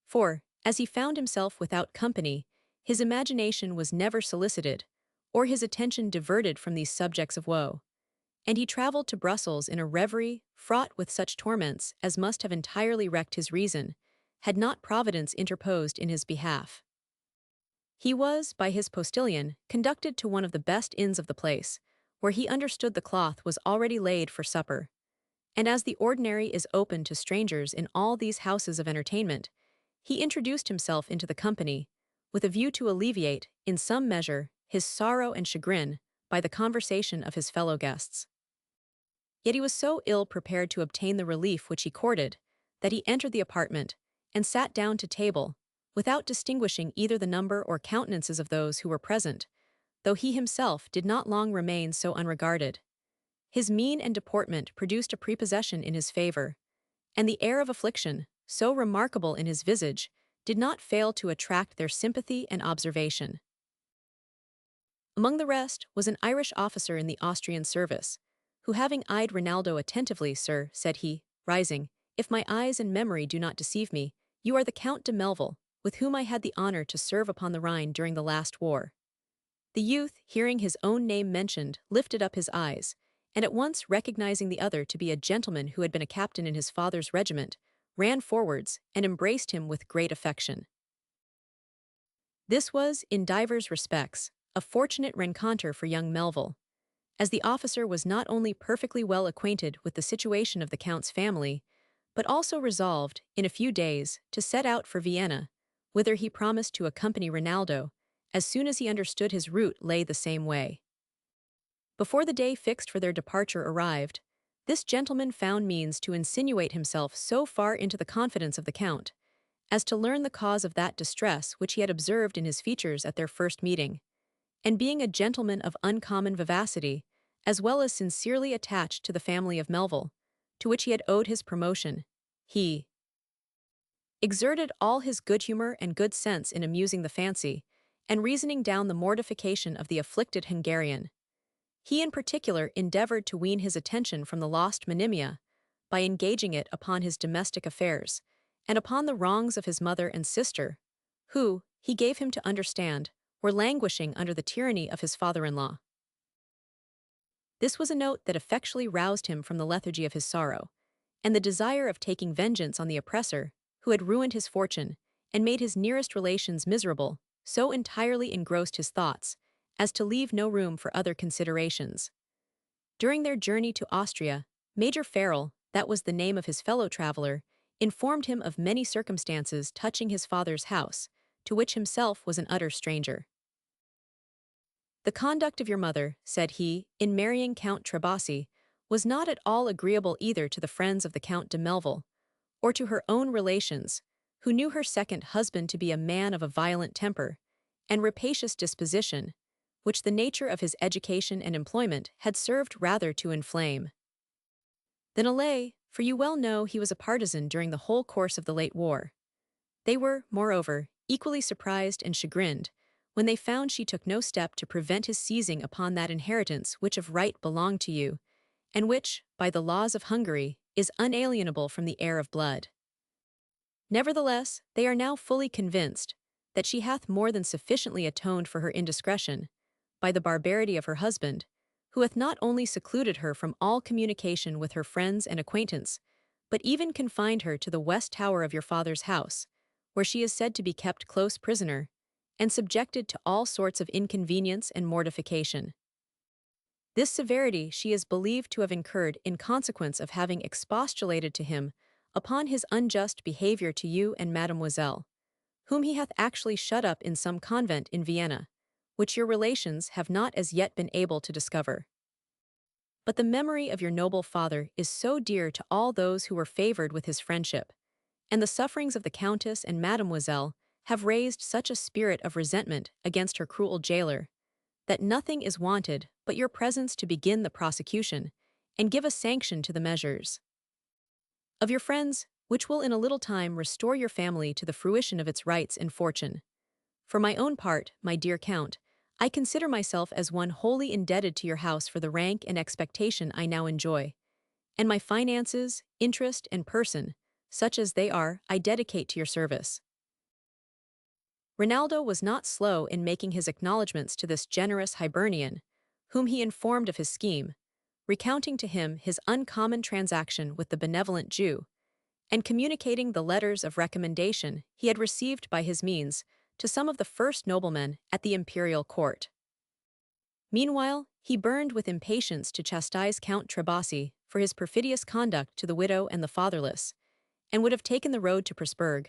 for, as he found himself without company, his imagination was never solicited, or his attention diverted from these subjects of woe, and he traveled to Brussels in a reverie fraught with such torments as must have entirely wrecked his reason, had not Providence interposed in his behalf. He was, by his postilion, conducted to one of the best inns of the place, where he understood the cloth was already laid for supper. And as the ordinary is open to strangers in all these houses of entertainment, he introduced himself into the company, with a view to alleviate, in some measure, his sorrow and chagrin by the conversation of his fellow guests. Yet he was so ill prepared to obtain the relief which he courted, that he entered the apartment, and sat down to table, without distinguishing either the number or countenances of those who were present, though he himself did not long remain so unregarded. His mien and deportment produced a prepossession in his favor, and the air of affliction, so remarkable in his visage, did not fail to attract their sympathy and observation. Among the rest was an Irish officer in the Austrian service, who having eyed Rinaldo attentively, "Sir," said he, rising, "if my eyes and memory do not deceive me, you are the Count de Melville, with whom I had the honor to serve upon the Rhine during the last war." The youth, hearing his own name mentioned, lifted up his eyes, and at once recognizing the other to be a gentleman who had been a captain in his father's regiment, ran forwards and embraced him with great affection. This was, in divers respects, a fortunate rencontre for young Melville, as the officer was not only perfectly well acquainted with the situation of the Count's family, but also resolved, in a few days, to set out for Vienna, whither he promised to accompany Rinaldo, as soon as he understood his route lay the same way. Before the day fixed for their departure arrived, this gentleman found means to insinuate himself so far into the confidence of the Count, as to learn the cause of that distress which he had observed in his features at their first meeting, and being a gentleman of uncommon vivacity, as well as sincerely attached to the family of Melville, to which he had owed his promotion, he exerted all his good humor and good sense in amusing the fancy, and reasoning down the mortification of the afflicted Hungarian. He in particular endeavored to wean his attention from the lost Monimia, by engaging it upon his domestic affairs, and upon the wrongs of his mother and sister, who, he gave him to understand, were languishing under the tyranny of his father-in-law. This was a note that effectually roused him from the lethargy of his sorrow, and the desire of taking vengeance on the oppressor, who had ruined his fortune, and made his nearest relations miserable, so entirely engrossed his thoughts, as to leave no room for other considerations. During their journey to Austria, Major Farrell, that was the name of his fellow-traveler, informed him of many circumstances touching his father's house, to which himself was an utter stranger. "The conduct of your mother," said he, "in marrying Count Trebasi, was not at all agreeable either to the friends of the Count de Melville, or to her own relations, who knew her second husband to be a man of a violent temper and rapacious disposition, which the nature of his education and employment had served rather to inflame than allay, for you well know he was a partisan during the whole course of the late war. They were, moreover, equally surprised and chagrined when they found she took no step to prevent his seizing upon that inheritance which of right belonged to you, and which, by the laws of Hungary, is unalienable from the heir of blood. Nevertheless, they are now fully convinced that she hath more than sufficiently atoned for her indiscretion, by the barbarity of her husband, who hath not only secluded her from all communication with her friends and acquaintance, but even confined her to the west tower of your father's house, where she is said to be kept close prisoner, and subjected to all sorts of inconvenience and mortification. This severity she is believed to have incurred in consequence of having expostulated to him upon his unjust behavior to you and Mademoiselle, whom he hath actually shut up in some convent in Vienna, which your relations have not as yet been able to discover. But the memory of your noble father is so dear to all those who were favored with his friendship, and the sufferings of the Countess and Mademoiselle have raised such a spirit of resentment against her cruel jailer, that nothing is wanted but your presence to begin the prosecution and give a sanction to the measures of your friends, which will in a little time restore your family to the fruition of its rights and fortune. For my own part, my dear Count, I consider myself as one wholly indebted to your house for the rank and expectation I now enjoy, and my finances, interest, and person, such as they are, I dedicate to your service. Rinaldo was not slow in making his acknowledgments to this generous Hibernian, whom he informed of his scheme, recounting to him his uncommon transaction with the benevolent Jew, and communicating the letters of recommendation he had received by his means to some of the first noblemen at the imperial court. Meanwhile, he burned with impatience to chastise Count Trebasi for his perfidious conduct to the widow and the fatherless, and would have taken the road to Pressburg,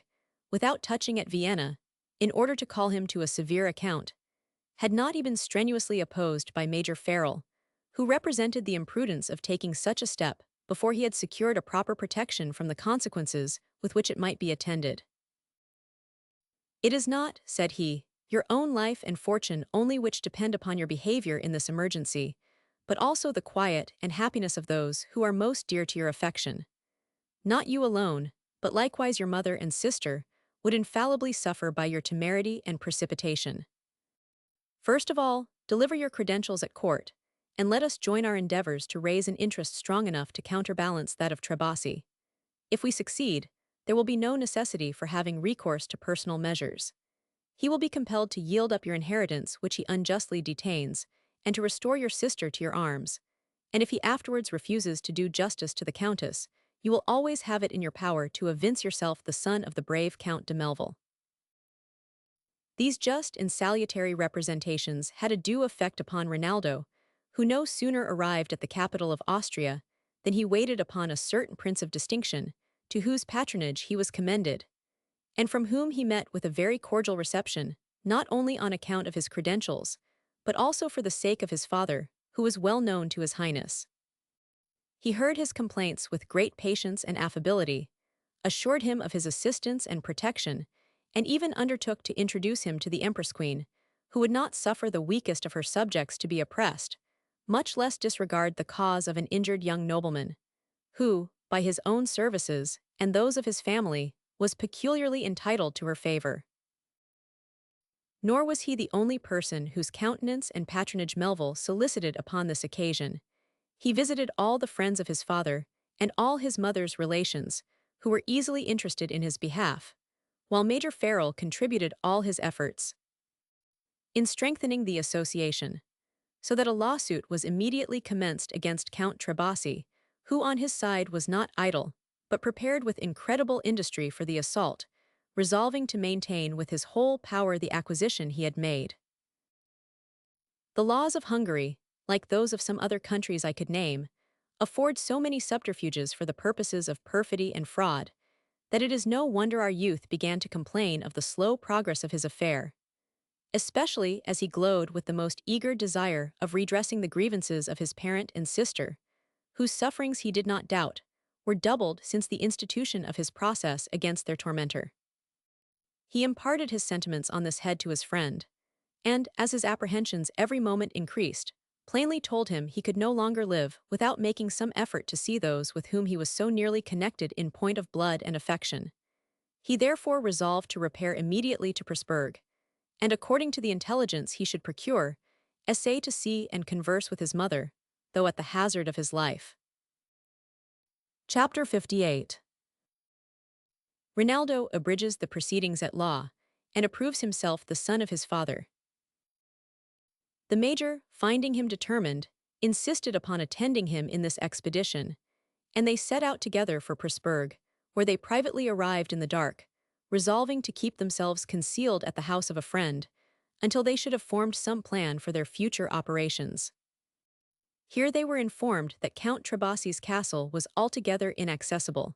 without touching at Vienna, in order to call him to a severe account, had not he been strenuously opposed by Major Farrell, who represented the imprudence of taking such a step before he had secured a proper protection from the consequences with which it might be attended. It is not, said he, your own life and fortune only which depend upon your behavior in this emergency, but also the quiet and happiness of those who are most dear to your affection. Not you alone, but likewise your mother and sister, would infallibly suffer by your temerity and precipitation. First of all, deliver your credentials at court, and let us join our endeavors to raise an interest strong enough to counterbalance that of Trebasi. If we succeed, there will be no necessity for having recourse to personal measures. He will be compelled to yield up your inheritance which he unjustly detains, and to restore your sister to your arms, and if he afterwards refuses to do justice to the Countess, you will always have it in your power to evince yourself the son of the brave Count de Melville. These just and salutary representations had a due effect upon Rinaldo, who no sooner arrived at the capital of Austria than he waited upon a certain prince of distinction, to whose patronage he was commended, and from whom he met with a very cordial reception, not only on account of his credentials, but also for the sake of his father, who was well known to his highness. He heard his complaints with great patience and affability, assured him of his assistance and protection, and even undertook to introduce him to the Empress Queen, who would not suffer the weakest of her subjects to be oppressed, much less disregard the cause of an injured young nobleman, who, by his own services, and those of his family, was peculiarly entitled to her favor. Nor was he the only person whose countenance and patronage Melville solicited upon this occasion. He visited all the friends of his father, and all his mother's relations, who were easily interested in his behalf, while Major Farrell contributed all his efforts in strengthening the association, so that a lawsuit was immediately commenced against Count Trebasi, who on his side was not idle, but prepared with incredible industry for the assault, resolving to maintain with his whole power the acquisition he had made. The laws of Hungary, like those of some other countries I could name, afford so many subterfuges for the purposes of perfidy and fraud, that it is no wonder our youth began to complain of the slow progress of his affair, especially as he glowed with the most eager desire of redressing the grievances of his parent and sister, whose sufferings he did not doubt were doubled since the institution of his process against their tormentor. He imparted his sentiments on this head to his friend, and, as his apprehensions every moment increased, plainly told him he could no longer live without making some effort to see those with whom he was so nearly connected in point of blood and affection. He therefore resolved to repair immediately to Pressburg, and according to the intelligence he should procure, essay to see and converse with his mother, though at the hazard of his life. Chapter 58. Rinaldo abridges the proceedings at law, and approves himself the son of his father. The major, finding him determined, insisted upon attending him in this expedition, and they set out together for Pressburg, where they privately arrived in the dark, resolving to keep themselves concealed at the house of a friend, until they should have formed some plan for their future operations. Here they were informed that Count Trebasi's castle was altogether inaccessible,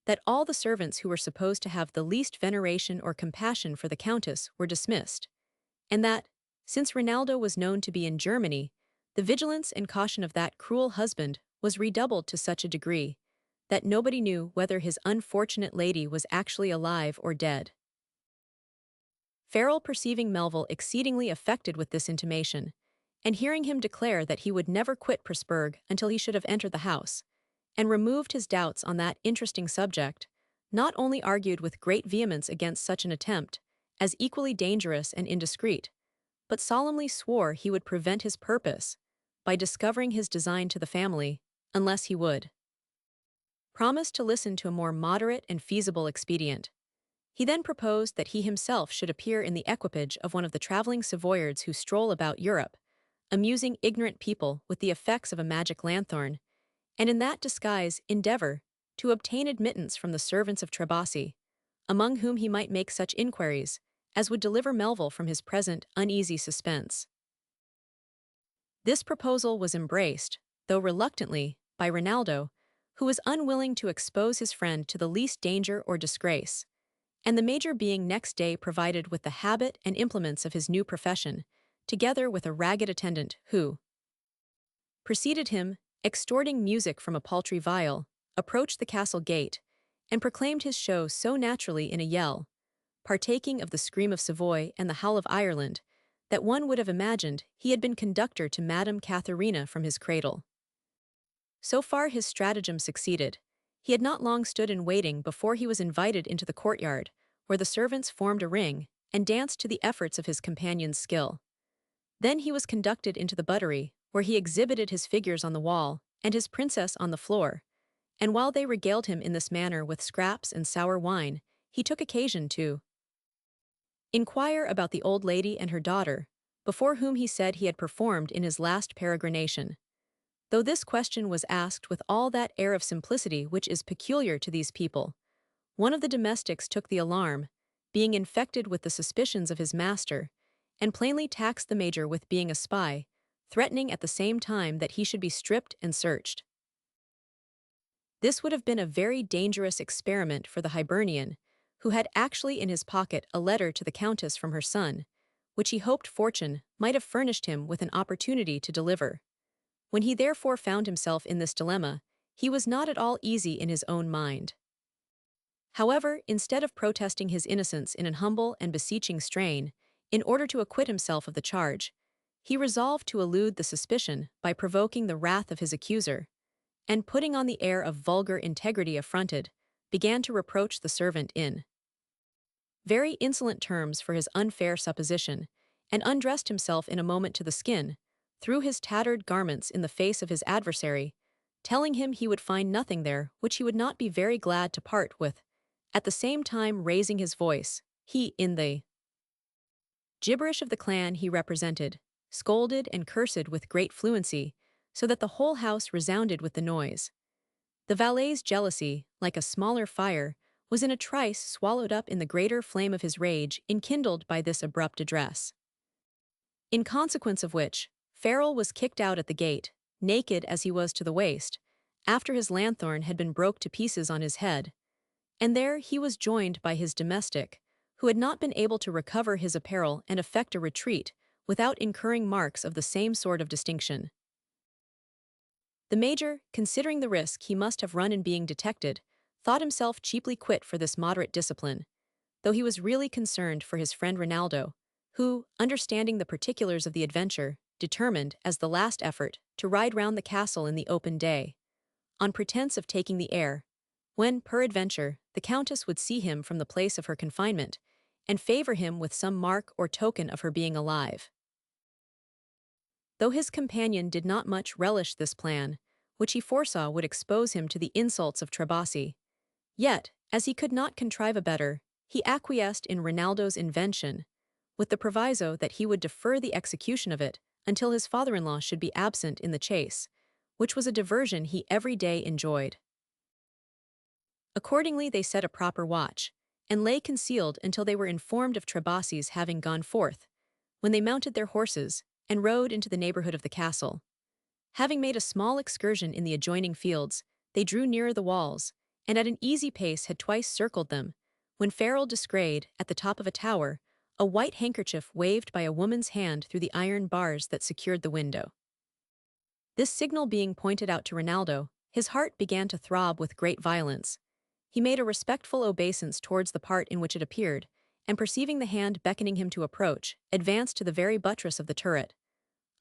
that all the servants who were supposed to have the least veneration or compassion for the countess were dismissed, and that, since Rinaldo was known to be in Germany, the vigilance and caution of that cruel husband was redoubled to such a degree that nobody knew whether his unfortunate lady was actually alive or dead. Farrell, perceiving Melville exceedingly affected with this intimation, and hearing him declare that he would never quit Presburg until he should have entered the house, and removed his doubts on that interesting subject, not only argued with great vehemence against such an attempt, as equally dangerous and indiscreet, but solemnly swore he would prevent his purpose by discovering his design to the family, unless he would promise to listen to a more moderate and feasible expedient. He then proposed that he himself should appear in the equipage of one of the traveling Savoyards who stroll about Europe, amusing ignorant people with the effects of a magic lanthorn, and in that disguise endeavor to obtain admittance from the servants of Trebasi, among whom he might make such inquiries as would deliver Melville from his present uneasy suspense. This proposal was embraced, though reluctantly, by Rinaldo, who was unwilling to expose his friend to the least danger or disgrace, and the major being next day provided with the habit and implements of his new profession, together with a ragged attendant who preceded him, extorting music from a paltry viol, approached the castle gate, and proclaimed his show so naturally in a yell, partaking of the scream of Savoy and the howl of Ireland, that one would have imagined he had been conductor to Madame Katharina from his cradle. So far his stratagem succeeded. He had not long stood in waiting before he was invited into the courtyard, where the servants formed a ring and danced to the efforts of his companion's skill. Then he was conducted into the buttery, where he exhibited his figures on the wall and his princess on the floor, and while they regaled him in this manner with scraps and sour wine, he took occasion to inquire about the old lady and her daughter, before whom he said he had performed in his last peregrination. Though this question was asked with all that air of simplicity which is peculiar to these people, one of the domestics took the alarm, being infected with the suspicions of his master, and plainly taxed the major with being a spy, threatening at the same time that he should be stripped and searched. This would have been a very dangerous experiment for the Hibernian, who had actually in his pocket a letter to the countess from her son, which he hoped fortune might have furnished him with an opportunity to deliver. When he therefore found himself in this dilemma, he was not at all easy in his own mind. However, instead of protesting his innocence in an humble and beseeching strain, in order to acquit himself of the charge, he resolved to elude the suspicion by provoking the wrath of his accuser, and putting on the air of vulgar integrity affronted, began to reproach the servant in very insolent terms for his unfair supposition, and undressed himself in a moment to the skin, threw his tattered garments in the face of his adversary, telling him he would find nothing there which he would not be very glad to part with, at the same time raising his voice. He, in the gibberish of the clan he represented, scolded and cursed with great fluency, so that the whole house resounded with the noise. The valet's jealousy, like a smaller fire, was in a trice swallowed up in the greater flame of his rage enkindled by this abrupt address. In consequence of which, Farrell was kicked out at the gate, naked as he was to the waist, after his lanthorn had been broke to pieces on his head, and there he was joined by his domestic, who had not been able to recover his apparel and effect a retreat without incurring marks of the same sort of distinction. The major, considering the risk he must have run in being detected, thought himself cheaply quit for this moderate discipline, though he was really concerned for his friend Rinaldo, who, understanding the particulars of the adventure, determined, as the last effort, to ride round the castle in the open day, on pretence of taking the air, when, peradventure, the countess would see him from the place of her confinement, and favor him with some mark or token of her being alive. Though his companion did not much relish this plan, which he foresaw would expose him to the insults of Trebasi, yet, as he could not contrive a better, he acquiesced in Rinaldo's invention, with the proviso that he would defer the execution of it until his father-in-law should be absent in the chase, which was a diversion he every day enjoyed. Accordingly they set a proper watch, and lay concealed until they were informed of Trebasi's having gone forth, when they mounted their horses, and rode into the neighborhood of the castle. Having made a small excursion in the adjoining fields, they drew nearer the walls, and at an easy pace had twice circled them, when Farrell descried, at the top of a tower, a white handkerchief waved by a woman's hand through the iron bars that secured the window. This signal being pointed out to Rinaldo, his heart began to throb with great violence. He made a respectful obeisance towards the part in which it appeared, and perceiving the hand beckoning him to approach, advanced to the very buttress of the turret.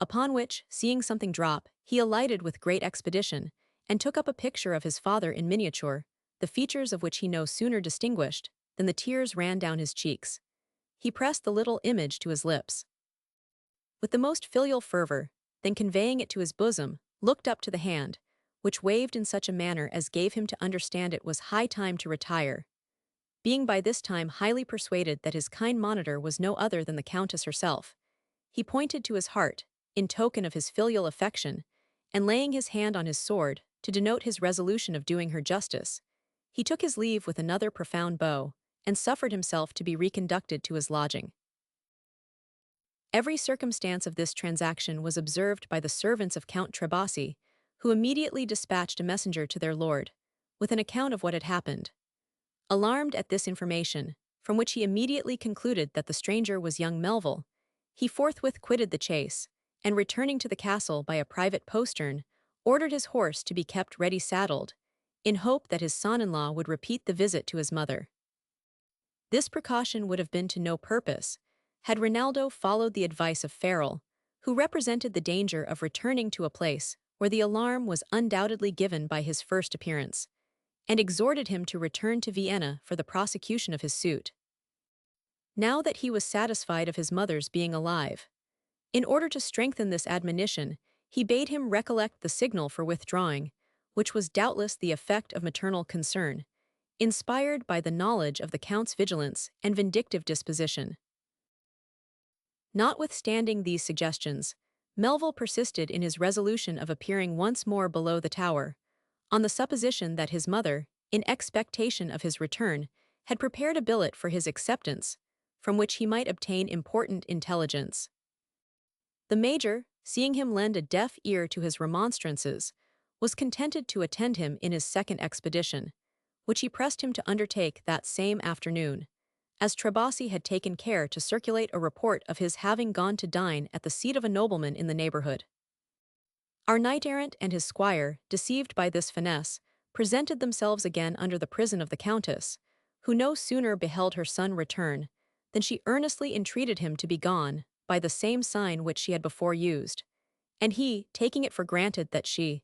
Upon which, seeing something drop, he alighted with great expedition, and took up a picture of his father in miniature, the features of which he no sooner distinguished than the tears ran down his cheeks. He pressed the little image to his lips with the most filial fervor, then conveying it to his bosom, looked up to the hand, which waved in such a manner as gave him to understand it was high time to retire. Being by this time highly persuaded that his kind monitor was no other than the Countess herself, he pointed to his heart, in token of his filial affection, and laying his hand on his sword, to denote his resolution of doing her justice, he took his leave with another profound bow, and suffered himself to be reconducted to his lodging. Every circumstance of this transaction was observed by the servants of Count Trebasi, who immediately dispatched a messenger to their lord, with an account of what had happened. Alarmed at this information, from which he immediately concluded that the stranger was young Melville, he forthwith quitted the chase, and returning to the castle by a private postern, ordered his horse to be kept ready saddled, in hope that his son-in-law would repeat the visit to his mother. This precaution would have been to no purpose, had Rinaldo followed the advice of Farrell, who represented the danger of returning to a place where the alarm was undoubtedly given by his first appearance, and exhorted him to return to Vienna for the prosecution of his suit. Now that he was satisfied of his mother's being alive, in order to strengthen this admonition, he bade him recollect the signal for withdrawing, which was doubtless the effect of maternal concern, inspired by the knowledge of the Count's vigilance and vindictive disposition. Notwithstanding these suggestions, Melville persisted in his resolution of appearing once more below the tower, on the supposition that his mother, in expectation of his return, had prepared a billet for his acceptance, from which he might obtain important intelligence. The major, seeing him lend a deaf ear to his remonstrances, was contented to attend him in his second expedition, which he pressed him to undertake that same afternoon, as Trebasi had taken care to circulate a report of his having gone to dine at the seat of a nobleman in the neighborhood. Our knight-errant and his squire, deceived by this finesse, presented themselves again under the prison of the Countess, who no sooner beheld her son return than she earnestly entreated him to be gone, by the same sign which she had before used, and he, taking it for granted that she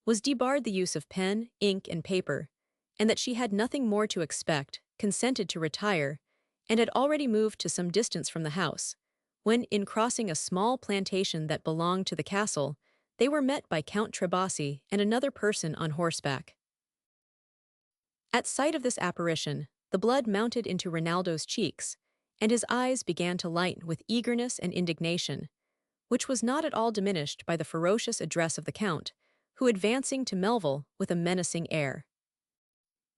was debarred the use of pen, ink, and paper, and that she had nothing more to expect, consented to retire, and had already moved to some distance from the house, when, in crossing a small plantation that belonged to the castle, they were met by Count Trebasi and another person on horseback. At sight of this apparition, the blood mounted into Rinaldo's cheeks, and his eyes began to lighten with eagerness and indignation, which was not at all diminished by the ferocious address of the Count, who advancing to Melville with a menacing air.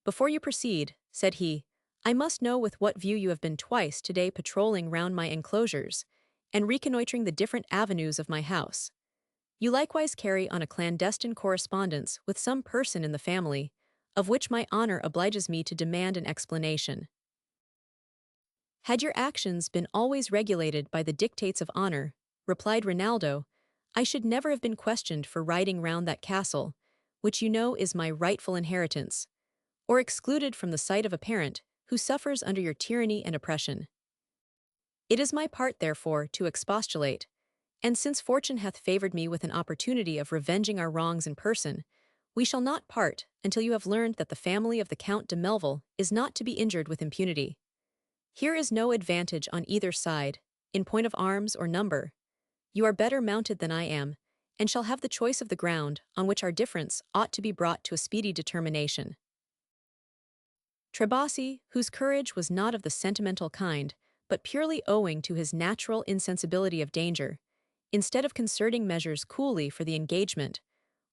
"Before you proceed," said he, "I must know with what view you have been twice today patrolling round my enclosures, and reconnoitring the different avenues of my house. You likewise carry on a clandestine correspondence with some person in the family, of which my honor obliges me to demand an explanation. Had your actions been always regulated by the dictates of honor," replied Rinaldo, "I should never have been questioned for riding round that castle, which you know is my rightful inheritance, or excluded from the sight of a parent who suffers under your tyranny and oppression. It is my part, therefore, to expostulate, and since fortune hath favored me with an opportunity of revenging our wrongs in person, we shall not part until you have learned that the family of the Count de Melville is not to be injured with impunity. Here is no advantage on either side, in point of arms or number. You are better mounted than I am, and shall have the choice of the ground on which our difference ought to be brought to a speedy determination." Trebasi, whose courage was not of the sentimental kind, but purely owing to his natural insensibility of danger, instead of concerting measures coolly for the engagement,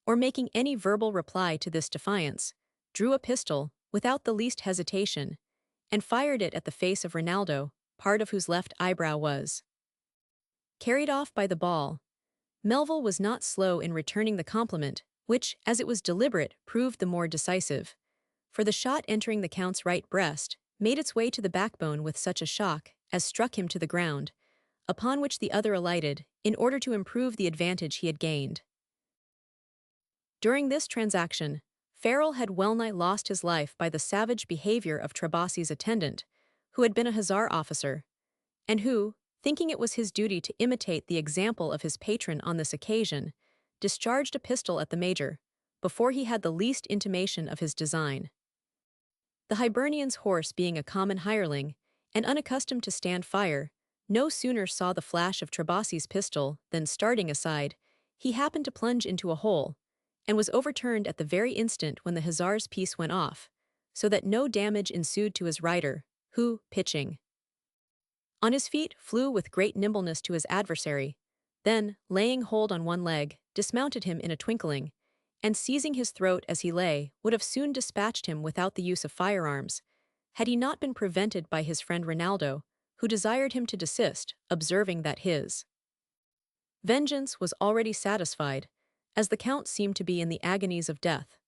or making any verbal reply to this defiance, drew a pistol, without the least hesitation, and fired it at the face of Rinaldo, part of whose left eyebrow was carried off by the ball. Melville was not slow in returning the compliment, which, as it was deliberate, proved the more decisive. For the shot entering the Count's right breast made its way to the backbone with such a shock as struck him to the ground, upon which the other alighted, in order to improve the advantage he had gained. During this transaction, Farrell had well-nigh lost his life by the savage behavior of Trebasi's attendant, who had been a hussar officer, and who, thinking it was his duty to imitate the example of his patron on this occasion, discharged a pistol at the major, before he had the least intimation of his design. The Hibernian's horse being a common hireling, and unaccustomed to stand fire, no sooner saw the flash of Trebasi's pistol than, starting aside, he happened to plunge into a hole, and was overturned at the very instant when the hussar's piece went off, so that no damage ensued to his rider, who, pitching on his feet, flew with great nimbleness to his adversary, then, laying hold on one leg, dismounted him in a twinkling, and seizing his throat as he lay, would have soon dispatched him without the use of firearms, had he not been prevented by his friend Rinaldo, who desired him to desist, observing that his vengeance was already satisfied, as the Count seemed to be in the agonies of death.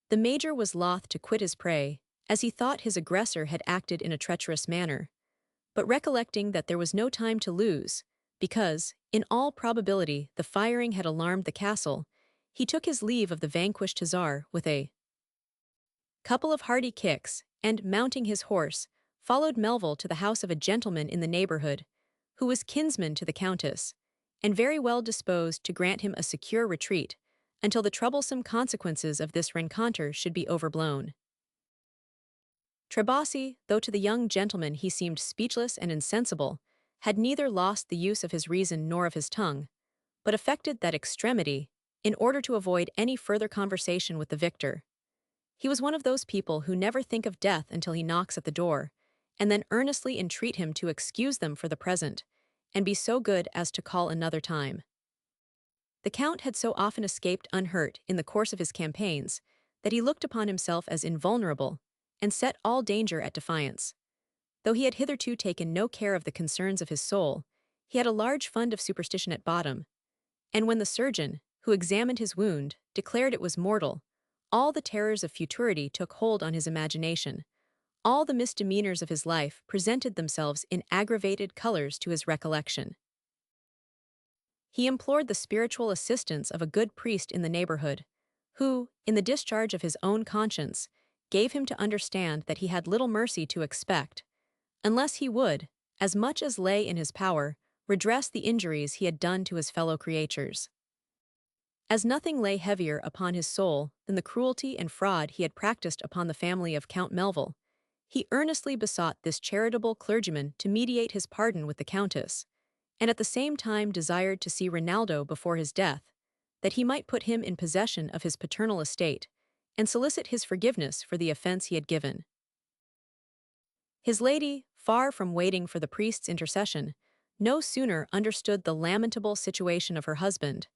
The major was loth to quit his prey, as he thought his aggressor had acted in a treacherous manner, but recollecting that there was no time to lose, because, in all probability, the firing had alarmed the castle, he took his leave of the vanquished hussar with a couple of hearty kicks, and, mounting his horse, followed Melville to the house of a gentleman in the neighborhood, who was kinsman to the Countess, and very well disposed to grant him a secure retreat, until the troublesome consequences of this rencontre should be overblown. Trebasi, though to the young gentleman he seemed speechless and insensible, had neither lost the use of his reason nor of his tongue, but affected that extremity, in order to avoid any further conversation with the victor. He was one of those people who never think of death until he knocks at the door, and then earnestly entreat him to excuse them for the present, and be so good as to call another time. The Count had so often escaped unhurt in the course of his campaigns, that he looked upon himself as invulnerable, and set all danger at defiance. Though he had hitherto taken no care of the concerns of his soul, he had a large fund of superstition at bottom, and when the surgeon, who examined his wound, declared it was mortal, all the terrors of futurity took hold on his imagination. All the misdemeanors of his life presented themselves in aggravated colors to his recollection. He implored the spiritual assistance of a good priest in the neighborhood, who, in the discharge of his own conscience, gave him to understand that he had little mercy to expect, unless he would, as much as lay in his power, redress the injuries he had done to his fellow creatures. As nothing lay heavier upon his soul than the cruelty and fraud he had practiced upon the family of Count Melville, he earnestly besought this charitable clergyman to mediate his pardon with the Countess, and at the same time desired to see Rinaldo before his death, that he might put him in possession of his paternal estate, and solicit his forgiveness for the offense he had given. His lady, far from waiting for the priest's intercession, no sooner understood the lamentable situation of her husband,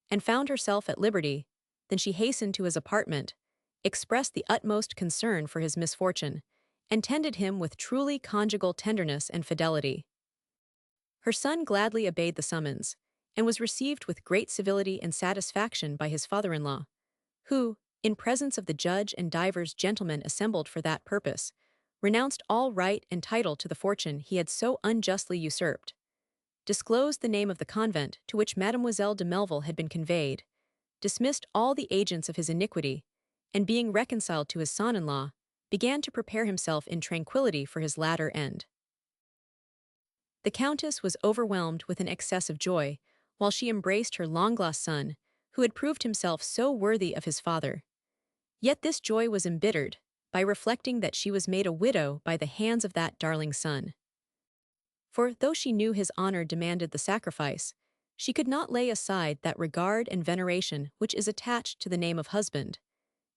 and found herself at liberty, than she hastened to his apartment, expressed the utmost concern for his misfortune, and tended him with truly conjugal tenderness and fidelity. Her son gladly obeyed the summons, and was received with great civility and satisfaction by his father-in-law, who, in presence of the judge and divers gentlemen assembled for that purpose, renounced all right and title to the fortune he had so unjustly usurped, disclosed the name of the convent to which Mademoiselle de Melville had been conveyed, dismissed all the agents of his iniquity, and being reconciled to his son-in-law, began to prepare himself in tranquillity for his latter end. The Countess was overwhelmed with an excess of joy, while she embraced her long-lost son, who had proved himself so worthy of his father. Yet this joy was embittered by reflecting that she was made a widow by the hands of that darling son. For though she knew his honor demanded the sacrifice, she could not lay aside that regard and veneration which is attached to the name of husband,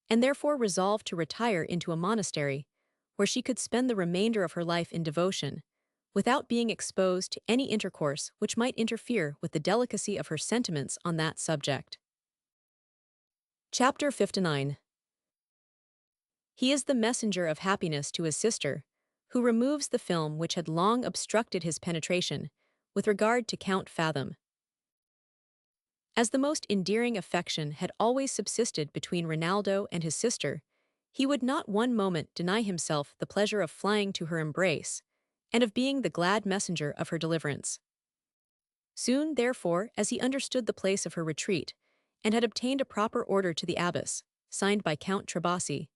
and therefore resolved to retire into a monastery, where she could spend the remainder of her life in devotion, without being exposed to any intercourse which might interfere with the delicacy of her sentiments on that subject. Chapter 59. He is the messenger of happiness to his sister, who removes the film which had long obstructed his penetration, with regard to Count Fathom. As the most endearing affection had always subsisted between Rinaldo and his sister, he would not one moment deny himself the pleasure of flying to her embrace, and of being the glad messenger of her deliverance. Soon, therefore, as he understood the place of her retreat, and had obtained a proper order to the abbess, signed by Count Trebasi,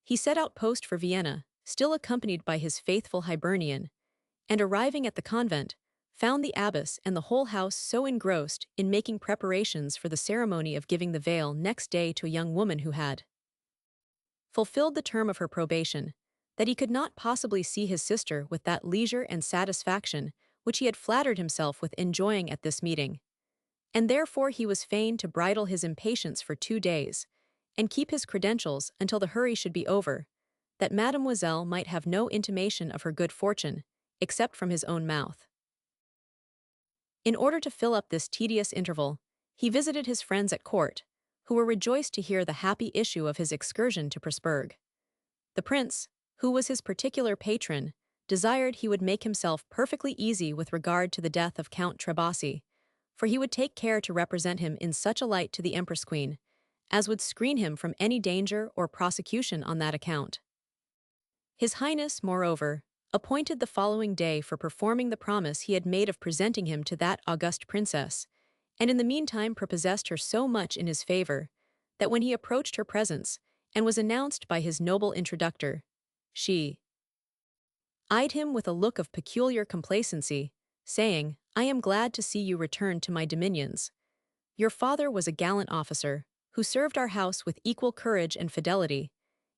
he set out post for Vienna, still accompanied by his faithful Hibernian, and arriving at the convent, found the abbess and the whole house so engrossed in making preparations for the ceremony of giving the veil next day to a young woman who had fulfilled the term of her probation, that he could not possibly see his sister with that leisure and satisfaction which he had flattered himself with enjoying at this meeting. And therefore he was fain to bridle his impatience for 2 days, and keep his credentials until the hurry should be over, that Mademoiselle might have no intimation of her good fortune, except from his own mouth. In order to fill up this tedious interval, he visited his friends at court, who were rejoiced to hear the happy issue of his excursion to Pressburg. The prince, who was his particular patron, desired he would make himself perfectly easy with regard to the death of Count Trebasi, for he would take care to represent him in such a light to the Empress Queen, as would screen him from any danger or prosecution on that account. His Highness, moreover, appointed the following day for performing the promise he had made of presenting him to that august princess, and in the meantime prepossessed her so much in his favor, that when he approached her presence, and was announced by his noble introductor, she eyed him with a look of peculiar complacency, saying, "I am glad to see you return to my dominions. Your father was a gallant officer, who served our house with equal courage and fidelity,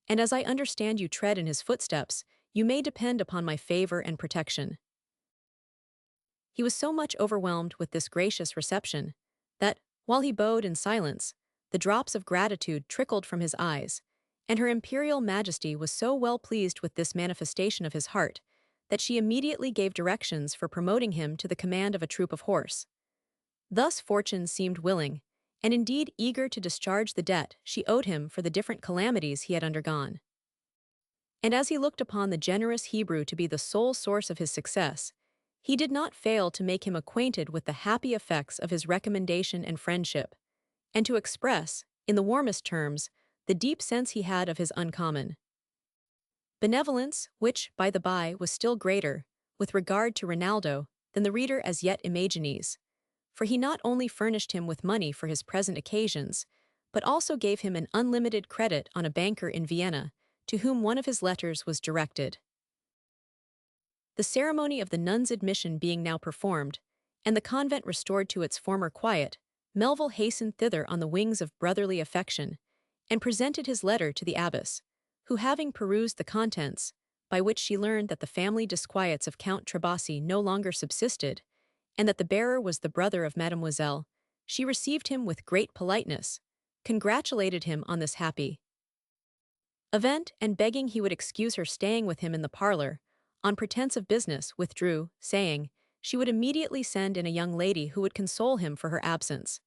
and as I understand you tread in his footsteps, you may depend upon my favor and protection." He was so much overwhelmed with this gracious reception, that, while he bowed in silence, the drops of gratitude trickled from his eyes, and Her Imperial Majesty was so well pleased with this manifestation of his heart, that she immediately gave directions for promoting him to the command of a troop of horse. Thus fortune seemed willing, and indeed eager to discharge the debt she owed him for the different calamities he had undergone. And as he looked upon the generous Hebrew to be the sole source of his success, he did not fail to make him acquainted with the happy effects of his recommendation and friendship, and to express, in the warmest terms, the deep sense he had of his uncommon benevolence, which, by the by, was still greater, with regard to Rinaldo, than the reader as yet imagines, for he not only furnished him with money for his present occasions, but also gave him an unlimited credit on a banker in Vienna, to whom one of his letters was directed. The ceremony of the nun's admission being now performed, and the convent restored to its former quiet, Melville hastened thither on the wings of brotherly affection, and presented his letter to the abbess, who, having perused the contents, by which she learned that the family disquiets of Count Trebasi no longer subsisted, and that the bearer was the brother of Mademoiselle, she received him with great politeness, congratulated him on this happy event, and begging he would excuse her staying with him in the parlor, on pretence of business, withdrew, saying she would immediately send in a young lady who would console him for her absence.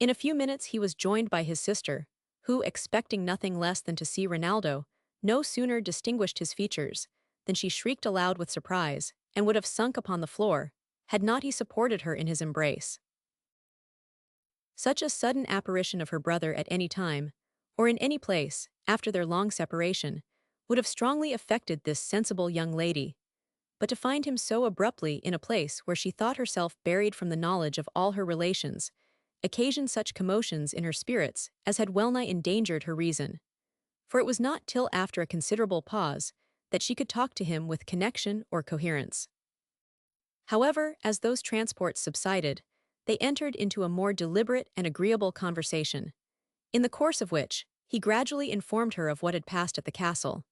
In a few minutes he was joined by his sister, who, expecting nothing less than to see Rinaldo, no sooner distinguished his features than she shrieked aloud with surprise, and would have sunk upon the floor, had not he supported her in his embrace. Such a sudden apparition of her brother at any time, or in any place, after their long separation, would have strongly affected this sensible young lady, but to find him so abruptly in a place where she thought herself buried from the knowledge of all her relations, occasioned such commotions in her spirits as had well-nigh endangered her reason. For it was not till after a considerable pause that she could talk to him with connection or coherence. However, as those transports subsided, they entered into a more deliberate and agreeable conversation, in the course of which he gradually informed her of what had passed at the castle,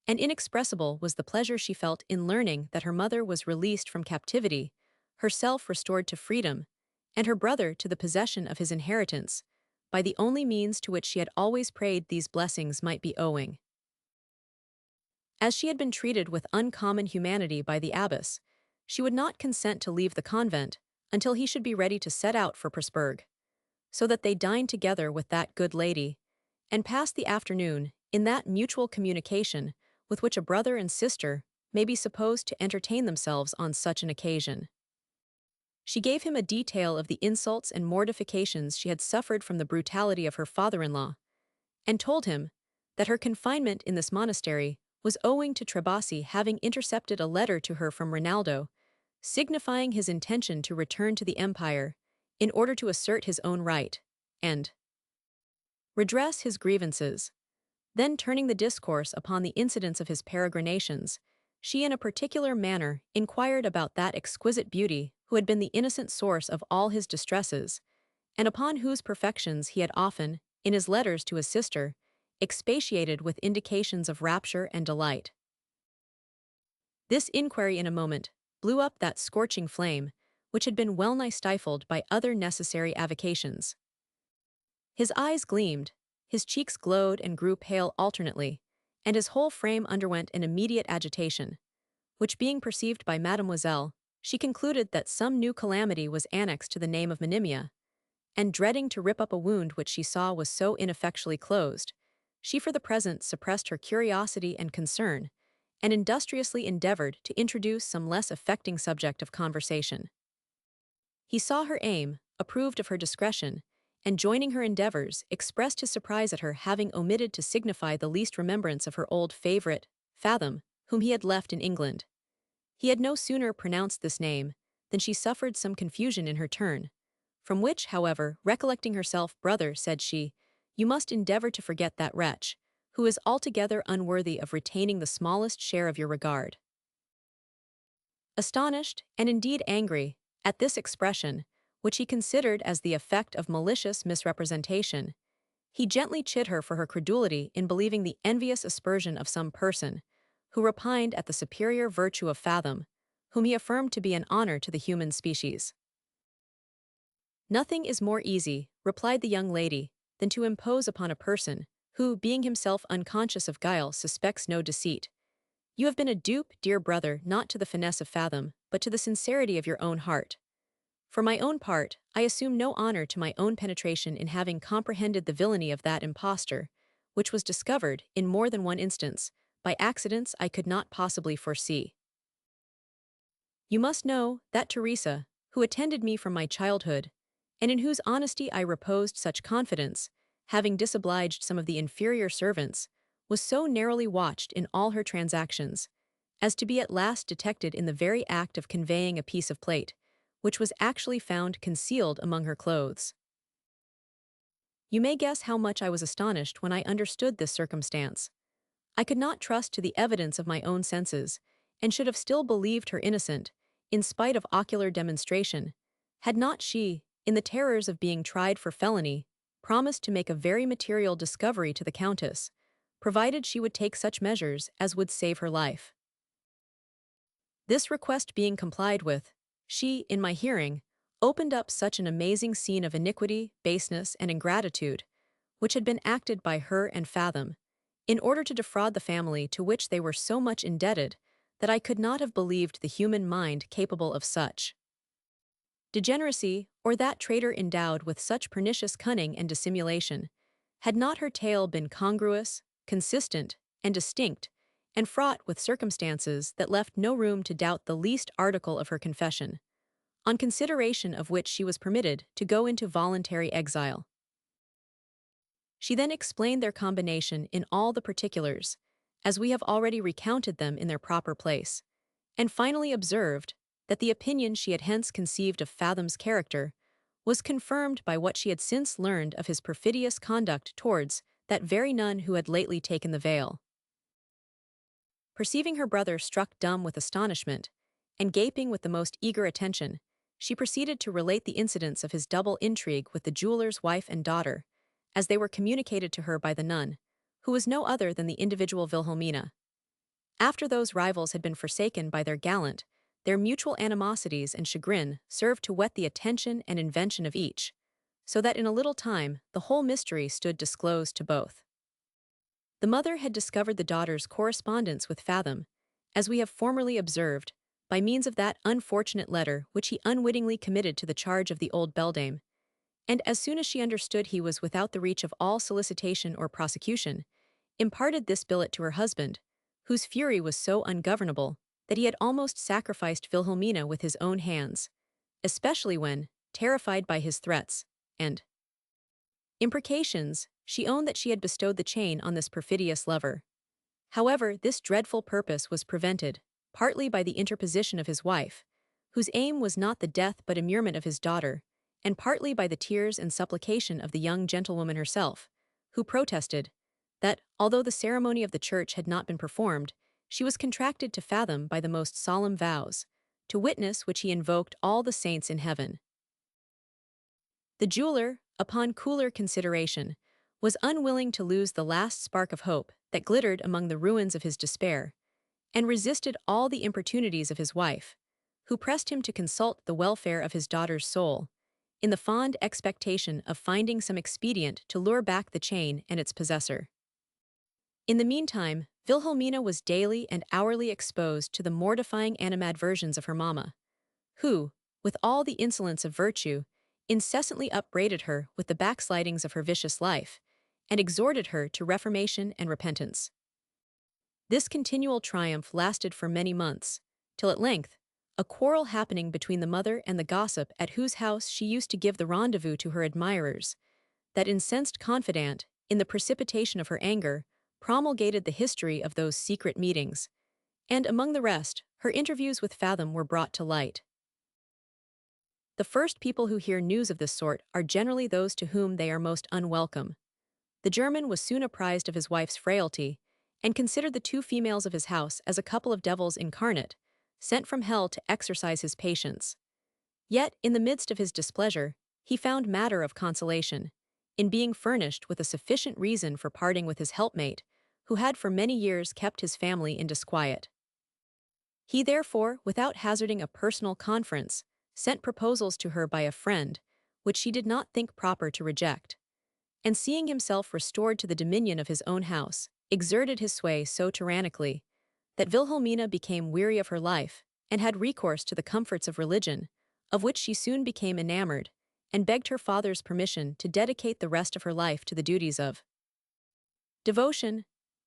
and inexpressible was the pleasure she felt in learning that her mother was released from captivity, herself restored to freedom, and her brother to the possession of his inheritance, by the only means to which she had always prayed these blessings might be owing. As she had been treated with uncommon humanity by the abbess, she would not consent to leave the convent until he should be ready to set out for Pressburg, so that they dined together with that good lady, and passed the afternoon in that mutual communication with which a brother and sister may be supposed to entertain themselves on such an occasion. She gave him a detail of the insults and mortifications she had suffered from the brutality of her father-in-law, and told him that her confinement in this monastery was owing to Trebasi having intercepted a letter to her from Rinaldo, signifying his intention to return to the empire in order to assert his own right and redress his grievances. Then turning the discourse upon the incidents of his peregrinations, she in a particular manner inquired about that exquisite beauty who had been the innocent source of all his distresses, and upon whose perfections he had often, in his letters to his sister, expatiated with indications of rapture and delight. This inquiry in a moment blew up that scorching flame, which had been well-nigh stifled by other necessary avocations. His eyes gleamed, his cheeks glowed and grew pale alternately, and his whole frame underwent an immediate agitation, which being perceived by Mademoiselle, she concluded that some new calamity was annexed to the name of Monimia, and dreading to rip up a wound which she saw was so ineffectually closed, she for the present suppressed her curiosity and concern, and industriously endeavored to introduce some less affecting subject of conversation. He saw her aim, approved of her discretion, and joining her endeavors, expressed his surprise at her having omitted to signify the least remembrance of her old favorite, Fathom, whom he had left in England. He had no sooner pronounced this name than she suffered some confusion in her turn, from which, however, recollecting herself, brother, said she, you must endeavor to forget that wretch, who is altogether unworthy of retaining the smallest share of your regard. Astonished, and indeed angry, at this expression, which he considered as the effect of malicious misrepresentation, he gently chid her for her credulity in believing the envious aspersion of some person, who repined at the superior virtue of Fathom, whom he affirmed to be an honor to the human species. Nothing is more easy, replied the young lady, than to impose upon a person, who, being himself unconscious of guile, suspects no deceit. You have been a dupe, dear brother, not to the finesse of Fathom, but to the sincerity of your own heart. For my own part, I assume no honor to my own penetration in having comprehended the villainy of that impostor, which was discovered, in more than one instance, by accidents I could not possibly foresee. You must know that Teresa, who attended me from my childhood, and in whose honesty I reposed such confidence, having disobliged some of the inferior servants, was so narrowly watched in all her transactions, as to be at last detected in the very act of conveying a piece of plate, which was actually found concealed among her clothes. You may guess how much I was astonished when I understood this circumstance. I could not trust to the evidence of my own senses, and should have still believed her innocent, in spite of ocular demonstration, had not she, in the terrors of being tried for felony, promised to make a very material discovery to the Countess, provided she would take such measures as would save her life. This request being complied with, she, in my hearing, opened up such an amazing scene of iniquity, baseness, and ingratitude, which had been acted by her and Fathom, in order to defraud the family to which they were so much indebted, that I could not have believed the human mind capable of such degeneracy, or that traitor endowed with such pernicious cunning and dissimulation, had not her tale been congruous, consistent, and distinct, and fraught with circumstances that left no room to doubt the least article of her confession, on consideration of which she was permitted to go into voluntary exile. She then explained their combination in all the particulars, as we have already recounted them in their proper place, and finally observed that the opinion she had hence conceived of Fathom's character was confirmed by what she had since learned of his perfidious conduct towards that very nun who had lately taken the veil. Perceiving her brother struck dumb with astonishment, and gaping with the most eager attention, she proceeded to relate the incidents of his double intrigue with the jeweller's wife and daughter, as they were communicated to her by the nun, who was no other than the individual Wilhelmina. After those rivals had been forsaken by their gallant, their mutual animosities and chagrin served to whet the attention and invention of each, so that in a little time the whole mystery stood disclosed to both. The mother had discovered the daughter's correspondence with Fathom, as we have formerly observed, by means of that unfortunate letter which he unwittingly committed to the charge of the old beldame, and as soon as she understood he was without the reach of all solicitation or prosecution, imparted this billet to her husband, whose fury was so ungovernable that he had almost sacrificed Wilhelmina with his own hands, especially when, terrified by his threats and imprecations, she owned that she had bestowed the chain on this perfidious lover. However, this dreadful purpose was prevented, partly by the interposition of his wife, whose aim was not the death but immurement of his daughter, and partly by the tears and supplication of the young gentlewoman herself, who protested that, although the ceremony of the church had not been performed, she was contracted to Fathom by the most solemn vows, to witness which he invoked all the saints in heaven. The jeweler, upon cooler consideration, was unwilling to lose the last spark of hope that glittered among the ruins of his despair, and resisted all the importunities of his wife, who pressed him to consult the welfare of his daughter's soul, in the fond expectation of finding some expedient to lure back the chain and its possessor. In the meantime, Wilhelmina was daily and hourly exposed to the mortifying animadversions of her mamma, who, with all the insolence of virtue, incessantly upbraided her with the backslidings of her vicious life, and exhorted her to reformation and repentance. This continual triumph lasted for many months, till at length, a quarrel happening between the mother and the gossip at whose house she used to give the rendezvous to her admirers, that incensed confidant, in the precipitation of her anger, promulgated the history of those secret meetings, and among the rest, her interviews with Fathom were brought to light. The first people who hear news of this sort are generally those to whom they are most unwelcome. The German was soon apprised of his wife's frailty, and considered the two females of his house as a couple of devils incarnate, sent from hell to exercise his patience. Yet, in the midst of his displeasure, he found matter of consolation, in being furnished with a sufficient reason for parting with his helpmate, who had for many years kept his family in disquiet. He therefore, without hazarding a personal conference, sent proposals to her by a friend, which she did not think proper to reject, and seeing himself restored to the dominion of his own house, exerted his sway so tyrannically, that Wilhelmina became weary of her life, and had recourse to the comforts of religion, of which she soon became enamored, and begged her father's permission to dedicate the rest of her life to the duties of devotion.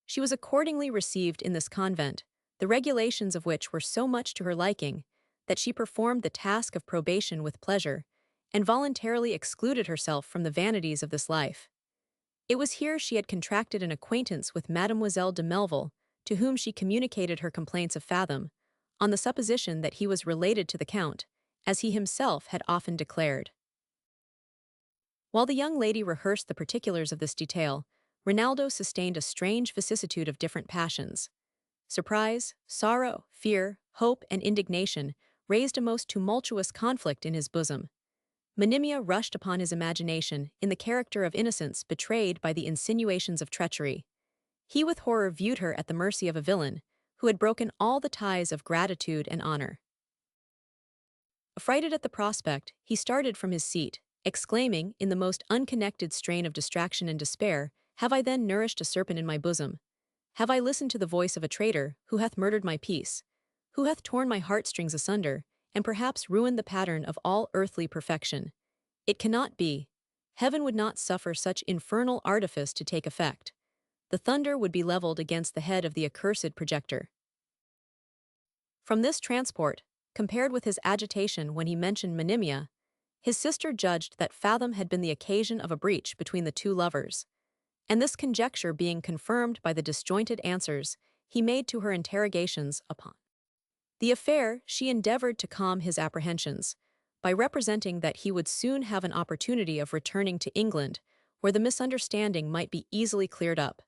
She was accordingly received in this convent, the regulations of which were so much to her liking, that she performed the task of probation with pleasure, and voluntarily excluded herself from the vanities of this life. It was here she had contracted an acquaintance with Mademoiselle de Melville, to whom she communicated her complaints of Fathom, on the supposition that he was related to the Count, as he himself had often declared. While the young lady rehearsed the particulars of this detail, Rinaldo sustained a strange vicissitude of different passions. Surprise, sorrow, fear, hope, and indignation raised a most tumultuous conflict in his bosom. Monimia rushed upon his imagination in the character of innocence betrayed by the insinuations of treachery. He with horror viewed her at the mercy of a villain, who had broken all the ties of gratitude and honor. Affrighted at the prospect, he started from his seat, exclaiming, in the most unconnected strain of distraction and despair, "Have I then nourished a serpent in my bosom? Have I listened to the voice of a traitor, who hath murdered my peace, who hath torn my heartstrings asunder, and perhaps ruined the pattern of all earthly perfection? It cannot be. Heaven would not suffer such infernal artifice to take effect. The thunder would be leveled against the head of the accursed projector." From this transport, compared with his agitation when he mentioned Monimia, his sister judged that Fathom had been the occasion of a breach between the two lovers, and this conjecture being confirmed by the disjointed answers he made to her interrogations upon the affair, she endeavored to calm his apprehensions, by representing that he would soon have an opportunity of returning to England, where the misunderstanding might be easily cleared up,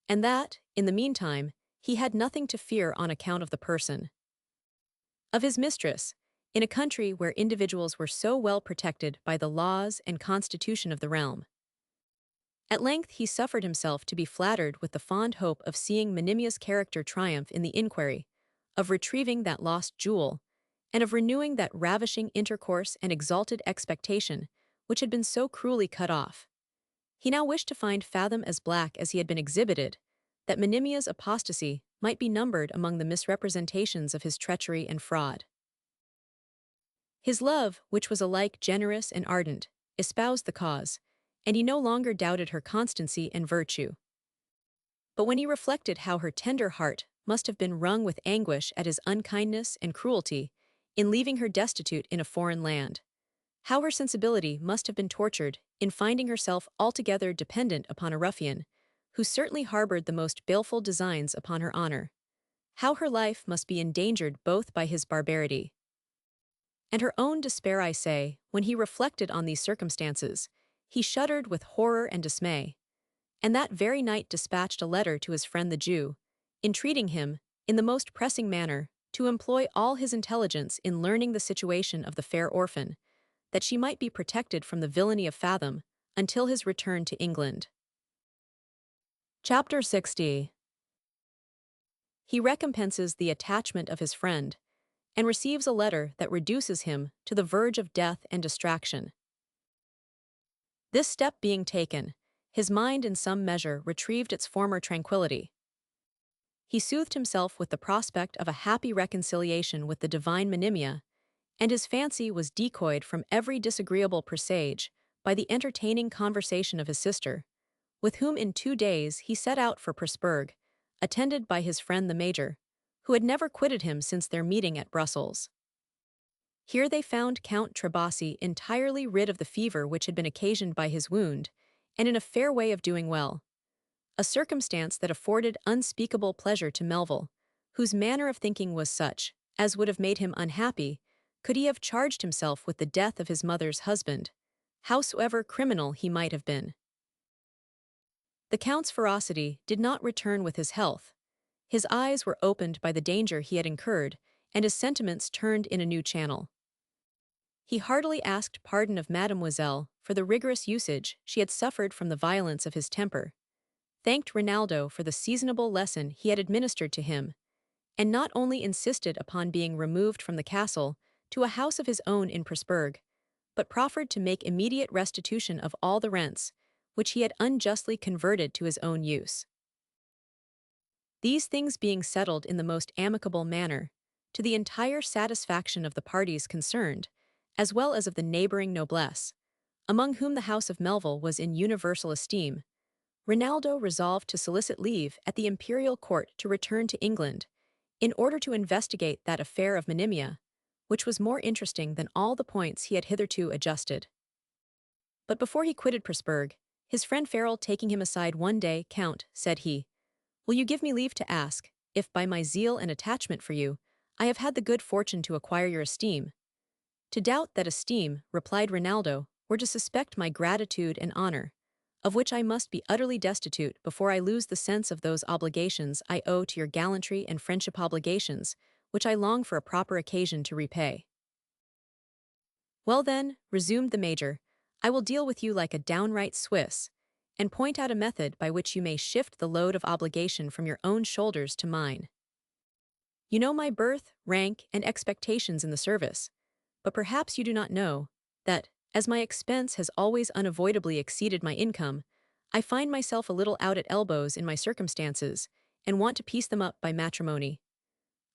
and that, in the meantime, he had nothing to fear on account of the person of his mistress, in a country where individuals were so well protected by the laws and constitution of the realm. At length he suffered himself to be flattered with the fond hope of seeing Monimia's character triumph in the inquiry, of retrieving that lost jewel, and of renewing that ravishing intercourse and exalted expectation which had been so cruelly cut off. He now wished to find Fathom as black as he had been exhibited, that Monimia's apostasy might be numbered among the misrepresentations of his treachery and fraud. His love, which was alike generous and ardent, espoused the cause, and he no longer doubted her constancy and virtue. But when he reflected how her tender heart must have been wrung with anguish at his unkindness and cruelty, in leaving her destitute in a foreign land. How her sensibility must have been tortured in finding herself altogether dependent upon a ruffian, who certainly harbored the most baleful designs upon her honor. How her life must be endangered both by his barbarity and her own despair, I say, when he reflected on these circumstances, he shuddered with horror and dismay, and that very night dispatched a letter to his friend the Jew, entreating him, in the most pressing manner, to employ all his intelligence in learning the situation of the fair orphan, that she might be protected from the villainy of Fathom until his return to England. Chapter 60. He recompenses the attachment of his friend, and receives a letter that reduces him to the verge of death and distraction. This step being taken, his mind in some measure retrieved its former tranquility. He soothed himself with the prospect of a happy reconciliation with the divine Monimia, and his fancy was decoyed from every disagreeable presage by the entertaining conversation of his sister, with whom in 2 days he set out for Pressburg, attended by his friend the Major, who had never quitted him since their meeting at Brussels. Here they found Count Trebasi entirely rid of the fever which had been occasioned by his wound, and in a fair way of doing well, a circumstance that afforded unspeakable pleasure to Melville, whose manner of thinking was such as would have made him unhappy could he have charged himself with the death of his mother's husband, howsoever criminal he might have been. The Count's ferocity did not return with his health. His eyes were opened by the danger he had incurred, and his sentiments turned in a new channel. He heartily asked pardon of Mademoiselle for the rigorous usage she had suffered from the violence of his temper, thanked Rinaldo for the seasonable lesson he had administered to him, and not only insisted upon being removed from the castle to a house of his own in Pressburg, but proffered to make immediate restitution of all the rents, which he had unjustly converted to his own use. These things being settled in the most amicable manner, to the entire satisfaction of the parties concerned, as well as of the neighboring noblesse, among whom the house of Melville was in universal esteem, Rinaldo resolved to solicit leave at the imperial court to return to England, in order to investigate that affair of Monimia, which was more interesting than all the points he had hitherto adjusted. But before he quitted Pressburg, his friend Farrell taking him aside one day, "Count," said he, "will you give me leave to ask, if by my zeal and attachment for you, I have had the good fortune to acquire your esteem?" "To doubt that esteem," replied Rinaldo, "were to suspect my gratitude and honor, of which I must be utterly destitute before I lose the sense of those obligations I owe to your gallantry and friendship, obligations which I long for a proper occasion to repay." "Well then," resumed the Major, "I will deal with you like a downright Swiss, and point out a method by which you may shift the load of obligation from your own shoulders to mine. You know my birth, rank, and expectations in the service, but perhaps you do not know that, as my expense has always unavoidably exceeded my income, I find myself a little out at elbows in my circumstances, and want to piece them up by matrimony.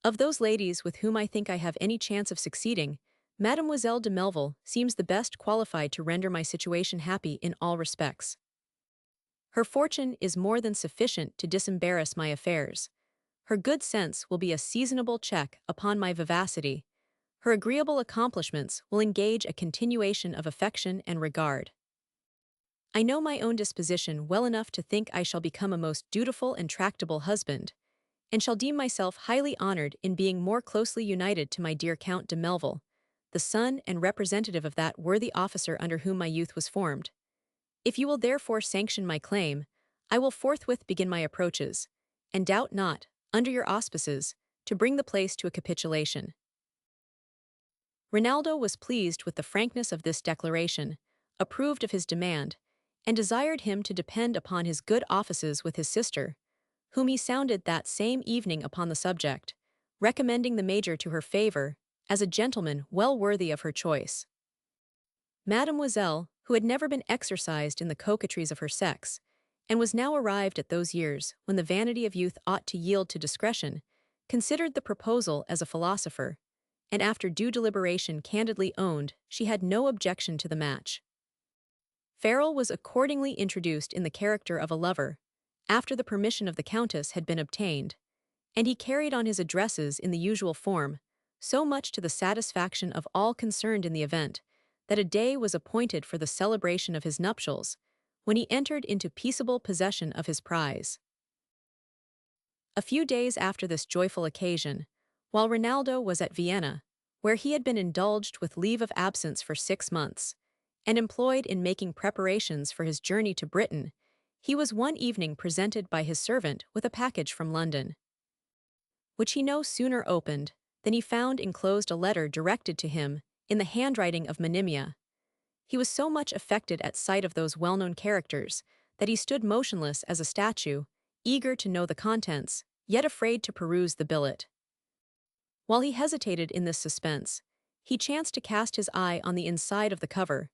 Of those ladies with whom I think I have any chance of succeeding, Mademoiselle de Melville seems the best qualified to render my situation happy in all respects. Her fortune is more than sufficient to disembarrass my affairs. Her good sense will be a seasonable check upon my vivacity. Her agreeable accomplishments will engage a continuation of affection and regard. I know my own disposition well enough to think I shall become a most dutiful and tractable husband, and shall deem myself highly honored in being more closely united to my dear Count de Melville, the son and representative of that worthy officer under whom my youth was formed. If you will therefore sanction my claim, I will forthwith begin my approaches, and doubt not, under your auspices, to bring the place to a capitulation." Rinaldo was pleased with the frankness of this declaration, approved of his demand, and desired him to depend upon his good offices with his sister, whom he sounded that same evening upon the subject, recommending the Major to her favor as a gentleman well worthy of her choice. Mademoiselle, who had never been exercised in the coquetries of her sex, and was now arrived at those years when the vanity of youth ought to yield to discretion, considered the proposal as a philosopher, and after due deliberation candidly owned she had no objection to the match. Farrell was accordingly introduced in the character of a lover, after the permission of the Countess had been obtained, and he carried on his addresses in the usual form, so much to the satisfaction of all concerned in the event, that a day was appointed for the celebration of his nuptials, when he entered into peaceable possession of his prize. A few days after this joyful occasion, while Rinaldo was at Vienna, where he had been indulged with leave of absence for 6 months, and employed in making preparations for his journey to Britain, he was one evening presented by his servant with a package from London, which he no sooner opened than he found enclosed a letter directed to him in the handwriting of Monimia. He was so much affected at sight of those well-known characters that he stood motionless as a statue, eager to know the contents, yet afraid to peruse the billet. While he hesitated in this suspense, he chanced to cast his eye on the inside of the cover,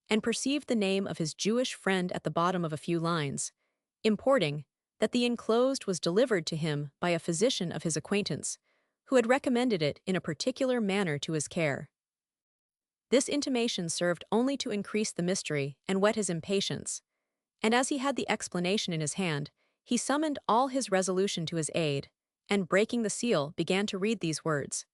and perceived the name of his Jewish friend at the bottom of a few lines, importing that the enclosed was delivered to him by a physician of his acquaintance, who had recommended it in a particular manner to his care. This intimation served only to increase the mystery and whet his impatience, and as he had the explanation in his hand, he summoned all his resolution to his aid, and breaking the seal, began to read these words.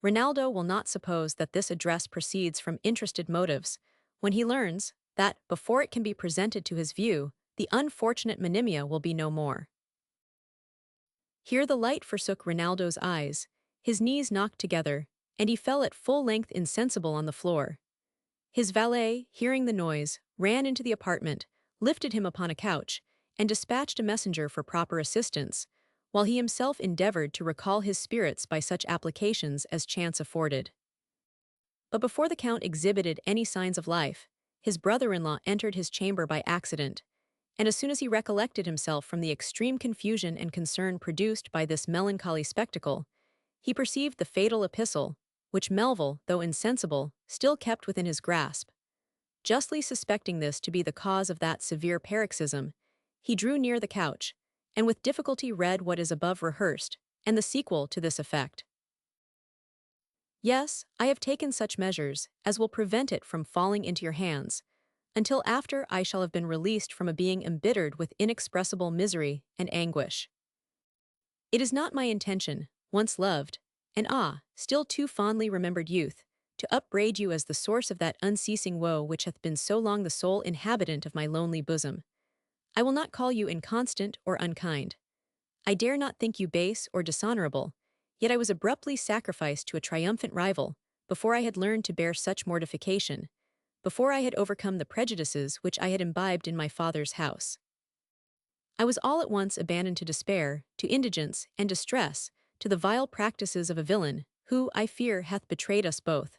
Rinaldo will not suppose that this address proceeds from interested motives, when he learns that, before it can be presented to his view, the unfortunate Monimia will be no more. Here the light forsook Rinaldo's eyes, his knees knocked together, and he fell at full length insensible on the floor. His valet, hearing the noise, ran into the apartment, lifted him upon a couch, and dispatched a messenger for proper assistance, while he himself endeavored to recall his spirits by such applications as chance afforded. But before the Count exhibited any signs of life, his brother-in-law entered his chamber by accident, and as soon as he recollected himself from the extreme confusion and concern produced by this melancholy spectacle, he perceived the fatal epistle, which Melville, though insensible, still kept within his grasp. Justly suspecting this to be the cause of that severe paroxysm, he drew near the couch, and with difficulty read what is above rehearsed, and the sequel to this effect. Yes, I have taken such measures as will prevent it from falling into your hands, until after I shall have been released from a being embittered with inexpressible misery and anguish. It is not my intention, once loved, and still too fondly remembered youth, to upbraid you as the source of that unceasing woe which hath been so long the sole inhabitant of my lonely bosom. I will not call you inconstant or unkind. I dare not think you base or dishonorable, yet I was abruptly sacrificed to a triumphant rival, before I had learned to bear such mortification, before I had overcome the prejudices which I had imbibed in my father's house. I was all at once abandoned to despair, to indigence and distress, to the vile practices of a villain, who, I fear, hath betrayed us both.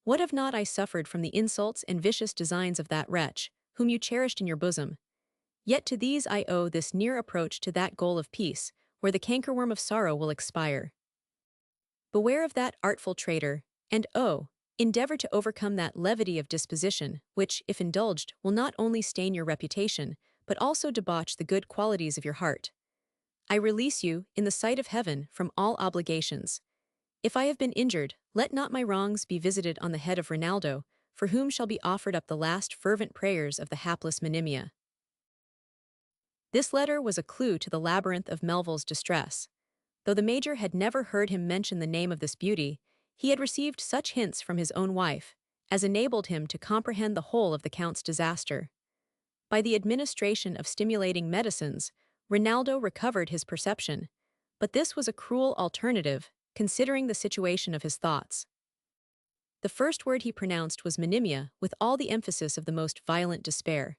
What have not I suffered from the insults and vicious designs of that wretch, whom you cherished in your bosom? Yet to these I owe this near approach to that goal of peace, where the cankerworm of sorrow will expire. Beware of that artful traitor, and endeavor to overcome that levity of disposition, which, if indulged, will not only stain your reputation, but also debauch the good qualities of your heart. I release you, in the sight of heaven, from all obligations. If I have been injured, let not my wrongs be visited on the head of Rinaldo, for whom shall be offered up the last fervent prayers of the hapless Monimia. This letter was a clue to the labyrinth of Melville's distress. Though the Major had never heard him mention the name of this beauty, he had received such hints from his own wife as enabled him to comprehend the whole of the Count's disaster. By the administration of stimulating medicines, Rinaldo recovered his perception, but this was a cruel alternative, considering the situation of his thoughts. The first word he pronounced was Monimia, with all the emphasis of the most violent despair.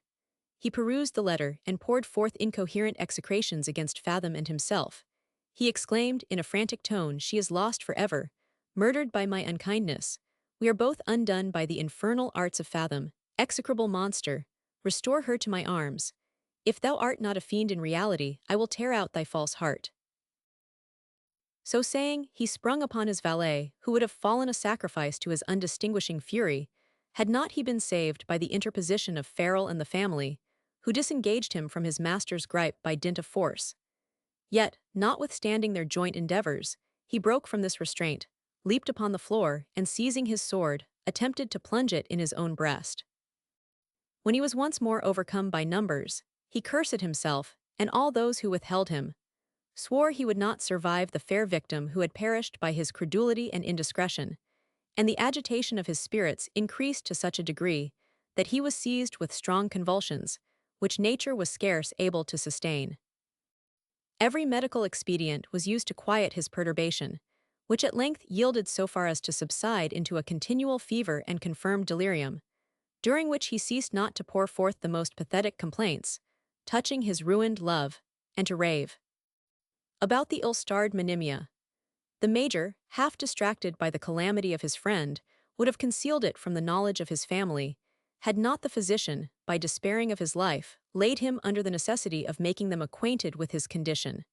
He perused the letter and poured forth incoherent execrations against Fathom and himself. He exclaimed, in a frantic tone, "She is lost forever, murdered by my unkindness. We are both undone by the infernal arts of Fathom. Execrable monster, restore her to my arms. If thou art not a fiend in reality, I will tear out thy false heart." So saying, he sprung upon his valet, who would have fallen a sacrifice to his undistinguishing fury, had not he been saved by the interposition of Farrell and the family, who disengaged him from his master's gripe by dint of force. Yet, notwithstanding their joint endeavors, he broke from this restraint, leaped upon the floor, and seizing his sword, attempted to plunge it in his own breast. When he was once more overcome by numbers, he cursed himself, and all those who withheld him. swore he would not survive the fair victim who had perished by his credulity and indiscretion, and the agitation of his spirits increased to such a degree that he was seized with strong convulsions, which nature was scarce able to sustain. Every medical expedient was used to quiet his perturbation, which at length yielded so far as to subside into a continual fever and confirmed delirium, during which he ceased not to pour forth the most pathetic complaints, touching his ruined love, and to rave about the ill-starred Monimia. The major, half distracted by the calamity of his friend, would have concealed it from the knowledge of his family, had not the physician, by despairing of his life, laid him under the necessity of making them acquainted with his condition.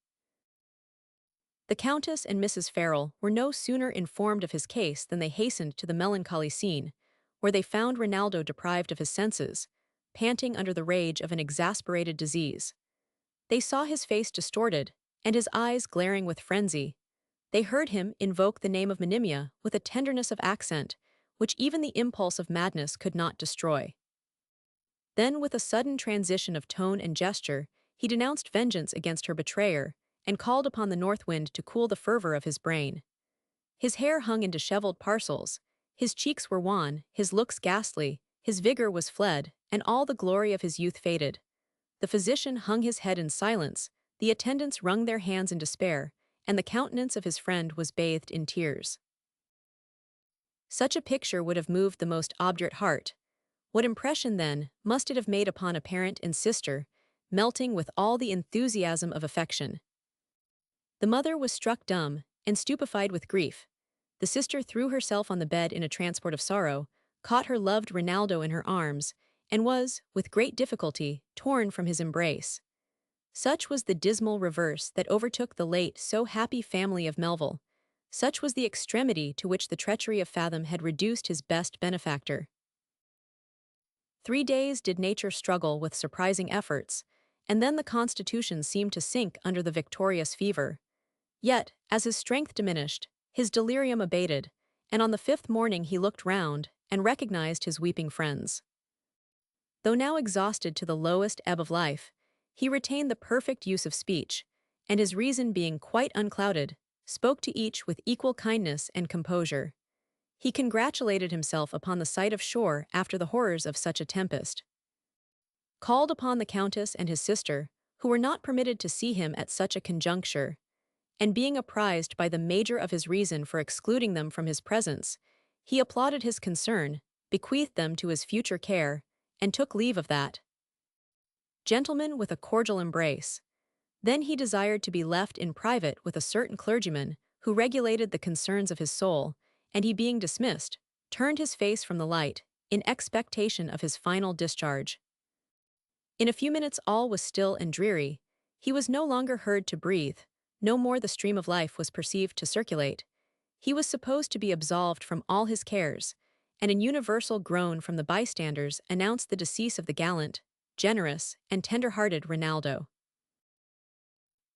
The Countess and Mrs. Farrell were no sooner informed of his case than they hastened to the melancholy scene, where they found Rinaldo deprived of his senses, panting under the rage of an exasperated disease. They saw his face distorted, and his eyes glaring with frenzy. They heard him invoke the name of Monimia with a tenderness of accent, which even the impulse of madness could not destroy. Then, with a sudden transition of tone and gesture, he denounced vengeance against her betrayer, and called upon the north wind to cool the fervor of his brain. His hair hung in disheveled parcels, his cheeks were wan, his looks ghastly, his vigor was fled, and all the glory of his youth faded. The physician hung his head in silence, the attendants wrung their hands in despair, and the countenance of his friend was bathed in tears. Such a picture would have moved the most obdurate heart. What impression, then, must it have made upon a parent and sister, melting with all the enthusiasm of affection? The mother was struck dumb, and stupefied with grief. The sister threw herself on the bed in a transport of sorrow, caught her loved Rinaldo in her arms, and was, with great difficulty, torn from his embrace. Such was the dismal reverse that overtook the late so happy family of Melville. Such was the extremity to which the treachery of Fathom had reduced his best benefactor. 3 days did nature struggle with surprising efforts, and then the constitution seemed to sink under the victorious fever. Yet, as his strength diminished, his delirium abated, and on the 5th morning he looked round and recognized his weeping friends. Though now exhausted to the lowest ebb of life, he retained the perfect use of speech, and his reason being quite unclouded, spoke to each with equal kindness and composure. He congratulated himself upon the sight of shore after the horrors of such a tempest. Called upon the Countess and his sister, who were not permitted to see him at such a conjuncture, and being apprised by the major of his reason for excluding them from his presence, he applauded his concern, bequeathed them to his future care, and took leave of that gentleman with a cordial embrace. Then he desired to be left in private with a certain clergyman who regulated the concerns of his soul, and he being dismissed, turned his face from the light, in expectation of his final discharge. In a few minutes all was still and dreary. He was no longer heard to breathe, no more the stream of life was perceived to circulate. He was supposed to be absolved from all his cares, and an universal groan from the bystanders announced the decease of the gallant, generous, and tender-hearted Rinaldo.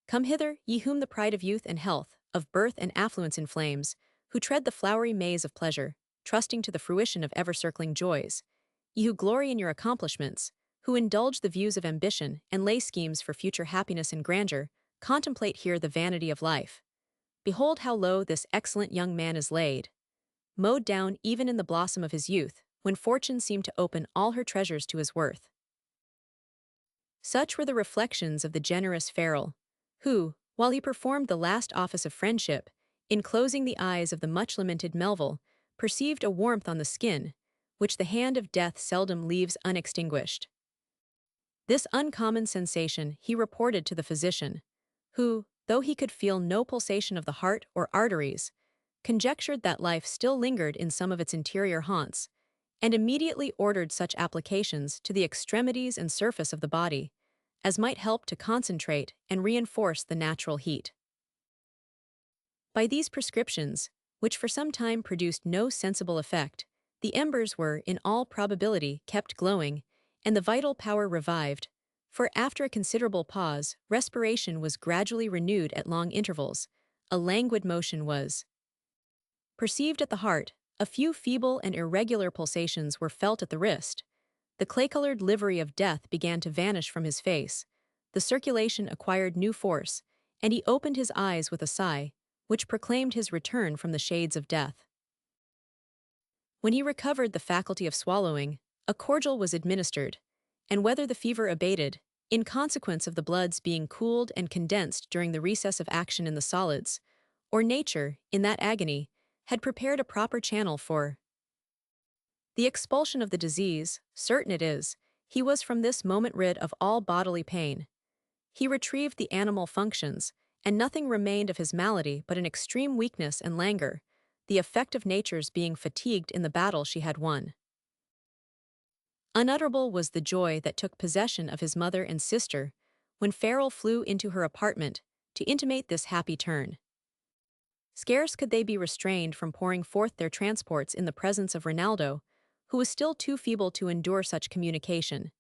Come hither, ye whom the pride of youth and health, of birth and affluence inflames, who tread the flowery maze of pleasure, trusting to the fruition of ever-circling joys, ye who glory in your accomplishments, who indulge the views of ambition and lay schemes for future happiness and grandeur, contemplate here the vanity of life. Behold how low this excellent young man is laid, mowed down even in the blossom of his youth, when fortune seemed to open all her treasures to his worth. Such were the reflections of the generous Farrell, who, while he performed the last office of friendship, in closing the eyes of the much-lamented Melville, perceived a warmth on the skin, which the hand of death seldom leaves unextinguished. This uncommon sensation he reported to the physician, who, though he could feel no pulsation of the heart or arteries, conjectured that life still lingered in some of its interior haunts, and immediately ordered such applications to the extremities and surface of the body as might help to concentrate and reinforce the natural heat. By these prescriptions, which for some time produced no sensible effect, the embers were, in all probability, kept glowing, and the vital power revived, for after a considerable pause, respiration was gradually renewed at long intervals, a languid motion was perceived at the heart, a few feeble and irregular pulsations were felt at the wrist, the clay-colored livery of death began to vanish from his face, the circulation acquired new force, and he opened his eyes with a sigh, which proclaimed his return from the shades of death. When he recovered the faculty of swallowing, a cordial was administered, and whether the fever abated, in consequence of the blood's being cooled and condensed during the recess of action in the solids, or nature, in that agony, had prepared a proper channel for the expulsion of the disease, certain it is, he was from this moment rid of all bodily pain. He retrieved the animal functions, and nothing remained of his malady but an extreme weakness and languor, the effect of nature's being fatigued in the battle she had won. Unutterable was the joy that took possession of his mother and sister when Farrell flew into her apartment to intimate this happy turn. Scarce could they be restrained from pouring forth their transports in the presence of Rinaldo, who was still too feeble to endure such communication.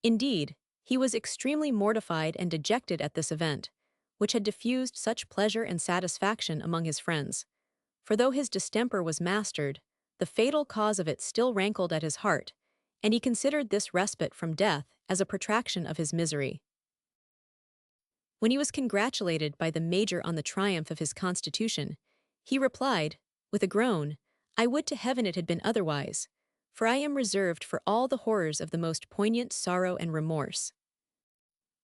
Indeed, he was extremely mortified and dejected at this event, which had diffused such pleasure and satisfaction among his friends. For though his distemper was mastered, the fatal cause of it still rankled at his heart, and he considered this respite from death as a protraction of his misery. When he was congratulated by the Major on the triumph of his constitution, he replied, with a groan, "I would to heaven it had been otherwise, for I am reserved for all the horrors of the most poignant sorrow and remorse.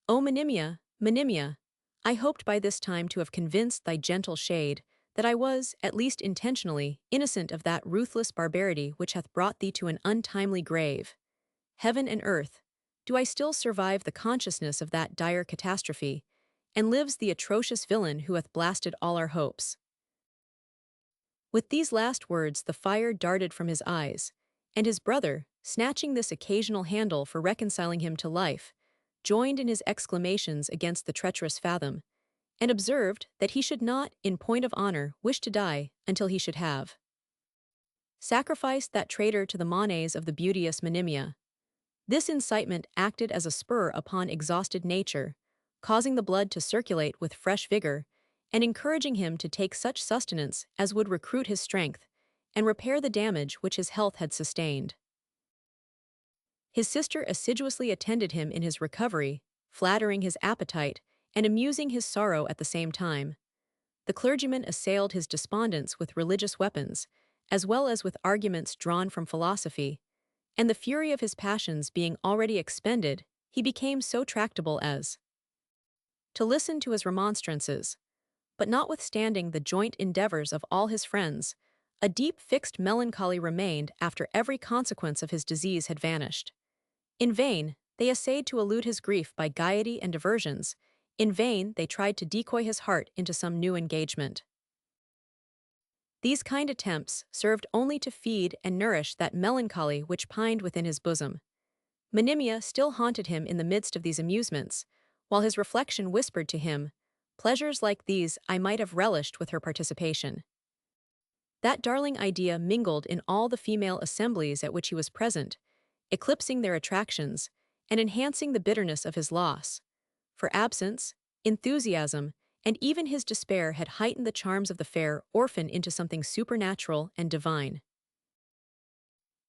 O Monimia, Monimia, I hoped by this time to have convinced thy gentle shade that I was, at least intentionally, innocent of that ruthless barbarity which hath brought thee to an untimely grave. Heaven and earth, do I still survive the consciousness of that dire catastrophe, and lives the atrocious villain who hath blasted all our hopes?" With these last words the fire darted from his eyes, and his brother, snatching this occasional handle for reconciling him to life, joined in his exclamations against the treacherous Fathom, and observed that he should not, in point of honor, wish to die until he should have sacrificed that traitor to the manes of the beauteous Monimia. This incitement acted as a spur upon exhausted nature, causing the blood to circulate with fresh vigor, and encouraging him to take such sustenance as would recruit his strength, and repair the damage which his health had sustained. His sister assiduously attended him in his recovery, flattering his appetite, and amusing his sorrow at the same time. The clergyman assailed his despondence with religious weapons, as well as with arguments drawn from philosophy, and the fury of his passions being already expended, he became so tractable as to listen to his remonstrances. But notwithstanding the joint endeavors of all his friends, a deep fixed melancholy remained after every consequence of his disease had vanished. In vain, they essayed to elude his grief by gaiety and diversions. In vain they tried to decoy his heart into some new engagement. These kind attempts served only to feed and nourish that melancholy which pined within his bosom. Monimia still haunted him in the midst of these amusements, while his reflection whispered to him, "Pleasures like these I might have relished with her participation." That darling idea mingled in all the female assemblies at which he was present, eclipsing their attractions, and enhancing the bitterness of his loss. For absence, enthusiasm, and even his despair had heightened the charms of the fair orphan into something supernatural and divine.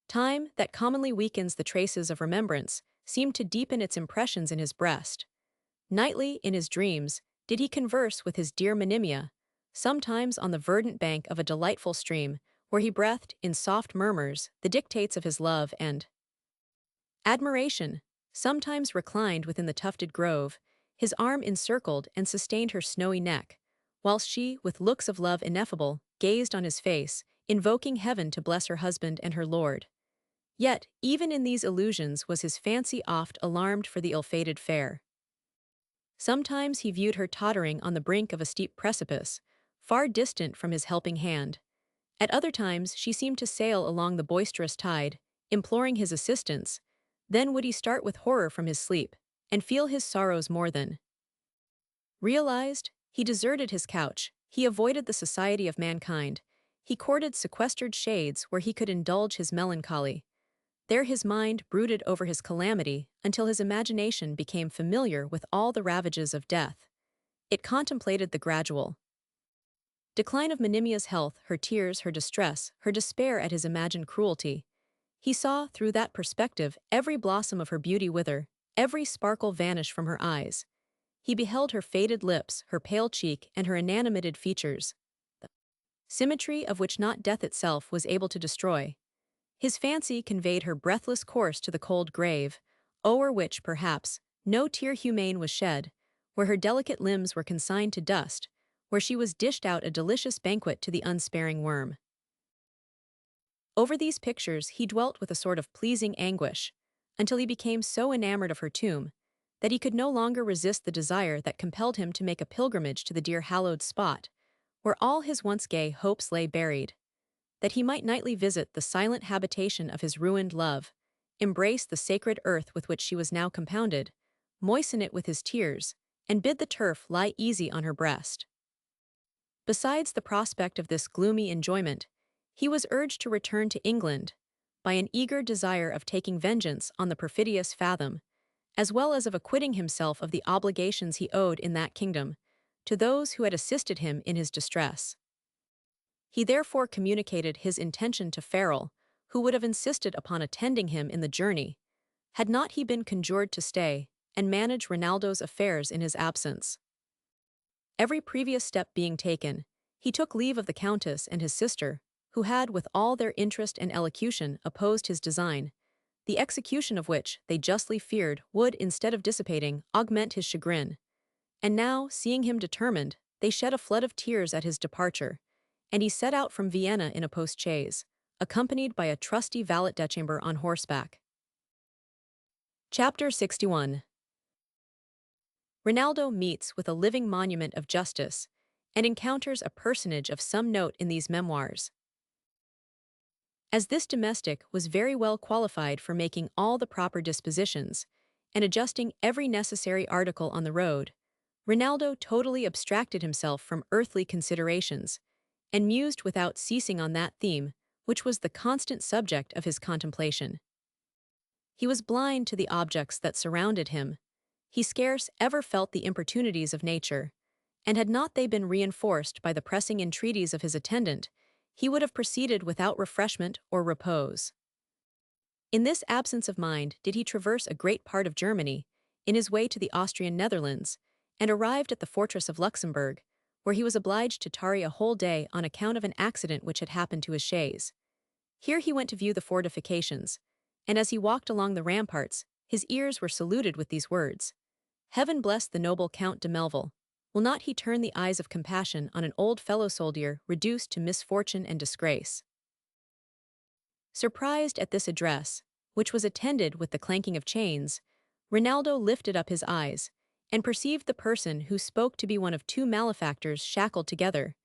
Time, that commonly weakens the traces of remembrance, seemed to deepen its impressions in his breast. Nightly, in his dreams, did he converse with his dear Monimia, sometimes on the verdant bank of a delightful stream, where he breathed, in soft murmurs, the dictates of his love and admiration, sometimes reclined within the tufted grove, his arm encircled and sustained her snowy neck, whilst she, with looks of love ineffable, gazed on his face, invoking heaven to bless her husband and her lord. Yet, even in these illusions was his fancy oft alarmed for the ill-fated fair. Sometimes he viewed her tottering on the brink of a steep precipice, far distant from his helping hand. At other times she seemed to sail along the boisterous tide, imploring his assistance. Then would he start with horror from his sleep, and feel his sorrows more than realized. He deserted his couch, he avoided the society of mankind, he courted sequestered shades where he could indulge his melancholy. There his mind brooded over his calamity until his imagination became familiar with all the ravages of death. It contemplated the gradual decline of Monimia's health, her tears, her distress, her despair at his imagined cruelty. He saw, through that perspective, every blossom of her beauty wither, every sparkle vanish from her eyes. He beheld her faded lips, her pale cheek, and her inanimated features, the symmetry of which not death itself was able to destroy. His fancy conveyed her breathless corse to the cold grave, o'er which, perhaps, no tear humane was shed, where her delicate limbs were consigned to dust, where she was dished out a delicious banquet to the unsparing worm. Over these pictures he dwelt with a sort of pleasing anguish, until he became so enamored of her tomb that he could no longer resist the desire that compelled him to make a pilgrimage to the dear hallowed spot, where all his once gay hopes lay buried, that he might nightly visit the silent habitation of his ruined love, embrace the sacred earth with which she was now compounded, moisten it with his tears, and bid the turf lie easy on her breast. Besides the prospect of this gloomy enjoyment, he was urged to return to England by an eager desire of taking vengeance on the perfidious Fathom, as well as of acquitting himself of the obligations he owed in that kingdom to those who had assisted him in his distress. He therefore communicated his intention to Farrell, who would have insisted upon attending him in the journey, had not he been conjured to stay and manage Rinaldo's affairs in his absence. Every previous step being taken, he took leave of the Countess and his sister, who had with all their interest and elocution opposed his design, the execution of which they justly feared would, instead of dissipating, augment his chagrin. And now, seeing him determined, they shed a flood of tears at his departure, and he set out from Vienna in a post-chaise, accompanied by a trusty valet-de-chamber on horseback. Chapter 61. Rinaldo meets with a living monument of justice, and encounters a personage of some note in these memoirs. As this domestic was very well qualified for making all the proper dispositions, and adjusting every necessary article on the road, Rinaldo totally abstracted himself from earthly considerations, and mused without ceasing on that theme, which was the constant subject of his contemplation. He was blind to the objects that surrounded him. He scarce ever felt the importunities of nature, and had not they been reinforced by the pressing entreaties of his attendant, he would have proceeded without refreshment or repose. In this absence of mind did he traverse a great part of Germany, in his way to the Austrian Netherlands, and arrived at the fortress of Luxembourg, where he was obliged to tarry a whole day on account of an accident which had happened to his chaise. Here he went to view the fortifications, and as he walked along the ramparts, his ears were saluted with these words: "Heaven bless the noble Count de Melville. Will not he turn the eyes of compassion on an old fellow-soldier reduced to misfortune and disgrace?" Surprised at this address, which was attended with the clanking of chains, Rinaldo lifted up his eyes, and perceived the person who spoke to be one of two malefactors shackled together,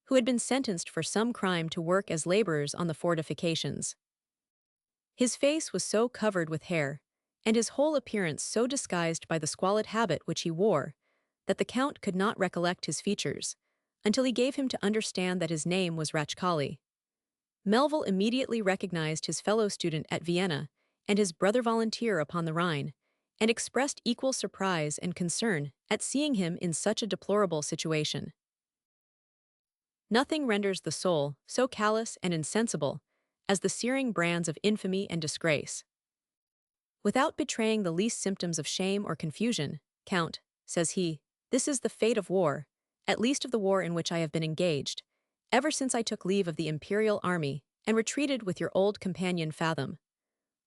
who had been sentenced for some crime to work as laborers on the fortifications. His face was so covered with hair, and his whole appearance so disguised by the squalid habit which he wore, that the Count could not recollect his features, until he gave him to understand that his name was Ratchcali. Melville immediately recognized his fellow-student at Vienna and his brother volunteer upon the Rhine, and expressed equal surprise and concern at seeing him in such a deplorable situation. Nothing renders the soul so callous and insensible as the searing brands of infamy and disgrace. Without betraying the least symptoms of shame or confusion, "Count," says he, "this is the fate of war, at least of the war in which I have been engaged, ever since I took leave of the imperial army and retreated with your old companion Fathom.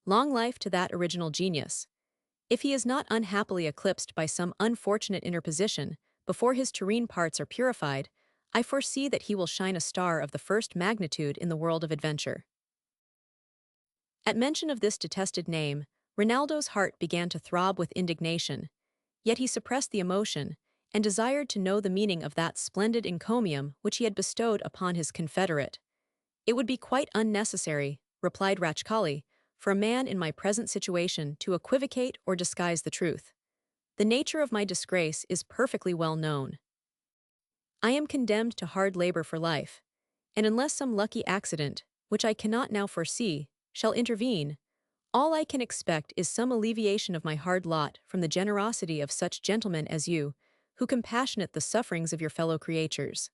Long life to that original genius. If he is not unhappily eclipsed by some unfortunate interposition before his terrene parts are purified, I foresee that he will shine a star of the first magnitude in the world of adventure." At mention of this detested name, Rinaldo's heart began to throb with indignation, yet he suppressed the emotion, and desired to know the meaning of that splendid encomium which he had bestowed upon his confederate. "It would be quite unnecessary," replied Ratchcali, "for a man in my present situation to equivocate or disguise the truth. The nature of my disgrace is perfectly well known. I am condemned to hard labor for life, and unless some lucky accident, which I cannot now foresee, shall intervene, all I can expect is some alleviation of my hard lot from the generosity of such gentlemen as you, who compassionate the sufferings of your fellow creatures.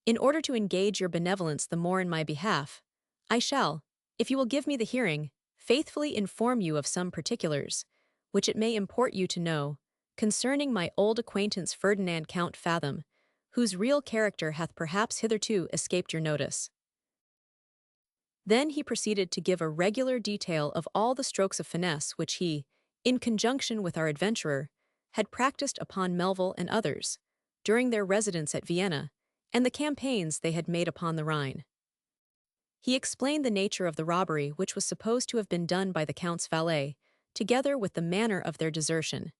In order to engage your benevolence the more in my behalf, I shall, if you will give me the hearing, faithfully inform you of some particulars, which it may import you to know, concerning my old acquaintance Ferdinand Count Fathom, whose real character hath perhaps hitherto escaped your notice. Then he proceeded to give a regular detail of all the strokes of finesse which he, in conjunction with our adventurer, had practiced upon Melville and others, during their residence at Vienna, and the campaigns they had made upon the Rhine. He explained the nature of the robbery which was supposed to have been done by the Count's valet, together with the manner of their desertion.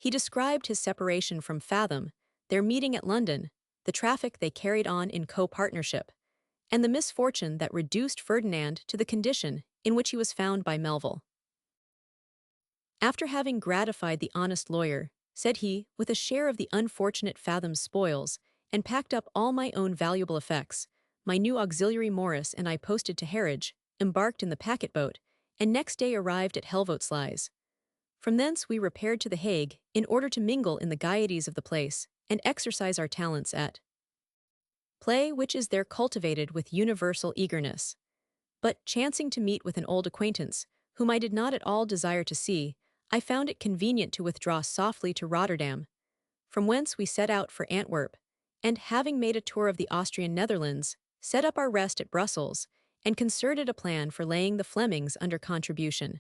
He described his separation from Fathom, their meeting at London, the traffic they carried on in co-partnership, and the misfortune that reduced Ferdinand to the condition in which he was found by Melville. After having gratified the honest lawyer, said he, with a share of the unfortunate Fathom's spoils, and packed up all my own valuable effects, my new auxiliary Morris and I posted to Harwich, embarked in the packet-boat, and next day arrived at Helvoetsluys. From thence we repaired to the Hague, in order to mingle in the gaieties of the place, and exercise our talents at play which is there cultivated with universal eagerness. But, chancing to meet with an old acquaintance, whom I did not at all desire to see, I found it convenient to withdraw softly to Rotterdam, from whence we set out for Antwerp, and, having made a tour of the Austrian Netherlands, set up our rest at Brussels, and concerted a plan for laying the Flemings under contribution.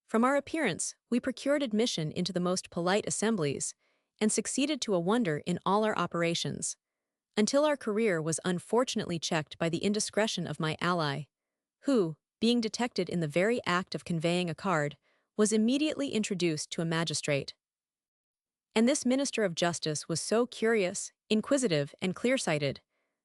From our appearance, we procured admission into the most polite assemblies, and succeeded to a wonder in all our operations, until our career was unfortunately checked by the indiscretion of my ally, who, being detected in the very act of conveying a card, was immediately introduced to a magistrate. And this minister of justice was so curious, inquisitive, and clear-sighted,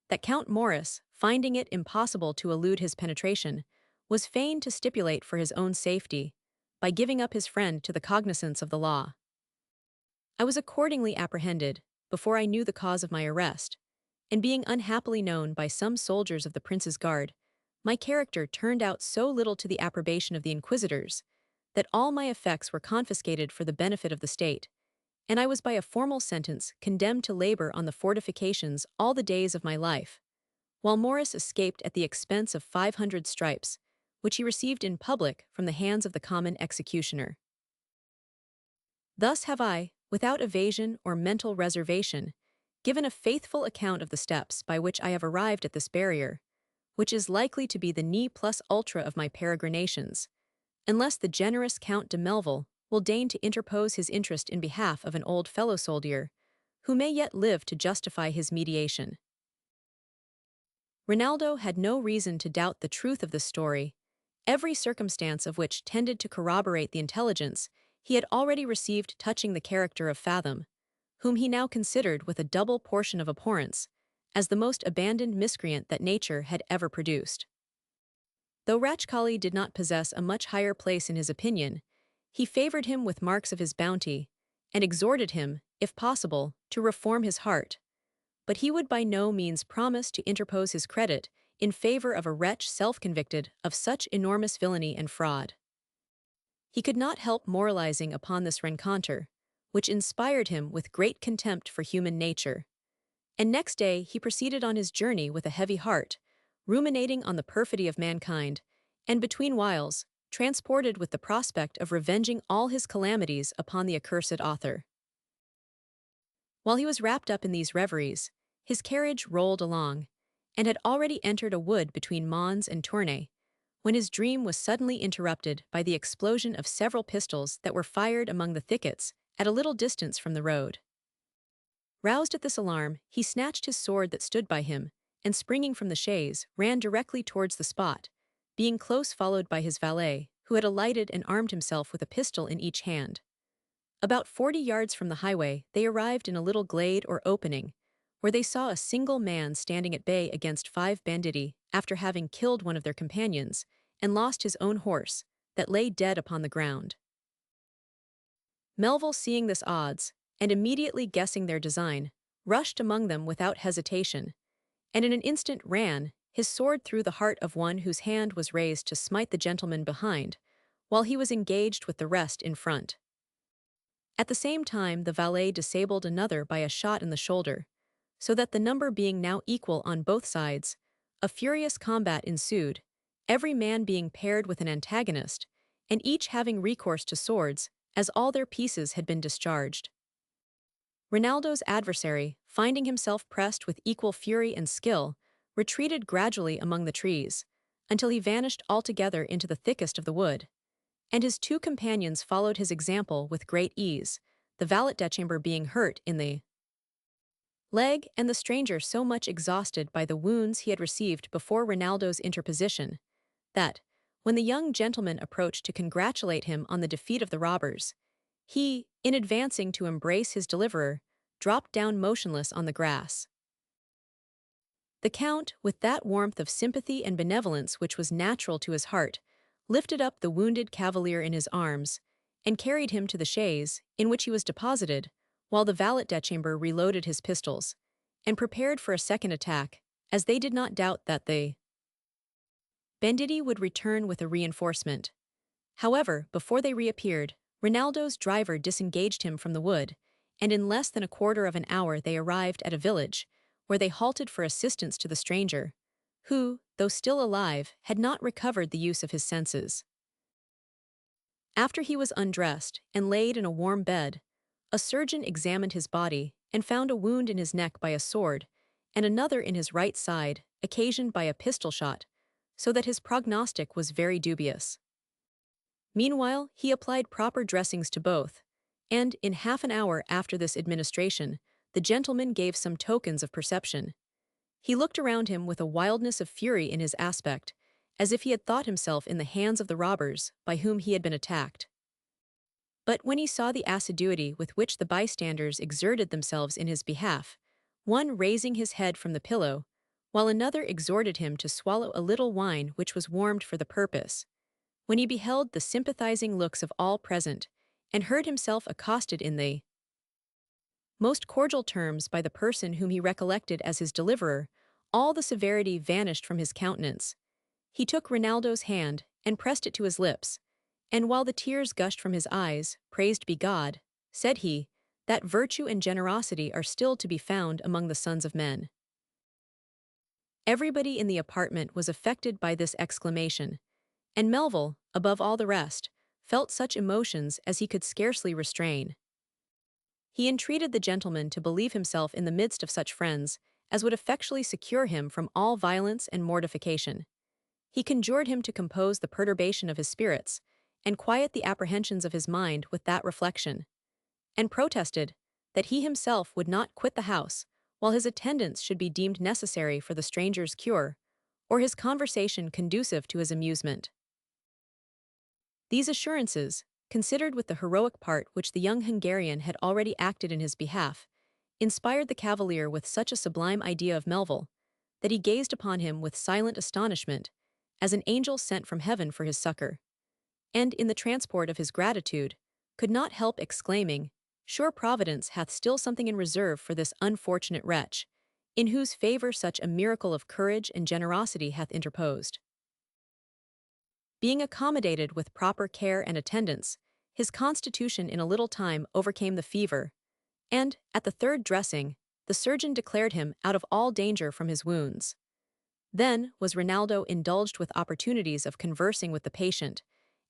that Count Morris, finding it impossible to elude his penetration, was fain to stipulate for his own safety, by giving up his friend to the cognizance of the law. I was accordingly apprehended, before I knew the cause of my arrest, and being unhappily known by some soldiers of the Prince's Guard, my character turned out so little to the approbation of the inquisitors, that all my effects were confiscated for the benefit of the state, and I was by a formal sentence condemned to labor on the fortifications all the days of my life, while Morris escaped at the expense of 500 stripes, which he received in public from the hands of the common executioner. Thus have I, without evasion or mental reservation, given a faithful account of the steps by which I have arrived at this barrier, which is likely to be the ne plus ultra of my peregrinations, unless the generous Count de Melville will deign to interpose his interest in behalf of an old fellow-soldier, who may yet live to justify his mediation. Rinaldo had no reason to doubt the truth of this story, every circumstance of which tended to corroborate the intelligence he had already received touching the character of Fathom, whom he now considered with a double portion of abhorrence, as the most abandoned miscreant that nature had ever produced. Though Ratchcali did not possess a much higher place in his opinion, he favored him with marks of his bounty, and exhorted him, if possible, to reform his heart, but he would by no means promise to interpose his credit in favor of a wretch self-convicted of such enormous villainy and fraud. He could not help moralizing upon this rencontre, which inspired him with great contempt for human nature, and next day he proceeded on his journey with a heavy heart, ruminating on the perfidy of mankind, and between whiles, transported with the prospect of revenging all his calamities upon the accursed author. While he was wrapped up in these reveries, his carriage rolled along, and had already entered a wood between Mons and Tournai, when his dream was suddenly interrupted by the explosion of several pistols that were fired among the thickets at a little distance from the road. Roused at this alarm, he snatched his sword that stood by him, and springing from the chaise, ran directly towards the spot, being close followed by his valet, who had alighted and armed himself with a pistol in each hand. About 40 yards from the highway, they arrived in a little glade or opening, where they saw a single man standing at bay against 5 banditti after having killed one of their companions, and lost his own horse, that lay dead upon the ground. Melville, seeing this odds, and immediately guessing their design, rushed among them without hesitation, and in an instant ran, his sword through the heart of one whose hand was raised to smite the gentleman behind, while he was engaged with the rest in front. At the same time the valet disabled another by a shot in the shoulder, so that the number being now equal on both sides, a furious combat ensued, every man being paired with an antagonist, and each having recourse to swords, as all their pieces had been discharged. Ronaldo's adversary, finding himself pressed with equal fury and skill, retreated gradually among the trees, until he vanished altogether into the thickest of the wood. And his two companions followed his example with great ease, the valet-chamber being hurt in the leg and the stranger so much exhausted by the wounds he had received before Ronaldo's interposition, that, when the young gentleman approached to congratulate him on the defeat of the robbers, he, in advancing to embrace his deliverer, dropped down motionless on the grass. The Count, with that warmth of sympathy and benevolence which was natural to his heart, lifted up the wounded cavalier in his arms, and carried him to the chaise, in which he was deposited, while the valet-chamber reloaded his pistols, and prepared for a second attack, as they did not doubt that the banditti would return with a reinforcement. However, before they reappeared, Ronaldo's driver disengaged him from the wood, and in less than a quarter of an hour they arrived at a village, where they halted for assistance to the stranger, who, though still alive, had not recovered the use of his senses. After he was undressed and laid in a warm bed, a surgeon examined his body and found a wound in his neck by a sword, and another in his right side, occasioned by a pistol shot, so that his prognostic was very dubious. Meanwhile, he applied proper dressings to both, and in half an hour after this administration, the gentleman gave some tokens of perception. He looked around him with a wildness of fury in his aspect, as if he had thought himself in the hands of the robbers by whom he had been attacked. But when he saw the assiduity with which the bystanders exerted themselves in his behalf, one raising his head from the pillow, while another exhorted him to swallow a little wine which was warmed for the purpose, when he beheld the sympathizing looks of all present, and heard himself accosted in the most cordial terms by the person whom he recollected as his deliverer, all the severity vanished from his countenance. He took Ronaldo's hand and pressed it to his lips, and while the tears gushed from his eyes, praised be God, said he, that virtue and generosity are still to be found among the sons of men. Everybody in the apartment was affected by this exclamation, and Melville, above all the rest, felt such emotions as he could scarcely restrain. He entreated the gentleman to believe himself in the midst of such friends as would effectually secure him from all violence and mortification. He conjured him to compose the perturbation of his spirits, and quiet the apprehensions of his mind with that reflection, and protested that he himself would not quit the house while his attendance should be deemed necessary for the stranger's cure, or his conversation conducive to his amusement. These assurances, considered with the heroic part which the young Hungarian had already acted in his behalf, inspired the cavalier with such a sublime idea of Melville, that he gazed upon him with silent astonishment, as an angel sent from heaven for his succor, and, in the transport of his gratitude, could not help exclaiming, "Sure Providence hath still something in reserve for this unfortunate wretch, in whose favor such a miracle of courage and generosity hath interposed." Being accommodated with proper care and attendance, his constitution in a little time overcame the fever, and, at the third dressing, the surgeon declared him out of all danger from his wounds. Then was Ronaldo indulged with opportunities of conversing with the patient,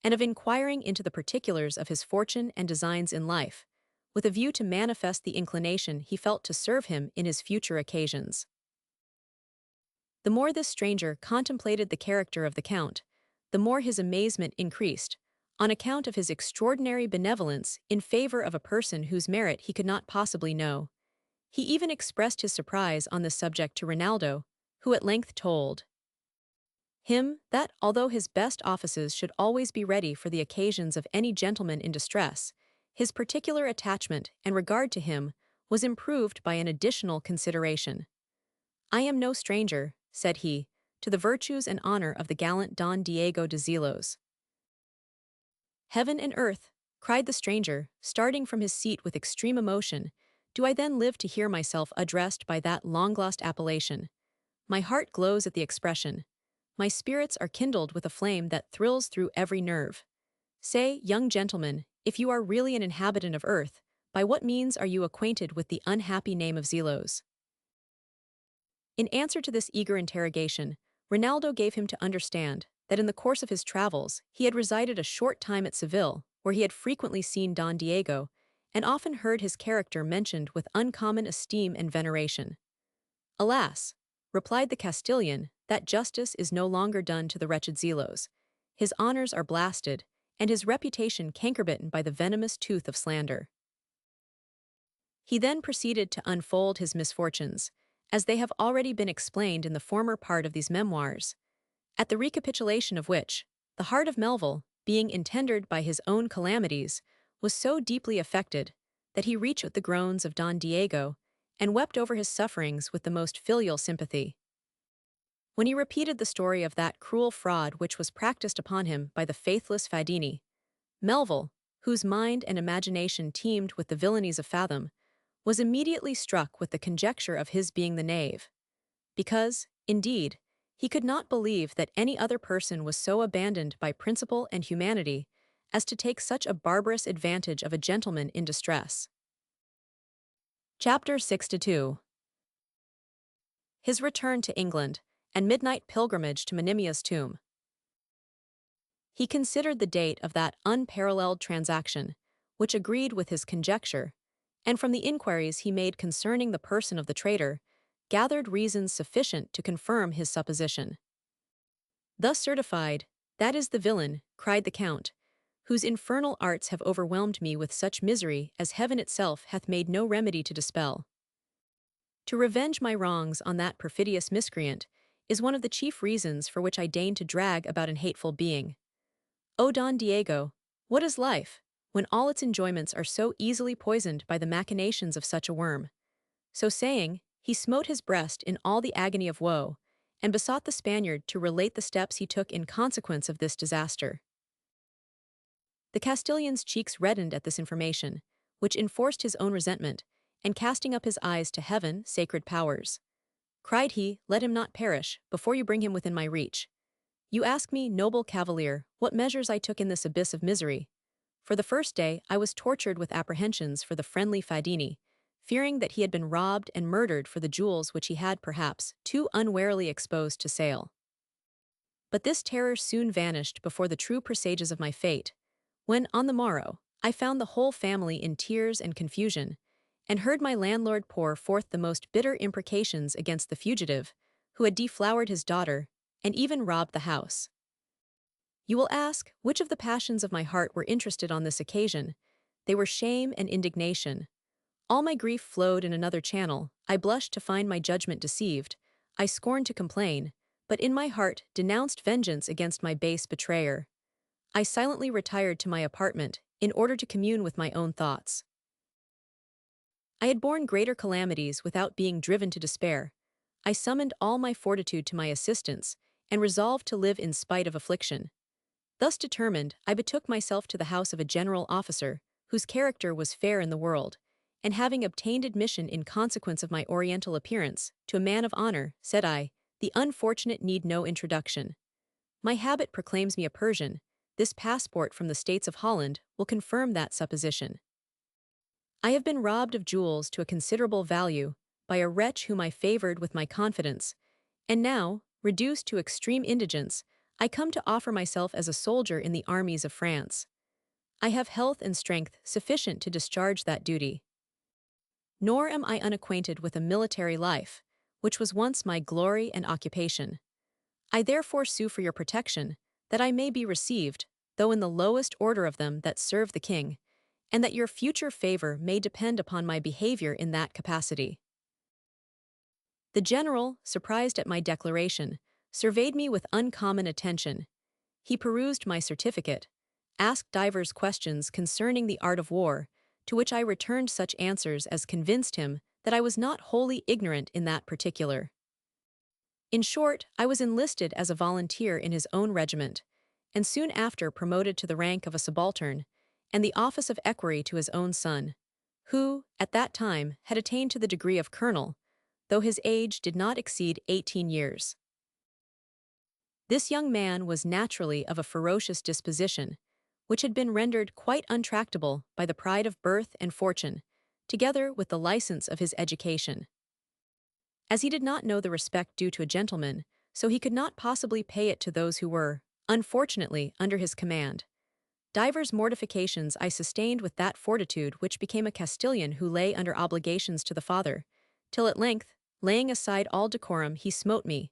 and of inquiring into the particulars of his fortune and designs in life, with a view to manifest the inclination he felt to serve him in his future occasions. The more this stranger contemplated the character of the Count, the more his amazement increased, on account of his extraordinary benevolence in favor of a person whose merit he could not possibly know. He even expressed his surprise on this subject to Ronaldo, who at length told him that, although his best offices should always be ready for the occasions of any gentleman in distress, his particular attachment and regard to him was improved by an additional consideration. "I am no stranger," said he, "to the virtues and honor of the gallant Don Diego de Zelos." "Heaven and earth," cried the stranger, starting from his seat with extreme emotion, "do I then live to hear myself addressed by that long-lost appellation? My heart glows at the expression. My spirits are kindled with a flame that thrills through every nerve. Say, young gentleman, if you are really an inhabitant of earth, by what means are you acquainted with the unhappy name of Zelos?" In answer to this eager interrogation, Ronaldo gave him to understand that in the course of his travels he had resided a short time at Seville, where he had frequently seen Don Diego, and often heard his character mentioned with uncommon esteem and veneration. "Alas," replied the Castilian, "that justice is no longer done to the wretched Zelos. His honors are blasted, and his reputation cankerbitten by the venomous tooth of slander." He then proceeded to unfold his misfortunes, as they have already been explained in the former part of these memoirs, at the recapitulation of which, the heart of Melville, being entendered by his own calamities, was so deeply affected that he reached the groans of Don Diego and wept over his sufferings with the most filial sympathy. When he repeated the story of that cruel fraud which was practiced upon him by the faithless Fadini, Melville, whose mind and imagination teemed with the villainies of Fathom, was immediately struck with the conjecture of his being the knave, because, indeed, he could not believe that any other person was so abandoned by principle and humanity as to take such a barbarous advantage of a gentleman in distress. Chapter 62. His return to England, and midnight pilgrimage to Monimia's tomb. He considered the date of that unparalleled transaction, which agreed with his conjecture, and from the inquiries he made concerning the person of the traitor, gathered reasons sufficient to confirm his supposition. "Thus certified, that is the villain," cried the Count, "whose infernal arts have overwhelmed me with such misery as heaven itself hath made no remedy to dispel. To revenge my wrongs on that perfidious miscreant is one of the chief reasons for which I deign to drag about an hateful being. O Don Diego, what is life, when all its enjoyments are so easily poisoned by the machinations of such a worm?" So saying, he smote his breast in all the agony of woe, and besought the Spaniard to relate the steps he took in consequence of this disaster. The Castilian's cheeks reddened at this information, which enforced his own resentment, and casting up his eyes to heaven, "Sacred powers," cried he, "let him not perish, before you bring him within my reach. You ask me, noble cavalier, what measures I took in this abyss of misery. For the first day I was tortured with apprehensions for the friendly Fadini, fearing that he had been robbed and murdered for the jewels which he had, perhaps, too unwarily exposed to sale. But this terror soon vanished before the true presages of my fate, when, on the morrow, I found the whole family in tears and confusion, and heard my landlord pour forth the most bitter imprecations against the fugitive, who had deflowered his daughter, and even robbed the house. You will ask, which of the passions of my heart were interested on this occasion? They were shame and indignation. All my grief flowed in another channel. I blushed to find my judgment deceived. I scorned to complain, but in my heart denounced vengeance against my base betrayer. I silently retired to my apartment, in order to commune with my own thoughts. I had borne greater calamities without being driven to despair. I summoned all my fortitude to my assistance, and resolved to live in spite of affliction. Thus determined, I betook myself to the house of a general officer, whose character was fair in the world, and having obtained admission in consequence of my oriental appearance, to a man of honor, said I, "The unfortunate need no introduction. My habit proclaims me a Persian. This passport from the States of Holland will confirm that supposition. I have been robbed of jewels to a considerable value by a wretch whom I favored with my confidence, and now, reduced to extreme indigence, I come to offer myself as a soldier in the armies of France. I have health and strength sufficient to discharge that duty. Nor am I unacquainted with a military life, which was once my glory and occupation. I therefore sue for your protection, that I may be received, though in the lowest order of them that serve the king, and that your future favor may depend upon my behavior in that capacity." The general, surprised at my declaration, surveyed me with uncommon attention. He perused my certificate, asked divers questions concerning the art of war, to which I returned such answers as convinced him that I was not wholly ignorant in that particular. In short, I was enlisted as a volunteer in his own regiment, and soon after promoted to the rank of a subaltern, and the office of equerry to his own son, who, at that time, had attained to the degree of colonel, though his age did not exceed 18 years. This young man was naturally of a ferocious disposition, which had been rendered quite untractable by the pride of birth and fortune, together with the license of his education. As he did not know the respect due to a gentleman, so he could not possibly pay it to those who were, unfortunately, under his command. Divers mortifications I sustained with that fortitude which became a Castilian who lay under obligations to the father, till at length, laying aside all decorum, he smote me.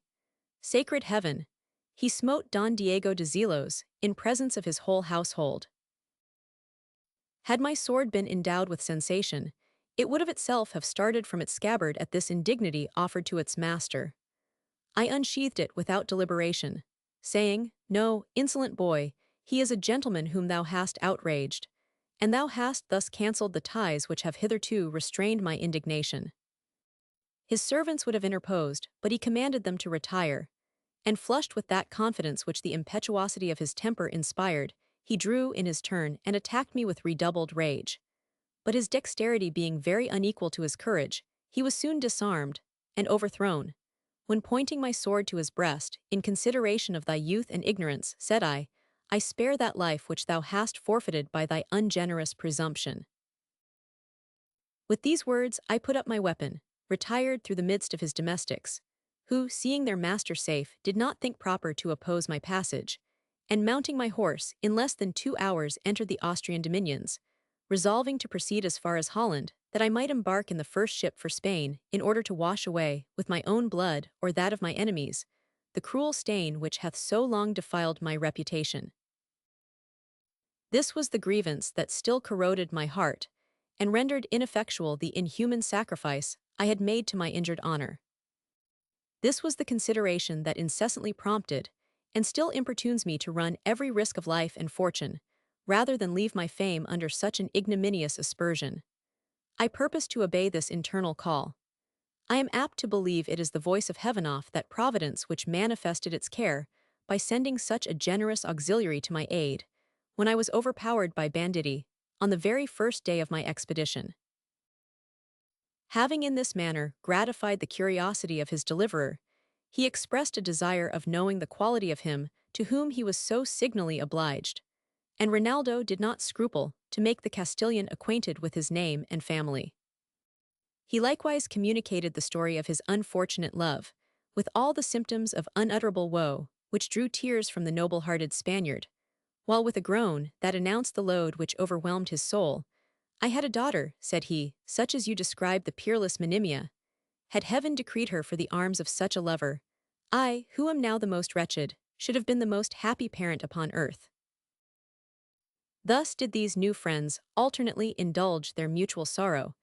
Sacred heaven! He smote Don Diego de Zelos, in presence of his whole household. Had my sword been endowed with sensation, it would of itself have started from its scabbard at this indignity offered to its master. I unsheathed it without deliberation, saying, "No, insolent boy, he is a gentleman whom thou hast outraged, and thou hast thus cancelled the ties which have hitherto restrained my indignation." His servants would have interposed, but he commanded them to retire, and flushed with that confidence which the impetuosity of his temper inspired, he drew in his turn and attacked me with redoubled rage. But his dexterity being very unequal to his courage, he was soon disarmed and overthrown. When pointing my sword to his breast, in consideration of thy youth and ignorance, said I spare that life which thou hast forfeited by thy ungenerous presumption. With these words I put up my weapon, retired through the midst of his domestics, who, seeing their master safe, did not think proper to oppose my passage, and mounting my horse, in less than 2 hours entered the Austrian dominions, resolving to proceed as far as Holland, that I might embark in the first ship for Spain, in order to wash away, with my own blood or that of my enemies, the cruel stain which hath so long defiled my reputation. This was the grievance that still corroded my heart, and rendered ineffectual the inhuman sacrifice I had made to my injured honor. This was the consideration that incessantly prompted, and still importunes me to run every risk of life and fortune, rather than leave my fame under such an ignominious aspersion. I purpose to obey this internal call. I am apt to believe it is the voice of heaven off that providence which manifested its care by sending such a generous auxiliary to my aid, when I was overpowered by banditti, on the very first day of my expedition. Having in this manner gratified the curiosity of his deliverer, he expressed a desire of knowing the quality of him to whom he was so signally obliged, and Rinaldo did not scruple to make the Castilian acquainted with his name and family. He likewise communicated the story of his unfortunate love, with all the symptoms of unutterable woe, which drew tears from the noble-hearted Spaniard, while with a groan that announced the load which overwhelmed his soul, "I had a daughter," said he, "such as you describe the peerless Monimia. Had heaven decreed her for the arms of such a lover, I, who am now the most wretched, should have been the most happy parent upon earth." Thus did these new friends alternately indulge their mutual sorrow,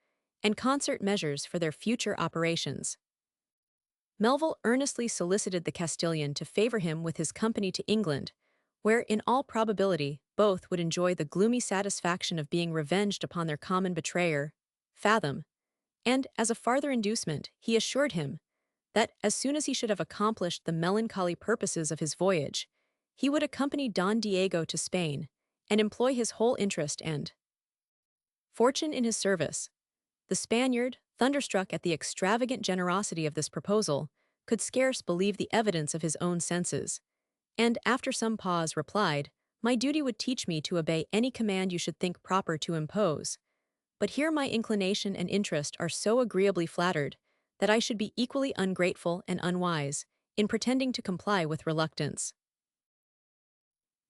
and concert measures for their future operations. Melville earnestly solicited the Castilian to favor him with his company to England, where, in all probability, both would enjoy the gloomy satisfaction of being revenged upon their common betrayer, Fathom, and, as a farther inducement, he assured him that, as soon as he should have accomplished the melancholy purposes of his voyage, he would accompany Don Diego to Spain, and employ his whole interest and fortune in his service. The Spaniard, thunderstruck at the extravagant generosity of this proposal, could scarce believe the evidence of his own senses, and, after some pause, replied, "My duty would teach me to obey any command you should think proper to impose, but here my inclination and interest are so agreeably flattered that I should be equally ungrateful and unwise in pretending to comply with reluctance."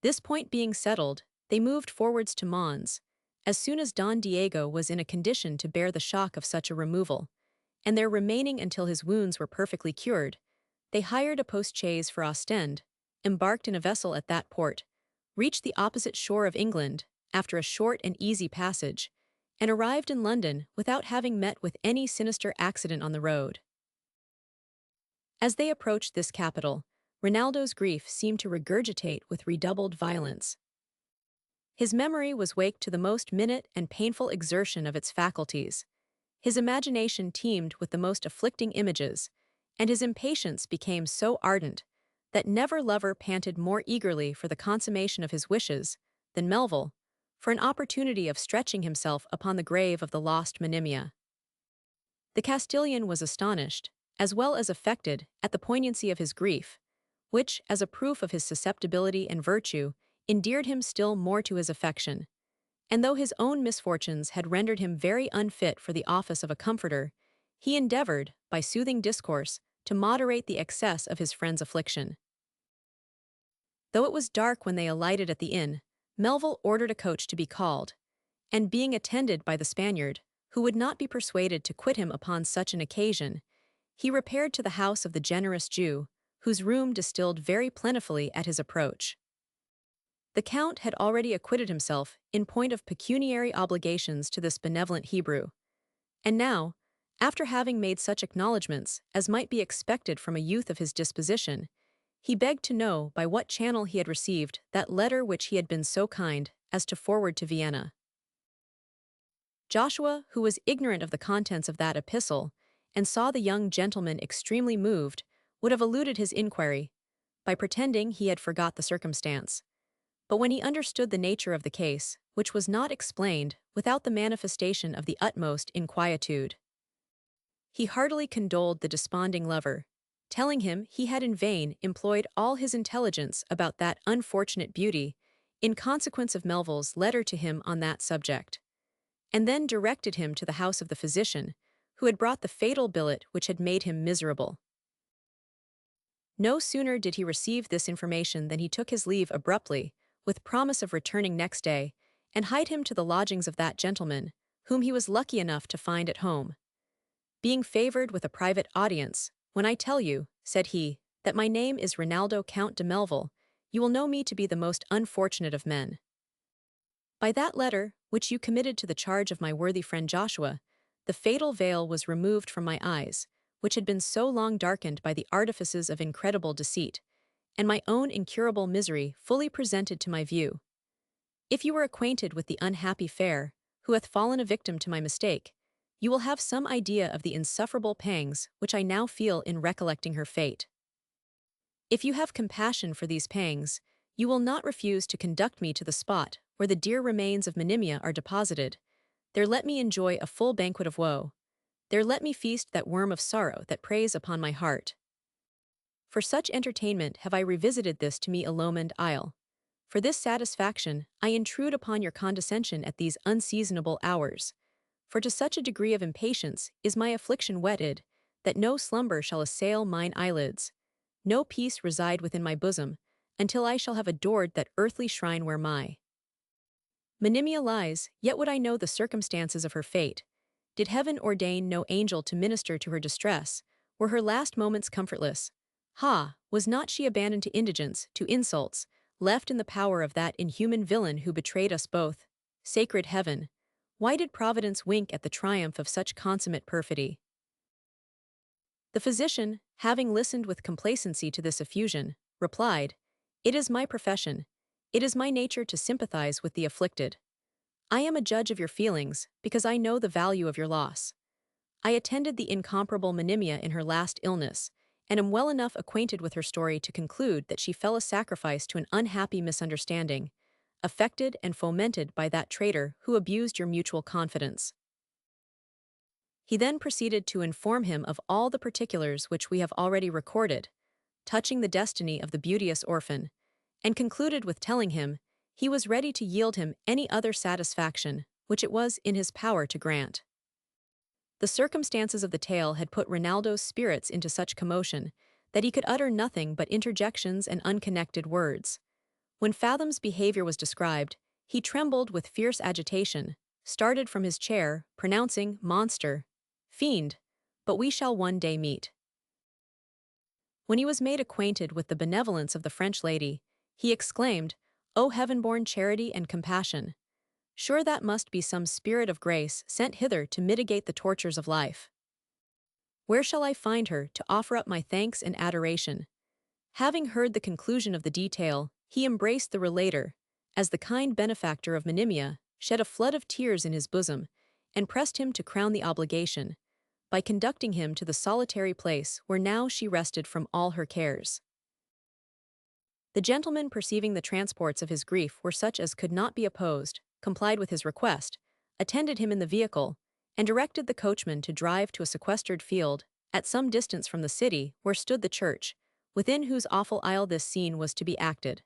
This point being settled, they moved forwards to Mons, as soon as Don Diego was in a condition to bear the shock of such a removal, and there remaining until his wounds were perfectly cured, they hired a post-chaise for Ostend, embarked in a vessel at that port, reached the opposite shore of England after a short and easy passage, and arrived in London without having met with any sinister accident on the road. As they approached this capital, Rinaldo's grief seemed to regurgitate with redoubled violence. His memory was waked to the most minute and painful exertion of its faculties. His imagination teemed with the most afflicting images, and his impatience became so ardent that never lover panted more eagerly for the consummation of his wishes than Melville, for an opportunity of stretching himself upon the grave of the lost Monimia. The Castilian was astonished, as well as affected, at the poignancy of his grief, which, as a proof of his susceptibility and virtue, endeared him still more to his affection. And though his own misfortunes had rendered him very unfit for the office of a comforter, he endeavored, by soothing discourse, to moderate the excess of his friend's affliction. Though it was dark when they alighted at the inn, Melville ordered a coach to be called, and being attended by the Spaniard, who would not be persuaded to quit him upon such an occasion, he repaired to the house of the generous Jew, whose room distilled very plentifully at his approach. The Count had already acquitted himself in point of pecuniary obligations to this benevolent Hebrew, and now, after having made such acknowledgments as might be expected from a youth of his disposition, he begged to know by what channel he had received that letter which he had been so kind as to forward to Vienna. Joshua, who was ignorant of the contents of that epistle, and saw the young gentleman extremely moved, would have eluded his inquiry, by pretending he had forgot the circumstance. But when he understood the nature of the case, which was not explained without the manifestation of the utmost inquietude, he heartily condoled the desponding lover, telling him he had in vain employed all his intelligence about that unfortunate beauty, in consequence of Melville's letter to him on that subject, and then directed him to the house of the physician, who had brought the fatal billet which had made him miserable. No sooner did he receive this information than he took his leave abruptly, with promise of returning next day, and hied him to the lodgings of that gentleman, whom he was lucky enough to find at home. Being favored with a private audience, "When I tell you," said he, "that my name is Rinaldo Count de Melville, you will know me to be the most unfortunate of men. By that letter, which you committed to the charge of my worthy friend Joshua, the fatal veil was removed from my eyes, which had been so long darkened by the artifices of incredible deceit, and my own incurable misery fully presented to my view. If you were acquainted with the unhappy fair, who hath fallen a victim to my mistake, you will have some idea of the insufferable pangs which I now feel in recollecting her fate. If you have compassion for these pangs, you will not refuse to conduct me to the spot where the dear remains of Monimia are deposited. There let me enjoy a full banquet of woe. There let me feast that worm of sorrow that preys upon my heart. For such entertainment have I revisited this to me illumined isle. For this satisfaction I intrude upon your condescension at these unseasonable hours. For to such a degree of impatience is my affliction whetted, that no slumber shall assail mine eyelids, no peace reside within my bosom, until I shall have adored that earthly shrine where my Monimia lies. Yet would I know the circumstances of her fate. Did heaven ordain no angel to minister to her distress, were her last moments comfortless? Ha! Was not she abandoned to indigence, to insults, left in the power of that inhuman villain who betrayed us both? Sacred heaven! Why did Providence wink at the triumph of such consummate perfidy? The physician, having listened with complacency to this effusion, replied, "It is my profession. It is my nature to sympathize with the afflicted. I am a judge of your feelings, because I know the value of your loss. I attended the incomparable Monimia in her last illness, and am well enough acquainted with her story to conclude that she fell a sacrifice to an unhappy misunderstanding, affected and fomented by that traitor who abused your mutual confidence." He then proceeded to inform him of all the particulars which we have already recorded, touching the destiny of the beauteous orphan, and concluded with telling him he was ready to yield him any other satisfaction which it was in his power to grant. The circumstances of the tale had put Rinaldo's spirits into such commotion that he could utter nothing but interjections and unconnected words. When Fathom's behavior was described, he trembled with fierce agitation, started from his chair, pronouncing, "Monster! Fiend! But we shall one day meet." When he was made acquainted with the benevolence of the French lady, he exclaimed, "O heaven-born charity and compassion! Sure that must be some spirit of grace sent hither to mitigate the tortures of life. Where shall I find her to offer up my thanks and adoration?" Having heard the conclusion of the detail, he embraced the relator, as the kind benefactor of Monimia, shed a flood of tears in his bosom, and pressed him to crown the obligation, by conducting him to the solitary place where now she rested from all her cares. The gentleman, perceiving the transports of his grief were such as could not be opposed, complied with his request, attended him in the vehicle, and directed the coachman to drive to a sequestered field, at some distance from the city, where stood the church, within whose awful aisle this scene was to be acted.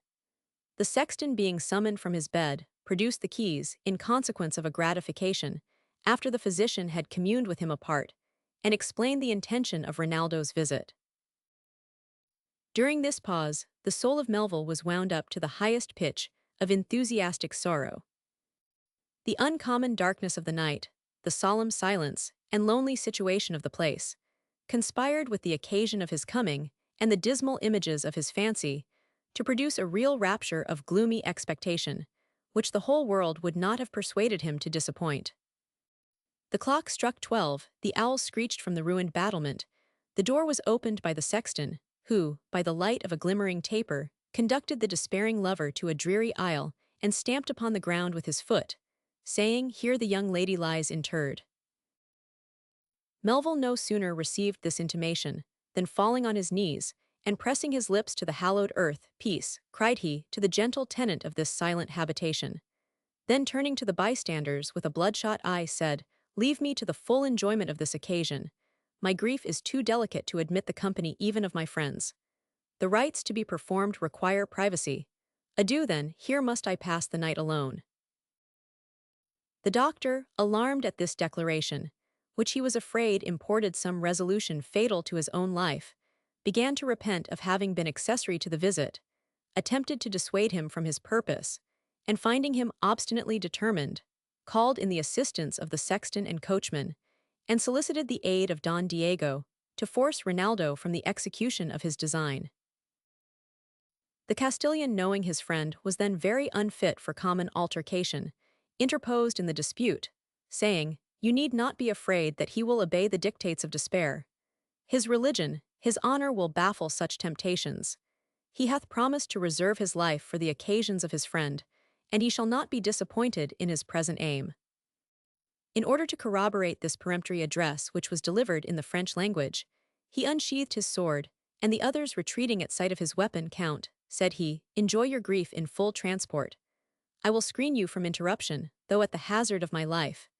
The sexton, being summoned from his bed, produced the keys, in consequence of a gratification, after the physician had communed with him apart, and explained the intention of Rinaldo's visit. During this pause, the soul of Melville was wound up to the highest pitch of enthusiastic sorrow. The uncommon darkness of the night, the solemn silence, and lonely situation of the place, conspired with the occasion of his coming and the dismal images of his fancy to produce a real rapture of gloomy expectation, which the whole world would not have persuaded him to disappoint. The clock struck 12, the owl screeched from the ruined battlement, the door was opened by the sexton, who, by the light of a glimmering taper, conducted the despairing lover to a dreary aisle and stamped upon the ground with his foot, saying, "Here the young lady lies interred." Melville no sooner received this intimation than, falling on his knees, and pressing his lips to the hallowed earth, "Peace," cried he, to the gentle tenant of this silent habitation. Then turning to the bystanders with a bloodshot eye said, "Leave me to the full enjoyment of this occasion. My grief is too delicate to admit the company even of my friends. The rites to be performed require privacy. Adieu then, here must I pass the night alone." The doctor, alarmed at this declaration, which he was afraid imported some resolution fatal to his own life, began to repent of having been accessory to the visit, attempted to dissuade him from his purpose, and finding him obstinately determined, called in the assistance of the sexton and coachman, and solicited the aid of Don Diego to force Rinaldo from the execution of his design. The Castilian, knowing his friend was then very unfit for common altercation, interposed in the dispute, saying, "You need not be afraid that he will obey the dictates of despair. His religion, his honor will baffle such temptations. He hath promised to reserve his life for the occasions of his friend, and he shall not be disappointed in his present aim." In order to corroborate this peremptory address, which was delivered in the French language, he unsheathed his sword, and the others retreating at sight of his weapon, "Count," said he, "enjoy your grief in full transport. I will screen you from interruption, though at the hazard of my life.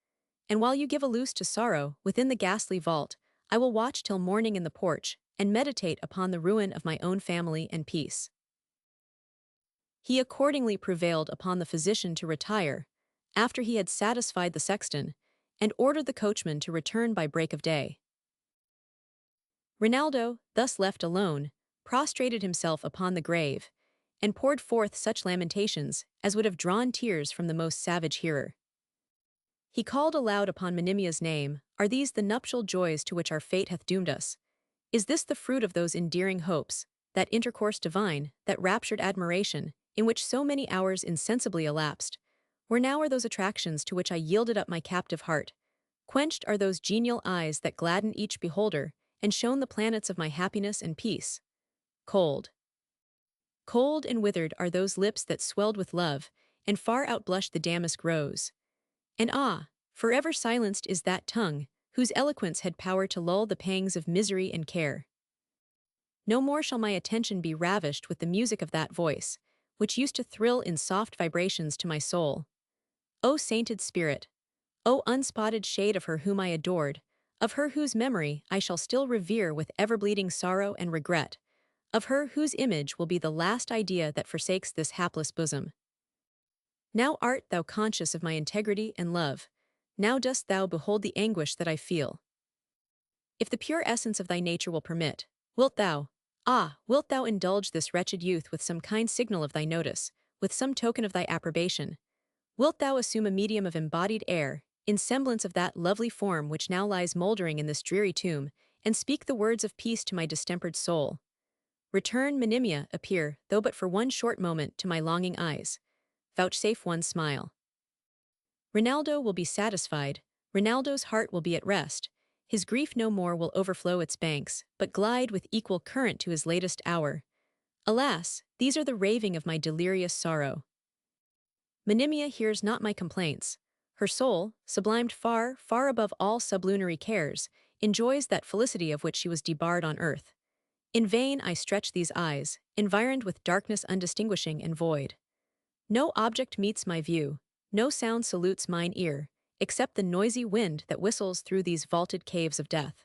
And while you give a loose to sorrow within the ghastly vault, I will watch till morning in the porch, and meditate upon the ruin of my own family and peace." He accordingly prevailed upon the physician to retire, after he had satisfied the sexton, and ordered the coachman to return by break of day. Rinaldo, thus left alone, prostrated himself upon the grave, and poured forth such lamentations as would have drawn tears from the most savage hearer. He called aloud upon Monimia's name, "Are these the nuptial joys to which our fate hath doomed us? Is this the fruit of those endearing hopes, that intercourse divine, that raptured admiration, in which so many hours insensibly elapsed? Where now are those attractions to which I yielded up my captive heart? Quenched are those genial eyes that gladden each beholder, and shone the planets of my happiness and peace? Cold, cold and withered are those lips that swelled with love, and far outblushed the damask rose. And forever silenced is that tongue, whose eloquence had power to lull the pangs of misery and care. No more shall my attention be ravished with the music of that voice, which used to thrill in soft vibrations to my soul. O sainted spirit! O unspotted shade of her whom I adored, of her whose memory I shall still revere with ever-bleeding sorrow and regret, of her whose image will be the last idea that forsakes this hapless bosom. Now art thou conscious of my integrity and love, now dost thou behold the anguish that I feel. If the pure essence of thy nature will permit, wilt thou indulge this wretched youth with some kind signal of thy notice, with some token of thy approbation? Wilt thou assume a medium of embodied air, in semblance of that lovely form which now lies mouldering in this dreary tomb, and speak the words of peace to my distempered soul? Return, Monimia, appear, though but for one short moment, to my longing eyes. Vouchsafe one smile. Rinaldo will be satisfied, Rinaldo's heart will be at rest, his grief no more will overflow its banks, but glide with equal current to his latest hour. Alas, these are the raving of my delirious sorrow. Monimia hears not my complaints. Her soul, sublimed far, far above all sublunary cares, enjoys that felicity of which she was debarred on earth. In vain I stretch these eyes, environed with darkness undistinguishing and void. No object meets my view, no sound salutes mine ear, except the noisy wind that whistles through these vaulted caves of death.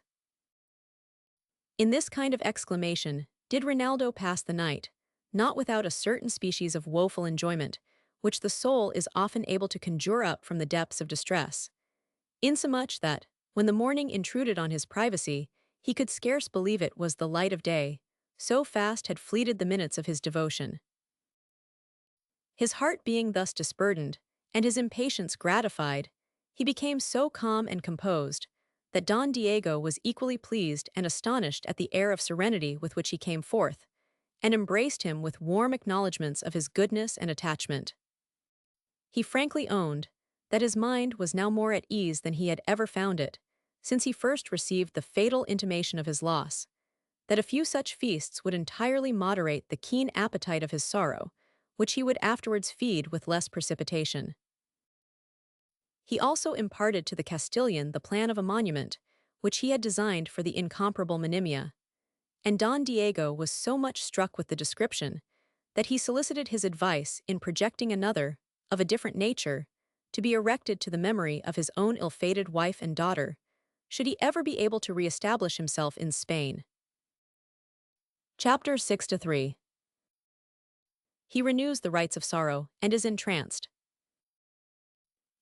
In this kind of exclamation did Rinaldo pass the night, not without a certain species of woeful enjoyment, which the soul is often able to conjure up from the depths of distress, insomuch that, when the morning intruded on his privacy, he could scarce believe it was the light of day, so fast had fleeted the minutes of his devotion. His heart being thus disburdened, and his impatience gratified, he became so calm and composed that Don Diego was equally pleased and astonished at the air of serenity with which he came forth, and embraced him with warm acknowledgments of his goodness and attachment. He frankly owned that his mind was now more at ease than he had ever found it, since he first received the fatal intimation of his loss, that a few such feasts would entirely moderate the keen appetite of his sorrow, which he would afterwards feed with less precipitation. He also imparted to the Castilian the plan of a monument, which he had designed for the incomparable Monimia, and Don Diego was so much struck with the description that he solicited his advice in projecting another, of a different nature, to be erected to the memory of his own ill-fated wife and daughter, should he ever be able to re-establish himself in Spain. Chapter 6-3. He renews the rites of sorrow and is entranced.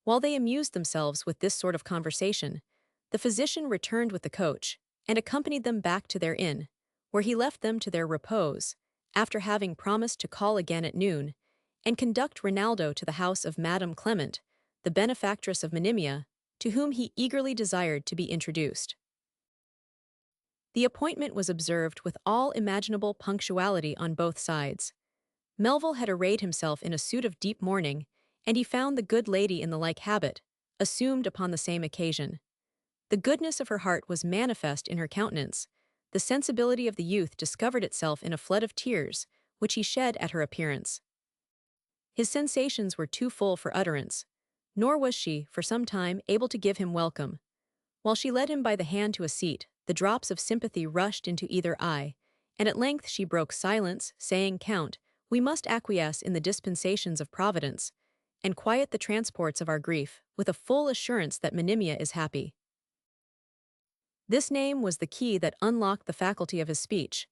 While they amused themselves with this sort of conversation, the physician returned with the coach and accompanied them back to their inn, where he left them to their repose, after having promised to call again at noon, and conduct Rinaldo to the house of Madame Clement, the benefactress of Monimia, to whom he eagerly desired to be introduced. The appointment was observed with all imaginable punctuality on both sides. Melville had arrayed himself in a suit of deep mourning, and he found the good lady in the like habit, assumed upon the same occasion. The goodness of her heart was manifest in her countenance. The sensibility of the youth discovered itself in a flood of tears, which he shed at her appearance. His sensations were too full for utterance, nor was she, for some time, able to give him welcome. While she led him by the hand to a seat, the drops of sympathy rushed into either eye, and at length she broke silence, saying, "Count, we must acquiesce in the dispensations of Providence, and quiet the transports of our grief, with a full assurance that Monimia is happy." This name was the key that unlocked the faculty of his speech.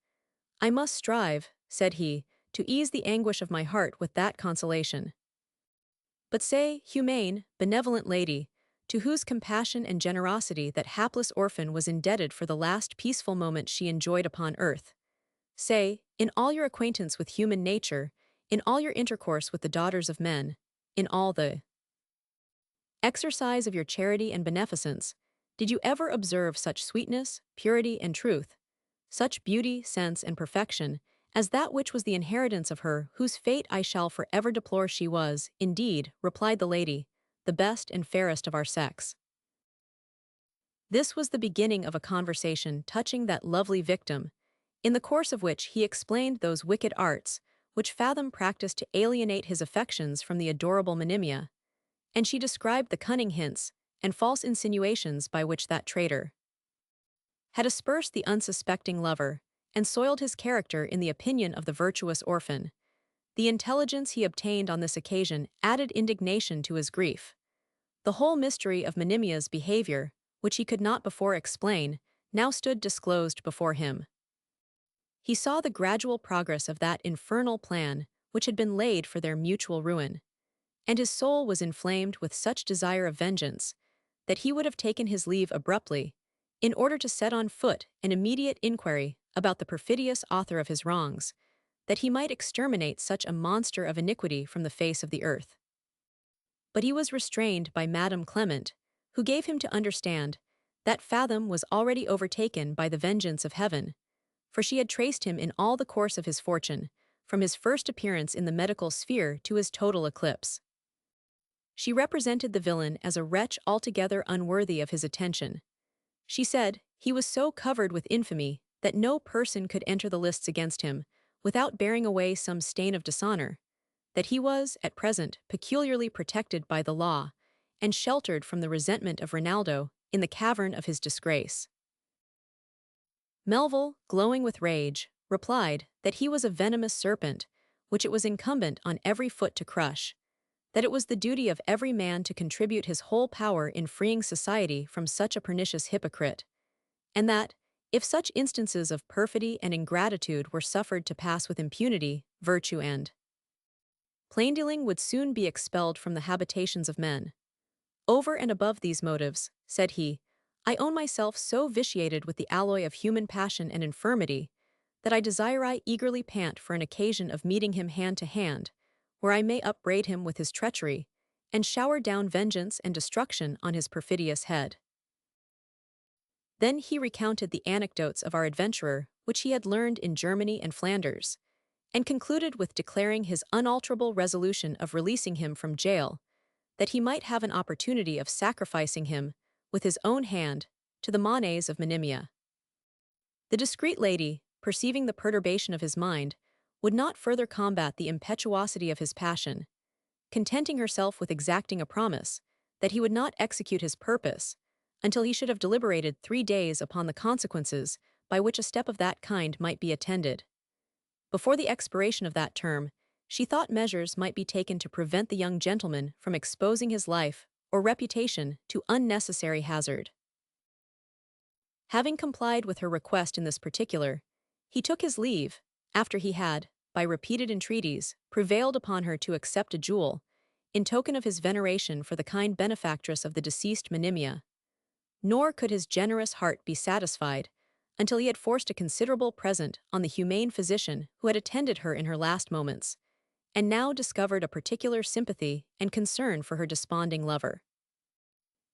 "I must strive," said he, "to ease the anguish of my heart with that consolation. But say, humane, benevolent lady, to whose compassion and generosity that hapless orphan was indebted for the last peaceful moment she enjoyed upon earth. Say, in all your acquaintance with human nature, in all your intercourse with the daughters of men, in all the exercise of your charity and beneficence, did you ever observe such sweetness, purity, and truth, such beauty, sense, and perfection, as that which was the inheritance of her whose fate I shall forever deplore? She was, indeed," replied the lady, "the best and fairest of our sex." This was the beginning of a conversation touching that lovely victim, in the course of which he explained those wicked arts which Fathom practiced to alienate his affections from the adorable Monimia, and she described the cunning hints and false insinuations by which that traitor had aspersed the unsuspecting lover, and soiled his character in the opinion of the virtuous orphan. The intelligence he obtained on this occasion added indignation to his grief. The whole mystery of Monimia's behavior, which he could not before explain, now stood disclosed before him. He saw the gradual progress of that infernal plan which had been laid for their mutual ruin, and his soul was inflamed with such desire of vengeance that he would have taken his leave abruptly, in order to set on foot an immediate inquiry about the perfidious author of his wrongs, that he might exterminate such a monster of iniquity from the face of the earth. But he was restrained by Madame Clement, who gave him to understand that Fathom was already overtaken by the vengeance of heaven, for she had traced him in all the course of his fortune, from his first appearance in the medical sphere to his total eclipse. She represented the villain as a wretch altogether unworthy of his attention. She said he was so covered with infamy that no person could enter the lists against him without bearing away some stain of dishonor, that he was, at present, peculiarly protected by the law, and sheltered from the resentment of Rinaldo in the cavern of his disgrace. Melville, glowing with rage, replied that he was a venomous serpent, which it was incumbent on every foot to crush, that it was the duty of every man to contribute his whole power in freeing society from such a pernicious hypocrite, and that, if such instances of perfidy and ingratitude were suffered to pass with impunity, virtue and plain-dealing would soon be expelled from the habitations of men. "Over and above these motives," said he, "I own myself so vitiated with the alloy of human passion and infirmity, that I eagerly pant for an occasion of meeting him hand to hand, where I may upbraid him with his treachery, and shower down vengeance and destruction on his perfidious head." Then he recounted the anecdotes of our adventurer which he had learned in Germany and Flanders, and concluded with declaring his unalterable resolution of releasing him from jail, that he might have an opportunity of sacrificing him, with his own hand, to the manes of Monimia. The discreet lady, perceiving the perturbation of his mind, would not further combat the impetuosity of his passion, contenting herself with exacting a promise that he would not execute his purpose until he should have deliberated 3 days upon the consequences by which a step of that kind might be attended. Before the expiration of that term, she thought measures might be taken to prevent the young gentleman from exposing his life or reputation to unnecessary hazard. Having complied with her request in this particular, he took his leave, after he had, by repeated entreaties, prevailed upon her to accept a jewel, in token of his veneration for the kind benefactress of the deceased Monimia. Nor could his generous heart be satisfied until he had forced a considerable present on the humane physician who had attended her in her last moments, and now discovered a particular sympathy and concern for her desponding lover.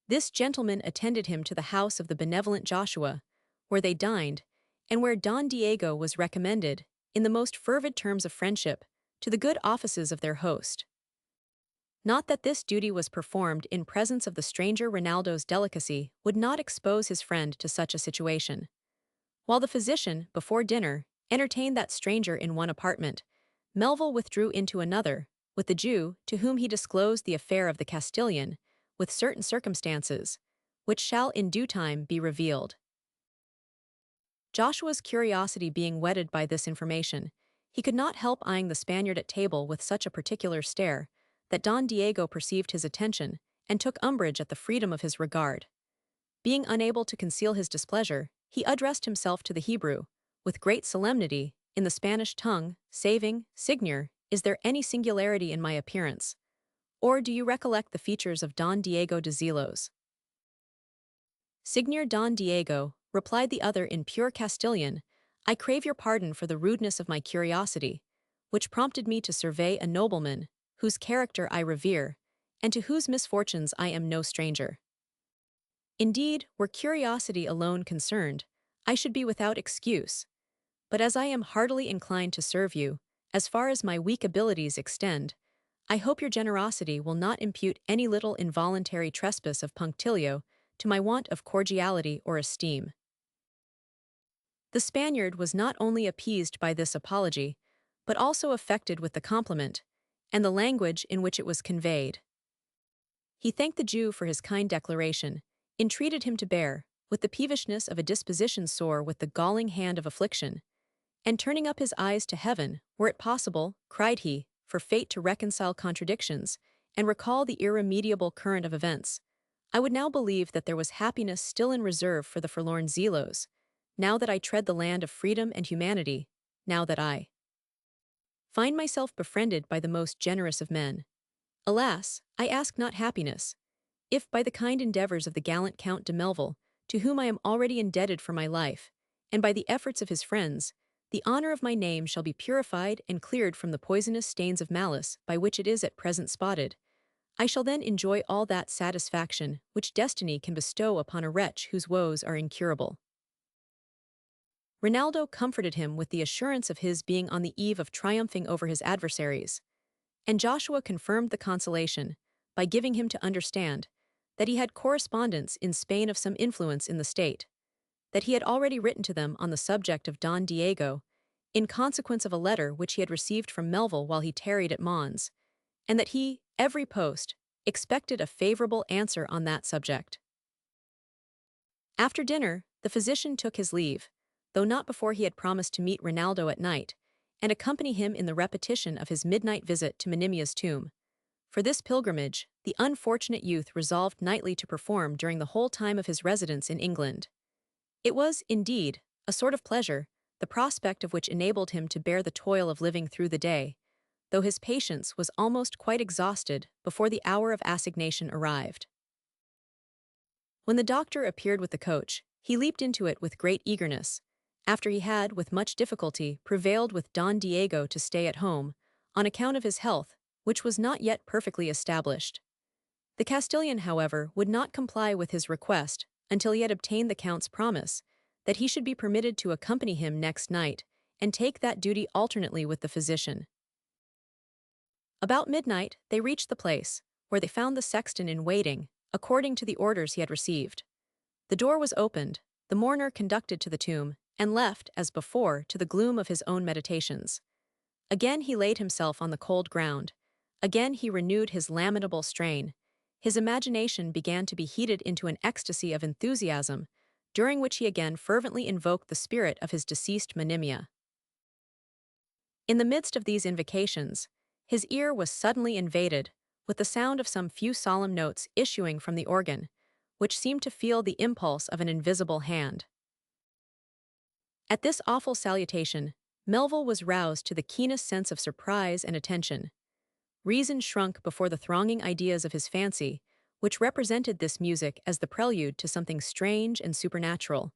This gentleman attended him to the house of the benevolent Joshua, where they dined, and where Don Diego was recommended, in the most fervid terms of friendship, to the good offices of their host. Not that this duty was performed in presence of the stranger. Rinaldo's delicacy would not expose his friend to such a situation. While the physician, before dinner, entertained that stranger in one apartment, Melville withdrew into another, with the Jew, to whom he disclosed the affair of the Castilian, with certain circumstances, which shall in due time be revealed. Joshua's curiosity being whetted by this information, he could not help eyeing the Spaniard at table with such a particular stare, that Don Diego perceived his attention, and took umbrage at the freedom of his regard. Being unable to conceal his displeasure, he addressed himself to the Hebrew, with great solemnity, in the Spanish tongue, saving, "Signor, is there any singularity in my appearance? Or do you recollect the features of Don Diego de Zelos?" "Signor Don Diego," replied the other in pure Castilian, "I crave your pardon for the rudeness of my curiosity, which prompted me to survey a nobleman, whose character I revere, and to whose misfortunes I am no stranger. Indeed, were curiosity alone concerned, I should be without excuse, but as I am heartily inclined to serve you, as far as my weak abilities extend, I hope your generosity will not impute any little involuntary trespass of punctilio to my want of cordiality or esteem." The Spaniard was not only appeased by this apology, but also affected with the compliment, and the language in which it was conveyed. He thanked the Jew for his kind declaration, entreated him to bear, with the peevishness of a disposition sore with the galling hand of affliction, and turning up his eyes to heaven, were it possible, cried he, for fate to reconcile contradictions, and recall the irremediable current of events, I would now believe that there was happiness still in reserve for the forlorn Zelos, now that I tread the land of freedom and humanity, now that I find myself befriended by the most generous of men. Alas, I ask not happiness. If by the kind endeavors of the gallant Count de Melville, to whom I am already indebted for my life, and by the efforts of his friends, the honor of my name shall be purified and cleared from the poisonous stains of malice by which it is at present spotted, I shall then enjoy all that satisfaction which destiny can bestow upon a wretch whose woes are incurable. Rinaldo comforted him with the assurance of his being on the eve of triumphing over his adversaries, and Joshua confirmed the consolation by giving him to understand that he had correspondents in Spain of some influence in the state, that he had already written to them on the subject of Don Diego, in consequence of a letter which he had received from Melville while he tarried at Mons, and that he, every post, expected a favorable answer on that subject. After dinner, the physician took his leave, though not before he had promised to meet Rinaldo at night, and accompany him in the repetition of his midnight visit to Monimia's tomb. For this pilgrimage, the unfortunate youth resolved nightly to perform during the whole time of his residence in England. It was, indeed, a sort of pleasure, the prospect of which enabled him to bear the toil of living through the day, though his patience was almost quite exhausted before the hour of assignation arrived. When the doctor appeared with the coach, he leaped into it with great eagerness, after he had, with much difficulty, prevailed with Don Diego to stay at home, on account of his health, which was not yet perfectly established. The Castilian, however, would not comply with his request until he had obtained the Count's promise that he should be permitted to accompany him next night and take that duty alternately with the physician. About midnight, they reached the place, where they found the sexton in waiting, according to the orders he had received. The door was opened, the mourner conducted to the tomb, and left, as before, to the gloom of his own meditations. Again he laid himself on the cold ground. Again he renewed his lamentable strain. His imagination began to be heated into an ecstasy of enthusiasm, during which he again fervently invoked the spirit of his deceased Monimia. In the midst of these invocations, his ear was suddenly invaded with the sound of some few solemn notes issuing from the organ, which seemed to feel the impulse of an invisible hand. At this awful salutation, Melville was roused to the keenest sense of surprise and attention. Reason shrunk before the thronging ideas of his fancy, which represented this music as the prelude to something strange and supernatural.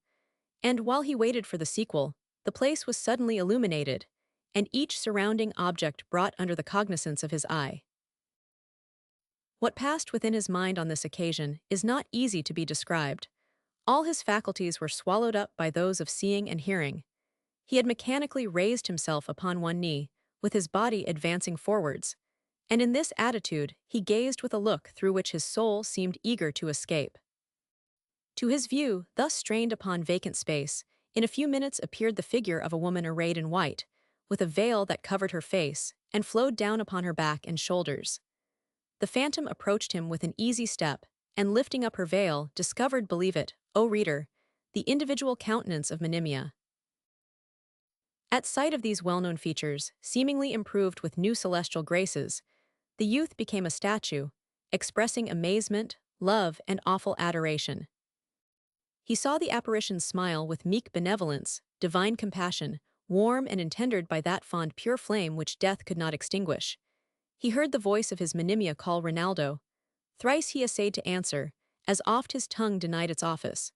And while he waited for the sequel, the place was suddenly illuminated, and each surrounding object brought under the cognizance of his eye. What passed within his mind on this occasion is not easy to be described. All his faculties were swallowed up by those of seeing and hearing. He had mechanically raised himself upon one knee, with his body advancing forwards, and in this attitude he gazed with a look through which his soul seemed eager to escape. To his view, thus strained upon vacant space, in a few minutes appeared the figure of a woman arrayed in white, with a veil that covered her face and flowed down upon her back and shoulders. The phantom approached him with an easy step, and lifting up her veil, discovered, believe it, O reader, the individual countenance of Monimia. At sight of these well-known features, seemingly improved with new celestial graces, the youth became a statue, expressing amazement, love, and awful adoration. He saw the apparition smile with meek benevolence, divine compassion, warm and entendered by that fond pure flame which death could not extinguish. He heard the voice of his Monimia call Rinaldo. Thrice he essayed to answer, as oft his tongue denied its office.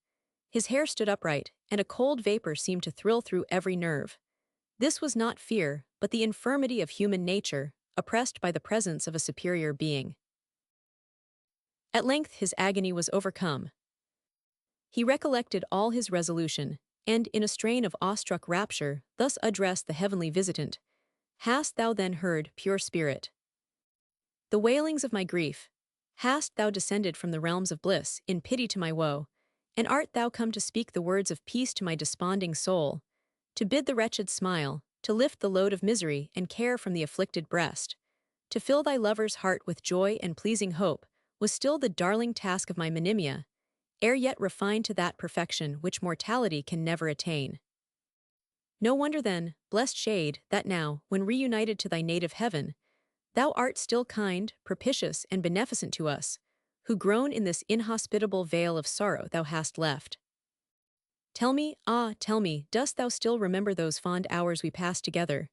His hair stood upright, and a cold vapor seemed to thrill through every nerve. This was not fear, but the infirmity of human nature, oppressed by the presence of a superior being. At length his agony was overcome. He recollected all his resolution, and in a strain of awestruck rapture, thus addressed the heavenly visitant, "Hast thou then heard, pure spirit, the wailings of my grief? Hast thou descended from the realms of bliss, in pity to my woe? And art thou come to speak the words of peace to my desponding soul, to bid the wretched smile, to lift the load of misery and care from the afflicted breast? To fill thy lover's heart with joy and pleasing hope was still the darling task of my Monimia, ere yet refined to that perfection which mortality can never attain. No wonder then, blessed shade, that now, when reunited to thy native heaven, thou art still kind, propitious, and beneficent to us, who groan in this inhospitable vale of sorrow thou hast left. Tell me, tell me, dost thou still remember those fond hours we passed together?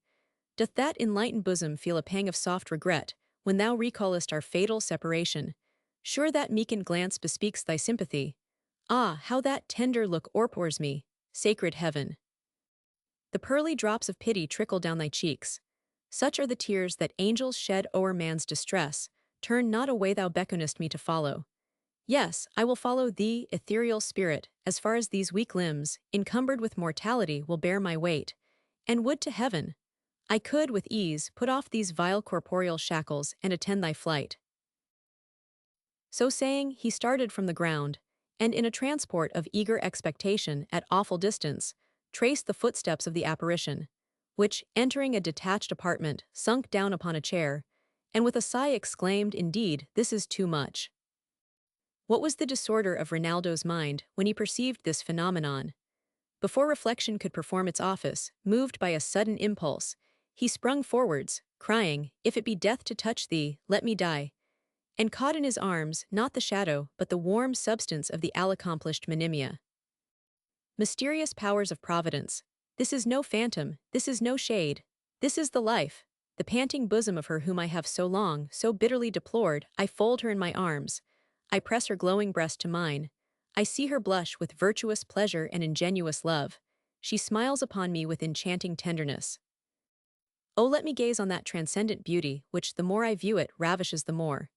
Doth that enlightened bosom feel a pang of soft regret, when thou recallest our fatal separation? Sure that meekened glance bespeaks thy sympathy. Ah, how that tender look o'erpours me, sacred heaven! The pearly drops of pity trickle down thy cheeks. Such are the tears that angels shed o'er man's distress. Turn not away, thou beckonest me to follow. Yes, I will follow thee, ethereal spirit, as far as these weak limbs, encumbered with mortality, will bear my weight. And would to heaven I could with ease put off these vile corporeal shackles and attend thy flight." So saying, he started from the ground, and in a transport of eager expectation at awful distance, traced the footsteps of the apparition, which, entering a detached apartment, sunk down upon a chair, and with a sigh exclaimed, "Indeed, this is too much." What was the disorder of Rinaldo's mind when he perceived this phenomenon? Before reflection could perform its office, moved by a sudden impulse, he sprung forwards, crying, "If it be death to touch thee, let me die," and caught in his arms not the shadow but the warm substance of the all-accomplished Monimia. Mysterious powers of Providence! This is no phantom, this is no shade, this is the life, the panting bosom of her whom I have so long, so bitterly deplored. I fold her in my arms, I press her glowing breast to mine, I see her blush with virtuous pleasure and ingenuous love, she smiles upon me with enchanting tenderness. Oh, let me gaze on that transcendent beauty, which the more I view it ravishes the more.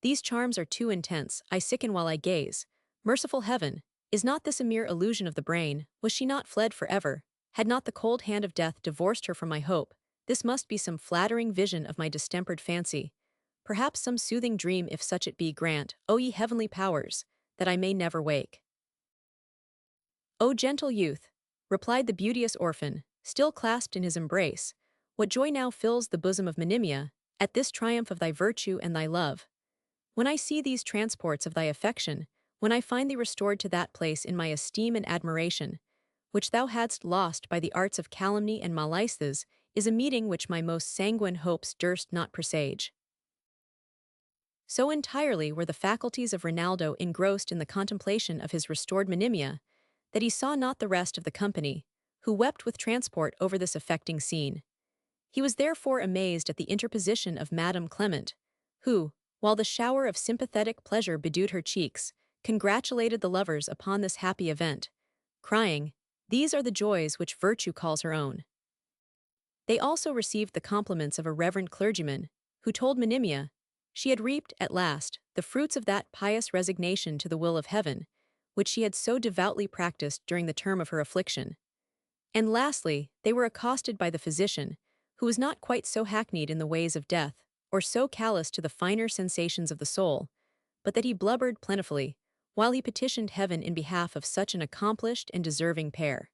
These charms are too intense, I sicken while I gaze. Merciful heaven, is not this a mere illusion of the brain? Was she not fled forever? Had not the cold hand of death divorced her from my hope? This must be some flattering vision of my distempered fancy. Perhaps some soothing dream, if such it be, grant, O ye heavenly powers, that I may never wake. O gentle youth, replied the beauteous orphan, still clasped in his embrace, what joy now fills the bosom of Monimia, at this triumph of thy virtue and thy love? When I see these transports of thy affection, when I find thee restored to that place in my esteem and admiration, which thou hadst lost by the arts of calumny and malices, is a meeting which my most sanguine hopes durst not presage. So entirely were the faculties of Rinaldo engrossed in the contemplation of his restored Monimia, that he saw not the rest of the company, who wept with transport over this affecting scene. He was therefore amazed at the interposition of Madame Clement, who, while the shower of sympathetic pleasure bedewed her cheeks, congratulated the lovers upon this happy event, crying, "These are the joys which virtue calls her own." They also received the compliments of a reverend clergyman, who told Monimia she had reaped, at last, the fruits of that pious resignation to the will of heaven, which she had so devoutly practiced during the term of her affliction. And lastly, they were accosted by the physician, who was not quite so hackneyed in the ways of death, or so callous to the finer sensations of the soul, but that he blubbered plentifully, while he petitioned heaven in behalf of such an accomplished and deserving pair.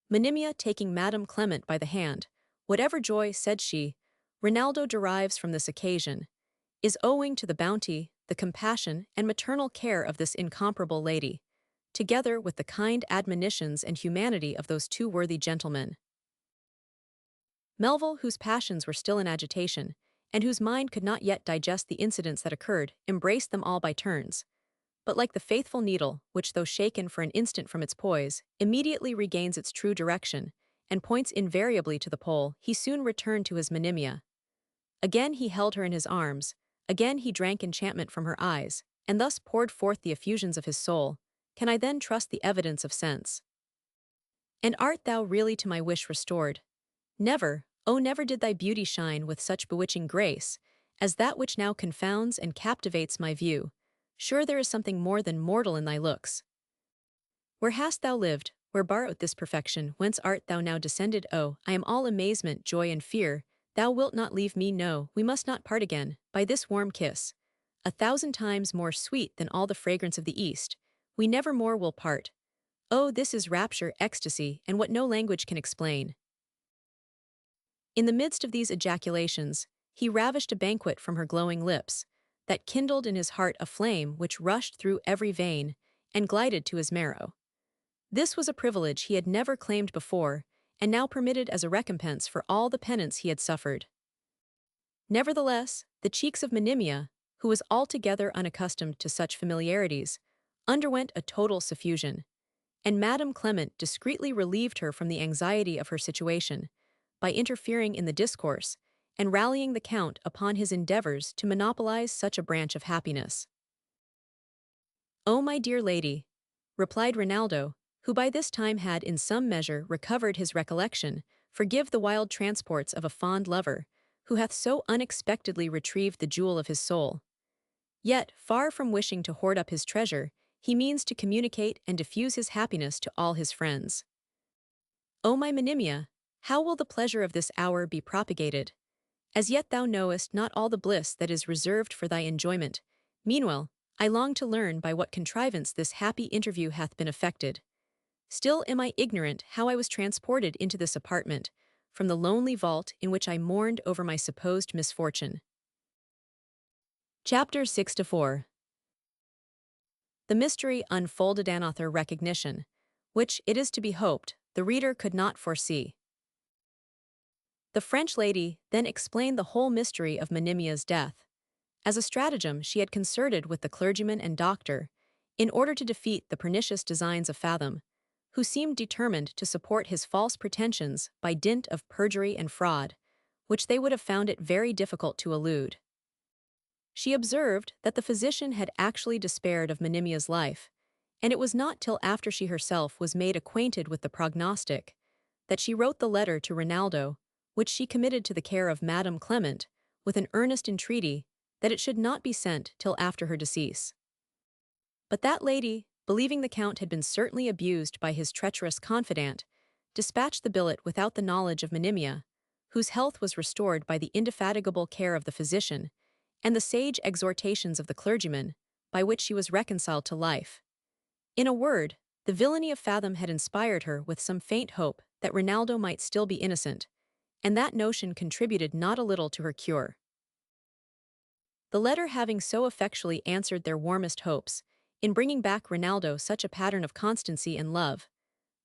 Monimia taking Madame Clement by the hand, "Whatever joy," said she, "Rinaldo derives from this occasion, is owing to the bounty, the compassion, and maternal care of this incomparable lady, together with the kind admonitions and humanity of those two worthy gentlemen." Melville, whose passions were still in agitation, and whose mind could not yet digest the incidents that occurred, embraced them all by turns. But like the faithful needle, which though shaken for an instant from its poise, immediately regains its true direction, and points invariably to the pole, he soon returned to his Monimia. Again he held her in his arms, again he drank enchantment from her eyes, and thus poured forth the effusions of his soul. Can I then trust the evidence of sense? And art thou really to my wish restored? Never, oh never did thy beauty shine with such bewitching grace, as that which now confounds and captivates my view. Sure there is something more than mortal in thy looks. Where hast thou lived, where borrowed this perfection, whence art thou now descended? Oh, I am all amazement, joy, and fear. Thou wilt not leave me, no, we must not part again, by this warm kiss. 1,000 times more sweet than all the fragrance of the East, we never more will part. Oh, this is rapture, ecstasy, and what no language can explain. In the midst of these ejaculations, he ravished a banquet from her glowing lips, that kindled in his heart a flame which rushed through every vein and glided to his marrow. This was a privilege he had never claimed before, and now permitted as a recompense for all the penance he had suffered. Nevertheless, the cheeks of Monimia, who was altogether unaccustomed to such familiarities, underwent a total suffusion, and Madame Clement discreetly relieved her from the anxiety of her situation, by interfering in the discourse, and rallying the Count upon his endeavors to monopolize such a branch of happiness. "Oh, my dear lady," replied Rinaldo, who by this time had in some measure recovered his recollection, "forgive the wild transports of a fond lover, who hath so unexpectedly retrieved the jewel of his soul. Yet, far from wishing to hoard up his treasure, he means to communicate and diffuse his happiness to all his friends. O my Monimia, how will the pleasure of this hour be propagated? As yet thou knowest not all the bliss that is reserved for thy enjoyment. Meanwhile, I long to learn by what contrivance this happy interview hath been effected. Still am I ignorant how I was transported into this apartment, from the lonely vault in which I mourned over my supposed misfortune." Chapter 6-4. The mystery unfolded an author recognition, which, it is to be hoped, the reader could not foresee. The French lady then explained the whole mystery of Monimia's death. As a stratagem she had concerted with the clergyman and doctor, in order to defeat the pernicious designs of Fathom, who seemed determined to support his false pretensions by dint of perjury and fraud, which they would have found it very difficult to elude. She observed that the physician had actually despaired of Monimia's life, and it was not till after she herself was made acquainted with the prognostic that she wrote the letter to Rinaldo, which she committed to the care of Madame Clement, with an earnest entreaty that it should not be sent till after her decease. But that lady, believing the Count had been certainly abused by his treacherous confidant, dispatched the billet without the knowledge of Monimia, whose health was restored by the indefatigable care of the physician, and the sage exhortations of the clergyman, by which she was reconciled to life. In a word, the villainy of Fathom had inspired her with some faint hope that Rinaldo might still be innocent, and that notion contributed not a little to her cure. The letter having so effectually answered their warmest hopes, in bringing back Rinaldo such a pattern of constancy and love,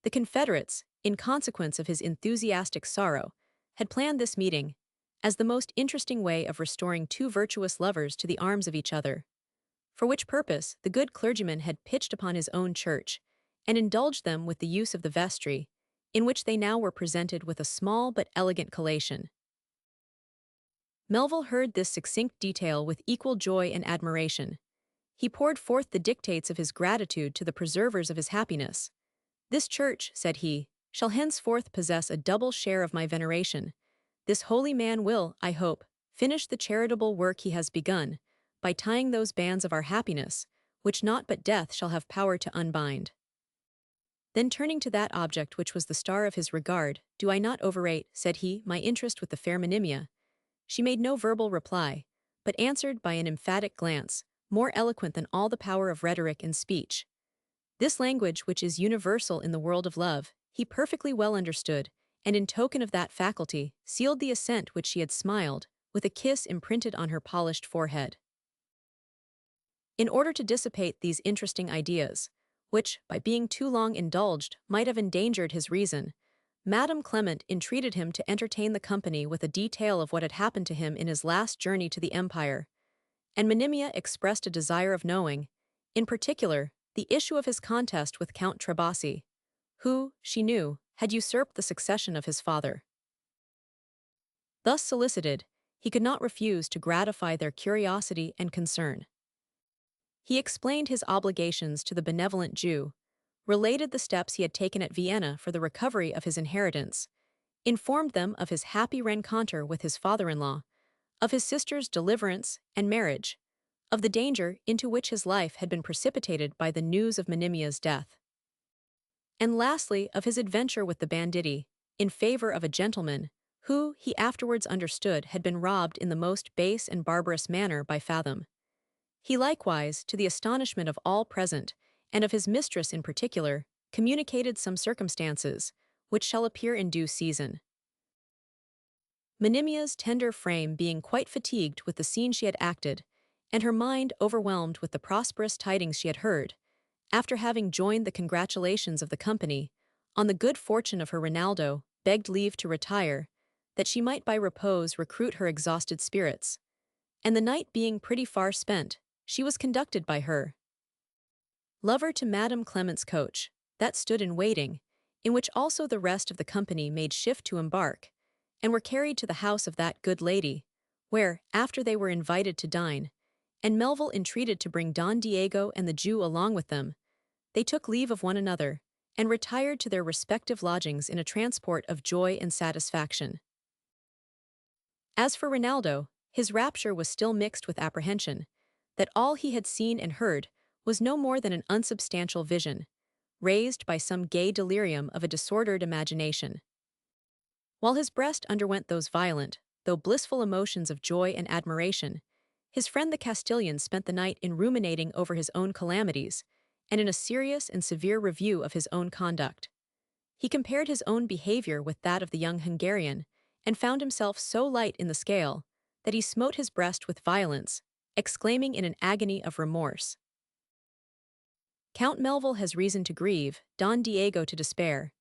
the confederates, in consequence of his enthusiastic sorrow, had planned this meeting as the most interesting way of restoring two virtuous lovers to the arms of each other, for which purpose the good clergyman had pitched upon his own church, and indulged them with the use of the vestry, in which they now were presented with a small but elegant collation. Melville heard this succinct detail with equal joy and admiration. He poured forth the dictates of his gratitude to the preservers of his happiness. "This church," said he, "shall henceforth possess a double share of my veneration. This holy man will, I hope, finish the charitable work he has begun, by tying those bands of our happiness, which naught but death shall have power to unbind." Then turning to that object which was the star of his regard, "Do I not overrate," said he, "my interest with the fair Monimia?" She made no verbal reply, but answered by an emphatic glance, more eloquent than all the power of rhetoric and speech. This language, which is universal in the world of love, he perfectly well understood, and in token of that faculty, sealed the assent which she had smiled, with a kiss imprinted on her polished forehead. In order to dissipate these interesting ideas, which, by being too long indulged, might have endangered his reason, Madame Clement entreated him to entertain the company with a detail of what had happened to him in his last journey to the Empire, and Monimia expressed a desire of knowing, in particular, the issue of his contest with Count Trebasi, who, she knew, had usurped the succession of his father. Thus solicited, he could not refuse to gratify their curiosity and concern. He explained his obligations to the benevolent Jew, related the steps he had taken at Vienna for the recovery of his inheritance, informed them of his happy rencontre with his father-in-law, of his sister's deliverance and marriage, of the danger into which his life had been precipitated by the news of Monimia's death, and lastly of his adventure with the banditti, in favor of a gentleman, who, he afterwards understood, had been robbed in the most base and barbarous manner by Fathom. He likewise, to the astonishment of all present, and of his mistress in particular, communicated some circumstances, which shall appear in due season. Monimia's tender frame being quite fatigued with the scene she had acted, and her mind overwhelmed with the prosperous tidings she had heard, after having joined the congratulations of the company on the good fortune of her Rinaldo, begged leave to retire, that she might by repose recruit her exhausted spirits, and the night being pretty far spent, she was conducted by her lover to Madame Clement's coach, that stood in waiting, in which also the rest of the company made shift to embark, and were carried to the house of that good lady, where, after they were invited to dine, and Melville entreated to bring Don Diego and the Jew along with them, they took leave of one another, and retired to their respective lodgings in a transport of joy and satisfaction. As for Rinaldo, his rapture was still mixed with apprehension, that all he had seen and heard was no more than an unsubstantial vision, raised by some gay delirium of a disordered imagination. While his breast underwent those violent, though blissful emotions of joy and admiration, his friend the Castilian spent the night in ruminating over his own calamities, and in a serious and severe review of his own conduct. He compared his own behavior with that of the young Hungarian, and found himself so light in the scale, that he smote his breast with violence, exclaiming in an agony of remorse, "Count Melville has reason to grieve, Don Diego to despair.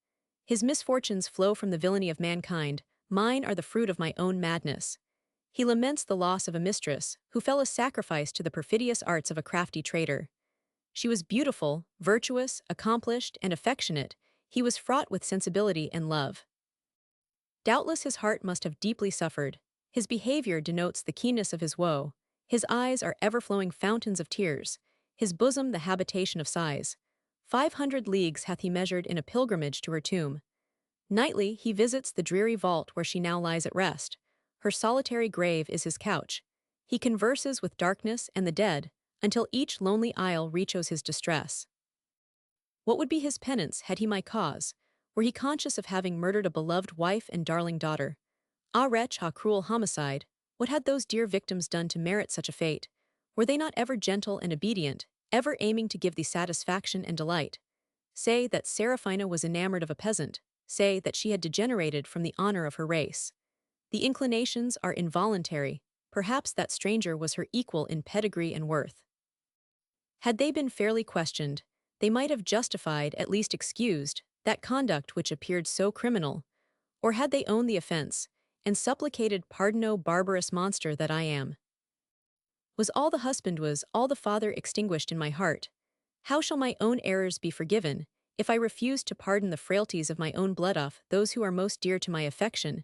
His misfortunes flow from the villainy of mankind, mine are the fruit of my own madness. He laments the loss of a mistress, who fell a sacrifice to the perfidious arts of a crafty traitor. She was beautiful, virtuous, accomplished, and affectionate. He was fraught with sensibility and love. Doubtless his heart must have deeply suffered. His behavior denotes the keenness of his woe. His eyes are ever-flowing fountains of tears, his bosom the habitation of sighs. 500 leagues hath he measured in a pilgrimage to her tomb. Nightly, he visits the dreary vault where she now lies at rest. Her solitary grave is his couch. He converses with darkness and the dead, until each lonely isle reaches his distress. What would be his penance had he my cause? Were he conscious of having murdered a beloved wife and darling daughter? Ah wretch, ah cruel homicide! What had those dear victims done to merit such a fate? Were they not ever gentle and obedient, ever aiming to give thee satisfaction and delight? Say that Seraphina was enamored of a peasant. Say that she had degenerated from the honor of her race. The inclinations are involuntary. Perhaps that stranger was her equal in pedigree and worth. Had they been fairly questioned, they might have justified, at least excused, that conduct which appeared so criminal. Or had they owned the offense, and supplicated pardon, O barbarous monster that I am? Was all the husband, was all the father extinguished in my heart? How shall my own errors be forgiven, if I refuse to pardon the frailties of my own blood off those who are most dear to my affection?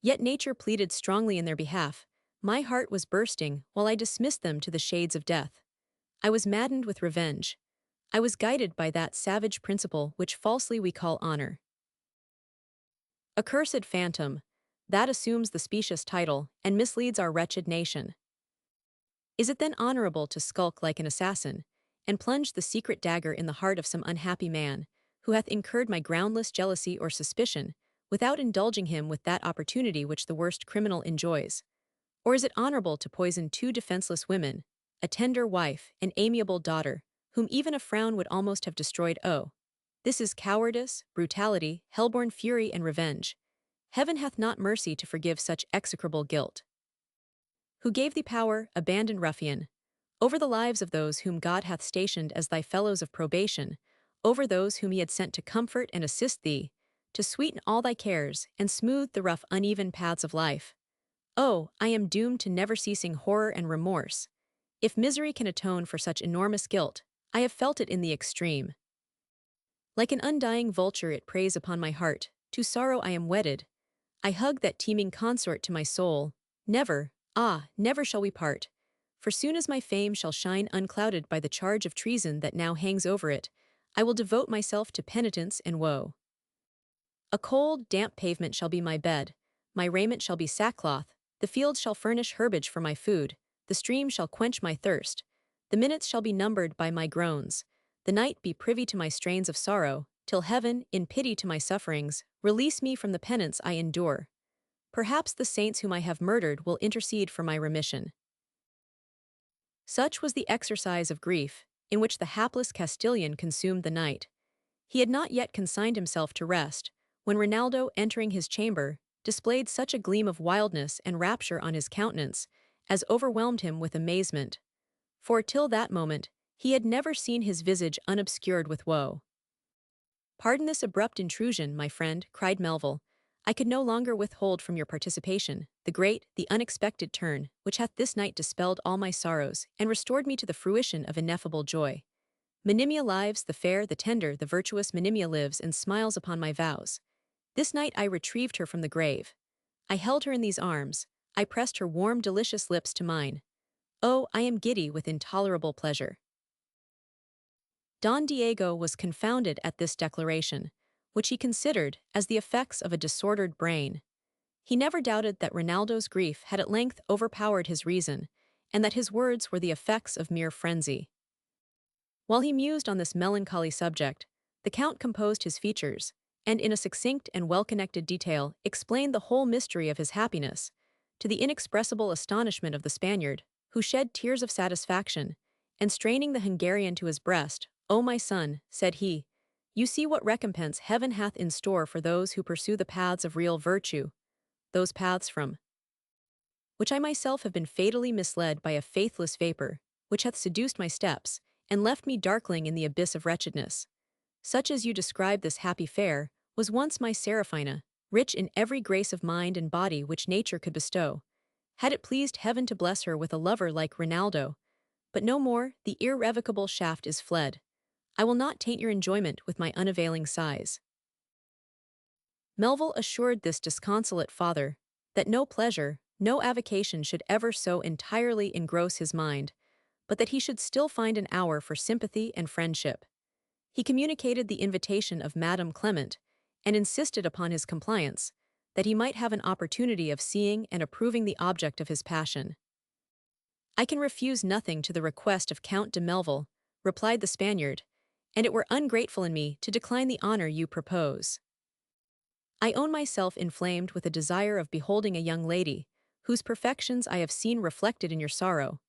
Yet nature pleaded strongly in their behalf. My heart was bursting while I dismissed them to the shades of death. I was maddened with revenge. I was guided by that savage principle which falsely we call honor. Accursed phantom, that assumes the specious title and misleads our wretched nation. Is it then honorable to skulk like an assassin, and plunge the secret dagger in the heart of some unhappy man, who hath incurred my groundless jealousy or suspicion, without indulging him with that opportunity which the worst criminal enjoys? Or is it honorable to poison two defenseless women, a tender wife, an amiable daughter, whom even a frown would almost have destroyed? Oh, this is cowardice, brutality, hellborn fury, and revenge. Heaven hath not mercy to forgive such execrable guilt. Who gave thee power, abandoned ruffian, over the lives of those whom God hath stationed as thy fellows of probation, over those whom he had sent to comfort and assist thee, to sweeten all thy cares and smooth the rough uneven paths of life? Oh, I am doomed to never-ceasing horror and remorse. If misery can atone for such enormous guilt, I have felt it in the extreme. Like an undying vulture it preys upon my heart, to sorrow I am wedded. I hug that teeming consort to my soul. Never, ah, never shall we part. For soon as my fame shall shine unclouded by the charge of treason that now hangs over it, I will devote myself to penitence and woe. A cold, damp pavement shall be my bed, my raiment shall be sackcloth, the fields shall furnish herbage for my food, the stream shall quench my thirst, the minutes shall be numbered by my groans, the night be privy to my strains of sorrow, till heaven, in pity to my sufferings, release me from the penance I endure. Perhaps the saints whom I have murdered will intercede for my remission. Such was the exercise of grief, in which the hapless Castilian consumed the night. He had not yet consigned himself to rest, when Rinaldo, entering his chamber, displayed such a gleam of wildness and rapture on his countenance, as overwhelmed him with amazement. For till that moment, he had never seen his visage unobscured with woe. "Pardon this abrupt intrusion, my friend," cried Melville. "I could no longer withhold from your participation the great, the unexpected turn, which hath this night dispelled all my sorrows, and restored me to the fruition of ineffable joy. Monimia lives, the fair, the tender, the virtuous Monimia lives and smiles upon my vows. This night I retrieved her from the grave. I held her in these arms, I pressed her warm, delicious lips to mine. Oh, I am giddy with intolerable pleasure." Don Diego was confounded at this declaration, which he considered as the effects of a disordered brain. He never doubted that Rinaldo's grief had at length overpowered his reason, and that his words were the effects of mere frenzy. While he mused on this melancholy subject, the Count composed his features, and in a succinct and well-connected detail explained the whole mystery of his happiness, to the inexpressible astonishment of the Spaniard, who shed tears of satisfaction, and straining the Hungarian to his breast, "O my son," said he, "you see what recompense heaven hath in store for those who pursue the paths of real virtue, those paths from which I myself have been fatally misled by a faithless vapor, which hath seduced my steps, and left me darkling in the abyss of wretchedness. Such as you describe this happy fair, was once my Seraphina, rich in every grace of mind and body which nature could bestow. Had it pleased heaven to bless her with a lover like Rinaldo, but no more, the irrevocable shaft is fled. I will not taint your enjoyment with my unavailing sighs." Melville assured this disconsolate father that no pleasure, no avocation should ever so entirely engross his mind, but that he should still find an hour for sympathy and friendship. He communicated the invitation of Madame Clement, and insisted upon his compliance, that he might have an opportunity of seeing and approving the object of his passion. "I can refuse nothing to the request of Count de Melville," replied the Spaniard, "and it were ungrateful in me to decline the honor you propose. I own myself inflamed with a desire of beholding a young lady, whose perfections I have seen reflected in your sorrow.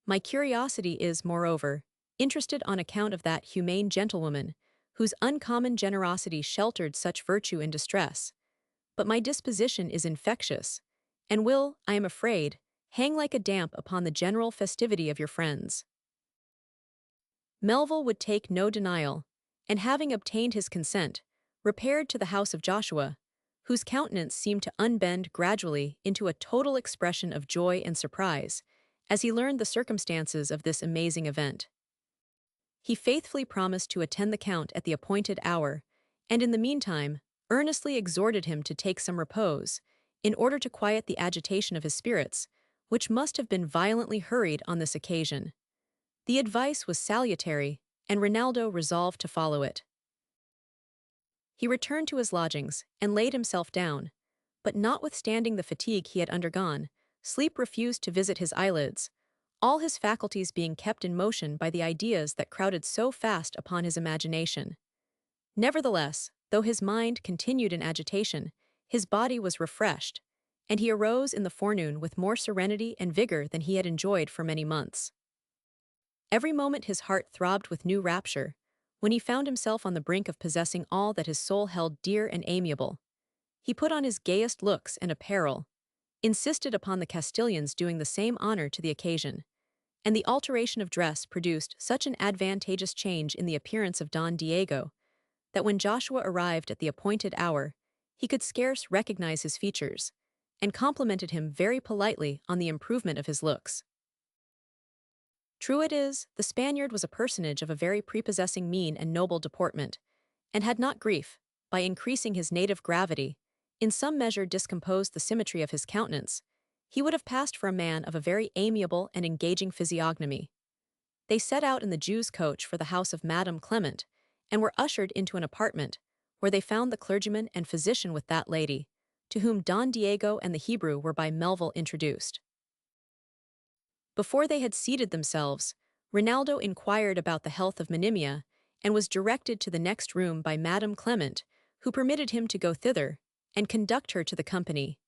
My curiosity is, moreover, interested on account of that humane gentlewoman, whose uncommon generosity sheltered such virtue in distress. But my disposition is infectious, and will, I am afraid, hang like a damp upon the general festivity of your friends." Melville would take no denial, and having obtained his consent, repaired to the house of Joshua, whose countenance seemed to unbend gradually into a total expression of joy and surprise, as he learned the circumstances of this amazing event. He faithfully promised to attend the Count at the appointed hour, and in the meantime, earnestly exhorted him to take some repose, in order to quiet the agitation of his spirits, which must have been violently hurried on this occasion. The advice was salutary, and Rinaldo resolved to follow it. He returned to his lodgings, and laid himself down, but notwithstanding the fatigue he had undergone, sleep refused to visit his eyelids, all his faculties being kept in motion by the ideas that crowded so fast upon his imagination. Nevertheless, though his mind continued in agitation, his body was refreshed, and he arose in the forenoon with more serenity and vigor than he had enjoyed for many months. Every moment his heart throbbed with new rapture, when he found himself on the brink of possessing all that his soul held dear and amiable. He put on his gayest looks and apparel, insisted upon the Castilians doing the same honor to the occasion, and the alteration of dress produced such an advantageous change in the appearance of Don Diego, that when Joshua arrived at the appointed hour, he could scarce recognize his features, and complimented him very politely on the improvement of his looks. True it is, the Spaniard was a personage of a very prepossessing mien and noble deportment, and had not grief, by increasing his native gravity, in some measure discomposed the symmetry of his countenance, he would have passed for a man of a very amiable and engaging physiognomy. They set out in the Jew's coach for the house of Madame Clement, and were ushered into an apartment, where they found the clergyman and physician with that lady, to whom Don Diego and the Hebrew were by Melville introduced. Before they had seated themselves, Rinaldo inquired about the health of Monimia, and was directed to the next room by Madame Clement, who permitted him to go thither, and conduct her to the company.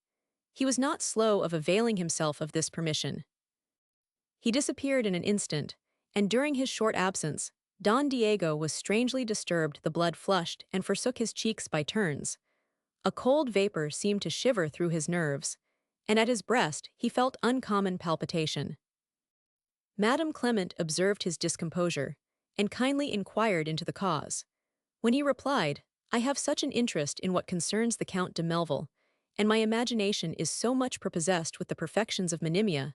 He was not slow of availing himself of this permission. He disappeared in an instant, and during his short absence, Don Diego was strangely disturbed, the blood flushed and forsook his cheeks by turns. A cold vapor seemed to shiver through his nerves, and at his breast he felt uncommon palpitation. Madame Clement observed his discomposure, and kindly inquired into the cause. When he replied, "I have such an interest in what concerns the Count de Melville, and my imagination is so much prepossessed with the perfections of Monimia,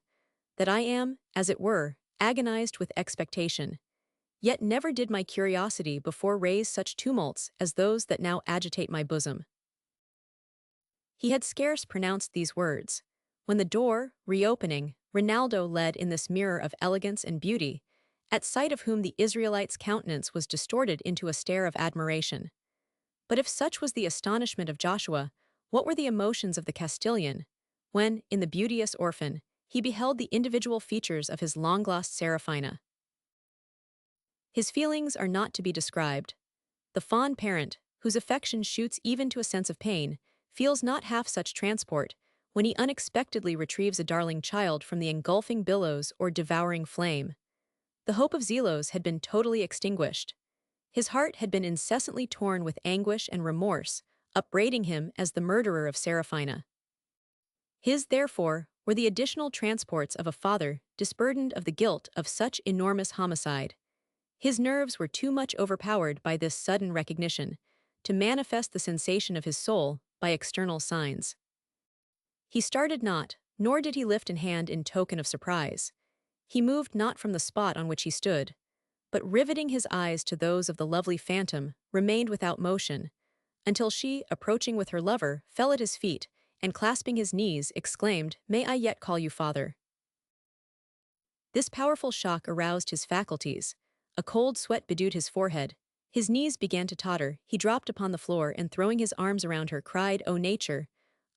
that I am, as it were, agonized with expectation. Yet never did my curiosity before raise such tumults as those that now agitate my bosom." He had scarce pronounced these words, when the door, reopening, Rinaldo led in this mirror of elegance and beauty, at sight of whom the Israelite's countenance was distorted into a stare of admiration. But if such was the astonishment of Joshua, what were the emotions of the Castilian, when, in the beauteous orphan, he beheld the individual features of his long-lost Seraphina? His feelings are not to be described. The fond parent, whose affection shoots even to a sense of pain, feels not half such transport when he unexpectedly retrieves a darling child from the engulfing billows or devouring flame. The hope of Zelos had been totally extinguished. His heart had been incessantly torn with anguish and remorse, upbraiding him as the murderer of Seraphina. His, therefore, were the additional transports of a father disburdened of the guilt of such enormous homicide. His nerves were too much overpowered by this sudden recognition to manifest the sensation of his soul by external signs. He started not, nor did he lift an hand in token of surprise. He moved not from the spot on which he stood, but riveting his eyes to those of the lovely phantom, remained without motion, until she, approaching with her lover, fell at his feet, and clasping his knees, exclaimed, "May I yet call you father?" This powerful shock aroused his faculties. A cold sweat bedewed his forehead, His knees began to totter, he dropped upon the floor and throwing his arms around her cried, "O nature!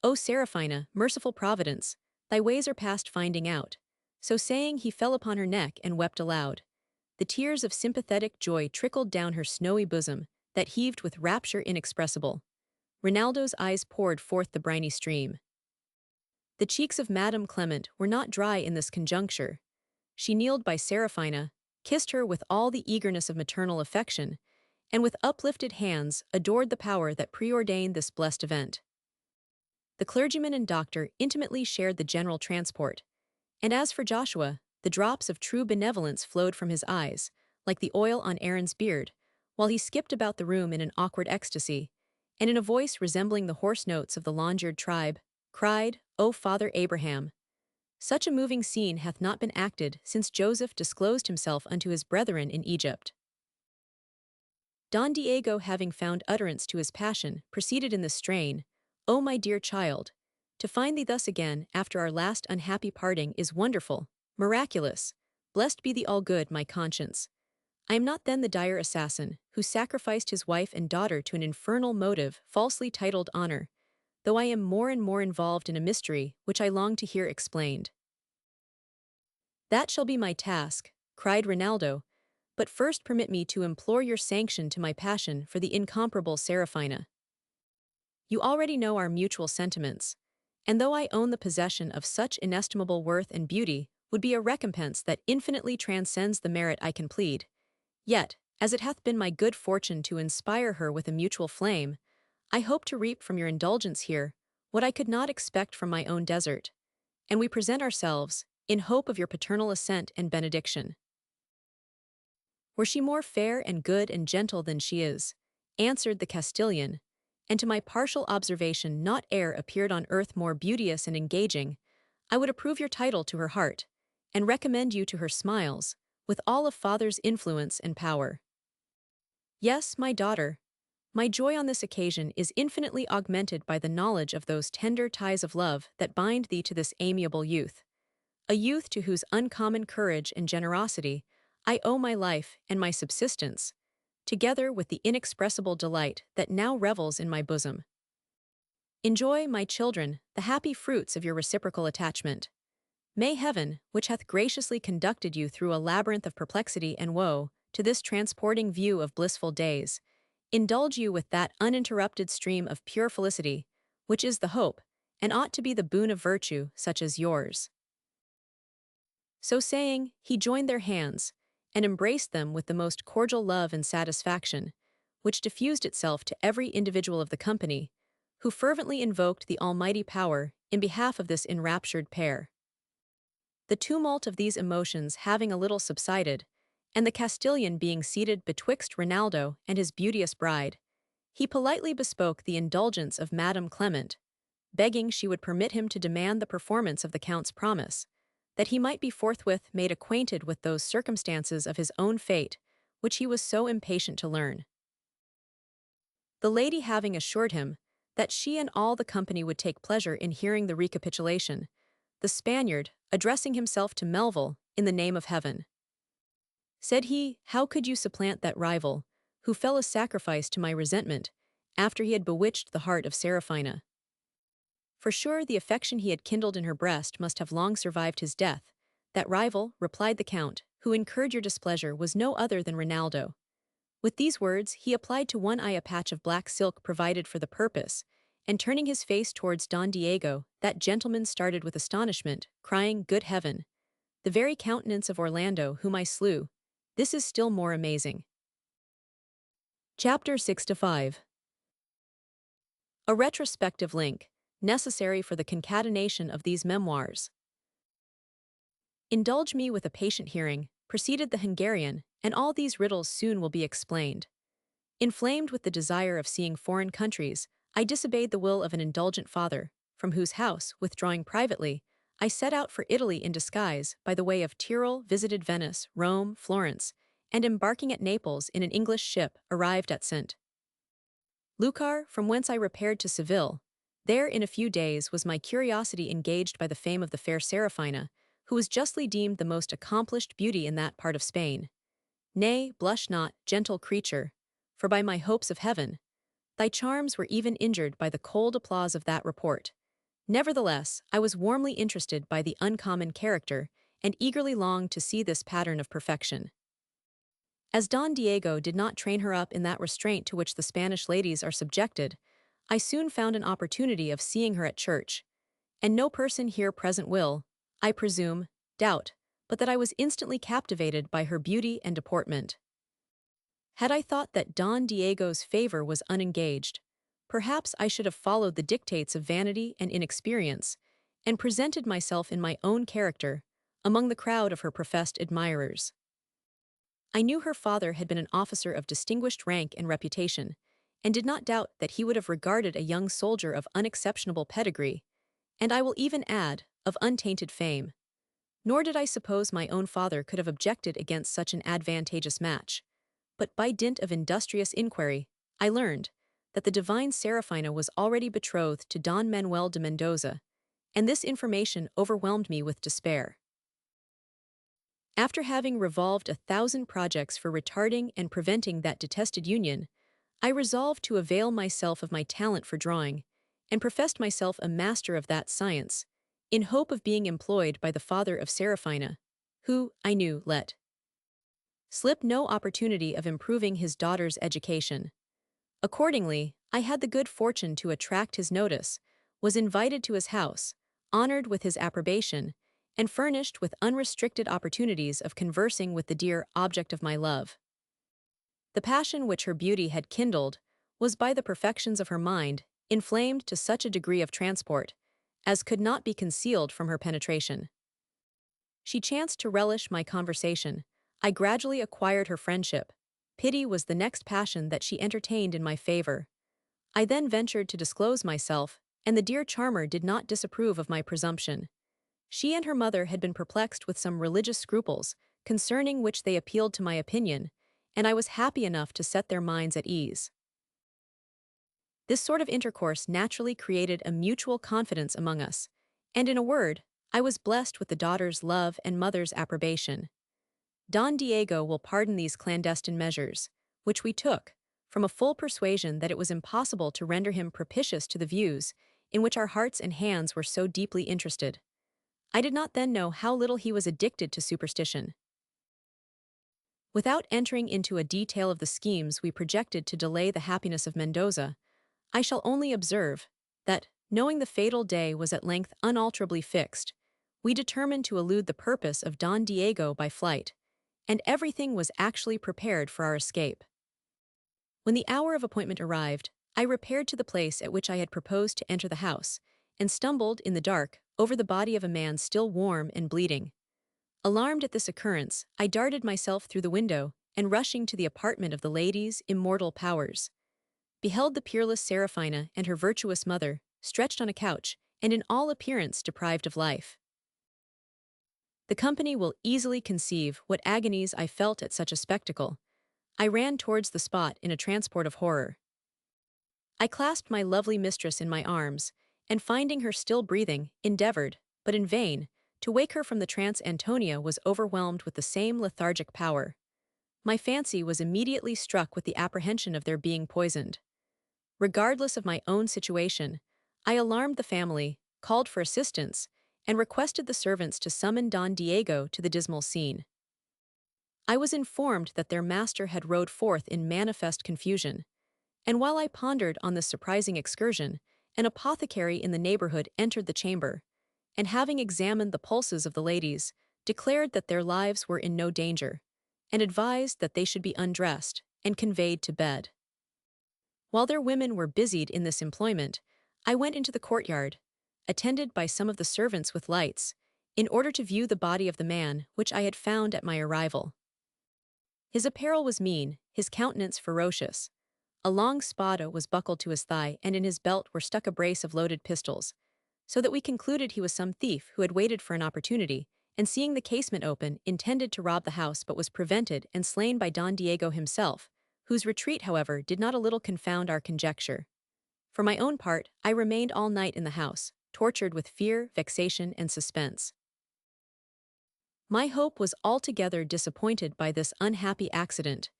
O Seraphina, merciful Providence! Thy ways are past finding out." So saying, he fell upon her neck and wept aloud. The tears of sympathetic joy trickled down her snowy bosom, that heaved with rapture inexpressible. Rinaldo's eyes poured forth the briny stream. The cheeks of Madame Clement were not dry in this conjuncture. She kneeled by Seraphina, kissed her with all the eagerness of maternal affection, and with uplifted hands adored the power that preordained this blessed event. The clergyman and doctor intimately shared the general transport, and as for Joshua, the drops of true benevolence flowed from his eyes, like the oil on Aaron's beard, while he skipped about the room in an awkward ecstasy, and in a voice resembling the hoarse notes of the long-eared tribe, cried, "O Father Abraham! Such a moving scene hath not been acted since Joseph disclosed himself unto his brethren in Egypt." Don Diego, having found utterance to his passion, proceeded in this strain, "O my dear child, to find thee thus again after our last unhappy parting is wonderful, miraculous. Blessed be the all-good, my conscience. I am not then the dire assassin, who sacrificed his wife and daughter to an infernal motive falsely titled honor, though I am more and more involved in a mystery which I long to hear explained." "That shall be my task," cried Rinaldo, "but first permit me to implore your sanction to my passion for the incomparable Seraphina. You already know our mutual sentiments, and though I own the possession of such inestimable worth and beauty would be a recompense that infinitely transcends the merit I can plead, yet, as it hath been my good fortune to inspire her with a mutual flame, I hope to reap from your indulgence here what I could not expect from my own desert, and we present ourselves, in hope of your paternal assent and benediction." "Were she more fair and good and gentle than she is," answered the Castilian, "and to my partial observation not e'er appeared on earth more beauteous and engaging, I would approve your title to her heart, and recommend you to her smiles, with all a father's influence and power. Yes, my daughter, my joy on this occasion is infinitely augmented by the knowledge of those tender ties of love that bind thee to this amiable youth, a youth to whose uncommon courage and generosity I owe my life and my subsistence, together with the inexpressible delight that now revels in my bosom. Enjoy, my children, the happy fruits of your reciprocal attachment. May Heaven, which hath graciously conducted you through a labyrinth of perplexity and woe to this transporting view of blissful days, indulge you with that uninterrupted stream of pure felicity, which is the hope, and ought to be the boon of virtue such as yours." So saying, he joined their hands, and embraced them with the most cordial love and satisfaction, which diffused itself to every individual of the company, who fervently invoked the Almighty Power in behalf of this enraptured pair. The tumult of these emotions having a little subsided, and the Castilian being seated betwixt Rinaldo and his beauteous bride, he politely bespoke the indulgence of Madame Clement, begging she would permit him to demand the performance of the Count's promise, that he might be forthwith made acquainted with those circumstances of his own fate which he was so impatient to learn. The lady having assured him that she and all the company would take pleasure in hearing the recapitulation, the Spaniard, addressing himself to Melville, in the name of heaven, said he, "How could you supplant that rival, who fell a sacrifice to my resentment, after he had bewitched the heart of Seraphina? For sure the affection he had kindled in her breast must have long survived his death." "That rival," replied the Count, "who incurred your displeasure was no other than Rinaldo." With these words he applied to one eye a patch of black silk provided for the purpose, and turning his face towards Don Diego, that gentleman started with astonishment, crying, "Good heaven! The very countenance of Orlando whom I slew! This is still more amazing." Chapter 6-5. A retrospective link, necessary for the concatenation of these memoirs. "Indulge me with a patient hearing," proceeded the Hungarian, "and all these riddles soon will be explained. Inflamed with the desire of seeing foreign countries, I disobeyed the will of an indulgent father, from whose house, withdrawing privately, I set out for Italy in disguise by the way of Tyrol, visited Venice, Rome, Florence, and embarking at Naples in an English ship, arrived at St. Lucar, from whence I repaired to Seville. There in a few days was my curiosity engaged by the fame of the fair Seraphina, who was justly deemed the most accomplished beauty in that part of Spain. Nay, blush not, gentle creature, for by my hopes of heaven, thy charms were even injured by the cold applause of that report. Nevertheless, I was warmly interested by the uncommon character, and eagerly longed to see this pattern of perfection. As Don Diego did not train her up in that restraint to which the Spanish ladies are subjected, I soon found an opportunity of seeing her at church, and no person here present will, I presume, doubt, but that I was instantly captivated by her beauty and deportment. Had I thought that Don Diego's favor was unengaged, perhaps I should have followed the dictates of vanity and inexperience, and presented myself in my own character, among the crowd of her professed admirers. I knew her father had been an officer of distinguished rank and reputation, and did not doubt that he would have regarded a young soldier of unexceptionable pedigree, and I will even add, of untainted fame. Nor did I suppose my own father could have objected against such an advantageous match. But by dint of industrious inquiry, I learned that the divine Serafina was already betrothed to Don Manuel de Mendoza, and this information overwhelmed me with despair. After having revolved 1,000 projects for retarding and preventing that detested union, I resolved to avail myself of my talent for drawing, and professed myself a master of that science, in hope of being employed by the father of Serafina, who, I knew, let slip no opportunity of improving his daughter's education. Accordingly, I had the good fortune to attract his notice, was invited to his house, honored with his approbation, and furnished with unrestricted opportunities of conversing with the dear object of my love. The passion which her beauty had kindled was by the perfections of her mind inflamed to such a degree of transport as could not be concealed from her penetration. She chanced to relish my conversation. I gradually acquired her friendship. Pity was the next passion that she entertained in my favor. I then ventured to disclose myself, and the dear charmer did not disapprove of my presumption. She and her mother had been perplexed with some religious scruples, concerning which they appealed to my opinion, and I was happy enough to set their minds at ease. This sort of intercourse naturally created a mutual confidence among us, and in a word, I was blessed with the daughter's love and mother's approbation. Don Diego will pardon these clandestine measures, which we took, from a full persuasion that it was impossible to render him propitious to the views in which our hearts and hands were so deeply interested. I did not then know how little he was addicted to superstition. Without entering into a detail of the schemes we projected to delay the happiness of Mendoza, I shall only observe that, knowing the fatal day was at length unalterably fixed, we determined to elude the purpose of Don Diego by flight, and everything was actually prepared for our escape. When the hour of appointment arrived, I repaired to the place at which I had proposed to enter the house, and stumbled, in the dark, over the body of a man still warm and bleeding. Alarmed at this occurrence, I darted myself through the window, and rushing to the apartment of the lady's immortal powers, beheld the peerless Serafina and her virtuous mother, stretched on a couch, and in all appearance deprived of life. The company will easily conceive what agonies I felt at such a spectacle. I ran towards the spot in a transport of horror. I clasped my lovely mistress in my arms, and finding her still breathing, endeavored, but in vain, to wake her from the trance. Antonia was overwhelmed with the same lethargic power. My fancy was immediately struck with the apprehension of their being poisoned. Regardless of my own situation, I alarmed the family, called for assistance, and requested the servants to summon Don Diego to the dismal scene. I was informed that their master had rode forth in manifest confusion, and while I pondered on this surprising excursion, an apothecary in the neighborhood entered the chamber, and having examined the pulses of the ladies, declared that their lives were in no danger, and advised that they should be undressed and conveyed to bed. While their women were busied in this employment, I went into the courtyard, attended by some of the servants with lights, in order to view the body of the man which I had found at my arrival. His apparel was mean, his countenance ferocious. A long spada was buckled to his thigh, and in his belt were stuck a brace of loaded pistols, so that we concluded he was some thief who had waited for an opportunity, and seeing the casement open, intended to rob the house but was prevented and slain by Don Diego himself, whose retreat, however, did not a little confound our conjecture. For my own part, I remained all night in the house, tortured with fear, vexation, and suspense. My hope was altogether disappointed by this unhappy accident,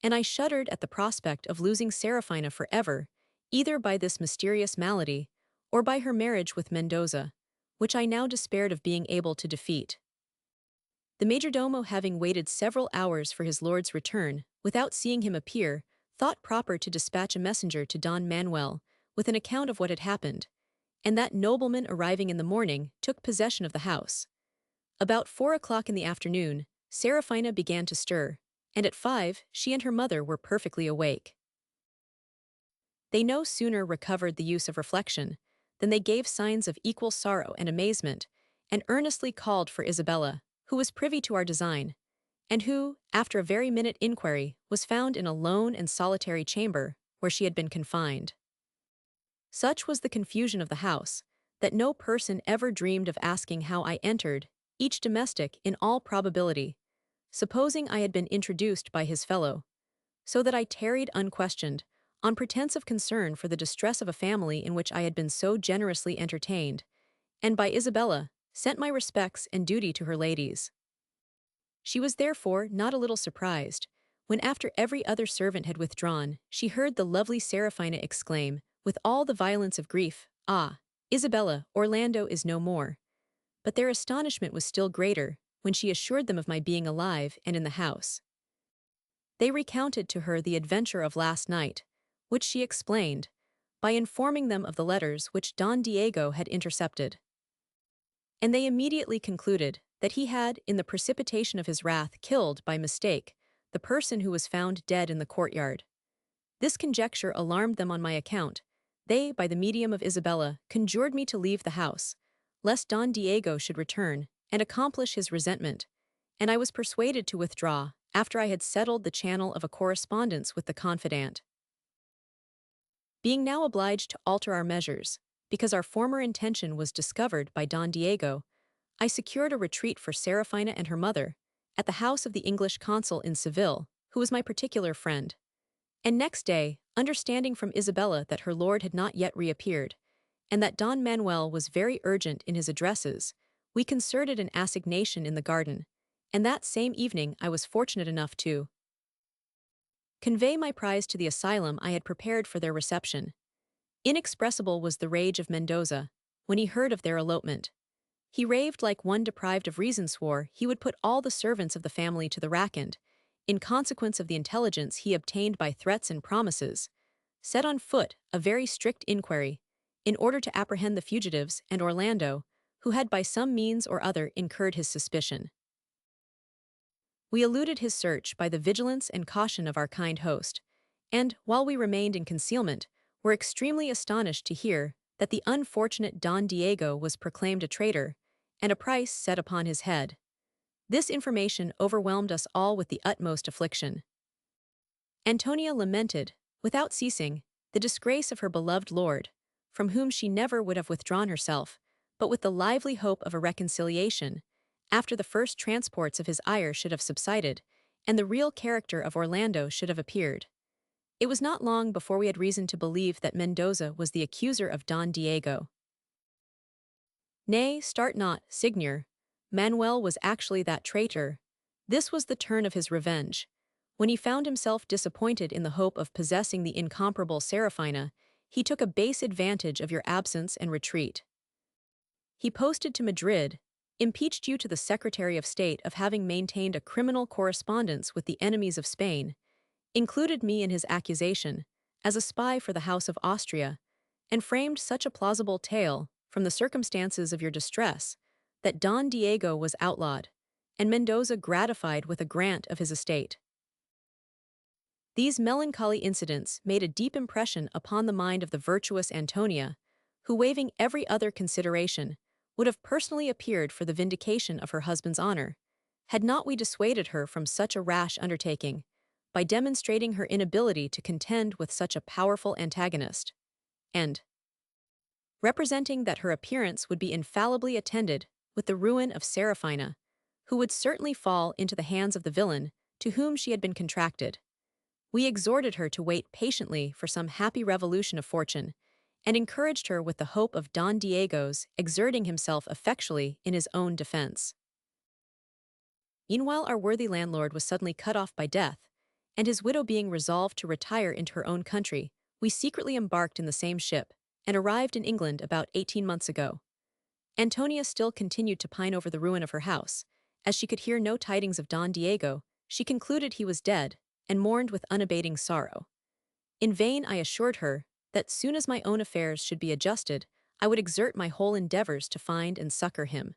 and I shuddered at the prospect of losing Serafina forever, either by this mysterious malady or by her marriage with Mendoza, which I now despaired of being able to defeat. The majordomo, having waited several hours for his lord's return, without seeing him appear, thought proper to dispatch a messenger to Don Manuel with an account of what had happened, and that nobleman arriving in the morning took possession of the house. About 4 o'clock in the afternoon, Serafina began to stir, and at 5 she and her mother were perfectly awake. They no sooner recovered the use of reflection than they gave signs of equal sorrow and amazement, and earnestly called for Isabella, who was privy to our design, and who, after a very minute inquiry, was found in a lone and solitary chamber where she had been confined. Such was the confusion of the house, that no person ever dreamed of asking how I entered, each domestic, in all probability, supposing I had been introduced by his fellow, so that I tarried unquestioned, on pretence of concern for the distress of a family in which I had been so generously entertained, and by Isabella, sent my respects and duty to her ladies. She was therefore not a little surprised, when after every other servant had withdrawn, she heard the lovely Serafina exclaim, with all the violence of grief, "Ah, Isabella, Orlando is no more." But their astonishment was still greater, when she assured them of my being alive and in the house. They recounted to her the adventure of last night, which she explained, by informing them of the letters which Don Diego had intercepted. And they immediately concluded that he had, in the precipitation of his wrath, killed, by mistake, the person who was found dead in the courtyard. This conjecture alarmed them on my account. They, by the medium of Isabella, conjured me to leave the house, lest Don Diego should return and accomplish his resentment, and I was persuaded to withdraw after I had settled the channel of a correspondence with the confidant. Being now obliged to alter our measures, because our former intention was discovered by Don Diego, I secured a retreat for Serafina and her mother at the house of the English consul in Seville, who was my particular friend. And next day, understanding from Isabella that her lord had not yet reappeared, and that Don Manuel was very urgent in his addresses, we concerted an assignation in the garden, and that same evening I was fortunate enough to convey my prize to the asylum I had prepared for their reception. Inexpressible was the rage of Mendoza when he heard of their elopement. He raved like one deprived of reason, swore he would put all the servants of the family to the rack and, in consequence of the intelligence he obtained by threats and promises, set on foot a very strict inquiry, in order to apprehend the fugitives and Orlando, who had by some means or other incurred his suspicion. We eluded his search by the vigilance and caution of our kind host, and, while we remained in concealment, were extremely astonished to hear that the unfortunate Don Diego was proclaimed a traitor, and a price set upon his head. This information overwhelmed us all with the utmost affliction. Antonia lamented, without ceasing, the disgrace of her beloved lord, from whom she never would have withdrawn herself, but with the lively hope of a reconciliation, after the first transports of his ire should have subsided, and the real character of Orlando should have appeared. It was not long before we had reason to believe that Mendoza was the accuser of Don Diego. Nay, start not, Signor. Manuel was actually that traitor. This was the turn of his revenge. When he found himself disappointed in the hope of possessing the incomparable Serafina, he took a base advantage of your absence and retreat. He posted to Madrid, impeached you to the Secretary of State of having maintained a criminal correspondence with the enemies of Spain, included me in his accusation as a spy for the House of Austria, and framed such a plausible tale from the circumstances of your distress that Don Diego was outlawed, and Mendoza gratified with a grant of his estate. These melancholy incidents made a deep impression upon the mind of the virtuous Antonia, who, waiving every other consideration, would have personally appeared for the vindication of her husband's honor, had not we dissuaded her from such a rash undertaking, by demonstrating her inability to contend with such a powerful antagonist, and representing that her appearance would be infallibly attended with the ruin of Serafina, who would certainly fall into the hands of the villain to whom she had been contracted. We exhorted her to wait patiently for some happy revolution of fortune, and encouraged her with the hope of Don Diego's exerting himself effectually in his own defense. Meanwhile our worthy landlord was suddenly cut off by death, and his widow being resolved to retire into her own country, we secretly embarked in the same ship, and arrived in England about 18 months ago. Antonia still continued to pine over the ruin of her house. As she could hear no tidings of Don Diego, she concluded he was dead, and mourned with unabating sorrow. In vain I assured her that soon as my own affairs should be adjusted, I would exert my whole endeavors to find and succor him.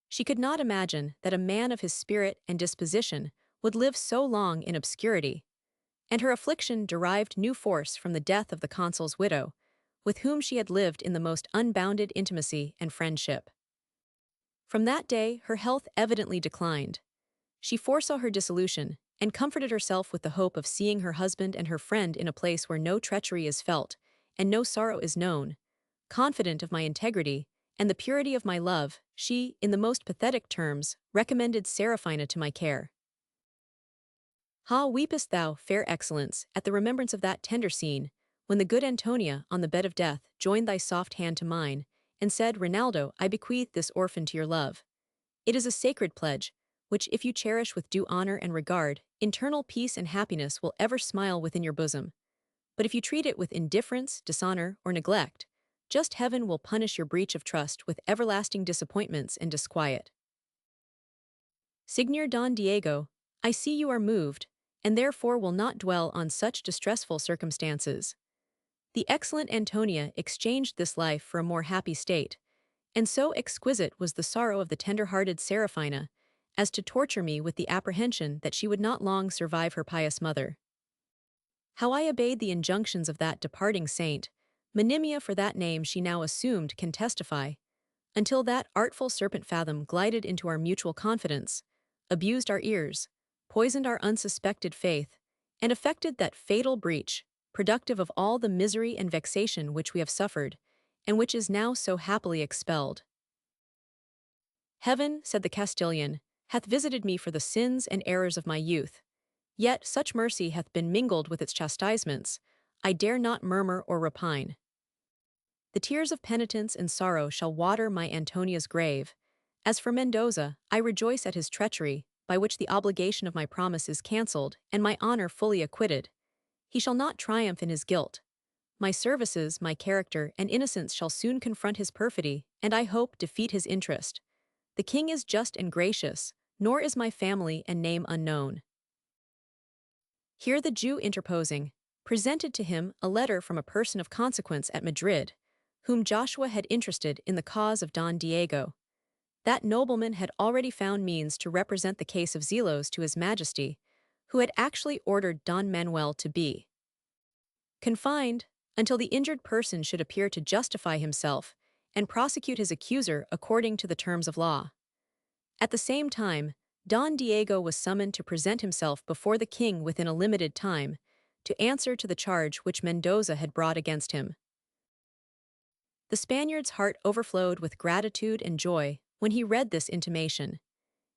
She could not imagine that a man of his spirit and disposition would live so long in obscurity, and her affliction derived new force from the death of the consul's widow, with whom she had lived in the most unbounded intimacy and friendship. From that day her health evidently declined. She foresaw her dissolution, and comforted herself with the hope of seeing her husband and her friend in a place where no treachery is felt, and no sorrow is known. Confident of my integrity, and the purity of my love, she, in the most pathetic terms, recommended Seraphina to my care. Ha, weepest thou, fair excellence, at the remembrance of that tender scene, when the good Antonia, on the bed of death, joined thy soft hand to mine, and said, Rinaldo, I bequeath this orphan to your love. It is a sacred pledge, which if you cherish with due honor and regard, internal peace and happiness will ever smile within your bosom. But if you treat it with indifference, dishonor, or neglect, just heaven will punish your breach of trust with everlasting disappointments and disquiet. Signor Don Diego, I see you are moved, and therefore will not dwell on such distressful circumstances. The excellent Antonia exchanged this life for a more happy state, and so exquisite was the sorrow of the tender-hearted Seraphina, as to torture me with the apprehension that she would not long survive her pious mother. How I obeyed the injunctions of that departing saint, Monimia for that name she now assumed can testify, until that artful serpent Fathom glided into our mutual confidence, abused our ears, poisoned our unsuspected faith, and effected that fatal breach, productive of all the misery and vexation which we have suffered, and which is now so happily expelled. Heaven, said the Castilian, hath visited me for the sins and errors of my youth. Yet such mercy hath been mingled with its chastisements, I dare not murmur or repine. The tears of penitence and sorrow shall water my Antonia's grave. As for Mendoza, I rejoice at his treachery, by which the obligation of my promise is cancelled, and my honor fully acquitted. He shall not triumph in his guilt. My services, my character, and innocence shall soon confront his perfidy, and I hope defeat his interest. The king is just and gracious, nor is my family and name unknown. Here the Jew interposing, presented to him a letter from a person of consequence at Madrid, whom Joshua had interested in the cause of Don Diego. That nobleman had already found means to represent the case of Zelos to his majesty, who had actually ordered Don Manuel to be confined until the injured person should appear to justify himself and prosecute his accuser according to the terms of law. At the same time, Don Diego was summoned to present himself before the king within a limited time, to answer to the charge which Mendoza had brought against him. The Spaniard's heart overflowed with gratitude and joy when he read this intimation.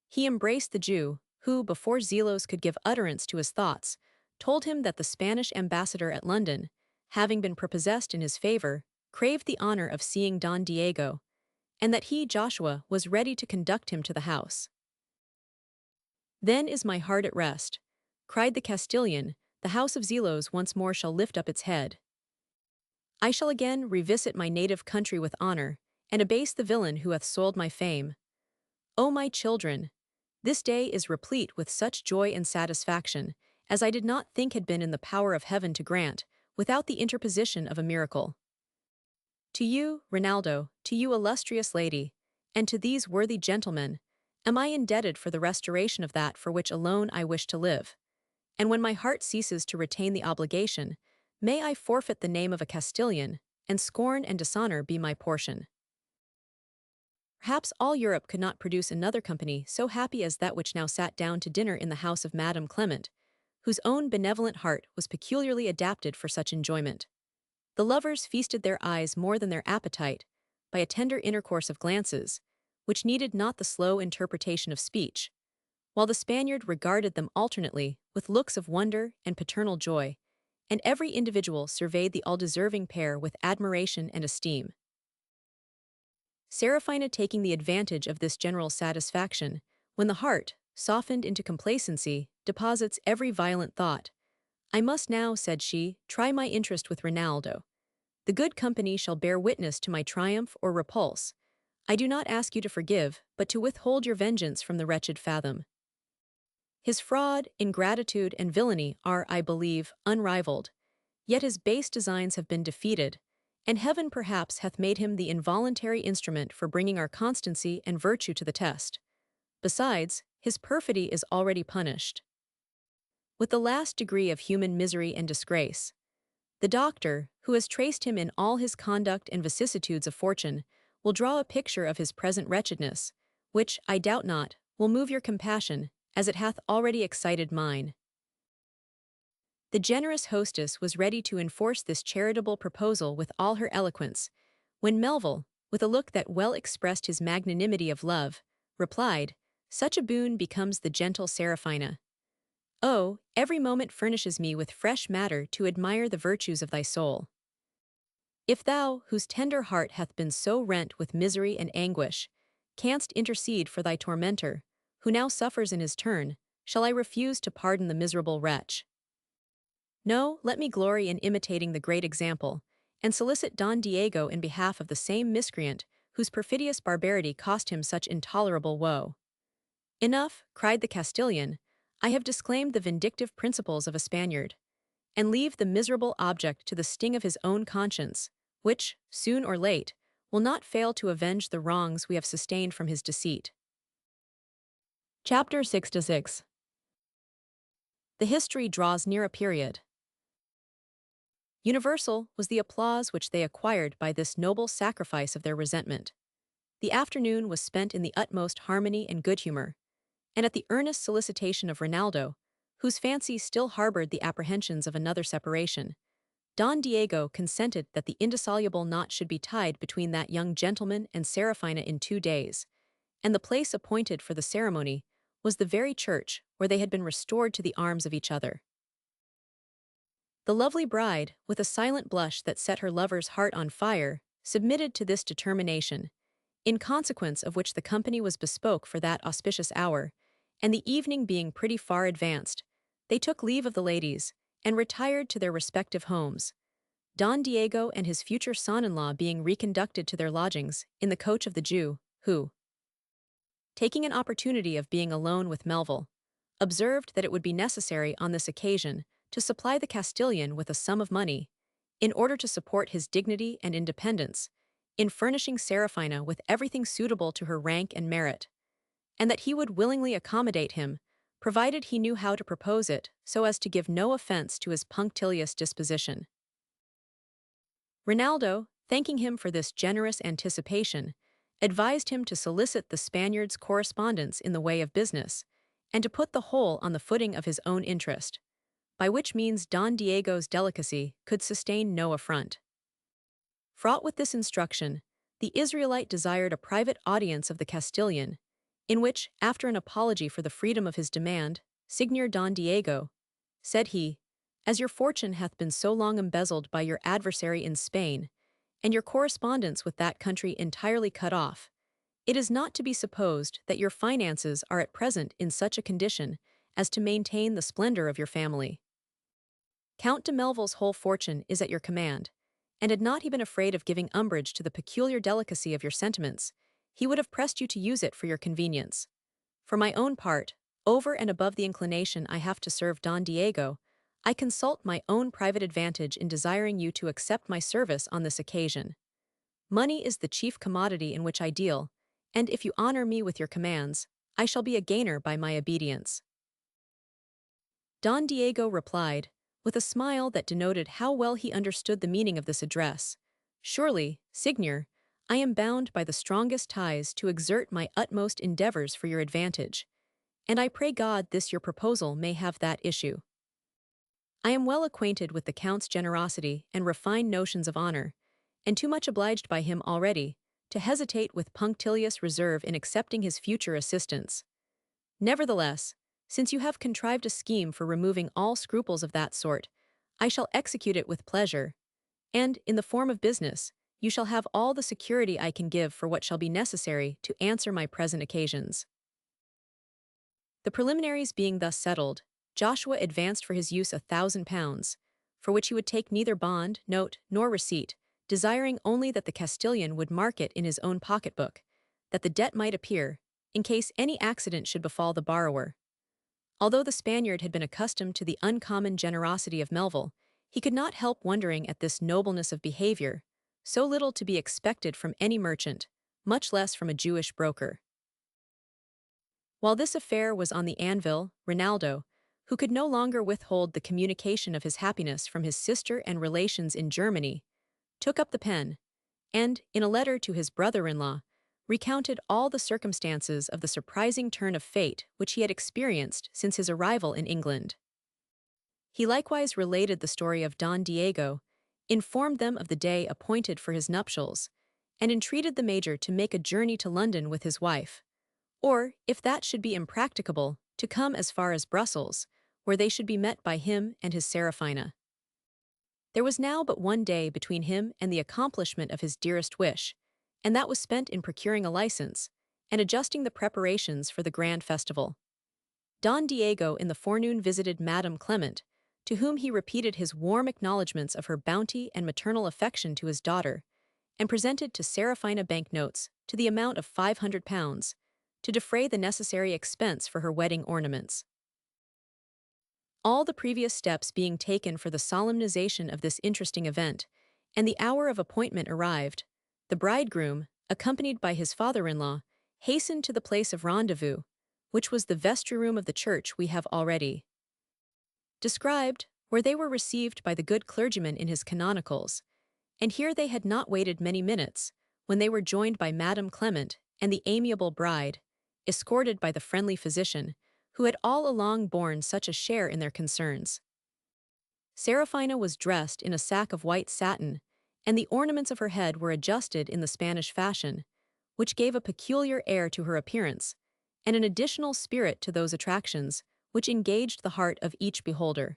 He embraced the Jew, who, before Zelos could give utterance to his thoughts, told him that the Spanish ambassador at London, having been prepossessed in his favor, craved the honor of seeing Don Diego, and that he, Joshua, was ready to conduct him to the house. Then is my heart at rest, cried the Castilian, the house of Zelos once more shall lift up its head. I shall again revisit my native country with honor, and abase the villain who hath soiled my fame. O my children, this day is replete with such joy and satisfaction, as I did not think had been in the power of heaven to grant, without the interposition of a miracle. To you, Rinaldo, to you, illustrious lady, and to these worthy gentlemen, am I indebted for the restoration of that for which alone I wish to live. And when my heart ceases to retain the obligation, may I forfeit the name of a Castilian, and scorn and dishonor be my portion. Perhaps all Europe could not produce another company so happy as that which now sat down to dinner in the house of Madame Clement, whose own benevolent heart was peculiarly adapted for such enjoyment. The lovers feasted their eyes more than their appetite, by a tender intercourse of glances, which needed not the slow interpretation of speech, while the Spaniard regarded them alternately with looks of wonder and paternal joy, and every individual surveyed the all-deserving pair with admiration and esteem. Seraphina taking the advantage of this general satisfaction, when the heart, softened into complacency, deposits every violent thought. I must now, said she, try my interest with Rinaldo. The good company shall bear witness to my triumph or repulse. I do not ask you to forgive, but to withhold your vengeance from the wretched Fathom. His fraud, ingratitude, and villainy are, I believe, unrivaled. Yet his base designs have been defeated, and heaven perhaps hath made him the involuntary instrument for bringing our constancy and virtue to the test. Besides, his perfidy is already punished with the last degree of human misery and disgrace. The doctor, who has traced him in all his conduct and vicissitudes of fortune, will draw a picture of his present wretchedness, which, I doubt not, will move your compassion, as it hath already excited mine. The generous hostess was ready to enforce this charitable proposal with all her eloquence, when Melville, with a look that well expressed his magnanimity of love, replied, "Such a boon becomes the gentle Seraphina. Oh, every moment furnishes me with fresh matter to admire the virtues of thy soul. If thou, whose tender heart hath been so rent with misery and anguish, canst intercede for thy tormentor, who now suffers in his turn, shall I refuse to pardon the miserable wretch? No, let me glory in imitating the great example, and solicit Don Diego in behalf of the same miscreant whose perfidious barbarity cost him such intolerable woe." "Enough," cried the Castilian, "I have disclaimed the vindictive principles of a Spaniard, and leave the miserable object to the sting of his own conscience, which, soon or late, will not fail to avenge the wrongs we have sustained from his deceit." Chapter 66. The history draws near a period. Universal was the applause which they acquired by this noble sacrifice of their resentment. The afternoon was spent in the utmost harmony and good humor, and at the earnest solicitation of Rinaldo, whose fancy still harbored the apprehensions of another separation, Don Diego consented that the indissoluble knot should be tied between that young gentleman and Seraphina in 2 days, and the place appointed for the ceremony was the very church where they had been restored to the arms of each other. The lovely bride, with a silent blush that set her lover's heart on fire, submitted to this determination, in consequence of which the company was bespoke for that auspicious hour, and the evening being pretty far advanced, they took leave of the ladies, and retired to their respective homes, Don Diego and his future son-in-law being reconducted to their lodgings in the coach of the Jew, who, taking an opportunity of being alone with Melville, observed that it would be necessary on this occasion to supply the Castilian with a sum of money, in order to support his dignity and independence, in furnishing Seraphina with everything suitable to her rank and merit, and that he would willingly accommodate him, provided he knew how to propose it so as to give no offense to his punctilious disposition. Rinaldo, thanking him for this generous anticipation, advised him to solicit the Spaniard's correspondence in the way of business, and to put the whole on the footing of his own interest, by which means Don Diego's delicacy could sustain no affront. Fraught with this instruction, the Israelite desired a private audience of the Castilian, in which, after an apology for the freedom of his demand, Signor Don Diego, said he, "As your fortune hath been so long embezzled by your adversary in Spain, and your correspondence with that country entirely cut off, it is not to be supposed that your finances are at present in such a condition as to maintain the splendor of your family. Count de Melville's whole fortune is at your command, and had not he been afraid of giving umbrage to the peculiar delicacy of your sentiments, he would have pressed you to use it for your convenience. For my own part, over and above the inclination I have to serve Don Diego, I consult my own private advantage in desiring you to accept my service on this occasion. Money is the chief commodity in which I deal, and if you honor me with your commands, I shall be a gainer by my obedience." Don Diego replied, with a smile that denoted how well he understood the meaning of this address, "Surely, Signor, I am bound by the strongest ties to exert my utmost endeavors for your advantage, and I pray God this your proposal may have that issue. I am well acquainted with the Count's generosity and refined notions of honor, and too much obliged by him already to hesitate with punctilious reserve in accepting his future assistance. Nevertheless, since you have contrived a scheme for removing all scruples of that sort, I shall execute it with pleasure, and, in the form of business, you shall have all the security I can give for what shall be necessary to answer my present occasions." The preliminaries being thus settled, Joshua advanced for his use £1,000, for which he would take neither bond, note, nor receipt, desiring only that the Castilian would mark it in his own pocketbook, that the debt might appear, in case any accident should befall the borrower. Although the Spaniard had been accustomed to the uncommon generosity of Melville, he could not help wondering at this nobleness of behavior, so little to be expected from any merchant, much less from a Jewish broker. While this affair was on the anvil, Rinaldo, who could no longer withhold the communication of his happiness from his sister and relations in Germany, took up the pen, and, in a letter to his brother-in-law, recounted all the circumstances of the surprising turn of fate which he had experienced since his arrival in England. He likewise related the story of Don Diego, informed them of the day appointed for his nuptials, and entreated the major to make a journey to London with his wife, or, if that should be impracticable, to come as far as Brussels, where they should be met by him and his Seraphina. There was now but one day between him and the accomplishment of his dearest wish, and that was spent in procuring a license and adjusting the preparations for the grand festival. Don Diego in the forenoon visited Madame Clement, to whom he repeated his warm acknowledgments of her bounty and maternal affection to his daughter, and presented to Seraphina banknotes to the amount of £500, to defray the necessary expense for her wedding ornaments. All the previous steps being taken for the solemnization of this interesting event, and the hour of appointment arrived, the bridegroom, accompanied by his father-in-law, hastened to the place of rendezvous, which was the vestry-room of the church we have already described, where they were received by the good clergyman in his canonicals, and here they had not waited many minutes, when they were joined by Madame Clement and the amiable bride, escorted by the friendly physician, who had all along borne such a share in their concerns. Seraphina was dressed in a sack of white satin, and the ornaments of her head were adjusted in the Spanish fashion, which gave a peculiar air to her appearance, and an additional spirit to those attractions which engaged the heart of each beholder.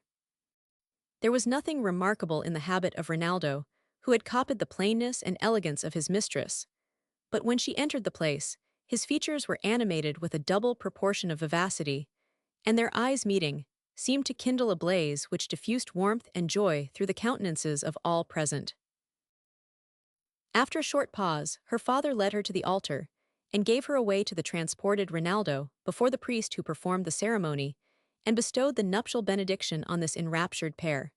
There was nothing remarkable in the habit of Rinaldo, who had copied the plainness and elegance of his mistress, but when she entered the place, his features were animated with a double proportion of vivacity, and their eyes meeting, seemed to kindle a blaze which diffused warmth and joy through the countenances of all present. After a short pause, her father led her to the altar, and gave her away to the transported Rinaldo before the priest who performed the ceremony, and bestowed the nuptial benediction on this enraptured pair.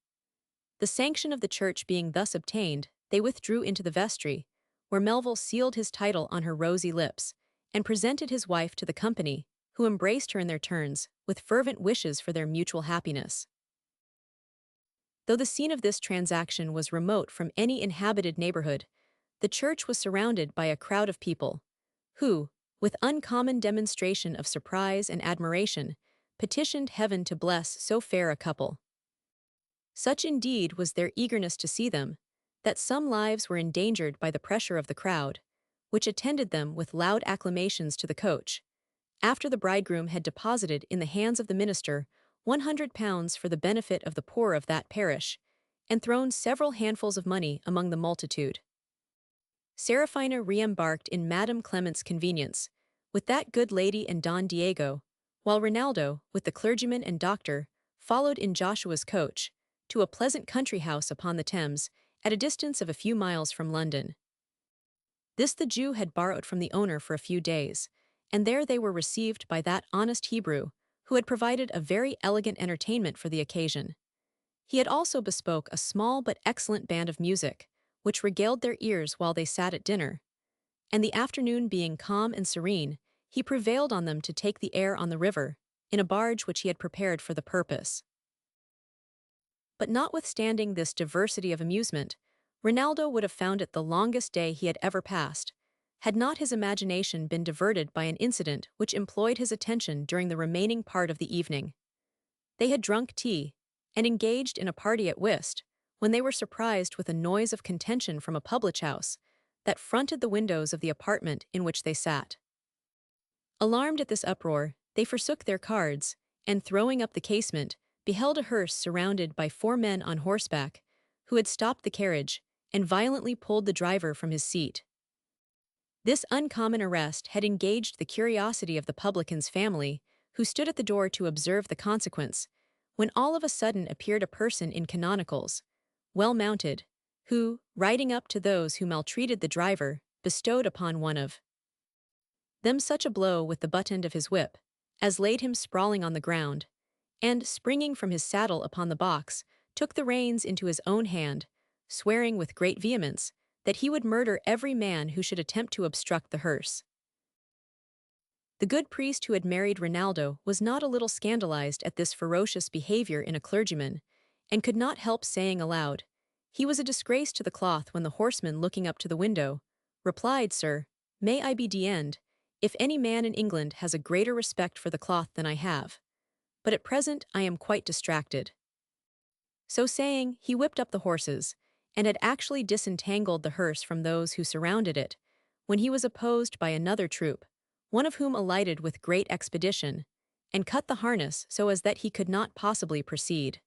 The sanction of the church being thus obtained, they withdrew into the vestry, where Melville sealed his title on her rosy lips, and presented his wife to the company, who embraced her in their turns, with fervent wishes for their mutual happiness. Though the scene of this transaction was remote from any inhabited neighborhood, the church was surrounded by a crowd of people, who, with uncommon demonstration of surprise and admiration, petitioned heaven to bless so fair a couple. Such indeed was their eagerness to see them, that some lives were endangered by the pressure of the crowd, which attended them with loud acclamations to the coach, after the bridegroom had deposited in the hands of the minister £100 for the benefit of the poor of that parish, and thrown several handfuls of money among the multitude. Seraphina re-embarked in Madame Clement's convenience, with that good lady and Don Diego, while Rinaldo, with the clergyman and doctor, followed in Joshua's coach, to a pleasant country house upon the Thames, at a distance of a few miles from London. This the Jew had borrowed from the owner for a few days, and there they were received by that honest Hebrew, who had provided a very elegant entertainment for the occasion. He had also bespoke a small but excellent band of music, which regaled their ears while they sat at dinner, and the afternoon being calm and serene, he prevailed on them to take the air on the river, in a barge which he had prepared for the purpose. But notwithstanding this diversity of amusement, Rinaldo would have found it the longest day he had ever passed, had not his imagination been diverted by an incident which employed his attention during the remaining part of the evening. They had drunk tea, and engaged in a party at whist, when they were surprised with a noise of contention from a public-house that fronted the windows of the apartment in which they sat. Alarmed at this uproar, they forsook their cards, and throwing up the casement, beheld a hearse surrounded by 4 men on horseback, who had stopped the carriage, and violently pulled the driver from his seat. This uncommon arrest had engaged the curiosity of the publican's family, who stood at the door to observe the consequence, when all of a sudden appeared a person in canonicals, well mounted, who, riding up to those who maltreated the driver, bestowed upon one of them such a blow with the butt end of his whip, as laid him sprawling on the ground, and, springing from his saddle upon the box, took the reins into his own hand, swearing with great vehemence that he would murder every man who should attempt to obstruct the hearse. The good priest who had married Rinaldo was not a little scandalized at this ferocious behavior in a clergyman, and could not help saying aloud, "He was a disgrace to the cloth," when the horseman, looking up to the window, replied, "Sir, may I be d——d, if any man in England has a greater respect for the cloth than I have. But at present I am quite distracted." So saying, he whipped up the horses, and had actually disentangled the hearse from those who surrounded it, when he was opposed by another troop, one of whom alighted with great expedition, and cut the harness so as that he could not possibly proceed.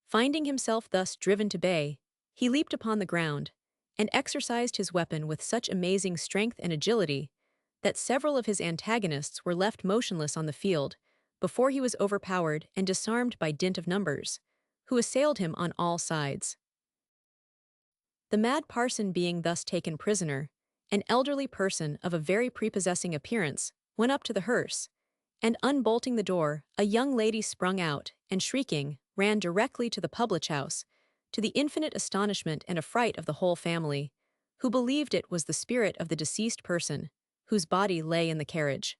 Finding himself thus driven to bay, he leaped upon the ground, and exercised his weapon with such amazing strength and agility that several of his antagonists were left motionless on the field before he was overpowered and disarmed by dint of numbers, who assailed him on all sides. The mad parson being thus taken prisoner, an elderly person of a very prepossessing appearance went up to the hearse, and unbolting the door, a young lady sprung out, and shrieking, ran directly to the public-house, to the infinite astonishment and affright of the whole family, who believed it was the spirit of the deceased person, whose body lay in the carriage.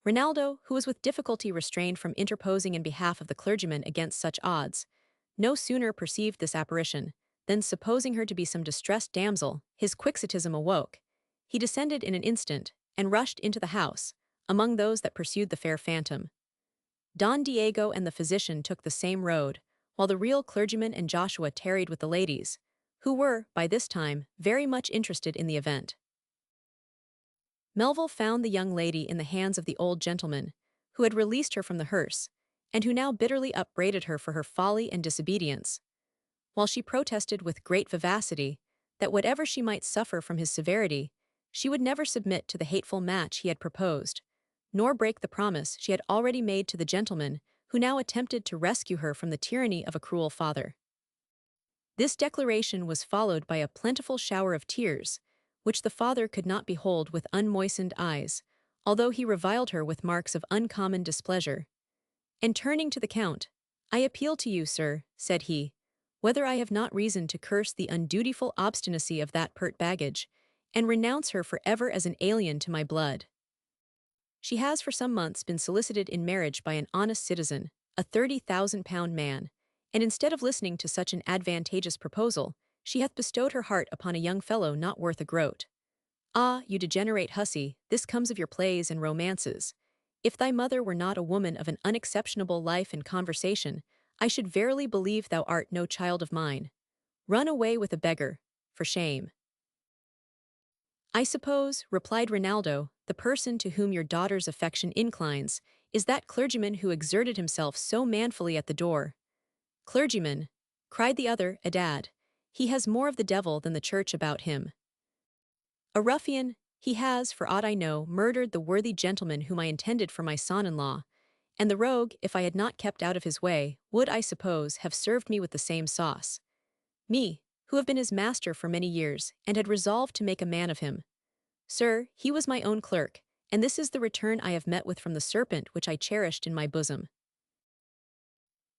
Rinaldo, who was with difficulty restrained from interposing in behalf of the clergyman against such odds, no sooner perceived this apparition, than, supposing her to be some distressed damsel, his quixotism awoke. He descended in an instant, and rushed into the house, among those that pursued the fair phantom. Don Diego and the physician took the same road, while the real clergyman and Joshua tarried with the ladies, who were, by this time, very much interested in the event. Melville found the young lady in the hands of the old gentleman, who had released her from the hearse, and who now bitterly upbraided her for her folly and disobedience, while she protested with great vivacity that whatever she might suffer from his severity, she would never submit to the hateful match he had proposed, nor break the promise she had already made to the gentleman who now attempted to rescue her from the tyranny of a cruel father. This declaration was followed by a plentiful shower of tears, which the father could not behold with unmoistened eyes, although he reviled her with marks of uncommon displeasure. And turning to the Count, "I appeal to you, sir," said he, "whether I have not reason to curse the undutiful obstinacy of that pert baggage, and renounce her for ever as an alien to my blood. She has for some months been solicited in marriage by an honest citizen, a £30,000 man, and instead of listening to such an advantageous proposal, she hath bestowed her heart upon a young fellow not worth a groat. Ah, you degenerate hussy, this comes of your plays and romances. If thy mother were not a woman of an unexceptionable life and conversation, I should verily believe thou art no child of mine. Run away with a beggar, for shame." "I suppose," replied Rinaldo, "the person to whom your daughter's affection inclines is that clergyman who exerted himself so manfully at the door." "Clergyman," cried the other, adad, "he has more of the devil than the church about him. A ruffian, he has, for aught I know, murdered the worthy gentleman whom I intended for my son-in-law, and the rogue, if I had not kept out of his way, would, I suppose, have served me with the same sauce. Me, who have been his master for many years, and had resolved to make a man of him. Sir, he was my own clerk, and this is the return I have met with from the serpent which I cherished in my bosom."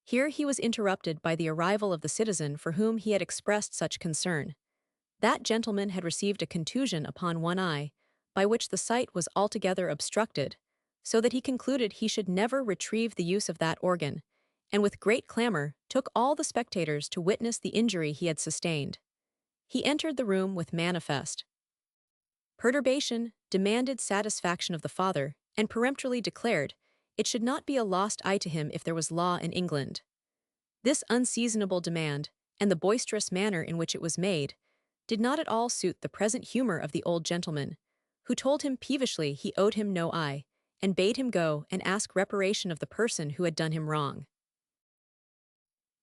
Here he was interrupted by the arrival of the citizen for whom he had expressed such concern. That gentleman had received a contusion upon one eye, by which the sight was altogether obstructed, so that he concluded he should never retrieve the use of that organ, and with great clamor took all the spectators to witness the injury he had sustained. He entered the room with manifest perturbation, demanded satisfaction of the father, and peremptorily declared it should not be a lost eye to him if there was law in England. This unseasonable demand, and the boisterous manner in which it was made, did not at all suit the present humor of the old gentleman, who told him peevishly he owed him no eye, and bade him go and ask reparation of the person who had done him wrong.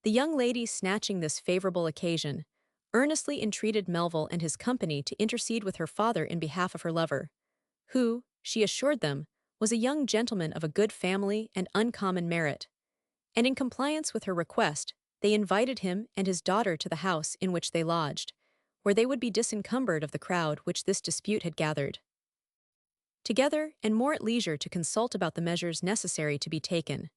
The young lady, snatching this favorable occasion, earnestly entreated Melville and his company to intercede with her father in behalf of her lover, who, she assured them, was a young gentleman of a good family and uncommon merit, and in compliance with her request, they invited him and his daughter to the house in which they lodged, where they would be disencumbered of the crowd which this dispute had gathered. Together, and more at leisure to consult about the measures necessary to be taken,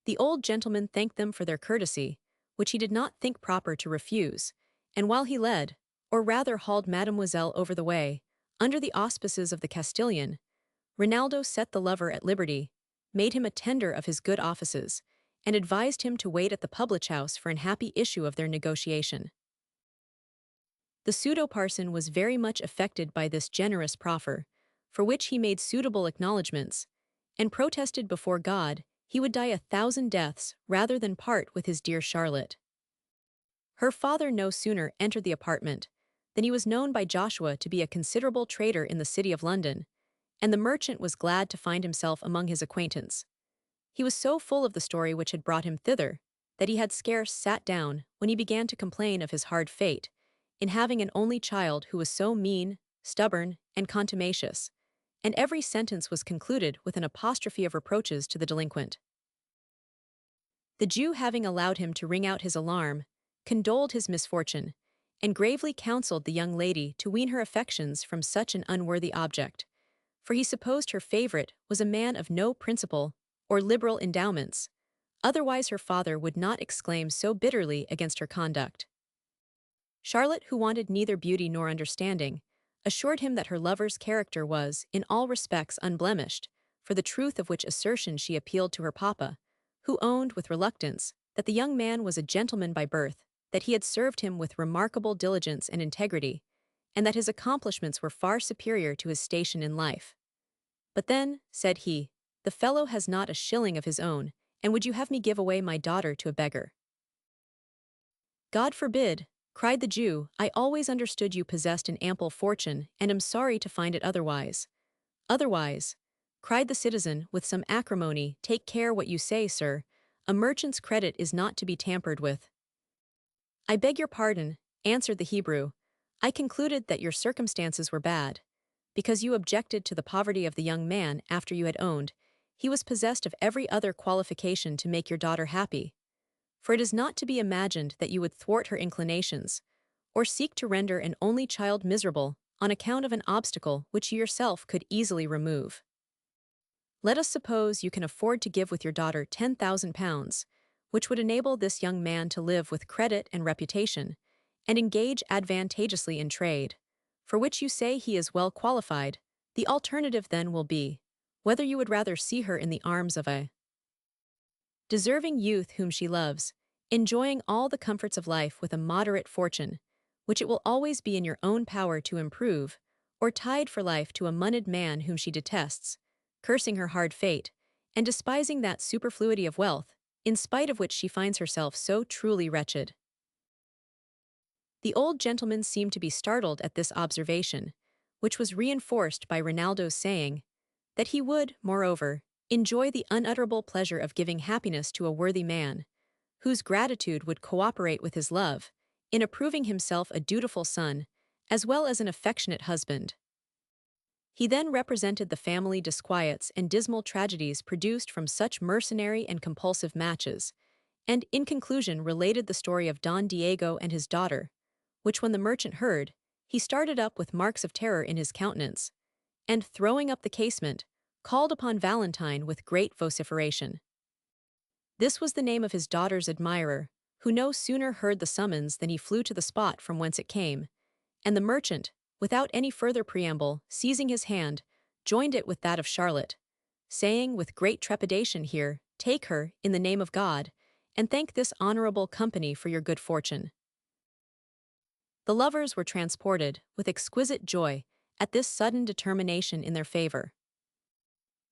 the old gentleman thanked them for their courtesy, which he did not think proper to refuse, and while he led, or rather hauled Mademoiselle over the way, under the auspices of the Castilian, Rinaldo set the lover at liberty, made him a tender of his good offices, and advised him to wait at the public house for an happy issue of their negotiation. The pseudo-parson was very much affected by this generous proffer, for which he made suitable acknowledgments, and protested before God he would die 1,000 deaths rather than part with his dear Charlotte. Her father no sooner entered the apartment than he was known by Joshua to be a considerable trader in the city of London, and the merchant was glad to find himself among his acquaintance. He was so full of the story which had brought him thither that he had scarce sat down when he began to complain of his hard fate in having an only child who was so mean, stubborn, and contumacious, and every sentence was concluded with an apostrophe of reproaches to the delinquent. The Jew, having allowed him to ring out his alarm, condoled his misfortune, and gravely counseled the young lady to wean her affections from such an unworthy object, for he supposed her favorite was a man of no principle or liberal endowments, otherwise her father would not exclaim so bitterly against her conduct. Charlotte, who wanted neither beauty nor understanding, assured him that her lover's character was, in all respects, unblemished, for the truth of which assertion she appealed to her papa, who owned with reluctance that the young man was a gentleman by birth, that he had served him with remarkable diligence and integrity, and that his accomplishments were far superior to his station in life. "But then," said he, "the fellow has not a shilling of his own, and would you have me give away my daughter to a beggar?" "God forbid," cried the Jew, "I always understood you possessed an ample fortune, and am sorry to find it otherwise." "Otherwise," cried the citizen with some acrimony, "take care what you say, sir. A merchant's credit is not to be tampered with." "I beg your pardon," answered the Hebrew. "I concluded that your circumstances were bad, because you objected to the poverty of the young man after you had owned he was possessed of every other qualification to make your daughter happy. For it is not to be imagined that you would thwart her inclinations, or seek to render an only child miserable on account of an obstacle which you yourself could easily remove. Let us suppose you can afford to give with your daughter £10,000, which would enable this young man to live with credit and reputation, and engage advantageously in trade, for which you say he is well qualified. The alternative then will be, whether you would rather see her in the arms of a deserving youth whom she loves, enjoying all the comforts of life with a moderate fortune, which it will always be in your own power to improve, or tied for life to a moneyed man whom she detests, cursing her hard fate, and despising that superfluity of wealth, in spite of which she finds herself so truly wretched." The old gentleman seemed to be startled at this observation, which was reinforced by Rinaldo's saying that he would, moreover, enjoy the unutterable pleasure of giving happiness to a worthy man, whose gratitude would cooperate with his love, in approving himself a dutiful son, as well as an affectionate husband. He then represented the family disquiets and dismal tragedies produced from such mercenary and compulsive matches, and in conclusion related the story of Don Diego and his daughter, which when the merchant heard, he started up with marks of terror in his countenance, and throwing up the casement, called upon Valentine with great vociferation. This was the name of his daughter's admirer, who no sooner heard the summons than he flew to the spot from whence it came, and the merchant, without any further preamble, seizing his hand, joined it with that of Charlotte, saying with great trepidation, "Here, take her, in the name of God, and thank this honorable company for your good fortune." The lovers were transported, with exquisite joy, at this sudden determination in their favor.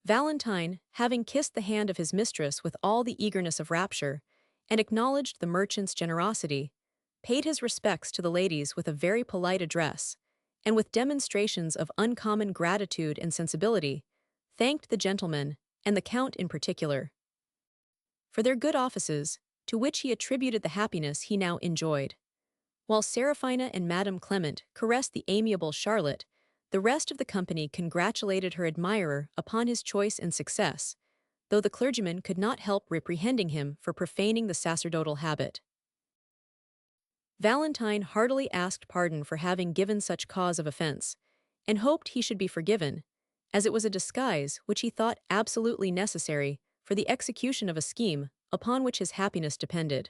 Valentine, having kissed the hand of his mistress with all the eagerness of rapture, and acknowledged the merchant's generosity, paid his respects to the ladies with a very polite address, and with demonstrations of uncommon gratitude and sensibility, thanked the gentleman, and the Count in particular, for their good offices, to which he attributed the happiness he now enjoyed. While Seraphina and Madame Clement caressed the amiable Charlotte, The rest of the company congratulated her admirer upon his choice and success, though the clergyman could not help reprehending him for profaning the sacerdotal habit. Valentine heartily asked pardon for having given such cause of offense, and hoped he should be forgiven, as it was a disguise which he thought absolutely necessary for the execution of a scheme upon which his happiness depended.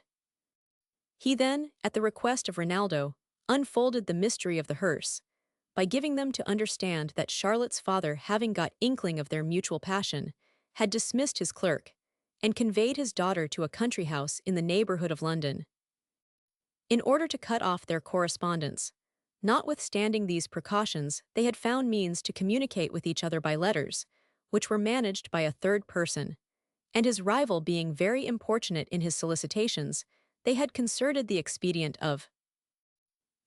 He then, at the request of Rinaldo, unfolded the mystery of the hearse, by giving them to understand that Charlotte's father, having got inkling of their mutual passion, had dismissed his clerk, and conveyed his daughter to a country house in the neighborhood of London, in order to cut off their correspondence. Notwithstanding these precautions, they had found means to communicate with each other by letters, which were managed by a third person, and his rival being very importunate in his solicitations, they had concerted the expedient of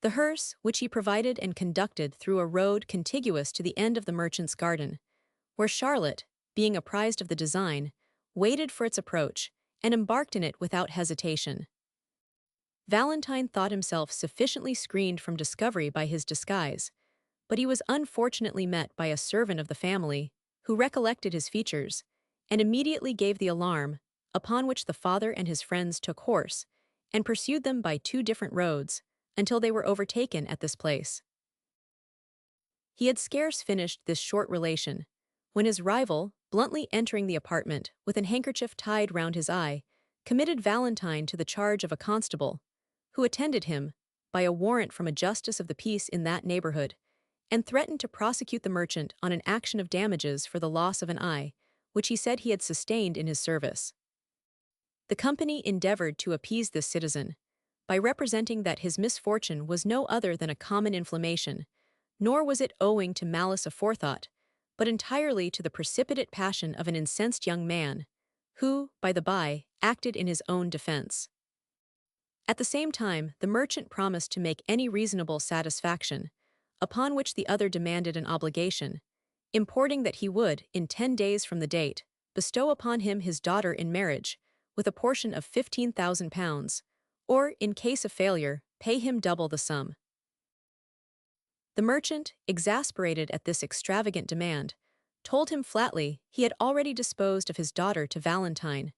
the hearse, which he provided and conducted through a road contiguous to the end of the merchant's garden, where Charlotte, being apprised of the design, waited for its approach, and embarked in it without hesitation. Valentine thought himself sufficiently screened from discovery by his disguise, but he was unfortunately met by a servant of the family, who recollected his features, and immediately gave the alarm, upon which the father and his friends took horse, and pursued them by 2 different roads, until they were overtaken at this place. He had scarce finished this short relation, when his rival, bluntly entering the apartment with an handkerchief tied round his eye, committed Valentine to the charge of a constable, who attended him, by a warrant from a justice of the peace in that neighborhood, and threatened to prosecute the merchant on an action of damages for the loss of an eye, which he said he had sustained in his service. The company endeavored to appease this citizen, by representing that his misfortune was no other than a common inflammation, nor was it owing to malice aforethought, but entirely to the precipitate passion of an incensed young man, who, by the by, acted in his own defense. At the same time, the merchant promised to make any reasonable satisfaction, upon which the other demanded an obligation, importing that he would, in 10 days from the date, bestow upon him his daughter in marriage, with a portion of £15,000, or, in case of failure, pay him double the sum. The merchant, exasperated at this extravagant demand, told him flatly he had already disposed of his daughter to Valentine,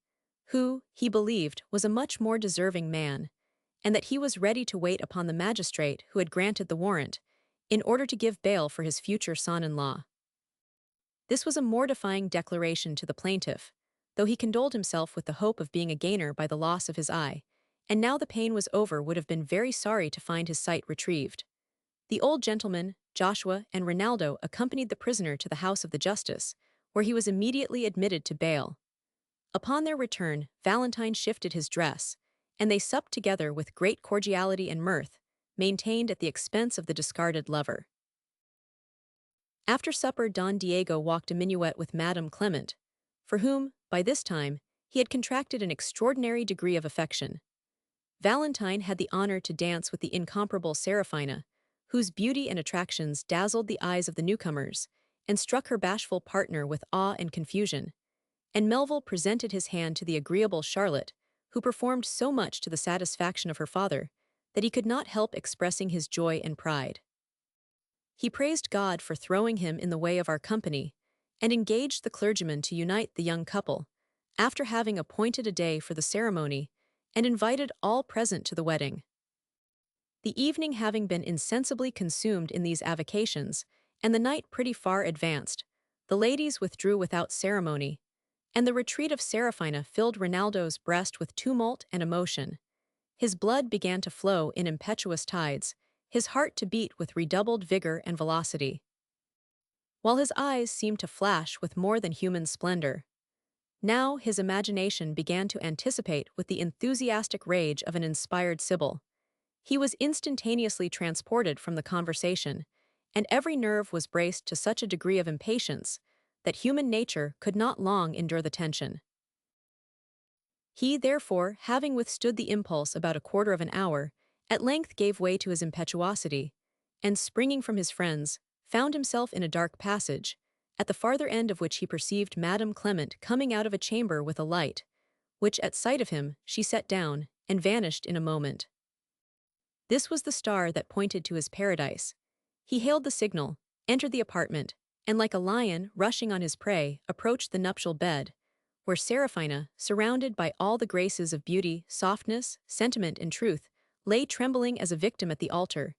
who, he believed, was a much more deserving man, and that he was ready to wait upon the magistrate who had granted the warrant, in order to give bail for his future son-in-law. This was a mortifying declaration to the plaintiff, though he condoled himself with the hope of being a gainer by the loss of his eye, and now the pain was over would have been very sorry to find his sight retrieved. The old gentleman, Joshua, and Rinaldo accompanied the prisoner to the house of the justice, where he was immediately admitted to bail. Upon their return, Valentine shifted his dress, and they supped together with great cordiality and mirth, maintained at the expense of the discarded lover. After supper, Don Diego walked a minuet with Madame Clement, for whom, by this time, he had contracted an extraordinary degree of affection. Valentine had the honor to dance with the incomparable Seraphina, whose beauty and attractions dazzled the eyes of the newcomers, and struck her bashful partner with awe and confusion, and Melville presented his hand to the agreeable Charlotte, who performed so much to the satisfaction of her father, that he could not help expressing his joy and pride. He praised God for throwing him in the way of our company, and engaged the clergyman to unite the young couple, after having appointed a day for the ceremony, and invited all present to the wedding. The evening having been insensibly consumed in these avocations, and the night pretty far advanced, the ladies withdrew without ceremony, and the retreat of Seraphina filled Rinaldo's breast with tumult and emotion. His blood began to flow in impetuous tides, his heart to beat with redoubled vigor and velocity, while his eyes seemed to flash with more than human splendor. Now his imagination began to anticipate with the enthusiastic rage of an inspired sibyl. He was instantaneously transported from the conversation, and every nerve was braced to such a degree of impatience that human nature could not long endure the tension. He, therefore, having withstood the impulse about a quarter of an hour, at length gave way to his impetuosity, and, springing from his friends, found himself in a dark passage, at the farther end of which he perceived Madame Clement coming out of a chamber with a light, which, at sight of him, she set down, and vanished in a moment. This was the star that pointed to his paradise. He hailed the signal, entered the apartment, and like a lion rushing on his prey, approached the nuptial bed, where Seraphina, surrounded by all the graces of beauty, softness, sentiment, and truth, lay trembling as a victim at the altar,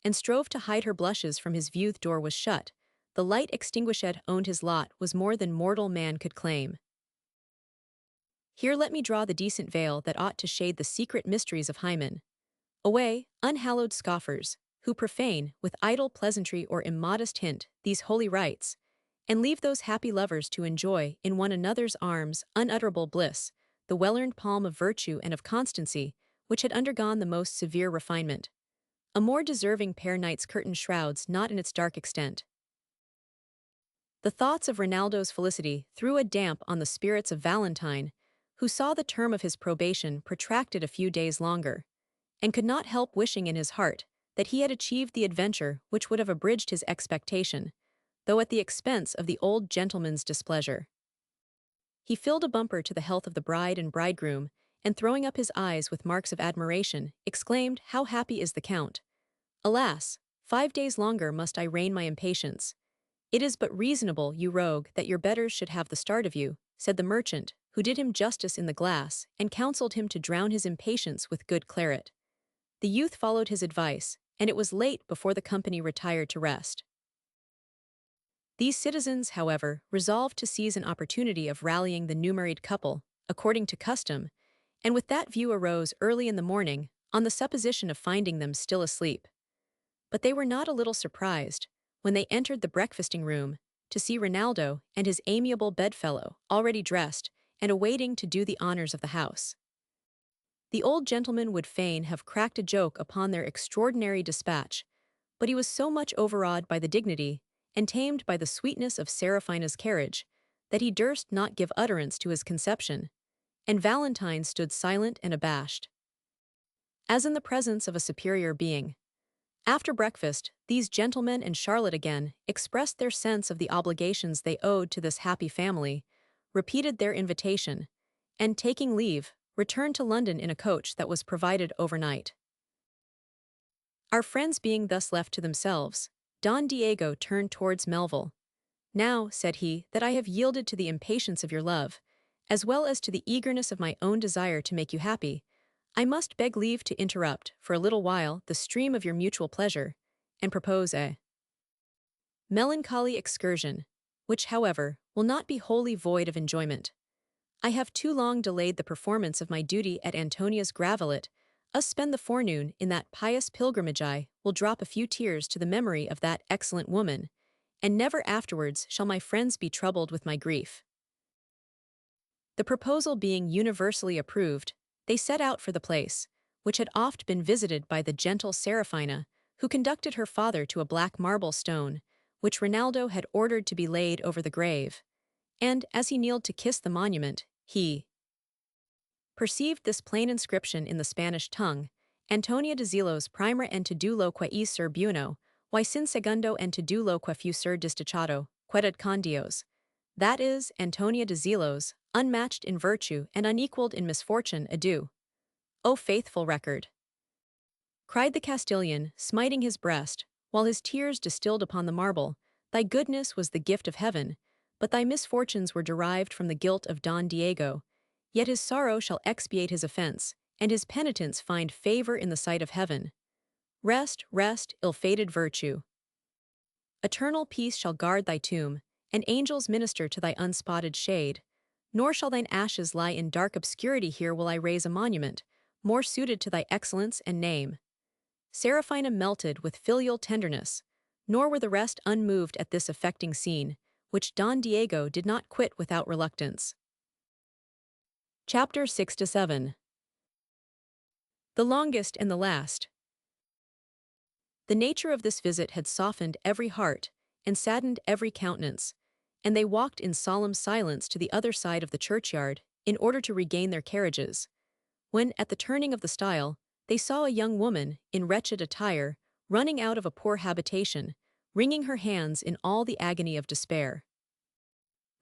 and strove to hide her blushes from his view. The door was shut. The light extinguished owned his lot was more than mortal man could claim. Here let me draw the decent veil that ought to shade the secret mysteries of Hymen. Away, unhallowed scoffers, who profane, with idle pleasantry or immodest hint, these holy rites, and leave those happy lovers to enjoy, in one another's arms, unutterable bliss, the well-earned palm of virtue and of constancy, which had undergone the most severe refinement. A more deserving pair night's curtain shrouds not in its dark extent. The thoughts of Rinaldo's felicity threw a damp on the spirits of Valentine, who saw the term of his probation protracted a few days longer, and could not help wishing in his heart that he had achieved the adventure which would have abridged his expectation, though at the expense of the old gentleman's displeasure. He filled a bumper to the health of the bride and bridegroom, and throwing up his eyes with marks of admiration, exclaimed, "How happy is the Count! Alas, 5 days longer must I rein my impatience. It is but reasonable, you rogue, that your betters should have the start of you," said the merchant, who did him justice in the glass, and counselled him to drown his impatience with good claret. The youth followed his advice, and it was late before the company retired to rest. These citizens, however, resolved to seize an opportunity of rallying the new-married couple, according to custom, and with that view arose early in the morning, on the supposition of finding them still asleep. But they were not a little surprised, when they entered the breakfasting room, to see Rinaldo and his amiable bedfellow already dressed and awaiting to do the honors of the house. The old gentleman would fain have cracked a joke upon their extraordinary dispatch, but he was so much overawed by the dignity, and tamed by the sweetness of Seraphina's carriage, that he durst not give utterance to his conception, and Valentine stood silent and abashed, as in the presence of a superior being. After breakfast, these gentlemen and Charlotte again expressed their sense of the obligations they owed to this happy family, repeated their invitation, and taking leave, returned to London in a coach that was provided overnight. Our friends being thus left to themselves, Don Diego turned towards Melville. "Now," said he, "that I have yielded to the impatience of your love, as well as to the eagerness of my own desire to make you happy, I must beg leave to interrupt, for a little while, the stream of your mutual pleasure, and propose a melancholy excursion, which, however, will not be wholly void of enjoyment. I have too long delayed the performance of my duty at Antonia's gravelet. Us spend the forenoon in that pious pilgrimage. I will drop a few tears to the memory of that excellent woman, and never afterwards shall my friends be troubled with my grief." The proposal being universally approved, they set out for the place, which had oft been visited by the gentle Seraphina, who conducted her father to a black marble stone, which Rinaldo had ordered to be laid over the grave, and, as he kneeled to kiss the monument, he perceived this plain inscription in the Spanish tongue: "Antonia de Zelos primer en tudulo que es ser bueno, y sin segundo en tudulo que fu ser destachado, quedad con Dios." That is, Antonia de Zelos, unmatched in virtue and unequaled in misfortune, adieu. "O faithful record!" cried the Castilian, smiting his breast, while his tears distilled upon the marble, "thy goodness was the gift of heaven, but thy misfortunes were derived from the guilt of Don Diego. Yet his sorrow shall expiate his offense, and his penitence find favor in the sight of heaven. Rest, rest, ill-fated virtue. Eternal peace shall guard thy tomb, and angels minister to thy unspotted shade. Nor shall thine ashes lie in dark obscurity. Here will I raise a monument, more suited to thy excellence and name." Seraphina melted with filial tenderness, nor were the rest unmoved at this affecting scene, which Don Diego did not quit without reluctance. Chapter 6-7. The longest and the last. The nature of this visit had softened every heart and saddened every countenance, and they walked in solemn silence to the other side of the churchyard in order to regain their carriages, when, at the turning of the stile, they saw a young woman, in wretched attire, running out of a poor habitation, wringing her hands in all the agony of despair.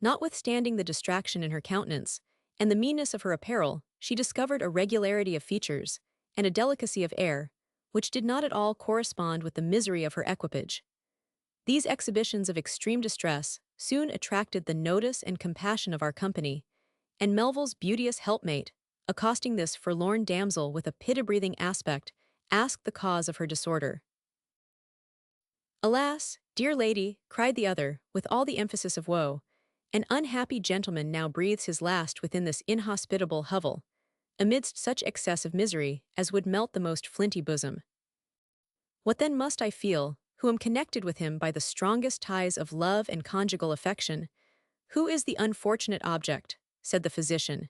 Notwithstanding the distraction in her countenance, and the meanness of her apparel, she discovered a regularity of features, and a delicacy of air, which did not at all correspond with the misery of her equipage. These exhibitions of extreme distress soon attracted the notice and compassion of our company, and Melville's beauteous helpmate, accosting this forlorn damsel with a pity-breathing aspect, asked the cause of her disorder. "Alas, dear lady," cried the other, with all the emphasis of woe, "an unhappy gentleman now breathes his last within this inhospitable hovel, amidst such excess of misery as would melt the most flinty bosom. What then must I feel, who am connected with him by the strongest ties of love and conjugal affection? Who is the unfortunate object?" said the physician.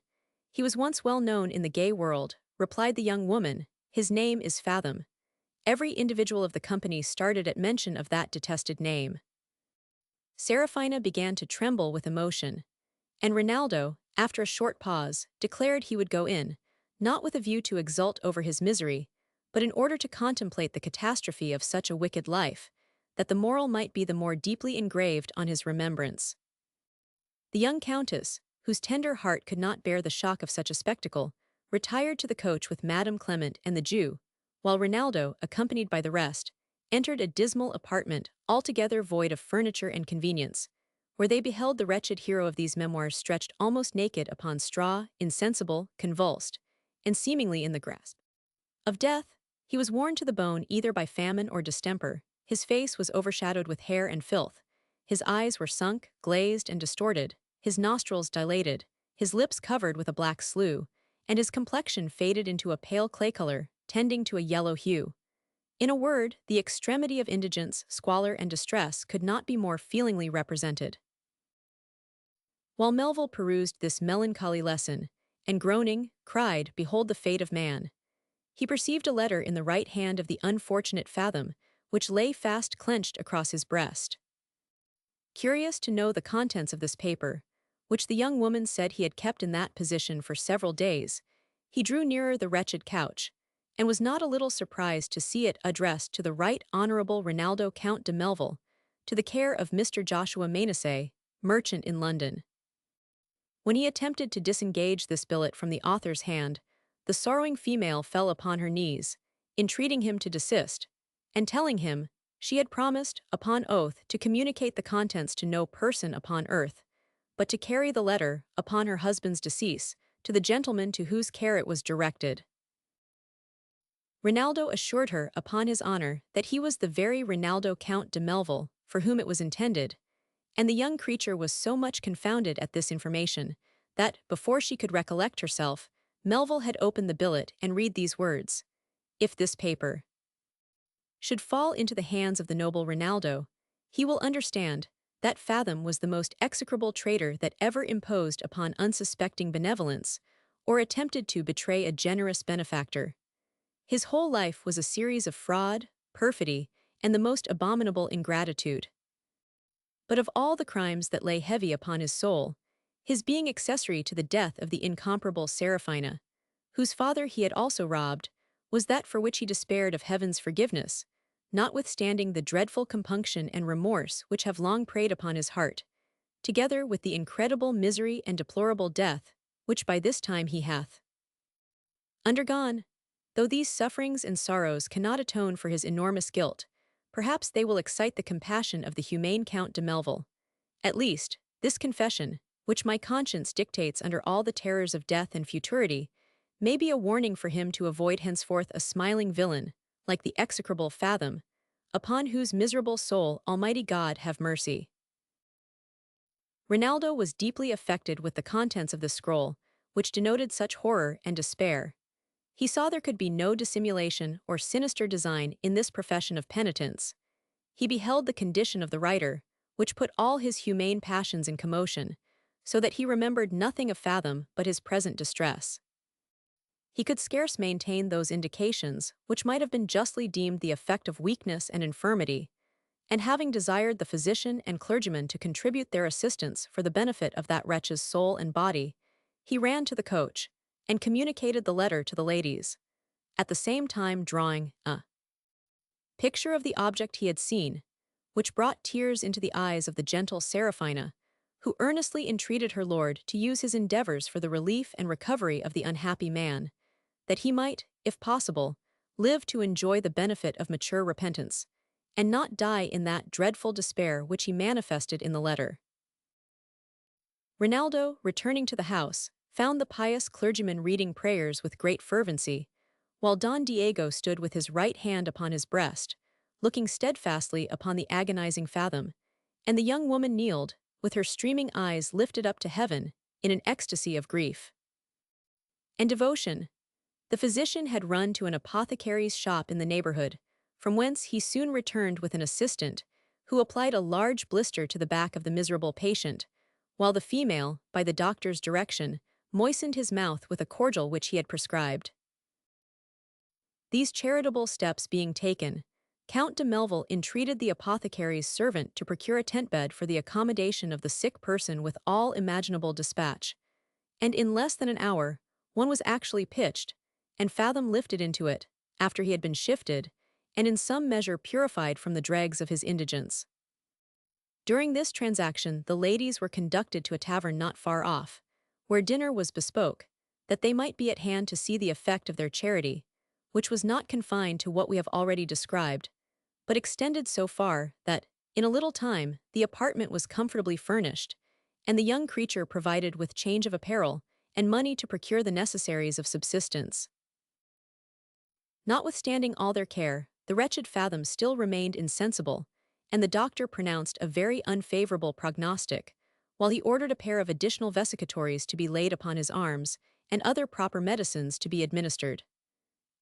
"He was once well known in the gay world," replied the young woman. "His name is Fathom." Every individual of the company started at mention of that detested name. Seraphina began to tremble with emotion, and Rinaldo, after a short pause, declared he would go in, not with a view to exult over his misery, but in order to contemplate the catastrophe of such a wicked life, that the moral might be the more deeply engraved on his remembrance. The young countess, whose tender heart could not bear the shock of such a spectacle, retired to the coach with Madame Clement and the Jew, while Rinaldo, accompanied by the rest, entered a dismal apartment altogether void of furniture and convenience, where they beheld the wretched hero of these memoirs stretched almost naked upon straw, insensible, convulsed, and seemingly in the grasp of death. He was worn to the bone either by famine or distemper, his face was overshadowed with hair and filth, his eyes were sunk, glazed, and distorted, his nostrils dilated, his lips covered with a black slough, and his complexion faded into a pale clay color, tending to a yellow hue. In a word, the extremity of indigence, squalor, and distress could not be more feelingly represented. While Melville perused this melancholy lesson, and groaning, cried, "Behold the fate of man," he perceived a letter in the right hand of the unfortunate Fathom, which lay fast clenched across his breast. Curious to know the contents of this paper, which the young woman said he had kept in that position for several days, he drew nearer the wretched couch, and was not a little surprised to see it addressed to the Right Honourable Rinaldo Count de Melville, to the care of Mr. Joshua Manasseh, merchant in London. When he attempted to disengage this billet from the author's hand, the sorrowing female fell upon her knees, entreating him to desist, and telling him she had promised, upon oath, to communicate the contents to no person upon earth, but to carry the letter, upon her husband's decease, to the gentleman to whose care it was directed. Rinaldo assured her, upon his honour, that he was the very Rinaldo Count de Melville for whom it was intended, and the young creature was so much confounded at this information, that, before she could recollect herself, Melville had opened the billet and read these words: "If this paper should fall into the hands of the noble Rinaldo, he will understand that Fathom was the most execrable traitor that ever imposed upon unsuspecting benevolence, or attempted to betray a generous benefactor. His whole life was a series of fraud, perfidy, and the most abominable ingratitude. But of all the crimes that lay heavy upon his soul, his being accessory to the death of the incomparable Seraphina, whose father he had also robbed, was that for which he despaired of heaven's forgiveness, notwithstanding the dreadful compunction and remorse which have long preyed upon his heart, together with the incredible misery and deplorable death which by this time he hath undergone. Though these sufferings and sorrows cannot atone for his enormous guilt, perhaps they will excite the compassion of the humane Count de Melville. At least, this confession, which my conscience dictates under all the terrors of death and futurity, may be a warning for him to avoid henceforth a smiling villain, like the execrable Fathom, upon whose miserable soul Almighty God have mercy." Rinaldo was deeply affected with the contents of the scroll, which denoted such horror and despair. He saw there could be no dissimulation or sinister design in this profession of penitence. He beheld the condition of the writer, which put all his humane passions in commotion, so that he remembered nothing of Fathom but his present distress. He could scarce maintain those indications which might have been justly deemed the effect of weakness and infirmity, and having desired the physician and clergyman to contribute their assistance for the benefit of that wretch's soul and body, he ran to the coach, and communicated the letter to the ladies, at the same time drawing a picture of the object he had seen, which brought tears into the eyes of the gentle Seraphina, who earnestly entreated her lord to use his endeavours for the relief and recovery of the unhappy man, that he might, if possible, live to enjoy the benefit of mature repentance, and not die in that dreadful despair which he manifested in the letter. Rinaldo, returning to the house, found the pious clergyman reading prayers with great fervency, while Don Diego stood with his right hand upon his breast, looking steadfastly upon the agonizing Fathom, and the young woman kneeled, with her streaming eyes lifted up to heaven, in an ecstasy of grief and devotion. The physician had run to an apothecary's shop in the neighborhood, from whence he soon returned with an assistant, who applied a large blister to the back of the miserable patient, while the female, by the doctor's direction, moistened his mouth with a cordial which he had prescribed. These charitable steps being taken, Count de Melville entreated the apothecary's servant to procure a tent bed for the accommodation of the sick person with all imaginable dispatch, and in less than an hour, one was actually pitched, and Fathom lifted into it, after he had been shifted, and in some measure purified from the dregs of his indigence. During this transaction the ladies were conducted to a tavern not far off, where dinner was bespoke, that they might be at hand to see the effect of their charity, which was not confined to what we have already described, but extended so far that, in a little time, the apartment was comfortably furnished, and the young creature provided with change of apparel and money to procure the necessaries of subsistence. Notwithstanding all their care, the wretched Fathom still remained insensible, and the doctor pronounced a very unfavorable prognostic, while he ordered a pair of additional vesicatories to be laid upon his arms and other proper medicines to be administered.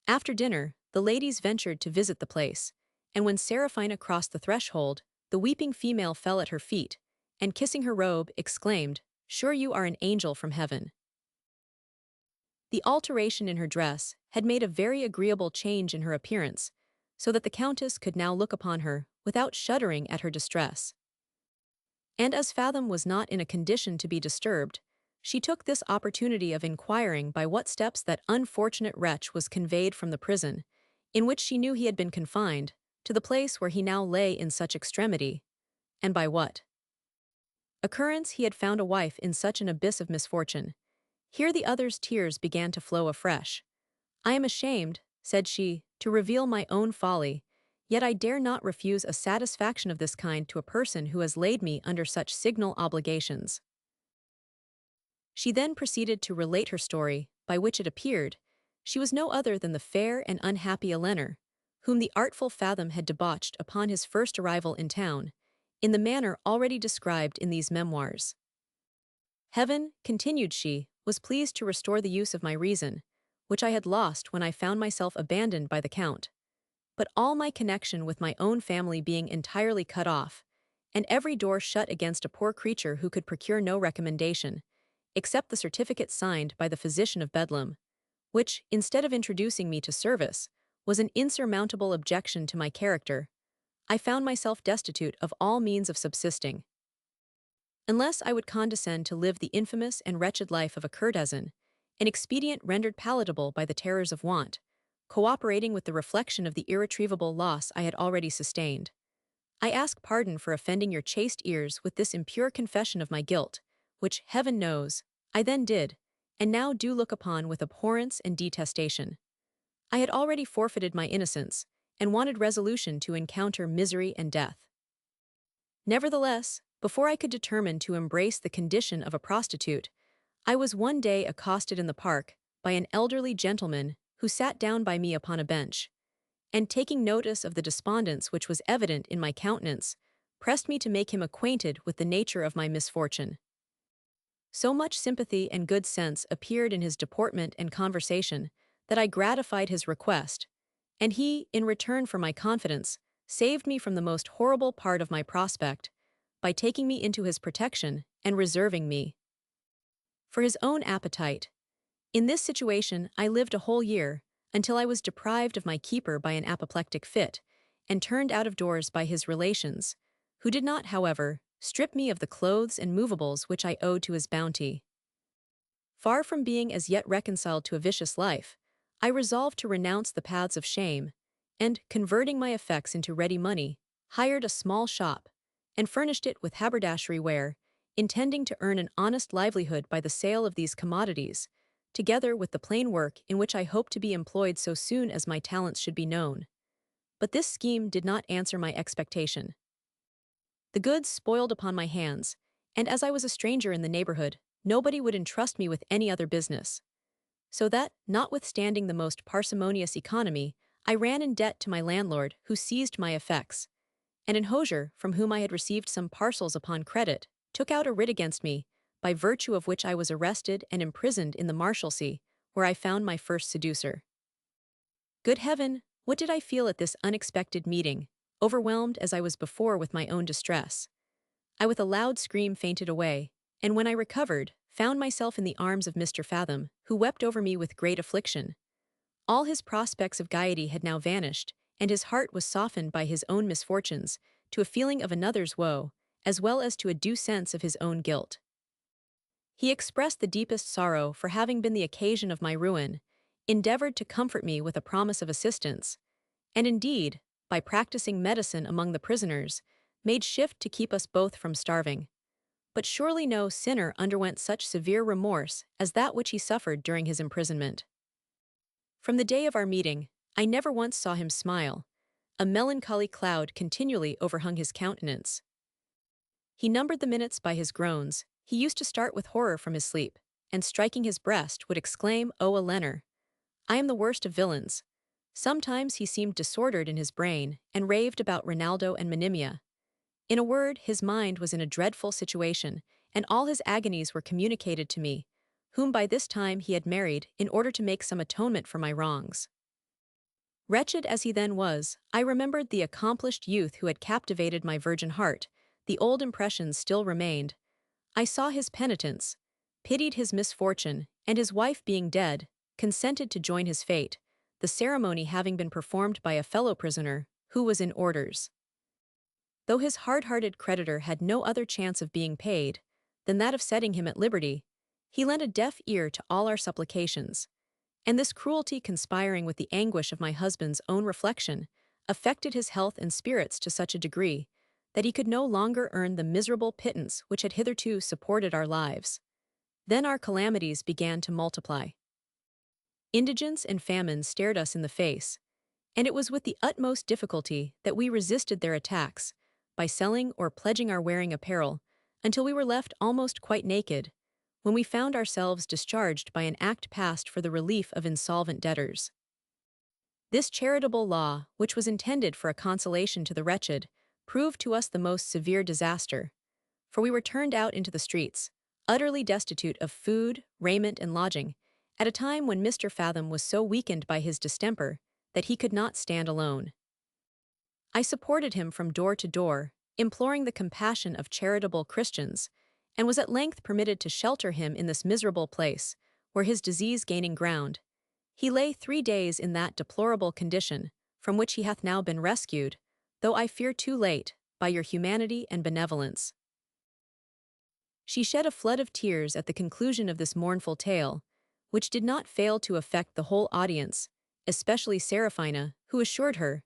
After dinner, the ladies ventured to visit the place, and when Seraphina crossed the threshold, the weeping female fell at her feet, and kissing her robe, exclaimed, "Sure you are an angel from heaven." The alteration in her dress had made a very agreeable change in her appearance, so that the Countess could now look upon her without shuddering at her distress. And as Fathom was not in a condition to be disturbed, she took this opportunity of inquiring by what steps that unfortunate wretch was conveyed from the prison, in which she knew he had been confined, to the place where he now lay in such extremity, and by what occurrence he had found a wife in such an abyss of misfortune. Here the other's tears began to flow afresh. "I am ashamed," said she, "to reveal my own folly, yet I dare not refuse a satisfaction of this kind to a person who has laid me under such signal obligations." She then proceeded to relate her story, by which it appeared, she was no other than the fair and unhappy Eleanor, whom the artful Fathom had debauched upon his first arrival in town, in the manner already described in these memoirs. "Heaven," continued she, "was pleased to restore the use of my reason, which I had lost when I found myself abandoned by the Count. But all my connection with my own family being entirely cut off, and every door shut against a poor creature who could procure no recommendation, except the certificate signed by the physician of Bedlam, which, instead of introducing me to service, was an insurmountable objection to my character, I found myself destitute of all means of subsisting. Unless I would condescend to live the infamous and wretched life of a courtesan, an expedient rendered palatable by the terrors of want, cooperating with the reflection of the irretrievable loss I had already sustained. I ask pardon for offending your chaste ears with this impure confession of my guilt, which, heaven knows, I then did, and now do look upon with abhorrence and detestation. I had already forfeited my innocence, and wanted resolution to encounter misery and death. Nevertheless, before I could determine to embrace the condition of a prostitute, I was one day accosted in the park by an elderly gentleman who sat down by me upon a bench, and taking notice of the despondence which was evident in my countenance, pressed me to make him acquainted with the nature of my misfortune. So much sympathy and good sense appeared in his deportment and conversation that I gratified his request, and he, in return for my confidence, saved me from the most horrible part of my prospect, by taking me into his protection and reserving me for his own appetite. In this situation I lived a whole year, until I was deprived of my keeper by an apoplectic fit, and turned out of doors by his relations, who did not, however, strip me of the clothes and movables which I owed to his bounty. Far from being as yet reconciled to a vicious life, I resolved to renounce the paths of shame, and, converting my effects into ready money, hired a small shop, and furnished it with haberdashery ware, intending to earn an honest livelihood by the sale of these commodities, together with the plain work in which I hoped to be employed so soon as my talents should be known. But this scheme did not answer my expectation. The goods spoiled upon my hands, and as I was a stranger in the neighborhood, nobody would entrust me with any other business. So that, notwithstanding the most parsimonious economy, I ran in debt to my landlord, who seized my effects, and an hosier, from whom I had received some parcels upon credit, took out a writ against me, by virtue of which I was arrested and imprisoned in the Marshalsea, where I found my first seducer. Good heaven, what did I feel at this unexpected meeting, overwhelmed as I was before with my own distress? I with a loud scream fainted away, and when I recovered, found myself in the arms of Mr. Fathom, who wept over me with great affliction. All his prospects of gaiety had now vanished, and his heart was softened by his own misfortunes to a feeling of another's woe, as well as to a due sense of his own guilt. He expressed the deepest sorrow for having been the occasion of my ruin, endeavored to comfort me with a promise of assistance, and indeed, by practicing medicine among the prisoners, made shift to keep us both from starving. But surely no sinner underwent such severe remorse as that which he suffered during his imprisonment. From the day of our meeting, I never once saw him smile. A melancholy cloud continually overhung his countenance. He numbered the minutes by his groans. He used to start with horror from his sleep, and striking his breast would exclaim, "O Eleanor, I am the worst of villains." Sometimes he seemed disordered in his brain, and raved about Rinaldo and Monimia. In a word, his mind was in a dreadful situation, and all his agonies were communicated to me, whom by this time he had married in order to make some atonement for my wrongs. Wretched as he then was, I remembered the accomplished youth who had captivated my virgin heart. The old impressions still remained. I saw his penitence, pitied his misfortune, and his wife being dead, consented to join his fate, the ceremony having been performed by a fellow prisoner, who was in orders. Though his hard-hearted creditor had no other chance of being paid than that of setting him at liberty, he lent a deaf ear to all our supplications, and this cruelty conspiring with the anguish of my husband's own reflection, affected his health and spirits to such a degree that he could no longer earn the miserable pittance which had hitherto supported our lives. Then our calamities began to multiply. Indigence and famine stared us in the face, and it was with the utmost difficulty that we resisted their attacks, by selling or pledging our wearing apparel, until we were left almost quite naked, when we found ourselves discharged by an act passed for the relief of insolvent debtors. This charitable law, which was intended for a consolation to the wretched, proved to us the most severe disaster, for we were turned out into the streets, utterly destitute of food, raiment, and lodging, at a time when Mr. Fathom was so weakened by his distemper that he could not stand alone. I supported him from door to door, imploring the compassion of charitable Christians, and was at length permitted to shelter him in this miserable place, where his disease gaining ground, he lay 3 days in that deplorable condition, from which he hath now been rescued, though I fear too late, by your humanity and benevolence. She shed a flood of tears at the conclusion of this mournful tale, which did not fail to affect the whole audience, especially Seraphina, who assured her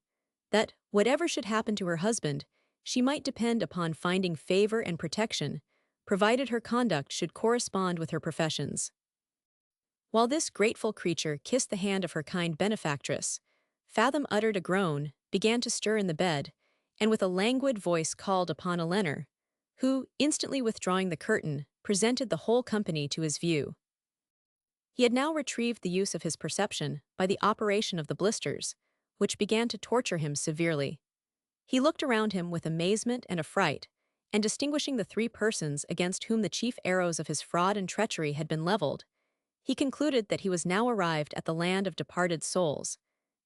that, whatever should happen to her husband, she might depend upon finding favor and protection, provided her conduct should correspond with her professions. While this grateful creature kissed the hand of her kind benefactress, Fathom uttered a groan, began to stir in the bed, and with a languid voice called upon Eleanor, who, instantly withdrawing the curtain, presented the whole company to his view. He had now retrieved the use of his perception by the operation of the blisters, which began to torture him severely. He looked around him with amazement and affright, and distinguishing the 3 persons against whom the chief arrows of his fraud and treachery had been leveled, he concluded that he was now arrived at the land of departed souls,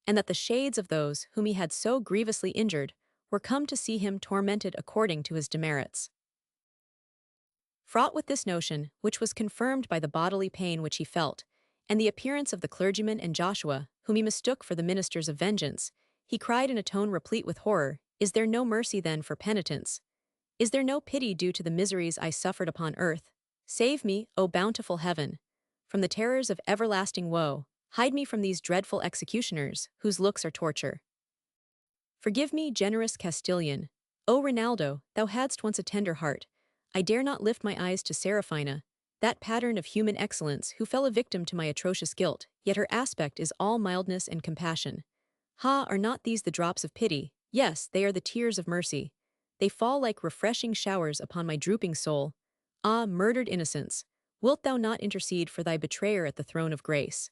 and that the shades of those whom he had so grievously injured were come to see him tormented according to his demerits. Fraught with this notion, which was confirmed by the bodily pain which he felt, and the appearance of the clergyman and Joshua, whom he mistook for the ministers of vengeance, he cried in a tone replete with horror, "Is there no mercy then for penitence? Is there no pity due to the miseries I suffered upon earth? Save me, O bountiful heaven, from the terrors of everlasting woe. Hide me from these dreadful executioners, whose looks are torture. Forgive me, generous Castilian. O Rinaldo, thou hadst once a tender heart. I dare not lift my eyes to Seraphina, that pattern of human excellence who fell a victim to my atrocious guilt, yet her aspect is all mildness and compassion. Ha, are not these the drops of pity? Yes, they are the tears of mercy. They fall like refreshing showers upon my drooping soul. Ah, murdered innocence, wilt thou not intercede for thy betrayer at the throne of grace?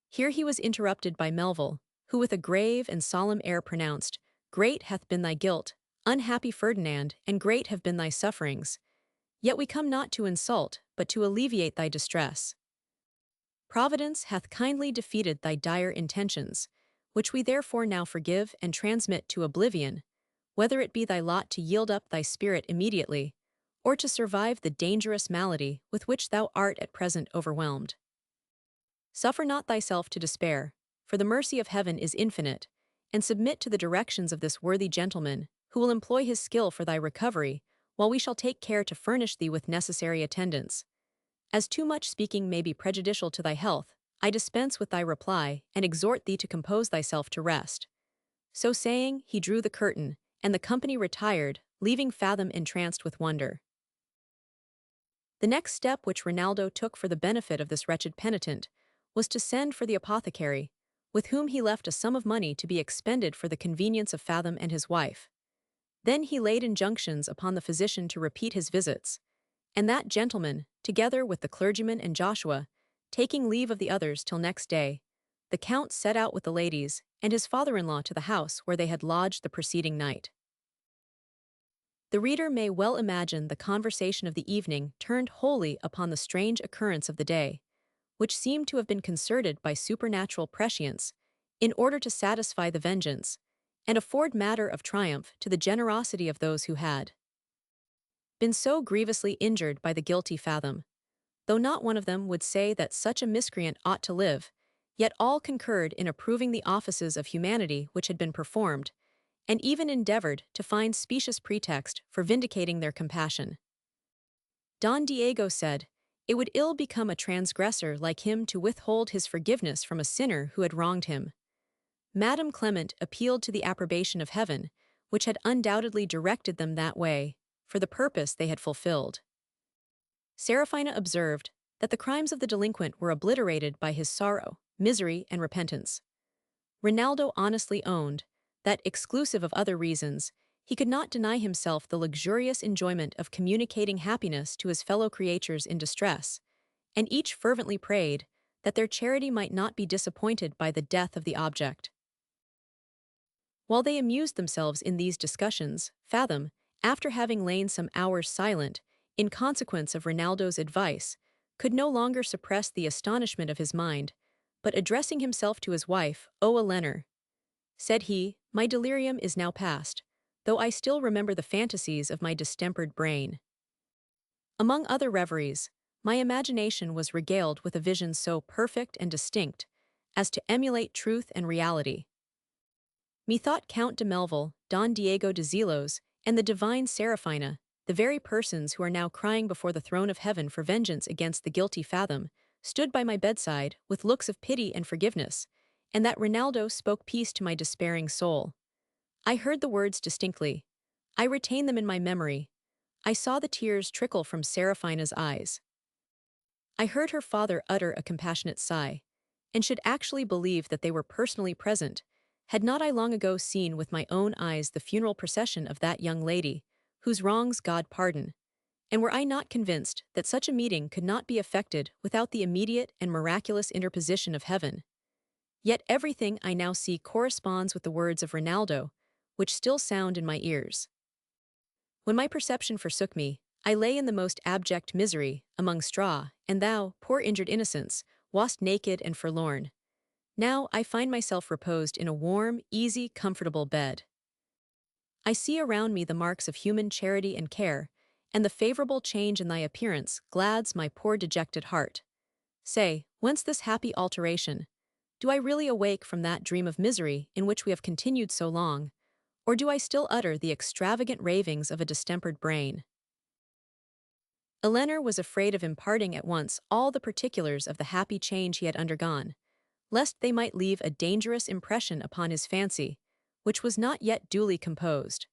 Here he was interrupted by Melville, who with a grave and solemn air pronounced, Great hath been thy guilt, unhappy Ferdinand, and great have been thy sufferings. Yet we come not to insult, but to alleviate thy distress. Providence hath kindly defeated thy dire intentions, which we therefore now forgive and transmit to oblivion, whether it be thy lot to yield up thy spirit immediately, or to survive the dangerous malady with which thou art at present overwhelmed. Suffer not thyself to despair, for the mercy of heaven is infinite, and submit to the directions of this worthy gentleman, who will employ his skill for thy recovery, while we shall take care to furnish thee with necessary attendance. As too much speaking may be prejudicial to thy health, I dispense with thy reply, and exhort thee to compose thyself to rest. So saying, he drew the curtain, and the company retired, leaving Fathom entranced with wonder. The next step which Rinaldo took for the benefit of this wretched penitent was to send for the apothecary, with whom he left a sum of money to be expended for the convenience of Fathom and his wife. Then he laid injunctions upon the physician to repeat his visits, and that gentleman, together with the clergyman and Joshua, taking leave of the others till next day, the count set out with the ladies and his father-in-law to the house where they had lodged the preceding night. The reader may well imagine the conversation of the evening turned wholly upon the strange occurrence of the day, which seemed to have been concerted by supernatural prescience, in order to satisfy the vengeance, and afford matter of triumph to the generosity of those who had been so grievously injured by the guilty Fathom. Though not one of them would say that such a miscreant ought to live, yet all concurred in approving the offices of humanity which had been performed, and even endeavored to find specious pretext for vindicating their compassion. Don Diego said, it would ill become a transgressor like him to withhold his forgiveness from a sinner who had wronged him. Madame Clement appealed to the approbation of heaven, which had undoubtedly directed them that way, for the purpose they had fulfilled. Seraphina observed that the crimes of the delinquent were obliterated by his sorrow, misery, and repentance. Rinaldo honestly owned that, exclusive of other reasons, he could not deny himself the luxurious enjoyment of communicating happiness to his fellow creatures in distress, and each fervently prayed that their charity might not be disappointed by the death of the object. While they amused themselves in these discussions, Fathom, after having lain some hours silent, in consequence of Rinaldo's advice, could no longer suppress the astonishment of his mind, but addressing himself to his wife, O Eleanor, said he, my delirium is now past, though I still remember the fantasies of my distempered brain. Among other reveries, my imagination was regaled with a vision so perfect and distinct as to emulate truth and reality. Methought Count de Melville, Don Diego de Zelos, and the divine Seraphina, the very persons who are now crying before the throne of heaven for vengeance against the guilty Fathom, stood by my bedside with looks of pity and forgiveness, and that Rinaldo spoke peace to my despairing soul. I heard the words distinctly. I retain them in my memory. I saw the tears trickle from Seraphina's eyes. I heard her father utter a compassionate sigh, and should actually believe that they were personally present, had not I long ago seen with my own eyes the funeral procession of that young lady, whose wrongs God pardon, and were I not convinced that such a meeting could not be effected without the immediate and miraculous interposition of heaven. Yet everything I now see corresponds with the words of Rinaldo, which still sound in my ears. When my perception forsook me, I lay in the most abject misery, among straw, and thou, poor injured innocence, wast naked and forlorn. Now I find myself reposed in a warm, easy, comfortable bed. I see around me the marks of human charity and care, and the favorable change in thy appearance glads my poor dejected heart. Say, whence this happy alteration? Do I really awake from that dream of misery in which we have continued so long, or do I still utter the extravagant ravings of a distempered brain? Eleanor was afraid of imparting at once all the particulars of the happy change he had undergone, lest they might leave a dangerous impression upon his fancy, which was not yet duly composed.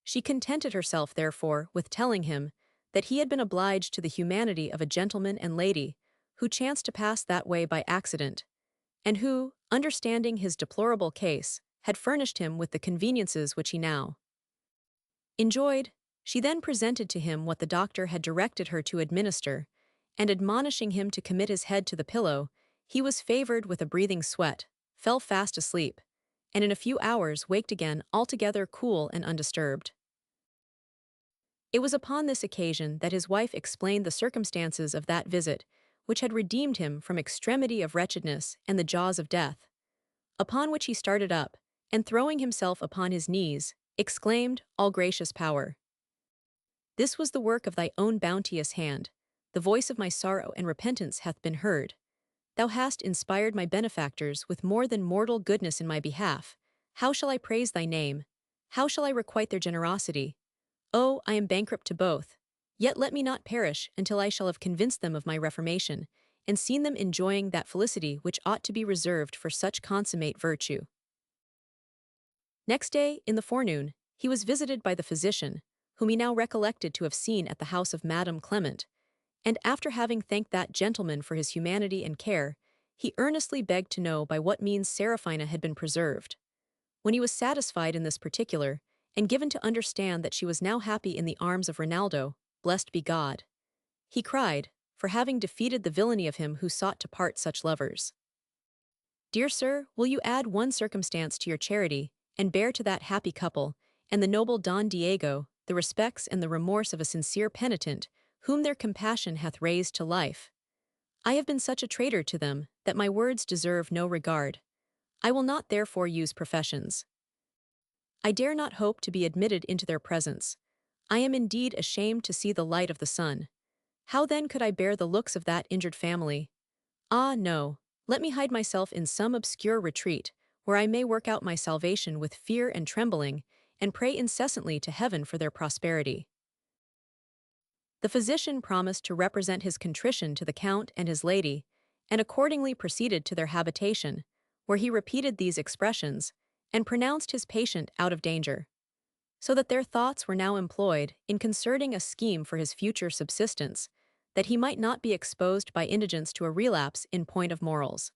She contented herself, therefore, with telling him that he had been obliged to the humanity of a gentleman and lady who chanced to pass that way by accident, and who, understanding his deplorable case, had furnished him with the conveniences which he now enjoyed. She then presented to him what the doctor had directed her to administer, and admonishing him to commit his head to the pillow, he was favored with a breathing sweat, fell fast asleep, and in a few hours waked again altogether cool and undisturbed. It was upon this occasion that his wife explained the circumstances of that visit, which had redeemed him from extremity of wretchedness and the jaws of death. Upon which he started up, and throwing himself upon his knees, exclaimed, "All gracious power, this was the work of thy own bounteous hand. The voice of my sorrow and repentance hath been heard. Thou hast inspired my benefactors with more than mortal goodness in my behalf. How shall I praise thy name? How shall I requite their generosity? Oh, I am bankrupt to both. Yet let me not perish until I shall have convinced them of my reformation, and seen them enjoying that felicity which ought to be reserved for such consummate virtue." Next day, in the forenoon, he was visited by the physician, whom he now recollected to have seen at the house of Madame Clement, and after having thanked that gentleman for his humanity and care, he earnestly begged to know by what means Seraphina had been preserved. When he was satisfied in this particular, and given to understand that she was now happy in the arms of Rinaldo, blessed be God, he cried, for having defeated the villainy of him who sought to part such lovers, "Dear sir, will you add one circumstance to your charity, and bear to that happy couple, and the noble Don Diego, the respects and the remorse of a sincere penitent, whom their compassion hath raised to life? I have been such a traitor to them, that my words deserve no regard. I will not therefore use professions. I dare not hope to be admitted into their presence. I am indeed ashamed to see the light of the sun. How then could I bear the looks of that injured family? Ah, no, let me hide myself in some obscure retreat, where I may work out my salvation with fear and trembling, and pray incessantly to heaven for their prosperity." The physician promised to represent his contrition to the count and his lady, and accordingly proceeded to their habitation, where he repeated these expressions, and pronounced his patient out of danger, so that their thoughts were now employed in concerting a scheme for his future subsistence, that he might not be exposed by indigence to a relapse in point of morals.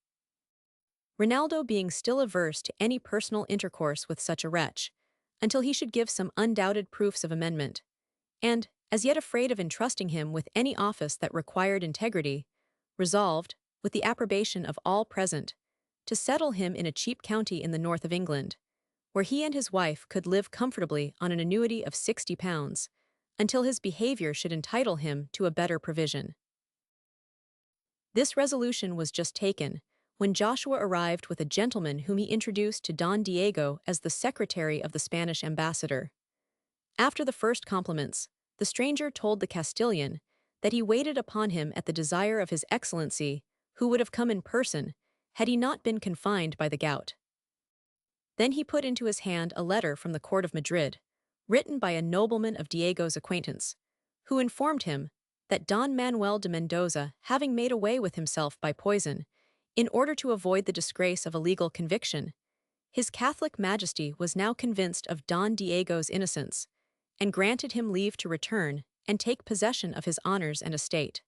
Rinaldo being still averse to any personal intercourse with such a wretch, until he should give some undoubted proofs of amendment, and, as yet afraid of entrusting him with any office that required integrity, resolved, with the approbation of all present, to settle him in a cheap county in the north of England, where he and his wife could live comfortably on an annuity of £60, until his behavior should entitle him to a better provision. This resolution was just taken, when Joshua arrived with a gentleman whom he introduced to Don Diego as the secretary of the Spanish ambassador. After the first compliments, the stranger told the Castilian that he waited upon him at the desire of his excellency, who would have come in person, had he not been confined by the gout. Then he put into his hand a letter from the court of Madrid, written by a nobleman of Diego's acquaintance, who informed him that Don Manuel de Mendoza, having made away with himself by poison, in order to avoid the disgrace of a legal conviction, His Catholic Majesty was now convinced of Don Diego's innocence, and granted him leave to return and take possession of his honors and estate.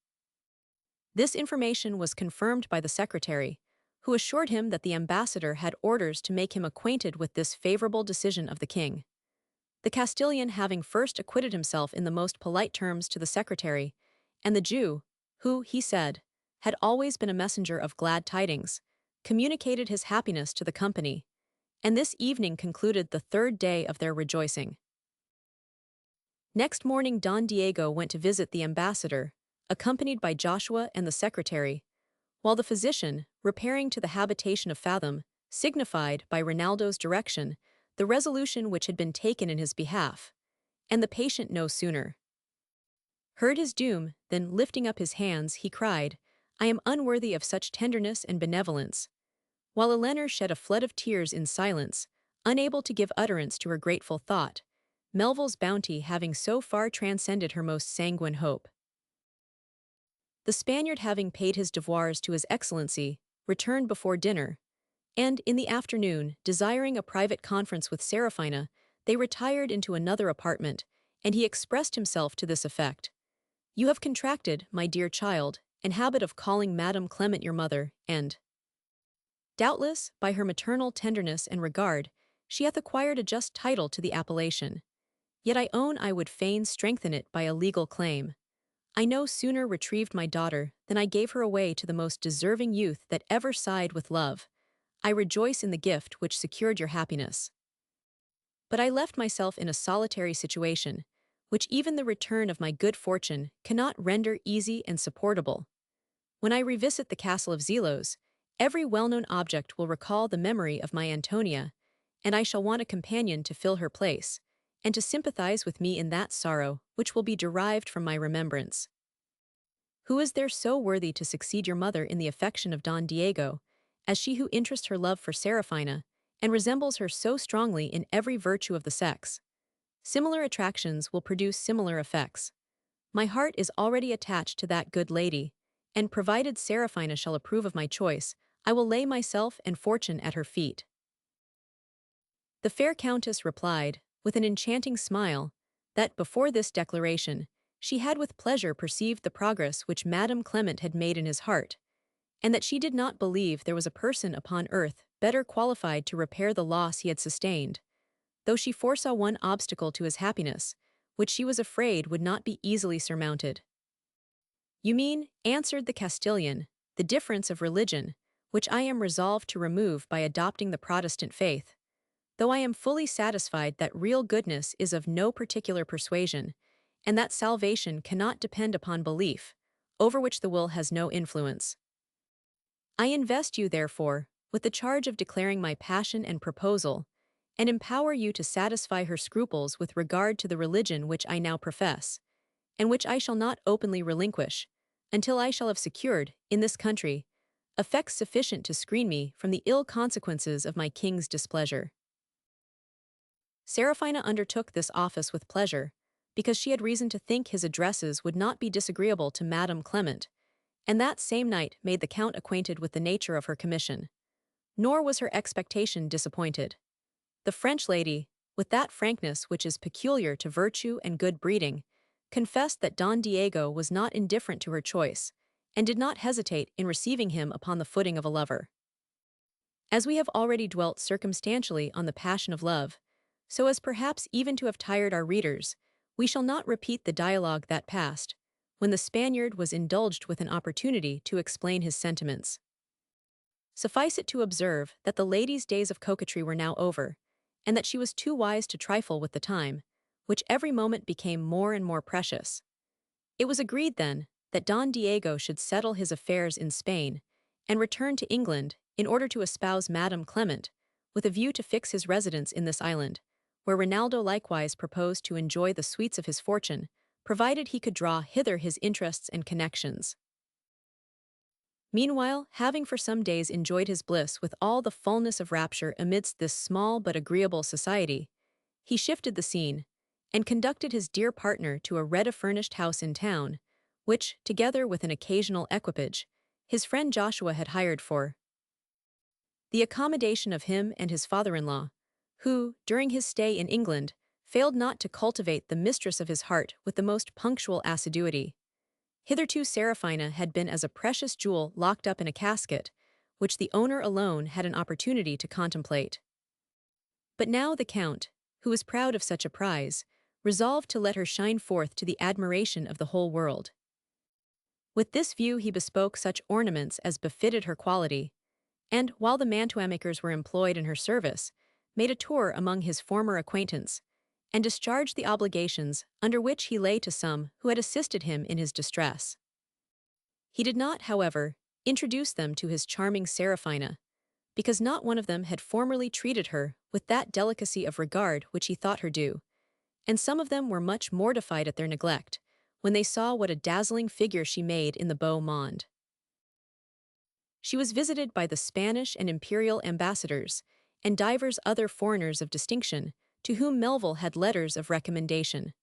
This information was confirmed by the secretary, who assured him that the ambassador had orders to make him acquainted with this favorable decision of the king. The Castilian having first acquitted himself in the most polite terms to the secretary, and the Jew, who, he said, had always been a messenger of glad tidings, communicated his happiness to the company, and this evening concluded the third day of their rejoicing. Next morning Don Diego went to visit the ambassador, accompanied by Joshua and the secretary, while the physician, repairing to the habitation of Fathom, signified, by Rinaldo's direction, the resolution which had been taken in his behalf, and the patient no sooner heard his doom than, lifting up his hands, he cried, "I am unworthy of such tenderness and benevolence," while Eleanor shed a flood of tears in silence, unable to give utterance to her grateful thought, Melville's bounty having so far transcended her most sanguine hope. The Spaniard, having paid his devoirs to His Excellency, returned before dinner, and, in the afternoon, desiring a private conference with Seraphina, they retired into another apartment, and he expressed himself to this effect: "You have contracted, my dear child, an habit of calling Madame Clement your mother, and Doubtless, by her maternal tenderness and regard, she hath acquired a just title to the appellation. Yet I own I would fain strengthen it by a legal claim. I no sooner retrieved my daughter than I gave her away to the most deserving youth that ever sighed with love. I rejoice in the gift which secured your happiness. But I left myself in a solitary situation, which even the return of my good fortune cannot render easy and supportable. When I revisit the castle of Zelos, every well-known object will recall the memory of my Antonia, and I shall want a companion to fill her place, and to sympathize with me in that sorrow which will be derived from my remembrance. Who is there so worthy to succeed your mother in the affection of Don Diego, as she who interests her love for Seraphina, and resembles her so strongly in every virtue of the sex? Similar attractions will produce similar effects. My heart is already attached to that good lady, and provided Seraphina shall approve of my choice, I will lay myself and fortune at her feet." The fair countess replied, with an enchanting smile, that before this declaration, she had with pleasure perceived the progress which Madame Clement had made in his heart, and that she did not believe there was a person upon earth better qualified to repair the loss he had sustained, though she foresaw one obstacle to his happiness, which she was afraid would not be easily surmounted. "You mean," answered the Castilian, "the difference of religion, which I am resolved to remove by adopting the Protestant faith, though I am fully satisfied that real goodness is of no particular persuasion, and that salvation cannot depend upon belief, over which the will has no influence. I invest you, therefore, with the charge of declaring my passion and proposal, and empower you to satisfy her scruples with regard to the religion which I now profess, and which I shall not openly relinquish, until I shall have secured, in this country, effects sufficient to screen me from the ill consequences of my king's displeasure." Seraphina undertook this office with pleasure, because she had reason to think his addresses would not be disagreeable to Madame Clement, and that same night made the Count acquainted with the nature of her commission. Nor was her expectation disappointed. The French lady, with that frankness which is peculiar to virtue and good breeding, confessed that Don Diego was not indifferent to her choice, and did not hesitate in receiving him upon the footing of a lover. As we have already dwelt circumstantially on the passion of love, so as perhaps even to have tired our readers, we shall not repeat the dialogue that passed, when the Spaniard was indulged with an opportunity to explain his sentiments. Suffice it to observe that the lady's days of coquetry were now over, and that she was too wise to trifle with the time, which every moment became more and more precious. It was agreed, then, that Don Diego should settle his affairs in Spain, and return to England in order to espouse Madame Clement, with a view to fix his residence in this island, where Rinaldo likewise proposed to enjoy the sweets of his fortune, provided he could draw hither his interests and connections. Meanwhile, having for some days enjoyed his bliss with all the fullness of rapture amidst this small but agreeable society, he shifted the scene, and conducted his dear partner to a ready-furnished house in town, which, together with an occasional equipage, his friend Joshua had hired for the accommodation of him and his father-in-law, who, during his stay in England, failed not to cultivate the mistress of his heart with the most punctual assiduity. Hitherto Seraphina had been as a precious jewel locked up in a casket, which the owner alone had an opportunity to contemplate. But now the Count, who was proud of such a prize, resolved to let her shine forth to the admiration of the whole world. With this view he bespoke such ornaments as befitted her quality, and, while the mantua-makers were employed in her service, made a tour among his former acquaintance, and discharged the obligations under which he lay to some who had assisted him in his distress. He did not, however, introduce them to his charming Seraphina, because not one of them had formerly treated her with that delicacy of regard which he thought her due, and some of them were much mortified at their neglect, when they saw what a dazzling figure she made in the beau monde. She was visited by the Spanish and imperial ambassadors, and divers other foreigners of distinction, to whom Melville had letters of recommendation.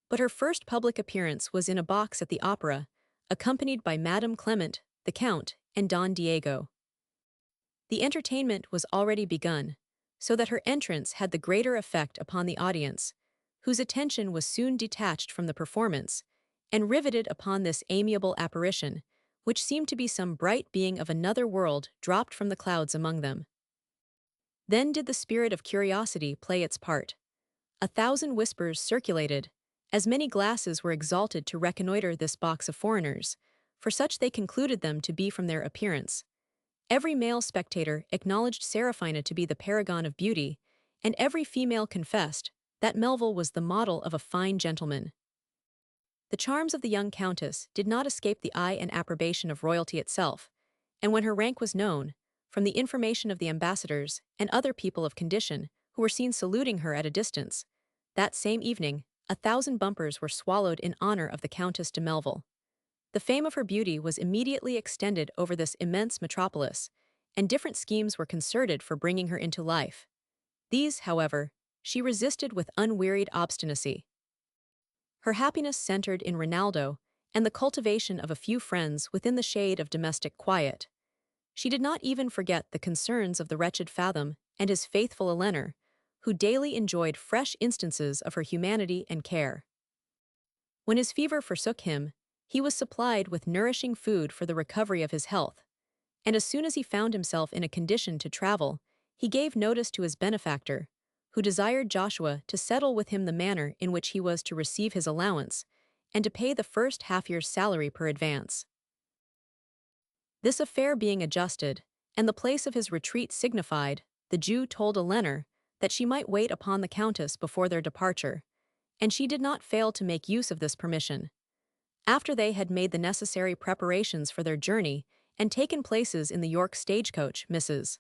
But her first public appearance was in a box at the opera, accompanied by Madame Clement, the Count, and Don Diego. The entertainment was already begun, so that her entrance had the greater effect upon the audience, whose attention was soon detached from the performance, and riveted upon this amiable apparition, which seemed to be some bright being of another world dropped from the clouds among them. Then did the spirit of curiosity play its part. 1,000 whispers circulated, as many glasses were exalted to reconnoiter this box of foreigners, for such they concluded them to be from their appearance. Every male spectator acknowledged Seraphina to be the paragon of beauty, and every female confessed that Melville was the model of a fine gentleman. The charms of the young countess did not escape the eye and approbation of royalty itself, and when her rank was known, from the information of the ambassadors and other people of condition who were seen saluting her at a distance, that same evening 1,000 bumpers were swallowed in honor of the Countess de Melville. The fame of her beauty was immediately extended over this immense metropolis, and different schemes were concerted for bringing her into life. These, however, she resisted with unwearied obstinacy. Her happiness centered in Rinaldo and the cultivation of a few friends within the shade of domestic quiet. She did not even forget the concerns of the wretched Fathom and his faithful Eleanor, who daily enjoyed fresh instances of her humanity and care. When his fever forsook him, he was supplied with nourishing food for the recovery of his health, and as soon as he found himself in a condition to travel, he gave notice to his benefactor, who desired Joshua to settle with him the manner in which he was to receive his allowance, and to pay the first half-year's salary per advance. This affair being adjusted, and the place of his retreat signified, the Jew told Eleanor that she might wait upon the Countess before their departure, and she did not fail to make use of this permission. After they had made the necessary preparations for their journey and taken places in the York stagecoach, Mrs.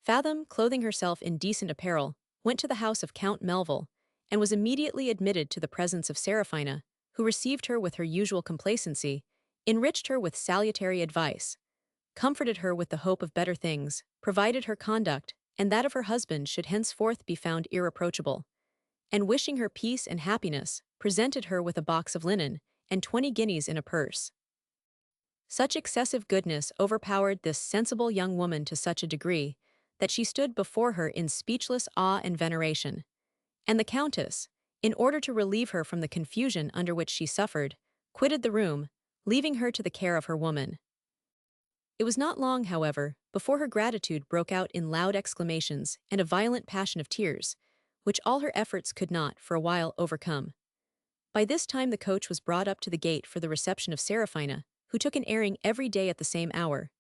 Fathom, clothing herself in decent apparel, went to the house of Count Melville, and was immediately admitted to the presence of Seraphina, who received her with her usual complacency, enriched her with salutary advice, comforted her with the hope of better things, provided her conduct and that of her husband should henceforth be found irreproachable, and wishing her peace and happiness, presented her with a box of linen and 20 guineas in a purse. Such excessive goodness overpowered this sensible young woman to such a degree that she stood before her in speechless awe and veneration, and the Countess, in order to relieve her from the confusion under which she suffered, quitted the room, leaving her to the care of her woman. It was not long, however, before her gratitude broke out in loud exclamations and a violent passion of tears, which all her efforts could not, for a while, overcome. By this time the coach was brought up to the gate for the reception of Seraphina, who took an airing every day at the same hour,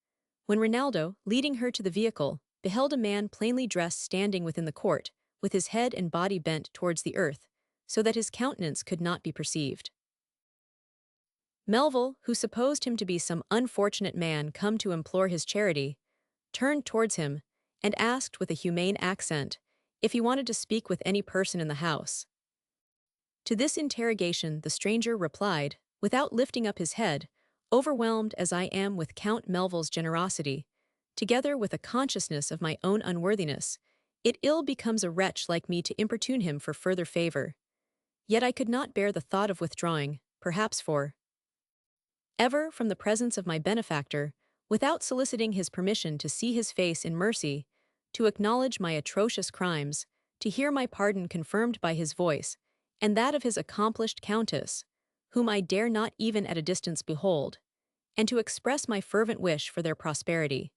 when Rinaldo, leading her to the vehicle, beheld a man plainly dressed standing within the court, with his head and body bent towards the earth, so that his countenance could not be perceived. Melville, who supposed him to be some unfortunate man come to implore his charity, turned towards him, and asked with a humane accent if he wanted to speak with any person in the house. To this interrogation the stranger replied, without lifting up his head, "Overwhelmed as I am with Count Melville's generosity, together with a consciousness of my own unworthiness, it ill becomes a wretch like me to importune him for further favor. Yet I could not bear the thought of withdrawing, perhaps for ever from the presence of my benefactor, without soliciting his permission to see his face in mercy, to acknowledge my atrocious crimes, to hear my pardon confirmed by his voice, and that of his accomplished Countess, whom I dare not even at a distance behold, and to express my fervent wish for their prosperity."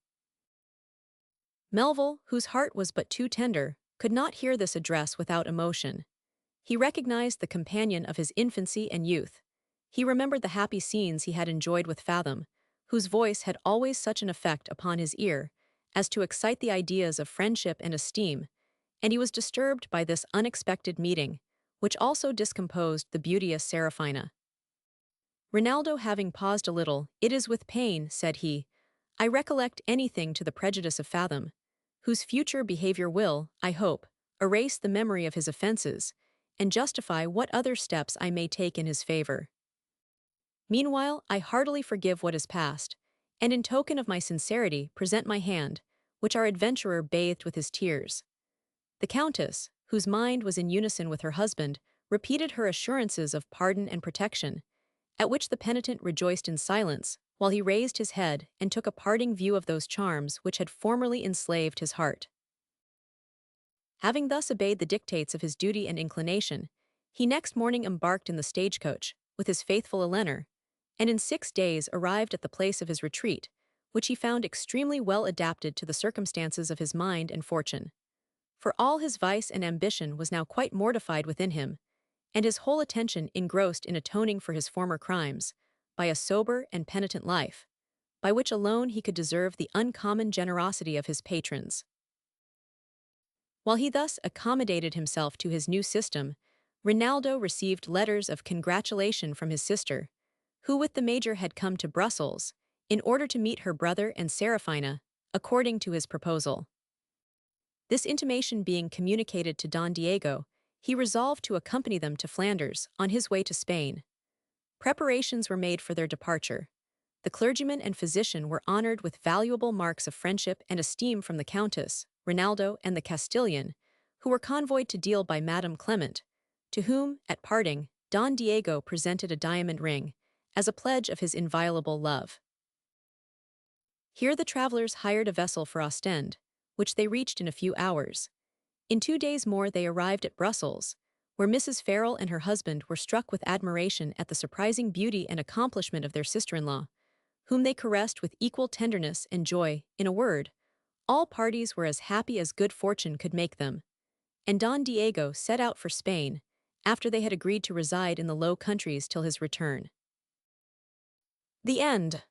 Melville, whose heart was but too tender, could not hear this address without emotion. He recognized the companion of his infancy and youth. He remembered the happy scenes he had enjoyed with Fathom, whose voice had always such an effect upon his ear as to excite the ideas of friendship and esteem, and he was disturbed by this unexpected meeting, which also discomposed the beauteous Seraphina. Rinaldo having paused a little, "It is with pain," said he, "I recollect anything to the prejudice of Fathom, whose future behavior will, I hope, erase the memory of his offenses, and justify what other steps I may take in his favor. Meanwhile, I heartily forgive what is past, and in token of my sincerity present my hand, which our adventurer bathed with his tears." The Countess, whose mind was in unison with her husband, repeated her assurances of pardon and protection, at which the penitent rejoiced in silence, while he raised his head and took a parting view of those charms which had formerly enslaved his heart. Having thus obeyed the dictates of his duty and inclination, he next morning embarked in the stagecoach, with his faithful Eleanor, and in 6 days arrived at the place of his retreat, which he found extremely well adapted to the circumstances of his mind and fortune. For all his vice and ambition was now quite mortified within him, and his whole attention engrossed in atoning for his former crimes, by a sober and penitent life, by which alone he could deserve the uncommon generosity of his patrons. While he thus accommodated himself to his new system, Rinaldo received letters of congratulation from his sister, who with the major had come to Brussels, in order to meet her brother and Serafina, according to his proposal. This intimation being communicated to Don Diego, he resolved to accompany them to Flanders on his way to Spain. Preparations were made for their departure. The clergyman and physician were honored with valuable marks of friendship and esteem from the Countess, Rinaldo, and the Castilian, who were convoyed to Deal by Madame Clement, to whom, at parting, Don Diego presented a diamond ring, as a pledge of his inviolable love. Here the travelers hired a vessel for Ostend, which they reached in a few hours. In 2 days more they arrived at Brussels, where Mrs. Farrell and her husband were struck with admiration at the surprising beauty and accomplishment of their sister-in-law, whom they caressed with equal tenderness and joy. In a word, all parties were as happy as good fortune could make them, and Don Diego set out for Spain, after they had agreed to reside in the Low Countries till his return. The end.